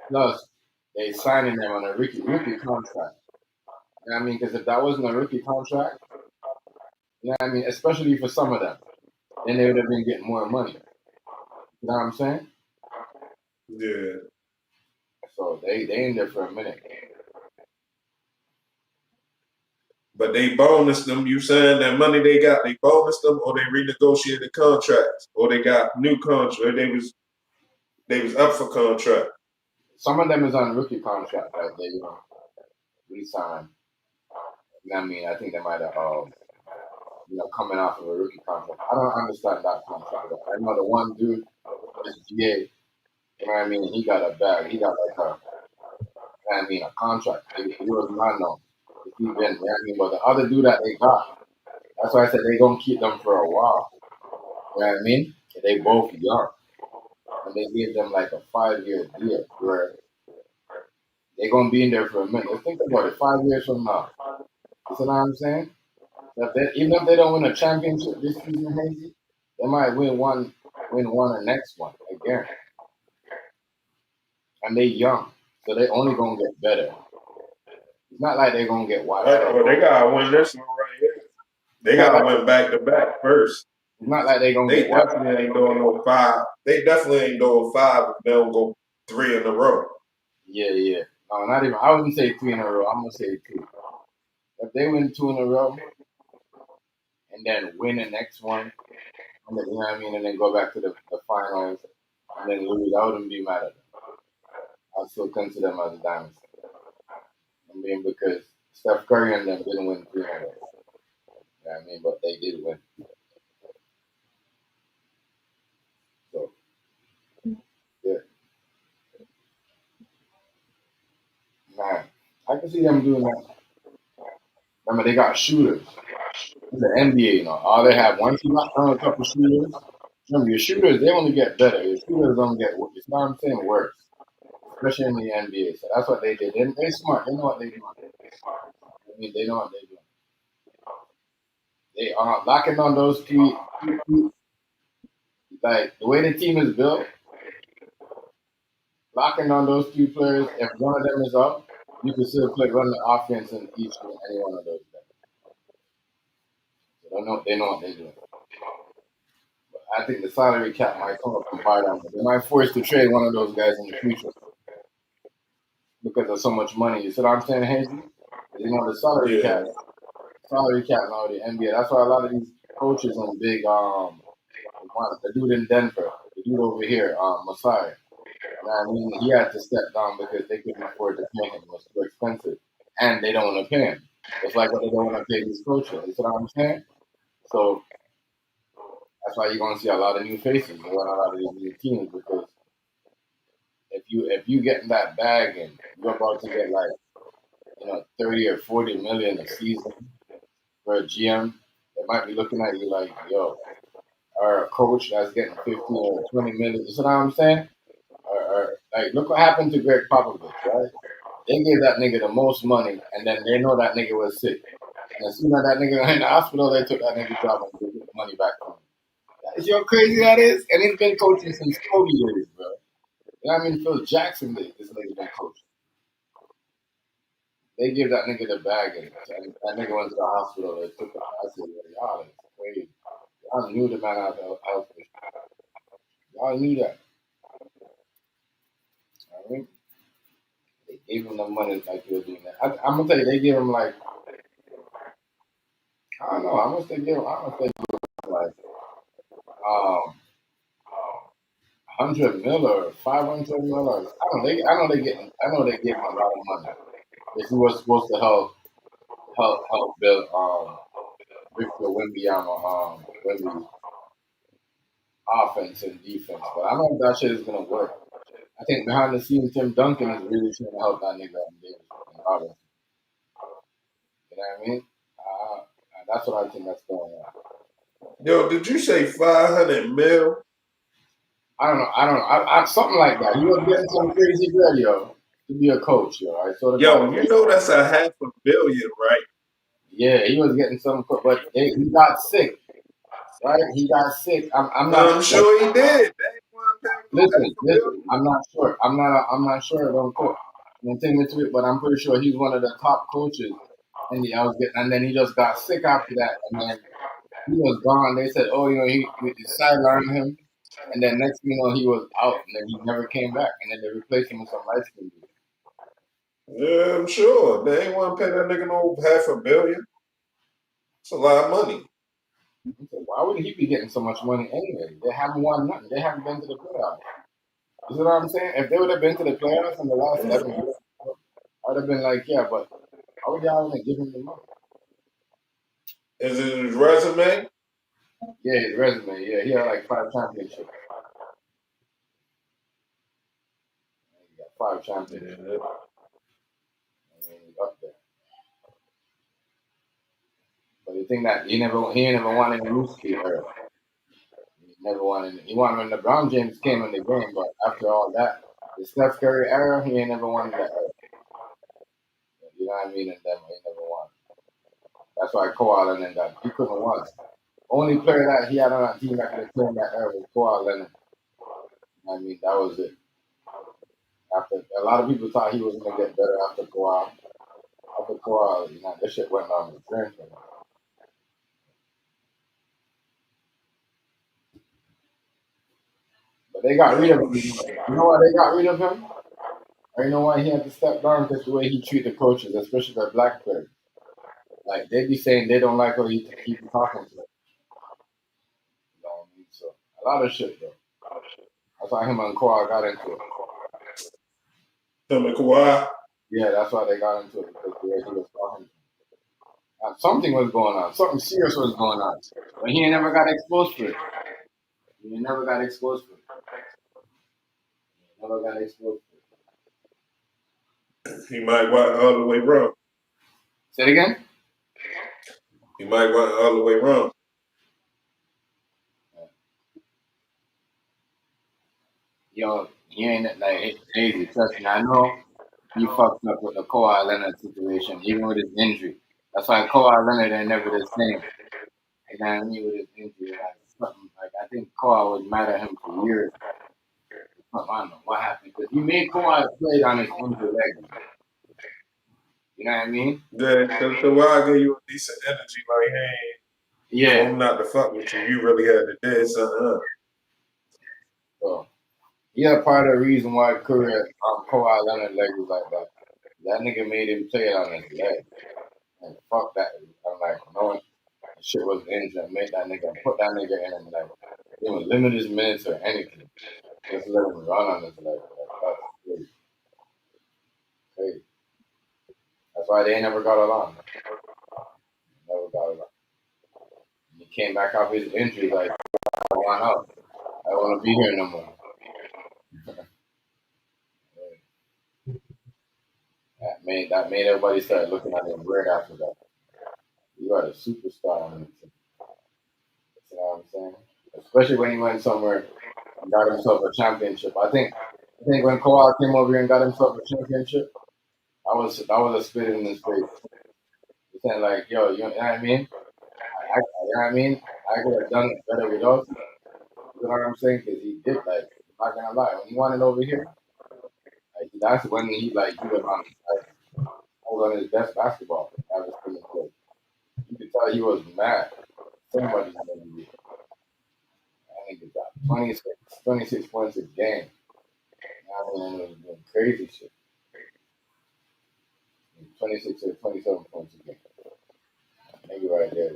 Plus, they signing them on a rookie contract. You know what I mean? Because if that wasn't a rookie contract, you know what I mean? Especially for some of them, then they would have been getting more money. You know what I'm saying? Yeah. So they in there for a minute. But they bonus them. You saying that money they got, they bonus them, or they renegotiated contracts, or they got new contracts, or they was up for contract. Some of them is on rookie contract that they re-sign. You know what I mean? I think they might have coming off of a rookie contract. I don't understand that contract. But I know the one dude, this GA, you know what I mean? He got a bag. He got like a contract. He was not known. He been, you know what I mean? But the other dude that they got, that's why I said they gonna keep them for a while. You know what I mean? They both young. And they gave them like a 5-year deal where they gonna be in there for a minute. Let's think about it, 5 years from now. You see what I'm saying? So even if they don't win a championship this season, Hazy, they might win the next one again. And they young, so they only gonna get better. It's not like they're gonna get washed out. Well, they gotta win this one right here. They gotta win back to back first. It's not like they're gonna They get washed definitely ain't doing no 5. They definitely ain't doing 5 if they don't go 3 in a row. Yeah. No, not even. I wouldn't say 3 in a row. I'm gonna say 2. If they win 2 in a row and then win the next one, and then, you know what I mean, and then go back to the finals and then lose, I wouldn't be mad at them. I still consider them as a dynasty. I mean, because Steph Curry and them didn't win 3 in a row. You know what I mean? But they did win. So, yeah. Man, I can see them doing that. Remember, they got shooters. In the NBA, all they have, once you knock down a couple shooters, remember, your shooters, they only get better. Your shooters don't get worse. You know what I'm saying? Worse. Especially in the NBA. So that's what they did. They're smart. They know what they're doing. I mean, they know what they're doing. They are locking on those three. Like, the way the team is built, locking on those 3 players, if one of them is up, you can still run the offense in each and any one of those guys. So they know what they're doing. But I think the salary cap might come up and bite them. They might force to trade one of those guys in the future because of so much money. You see what I'm saying, Hazy? The salary cap now, the NBA. That's why a lot of these coaches on big the dude in Denver, the dude over here, Masai. You know what I mean? He had to step down because they couldn't afford to pay him. It was too expensive. And they don't want to pay him. It's like what they don't want to pay these coaches. You see what I'm saying? So that's why you're gonna see a lot of new faces on a lot of these new teams because if you get in that bag and you're about to get like 30 or 40 million a season for a GM, they might be looking at you like, yo, or a coach that's getting 15 or 20 million. You see what I'm saying? Or like, look what happened to Greg Popovich, right? They gave that nigga the most money, and then they know that nigga was sick. And as soon as that nigga in the hospital, they took that nigga job and gave the money back to him. You know how crazy that is? And he's been coaching since Kobe days, bro. You know what I mean? Phil Jackson did. This nigga been coaching. They give that nigga the bag, and that nigga went to the hospital. They took him. I said, y'all is crazy. Y'all knew the man had health issues. Y'all knew that. I mean, they Even the money like he was doing that. I'm gonna tell you, they give him like I don't know how much they give him. I don't know if they give him like 100 mil or 500 mil or I know they give him a lot of money. If he was supposed to help build Victor Wembanyama Wemby's offense and defense, but I don't know if that shit is gonna work. I think behind the scenes, Tim Duncan is really trying to help that nigga Davis and Robinson. You know what I mean? That's what I think that's going on. Yo, did you say 500 mil? I don't know. Something like that. He was getting some crazy bread, yo, to be a coach, yo. I sort of Yo, thought, you know that's a $500 million, right? yeah, he was getting some, but he got sick, right? He got sick. I'm not I'm sure. sure he did. They ain't want to pay him no Listen. $500 million. I'm not sure. I'm not sure. Don't quote. Don't take me to it, but I'm pretty sure he's one of the top coaches in the Elgin. And then he just got sick after that, and then he was gone. They said, oh, we sidelined him, and then next thing you know, he was out, and then he never came back, and then they replaced him with some light skin dude. Yeah, I'm sure. They ain't want to pay that nigga no $500 million. It's a lot of money. So why would he be getting so much money anyway? They haven't won nothing. They haven't been to the playoffs. You see what I'm saying? If they would have been to the playoffs in the last 7 years, I would have been like, yeah, but how would y'all even give him the money? Is it his resume? Yeah, his resume. Yeah, he had like 5 championships. He got 5 championships. Yeah. I mean, he's up there. But the thing that he never won in the Ruski era. He never won in. He won when LeBron James came in the game, but after all that, the Steph Curry era, he ain't never won in that era. You know what I mean? And then he never won. That's why Kawhi Leonard that he couldn't win. Only player that he had on that team that could have claimed that era was Kawhi Leonard. I mean, that was it. After a lot of people thought he was gonna get better after Kawhi. After Kawhi, this shit went on the drain for him. But they got rid of him. You know why they got rid of him? Or you know why he had to step down? Because the way he treated the coaches, especially the black players. Like they be saying they don't like how he keep talking to them. You know what I mean? So a lot of shit though. That's why him and Kawhi got into it. Him and Kawhi. Yeah, that's why they got into it because the way he was talking. Something was going on. Something serious was going on. But he ain't never got exposed for it. He ain't never got exposed for it. He never got exposed for it. He might want all the way wrong. Say it again? He might want all the way wrong. Yo, he ain't like it's crazy. Trust me, I know he fucked up with the Kawhi Leonard situation, even with his injury. That's why Kawhi Leonard ain't never the same. You know what I mean? With his injury, like something like I think Kawhi was mad at him for years. I don't know what happened because he made Kawhi play on his injured leg. You know what I mean? Yeah, because Kawhi gave you a decent energy, like, hey, Yeah. I'm not to fuck with you. You really had to do something up. So yeah, part of the reason why Kawhi Leonard leg was like that. That nigga made him play it on his leg. And fuck that. I'm like, knowing shit was injured, made that nigga put that nigga in and like even limit his minutes or anything. Just let him run on his leg. Like, that's crazy. Crazy. That's why they ain't never got along. Never got along. He came back off his injury like, I want out. I don't want to be here no more. That made everybody start looking at him weird after that. You are a superstar on the team. You know what I'm saying? Especially when he went somewhere and got himself a championship. I think when Kawhi came over here and got himself a championship, that was a spit in his face. He's saying like, yo, you know what I mean? You know what I mean? I could have done it better without you. You know what I'm saying? Because he did like, I'm not gonna lie, when he wanted over here, like that's when he was on his best basketball I've ever seen him play. You could tell he was mad. Somebody had to be. I think he got 26 points a game. I mean, it was doing crazy shit. 26 or 27 points a game. Maybe right there.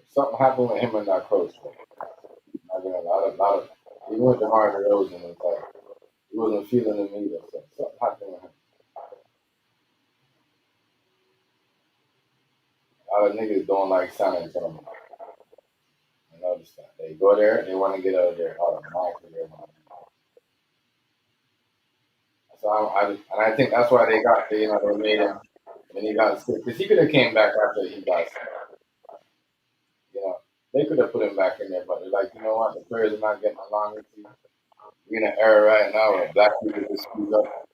Something happened with him and that coach. I mean, a lot of, even with DeMar DeRozan, it's like, he wasn't feeling him either. So something happened with him. A lot of niggas don't like San Antonio. I noticed that. They go there, they want to get out of there automatically. So and I think that's why they made him when he got sick. Because he could have came back after he got sick. You know, they could have put him back in there, but they're like, you know what? The players are not getting along with you. We're in an era right now where black people just speak up.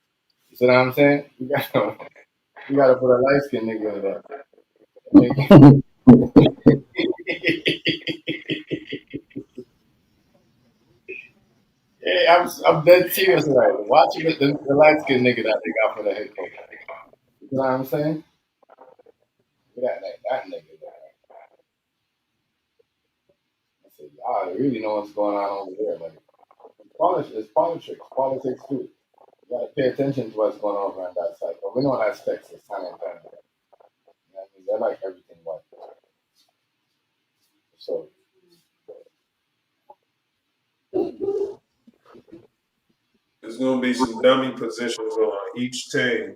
You see what I'm saying? You gotta put a light skinned nigga in there. Yeah, I'm dead serious right now. Watching the light skinned nigga that they got for the head coach. You know what I'm saying? Look at that nigga there. I said, y'all really know what's going on over there. Like, politics too. You gotta pay attention to what's going on around that side. But we know that's Texas, San Antonio. You know what I mean? They're like everything white. So There's gonna be some dummy positions on each team.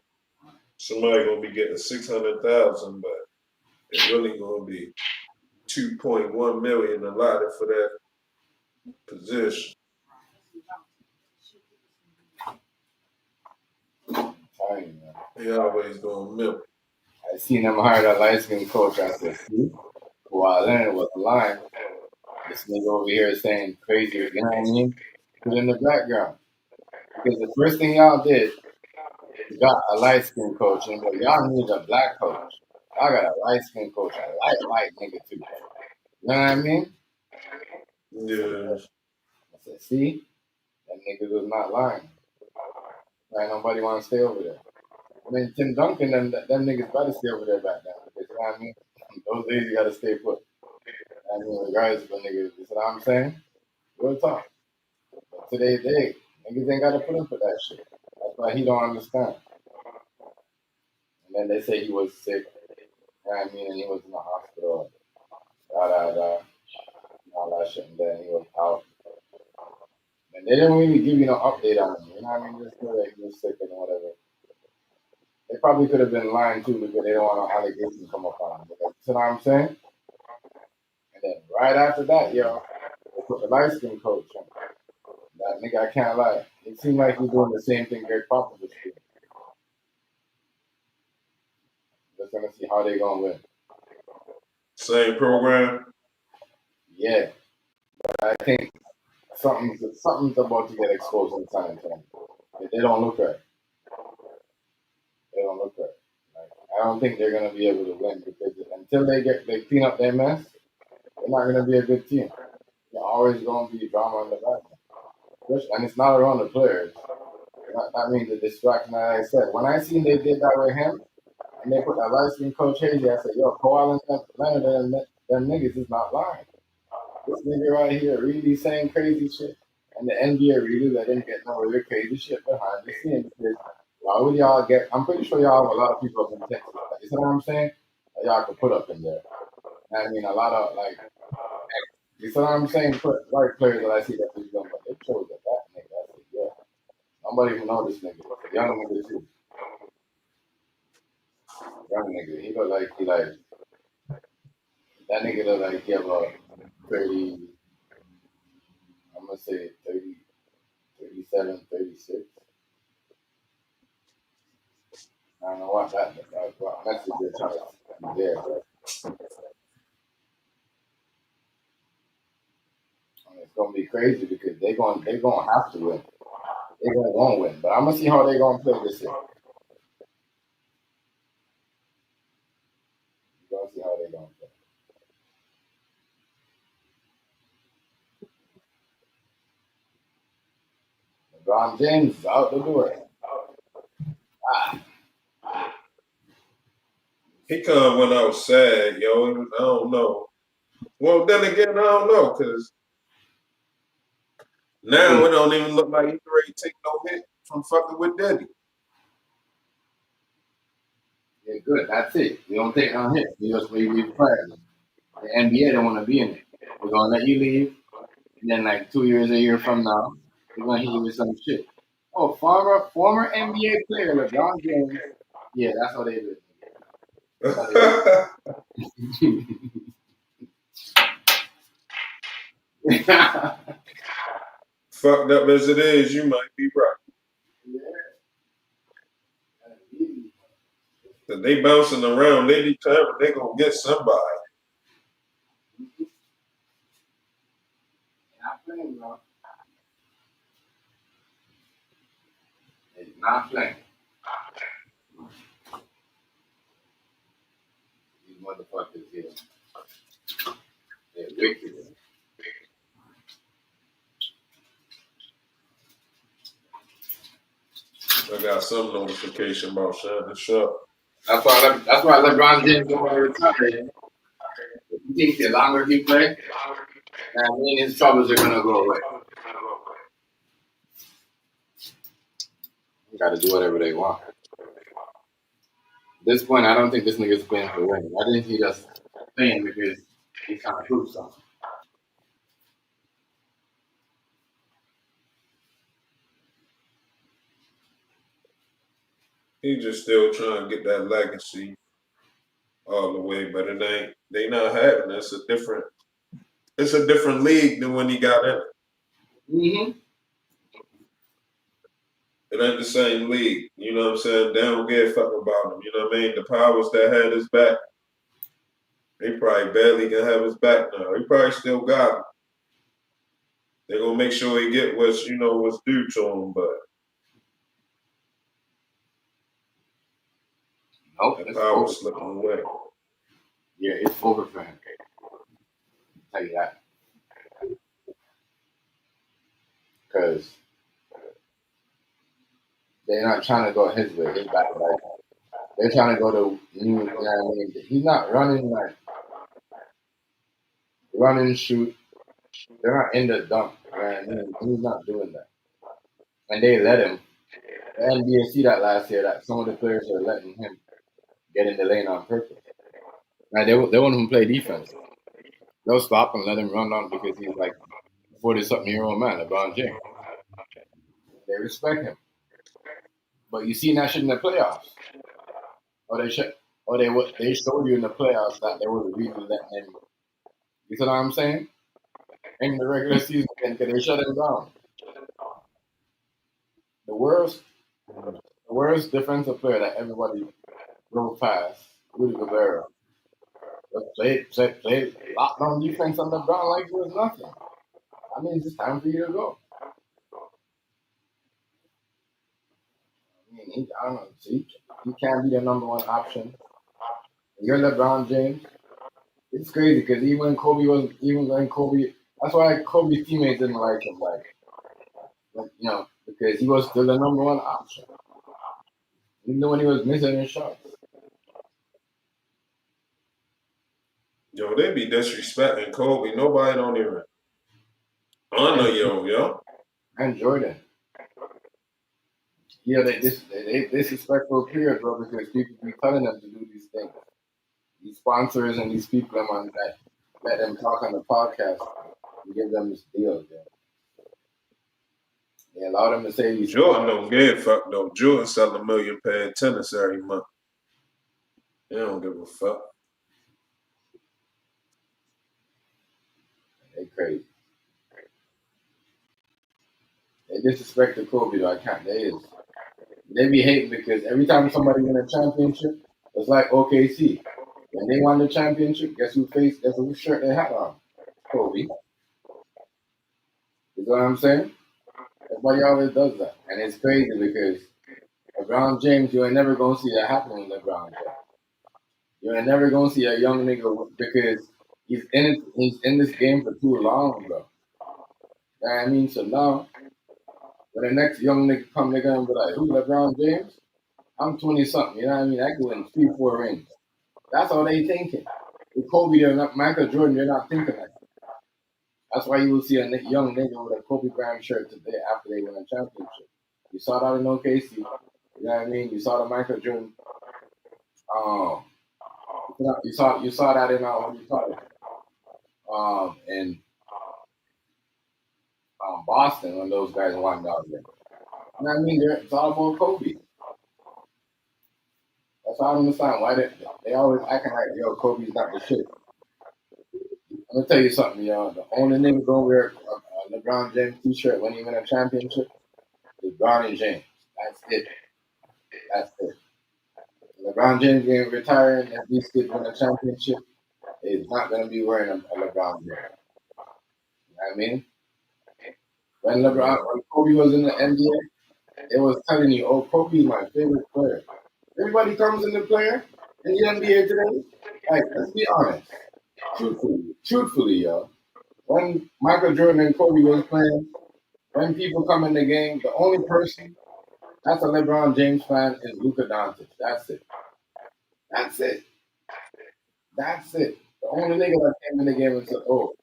Somebody gonna be getting 600,000, but it's really gonna be 2.1 million allotted for that position. tiny, man. They always gonna milk. I seen them hire that light skinned coach. I said, see? Well, then it was a line. This nigga over here saying crazy, you know what I mean? Put in the background. Because the first thing y'all did, you got a light skinned coach, and but y'all need a black coach. Y'all got a light skinned coach, a light nigga too. You know what I mean? Yeah. I said, see? That nigga was not lying. Right? Nobody want to stay over there. I mean, Tim Duncan, them niggas better stay over there back then. Because, you know what I mean? Those days you got to stay put. I mean, regardless of the niggas, you know what I'm saying? Real talk. But today's day, niggas ain't got to put up with that shit. That's why he don't understand. And then they say he was sick, you know what I mean? And he was in the hospital, da da da, and all that shit. And then he was out. And they didn't really give you no update on him. You know what I mean? Just know that he was sick and whatever. They probably could have been lying too because they don't want no allegations to come up on him. You know what I'm saying? And then right after that, yo, they put the light skin coach on. That nigga, I can't lie. It seemed like he's doing the same thing Greg Popovich did. Just gonna see how they gonna win. Same program. Yeah, but I think something's about to get exposed in San Antonio. They don't look right. They don't look right. Like, I don't think they're gonna be able to win because until they clean up their mess, they're not gonna be a good team. They're always gonna be drama on the back. And it's not around the players. That means the distraction. Like I said, when I seen they did that with him, and they put that light skin coach Hazy, I said, yo, Kawhi Leonard and them niggas is not lying. This nigga right here really saying crazy shit. And the NBA really let him get no real crazy shit behind the scenes because why would y'all get I'm pretty sure y'all have a lot of people up in Texas. Like, you know what I'm saying? That y'all could put up in there. I mean a lot of like you know what I'm saying? Put white players that I see that was young, but they chose that nigga. I said, yeah. Nobody even know this nigga. Young nigga too. Young nigga. He look like that nigga look like he have a 30, I'm gonna say 30, 37, 36. I don't know what what message they're trying to be there, but it's gonna be crazy because they gonna have to win. They gonna want to win, but I'm gonna see how they gonna play this year. We're gonna see how they gonna play. LeBron James is out the door. He kind of went out sad, yo. I don't know. Well, then again, I don't know, because now it don't even look like he's ready to take no hit from fucking with Diddy. Yeah, good. That's it. You don't take no hits. You just leave your players. The NBA don't want to be in it. They're gonna let you leave, and then like 2 years, a year from now, they're gonna hit you with some shit. Oh, former NBA player LeBron James. Yeah, that's how they do it. That's how they do it. Fucked up as it is, you might be right. Cause they bouncing around, they determined they gonna get somebody. Not playing, bro. It's not playing. These motherfuckers here, they're wicked. I got some notification about Shannon Sharp. That's why LeBron James don't want to retire. He thinks the longer he plays, I mean, his troubles are gonna go away. They gotta do whatever they want. At this point, I don't think this nigga's playing for winning. I think he just playing because he's trying to prove something. He just still trying to get that legacy all the way, but it ain't. They not having it. It's a different league than when he got in it. Mm-hmm. It ain't the same league. You know what I'm saying? They don't give a fuck about him. You know what I mean? The powers that had his back, they probably barely can have his back now. He probably still got him. They're gonna make sure he get what's due to him, but Nope, that it's power over. slipping away. Yeah, it's over for him. I'll tell you that. Because they're not trying to go his way, his back way. They're trying to go to new, you know what I mean? He's not running like run and shoot. They're not in the dump, you know what I mean? He's not doing that. And they let him. The NBA see that last year that some of the players are letting him get in the lane on purpose. Now they want him to play defense. They'll stop and let him run on because he's like 40-something-year-old man, LeBron James. They respect him. But you seen that shit in the playoffs. Or they showed you in the playoffs that they were really letting him. You see what I'm saying? In the regular season, because they shut him down. The worst defensive player that everybody drove past, Rudy Gobert. But played lockdown defense on LeBron like it was nothing. I mean, it's just time for you to go. I mean, I don't know. See, you can't be the number one option. You're LeBron James. It's crazy because even when Kobe, that's why Kobe's teammates didn't like him, because he was still the number one option, even when he was missing his shots. Yo, they be disrespecting Kobe. Nobody don't even honor yo. And Jordan, yeah, they disrespectful players, bro, because people be telling them to do these things. These sponsors and these people on that let them talk on the podcast and give them these deals. Yeah. They allow them to say these things. Jordan don't give a fuck though. Jordan selling $1 million pair of tennis every month. They don't give a fuck. They crazy. They disrespect the Kobe though. I can't. They be hating because every time somebody win a championship, it's like OKC. When they won the championship, guess whose shirt they had on? Kobe. You know what I'm saying? Everybody always does that. And it's crazy because LeBron James, you ain't never gonna see that happen with LeBron James. You ain't never gonna see a young nigga because he's in this game for too long, bro. You know what I mean? So now when the next young nigga come, they're gonna be like, who LeBron James? I'm 20 something, you know what I mean? I can win 3-4 rings. That's how they thinking. With Kobe, they're not Michael Jordan, they're not thinking like that. That's why you will see a young nigga with a Kobe Bryant shirt today after they win a championship. You saw that in OKC. You know what I mean? You saw the Michael Jordan You saw that in what do you call it? In Boston when those guys won down there. You know what I mean? It's all about Kobe. That's why I don't understand why they always acting like yo Kobe's not the shit. I'm gonna tell you something, y'all. The only nigga gonna wear a LeBron James t-shirt when he win a championship is Bronny James. That's it. That's it. LeBron James getting retired and these kids win a championship is not gonna be wearing a LeBron James. You know what I mean? When Kobe was in the NBA, it was telling you, oh, Kobe's my favorite player. Everybody comes in the player in the NBA today. Like, let's be honest. Truthfully, yo. When Michael Jordan and Kobe was playing, when people come in the game, the only person that's a LeBron James fan is Luka Doncic. That's it. That's it. That's it. The only nigga that came in the game and said, oh,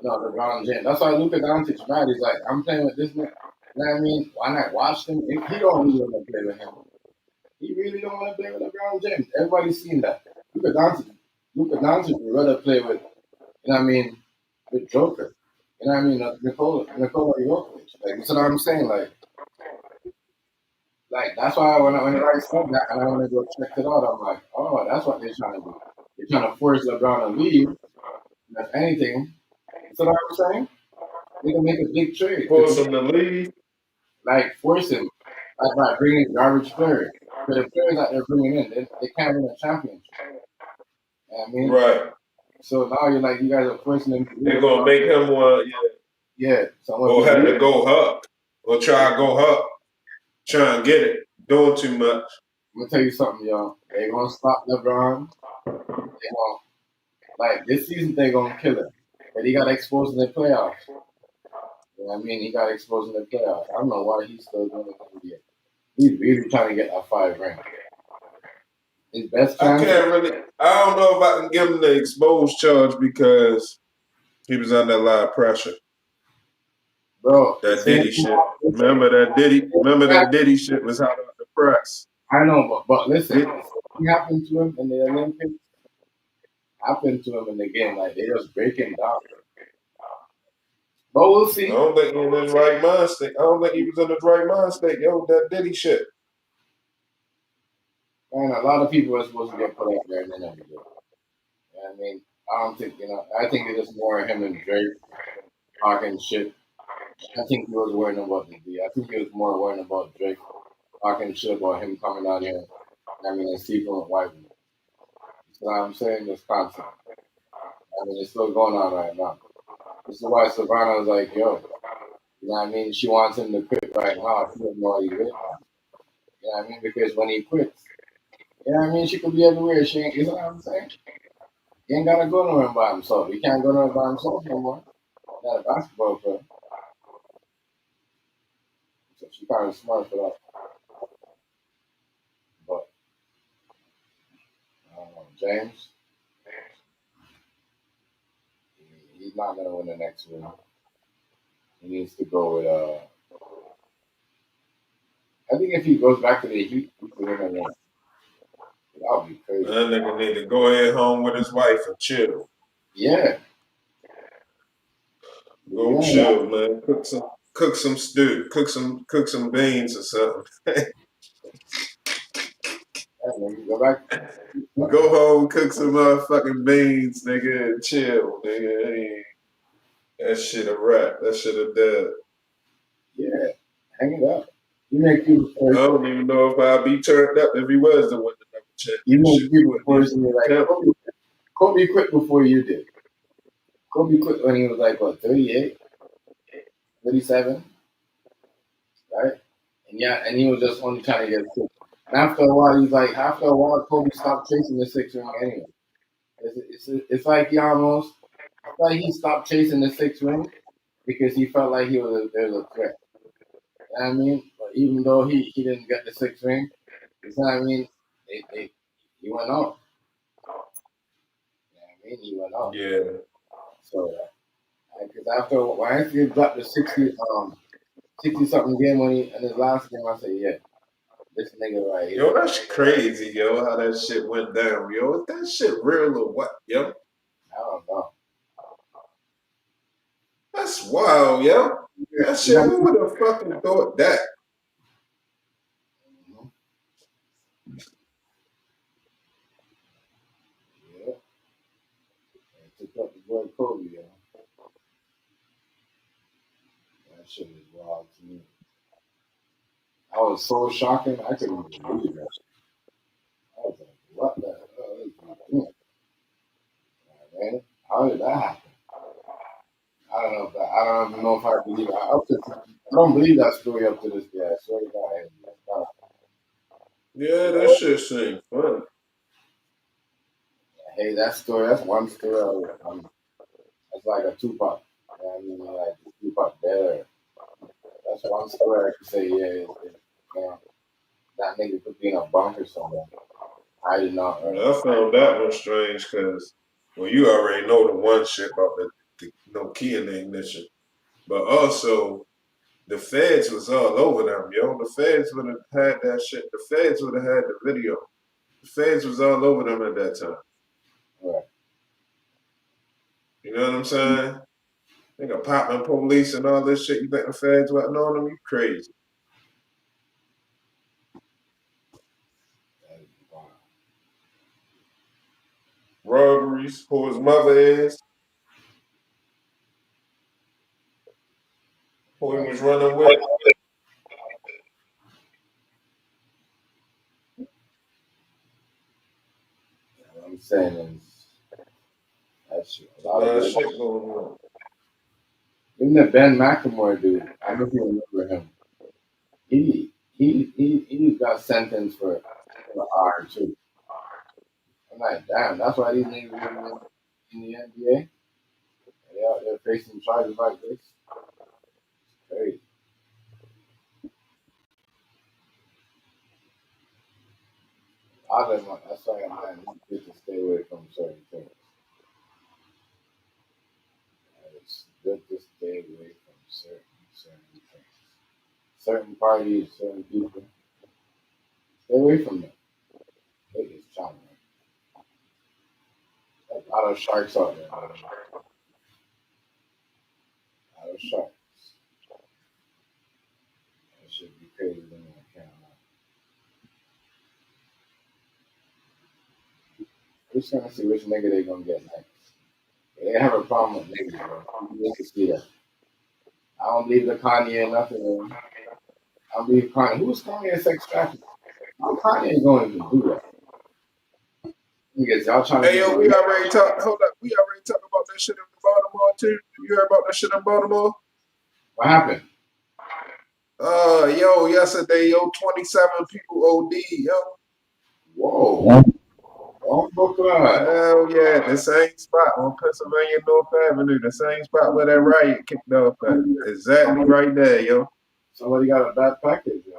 no, LeBron James. That's why Luka Doncic mad. He's like, I'm playing with this nigga. You know what I mean? Why not watch him? He don't really want to play with him. He really don't want to play with LeBron James. Everybody's seen that. Luka Doncic would rather play with, you know what I mean, with Joker. You know what I mean? Nikola Jokic. Like, you see what I'm saying? Like that's why when I said that and I want to go check it out, I'm like, oh, that's what they're trying to do. They're trying to force LeBron to leave. And if anything, you see what I'm saying? They can make a big trade. Force him to leave. Like force him, like by bringing garbage players. But the players that they're bringing in, they can't win a championship. You know what I mean? Right. So now you're like, you guys are forcing them to leave. They're gonna make him Yeah. or have to go up. Or try to go up. Try and get it. Doing too much. I'm gonna tell you something, y'all. They're gonna stop LeBron. They gonna like this season they're gonna kill him. But he got exposed in the playoffs. You know what I mean? He got exposed in the playoffs. I don't know why he's still doing it in the NBA. He's really trying to get that 5 ring. His best chance. I don't know if I can give him the exposed charge because he was under a lot of pressure. Bro. That Diddy shit. Remember that Diddy shit was out of the press. I know, but listen, what happened to him in the Olympics happened to him in the game. Like they just break him down. But we'll see. I don't think he was in his right mind state. I don't think he was in his right mind state. Yo, that Diddy shit. Man, a lot of people are supposed to get put out there and they never do. You know what I mean? I don't think, I think it's just more him and Drake talking shit. I think he was worrying about the D. I think he was more worrying about Drake talking shit about him coming out here. I mean, and sleeping with white women. You know what I'm saying? This concept. I mean, it's still going on right now. This is why Savannah was like, yo, you know what I mean? She wants him to quit right now. She doesn't know what he's with. You know what I mean? Because when he quits, you know what I mean? She could be everywhere. She ain't, you know what I'm saying? He ain't got to go nowhere by himself. He can't go nowhere by himself no more. Not a basketball player. So she kind of smart for that. But, I don't know. James, he's not going to win the next one. He needs to go with, I think if he goes back to the Heat, he could win a ring. That would be crazy. That nigga need to go ahead home with his wife and chill. Yeah. Go chill, man. Cook some stew. Cook some beans or something. Go back. Go home, cook some motherfucking beans, nigga, and chill, nigga. Hey, that shit a wrap. That shit a dub. Yeah. Hang it up. You make people I don't even know if I'd be turned up if he was the one to never check. You make people personally like Kobe quit before you did. Kobe quit when he was like, what, 38? 37? Right? And yeah, and he was just only trying to get sick. And after a while, Kobe stopped chasing the 6 ring anyway. It's like he stopped chasing the 6 ring because he felt like there was a threat. You know what I mean? But even though he didn't get the 6 ring, you know what I mean? He went off. You know what I mean? He went off. Yeah. So, because when he dropped the 60 something game in his last game, I said, yeah. This nigga right here. Yo, that's crazy, yo, how that shit went down, yo. That shit real or what, yo? I don't know. That's wild, yo. That shit, who would have fucking thought that? Yeah. Took up the boy Kobe, yo. That shit is wild to me. I was so shocking, I couldn't even believe that. I was like, what the hell is he doing? Man, how did that happen? I don't know if that, I don't even know if I believe it. I don't believe that story up to this day. I swear to God. Yeah, that shit seems funny. Hey, that story, that's one story. That's like a Tupac. You know what I mean? Like Tupac there. That's one story I could say, yeah, that nigga could be in a bunker somewhere. I did not. I found that one strange because, well, you already know the one shit about the no key in the ignition. But also, the feds was all over them, yo. The feds would have had that shit. The feds would have had the video. The feds was all over them at that time. Right. You know what I'm saying? Nigga popping police and all this shit. You think the feds wasn't on them? You crazy. Robberies, who his mother is, who he was running with. What I'm saying is, that's a A lot lot of of good. shit going on. Even the Ben McLemore dude, I don't even remember him. He got sentenced for R too. I'm like, damn, that's why these niggas really in the NBA. They out there facing charges like this. It's crazy. That's why I'm man, you get to stay away from certain things. It's good to stay away from certain things. Certain parties, certain people. Stay away from them. They just challenge. A lot of sharks out there, man. A lot of sharks. That should be crazy to me. I can't lie. We're just gonna see which nigga they gonna get next. They have a problem with niggas, bro. You need to see that. I don't believe the Kanye and nothing, man. I don't believe Kanye. Who's Kanye sex trafficking? How Kanye going to do that? Niggas, y'all trying to Hey get yo, the we rich. already talked. Hold up, we already talked about that shit in Baltimore too. You heard about that shit in Baltimore? What happened? Yo, yesterday, yo, 27 people OD, yo. Whoa. Oh, Brooklyn. Hell yeah, the same spot on Pennsylvania North Avenue, the same spot where that riot kicked off at. Exactly right there, yo. Somebody got a bad package, yo.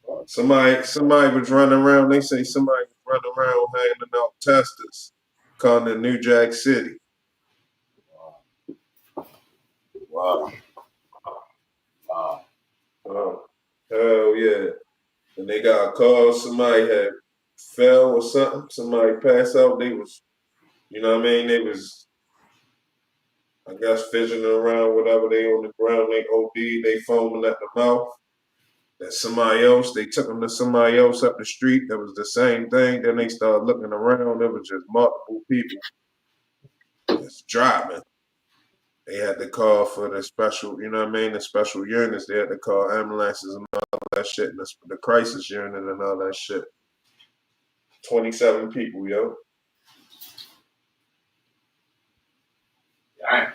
Fuck. Somebody was running around. They say somebody was running around handing out testers, calling it New Jack City. Wow. Wow. Oh, hell yeah. And they got a call, somebody had fell or something, somebody passed out. They was, you know what I mean? They was, I guess, fidgeting around, whatever, they on the ground, they OD, they foaming at the mouth. That somebody else, they took them to somebody else up the street that was the same thing. Then they started looking around, there was just multiple people just driving. They had to call for the special, you know what I mean, the special units. They had to call ambulances and all that shit, and the crisis unit and all that shit. 27 people, yo. Damn.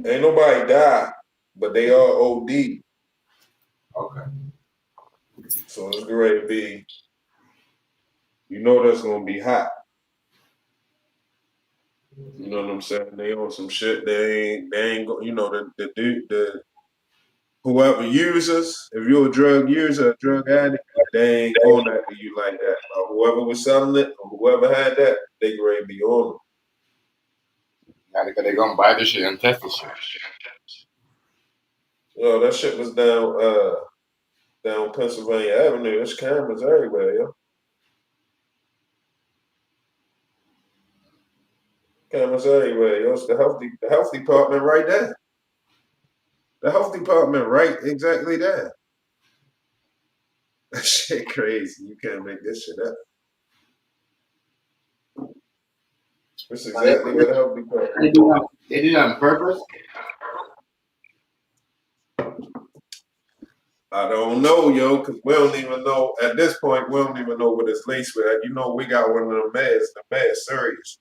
Ain't nobody died, but they all OD. Okay. So it's going to be, you know, that's going to be hot. You know what I'm saying? They on some shit. They ain't go, you know, the whoever users, if you're a drug user, a drug addict, they ain't going after you like that. But whoever was selling it or whoever had that, they ready to be on them. Yeah, they're gonna buy this shit and test this shit. Yo, that shit was down Pennsylvania Avenue. There's cameras everywhere, yo. Cameras everywhere, yo. It's the health department right there. The health department right exactly there. That shit crazy. You can't make this shit up. That's exactly where the health department. They did it on purpose. I don't know, yo, because we don't even know, at this point, we don't even know what it's laced with. You know, we got one of the mayor's serious.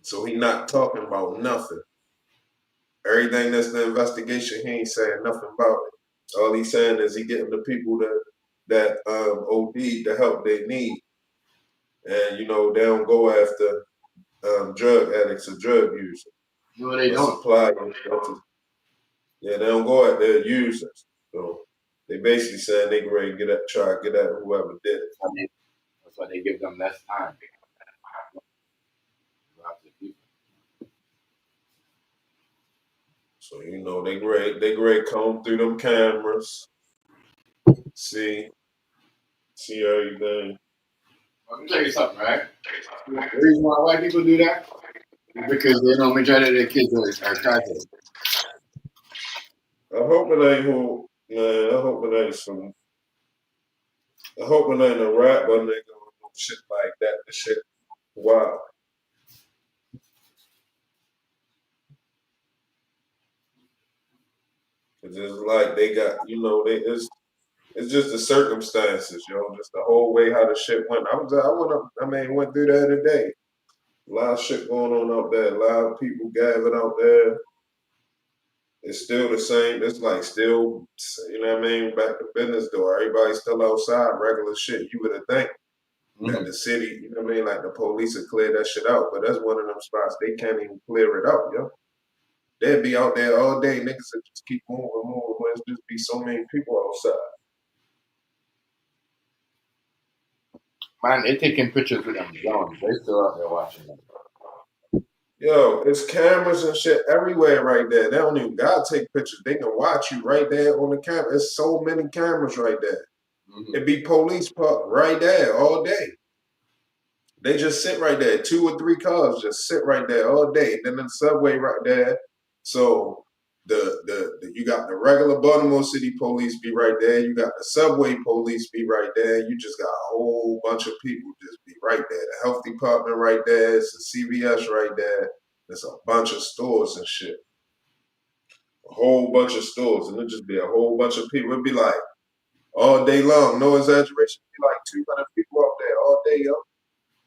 So he not talking about nothing. Everything that's the investigation, he ain't saying nothing about it. All he's saying is he getting the people that OD the help they need. And, you know, they don't go after drug addicts or drug users. No, they don't. Yeah, they don't go at their users. So they basically saying they can ready to try to get at whoever did it. That's why they give them less time. So you know they great comb through them cameras, see everything. Let me tell you something, right? The reason why white people do that is because they know majority of their kids are crackheads. I hope it ain't who. Man, I hope it ain't some. I hope it ain't a rap or nigga or no shit like that. The shit, wow. It's just like they got, you know, it's just the circumstances, you know, just the whole way how the shit went. Went through there today. A lot of shit going on out there. A lot of people gathered out there. It's still the same. It's like still, you know what I mean? Back to business though. Everybody's still outside, regular shit. You would have think that the city, you know what I mean? Like the police would clear that shit out, but that's one of them spots they can't even clear it out, yo. They'd be out there all day. Niggas would just keep moving. There's just be so many people outside. Man, they taking pictures with them drones. They still out there watching them. Yo, it's cameras and shit everywhere right there. They don't even gotta take pictures. They can watch you right there on the camera. There's so many cameras right there. It'd be police parked right there all day. They just sit right there. 2 or 3 cars just sit right there all day. And then the subway right there. So the you got the regular Baltimore City police be right there. You got the subway police be right there. You just got a whole bunch of people just be right there. The health department right there. It's a CVS right there. There's a bunch of stores and shit. A whole bunch of stores. And it'd just be a whole bunch of people. It'd be like all day long. No exaggeration. It'd be like 200 people up there all day, yo.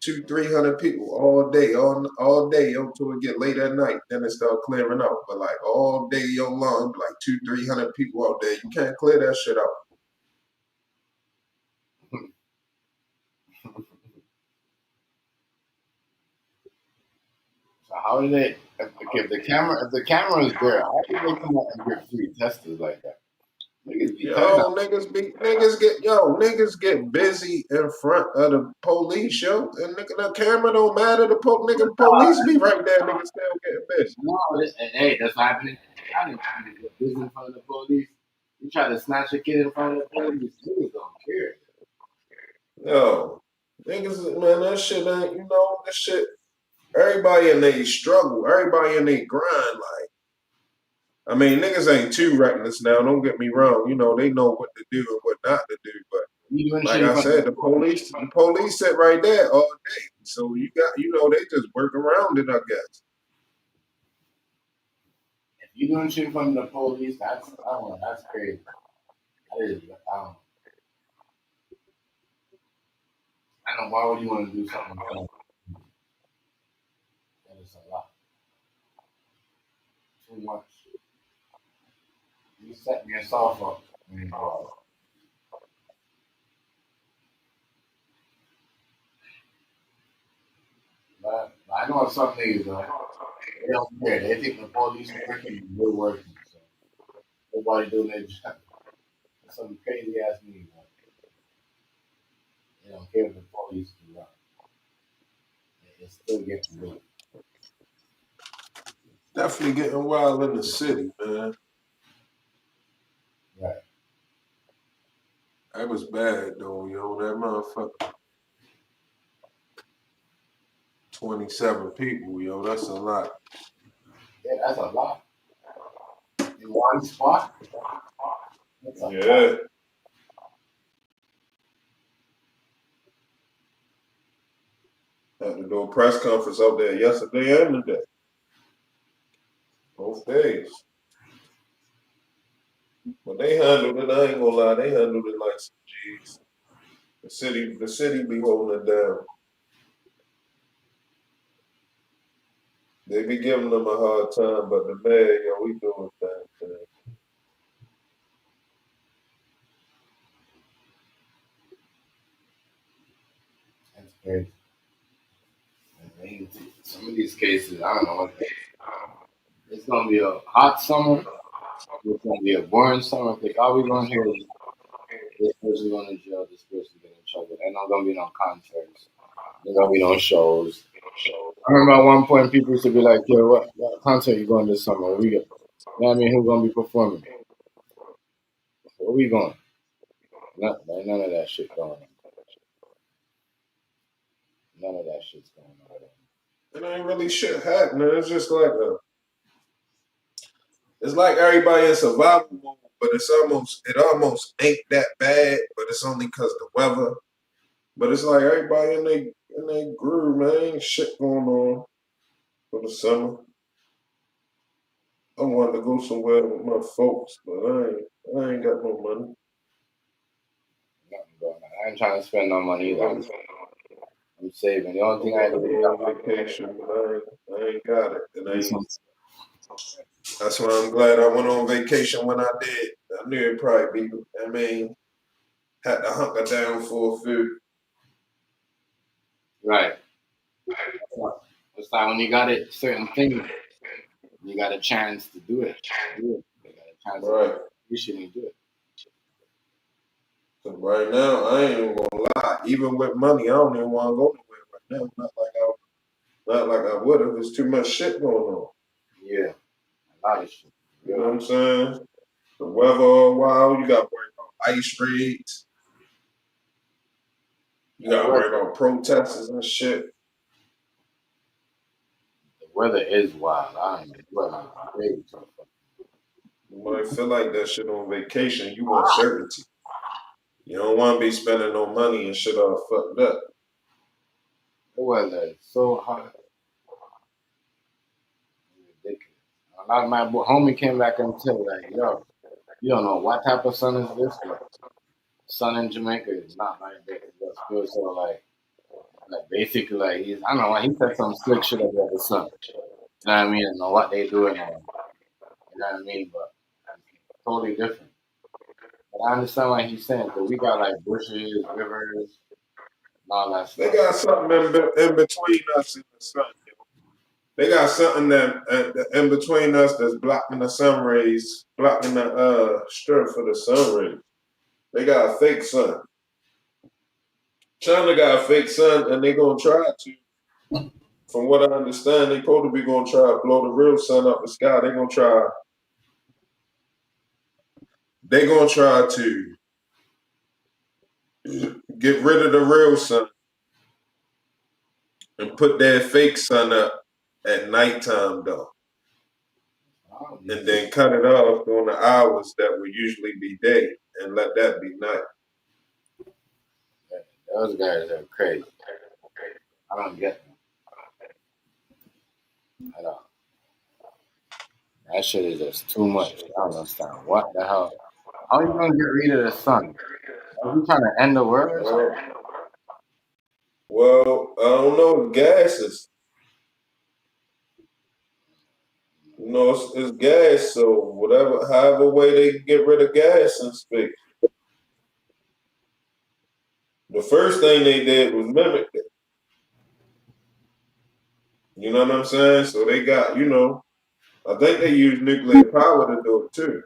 200-300 people all day, all day until it get late at night. Then it start clearing out. But like all day long, like 200-300 people out there. You can't clear that shit out. So how do they? If the camera is there, how do they come out and get free testers like that? Niggas get busy in front of the police, yo. And nigga, the camera don't matter. The police be right there. Niggas still getting busy. No, hey, that's not happening. I didn't get busy in front of the police. You try to snatch a kid in front of the police, niggas don't care. Yo, niggas, man, that shit ain't, you know, this shit. Everybody in they struggle. Everybody in they grind. Like, I mean, niggas ain't too reckless now. Don't get me wrong. You know, they know what to do and what not to do. But like I said, the police sit right there all day. So you got, you know, they just work around it, I guess. If you doing shit from the police, I don't know, that's crazy. That is, I don't know, why would you want to do something like that? That is a lot. Too much. You setting yourself up. But I know some niggas, though, they don't care. They think the police are working and we're working. So nobody doing their job. That's some crazy ass niggas. They don't care if the police do right. They still get to do it. Definitely getting wild in the city, man. That was bad though, yo. That motherfucker. 27 people, yo. That's a lot. Yeah, that's a lot. In one spot? That's a lot. Yeah. Had to do a press conference out there yesterday and today. Both days. But they handled it, I ain't gonna lie, they handled it like some G's. The city be holding it down. They be giving them a hard time, but the mayor, yo, we doing things. That's crazy. I mean, some of these cases, I don't know. It's gonna be a hot summer. It's gonna be a boring summer. Because all we're gonna hear is this person going to jail, this person getting in trouble. Ain't not gonna be no concerts. There's gonna be no shows. I remember at one point people used to be like, "Yo, what concert you going this summer? Where we go? You know what I mean? Who gonna be performing? Where we going? None of that shit going on. None of that shit's going on. It ain't really shit happening. It's just like it's like everybody in survival mode, but it almost ain't that bad, but it's only cause the weather. But it's like everybody in they groove, man. Ain't shit going on for the summer. I wanted to go somewhere with my folks, but I ain't got no money. Nothing going on. I ain't trying to spend no money either. I'm saving. The only thing I I do go on vacation, but I ain't got it. is That's why I'm glad I went on vacation when I did. I knew it'd probably be, had to hunker down for food. right. It's like when you got it, certain things, you got a chance to do it. You got a chance Right. you shouldn't do it. So right now, I ain't even gonna lie. Even with money, I don't even want to go nowhere right now. Not like I would if there's too much shit going on. Yeah, a lot of shit. You know what I'm saying? The weather all wild. You got to worry about ice raids. You got to worry about protesters and shit. The weather is wild. I ain't the weather is crazy. You might feel like that shit on vacation. You want certainty. You don't want to be spending no money and shit all fucked up. The weather is so hot. It's ridiculous. A lot of my homie came back and said, like, yo, you don't know what type of sun is this, but sun in Jamaica is not like this. It's still so like basically like I don't know, he said some slick shit about the sun. You know what I mean? I don't know what they doing. You know what I mean? But it's totally different. But I understand what he's saying because we got like bushes, rivers, and all that They stuff. got something in between us and the sun. They got something that in between us that's blocking the sun rays, blocking the strength for the sun rays. They got a fake sun. China got a fake sun, and they gonna try to. From what I understand, they supposed to be gonna try to blow the real sun up the sky. They gonna try. They gonna try to get rid of the real sun and put that fake sun up at nighttime though, and then cut it off during the hours that would usually be day, and let that be night. Those guys are crazy. I don't get them at all. That shit is just too much. I don't understand. What the hell? How are you gonna get rid of the sun? Are you trying to end the world or something? Well, I don't know. Gases. You know, it's gas. So whatever, however way they can get rid of gas in space. The first thing they did was mimic it. You know what I'm saying? So they got, I think they used nuclear power to do it too.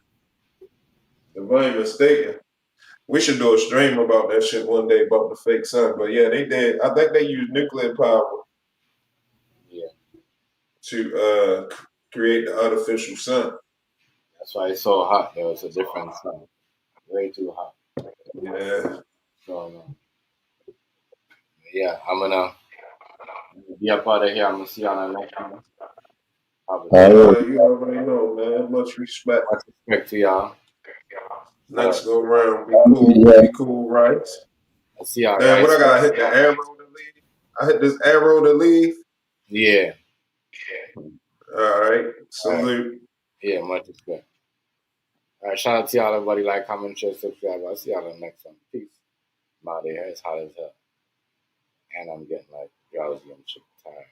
If I ain't mistaken. We should do a stream about that shit one day about the fake sun. But yeah, they did. I think they used nuclear power Yeah, to create the artificial sun. that's why it's so hot. There was a different sun. Way too hot. Yeah. So yeah, I'm gonna be up out of here. I'm gonna see you on the next one. You already know, man. Much respect. Much respect to y'all. Next go round, be cool, right? I see y'all Damn, what guys. I gotta hit the arrow to leave? I hit this arrow to leave. Yeah. All right. All right. Salute. Yeah, much respect. All right, shout out to y'all, everybody. Like, comment, share, subscribe. I'll see y'all in the next one. Peace. I'm out of here. It's hot as hell. And I'm getting like drowsy and shit tired.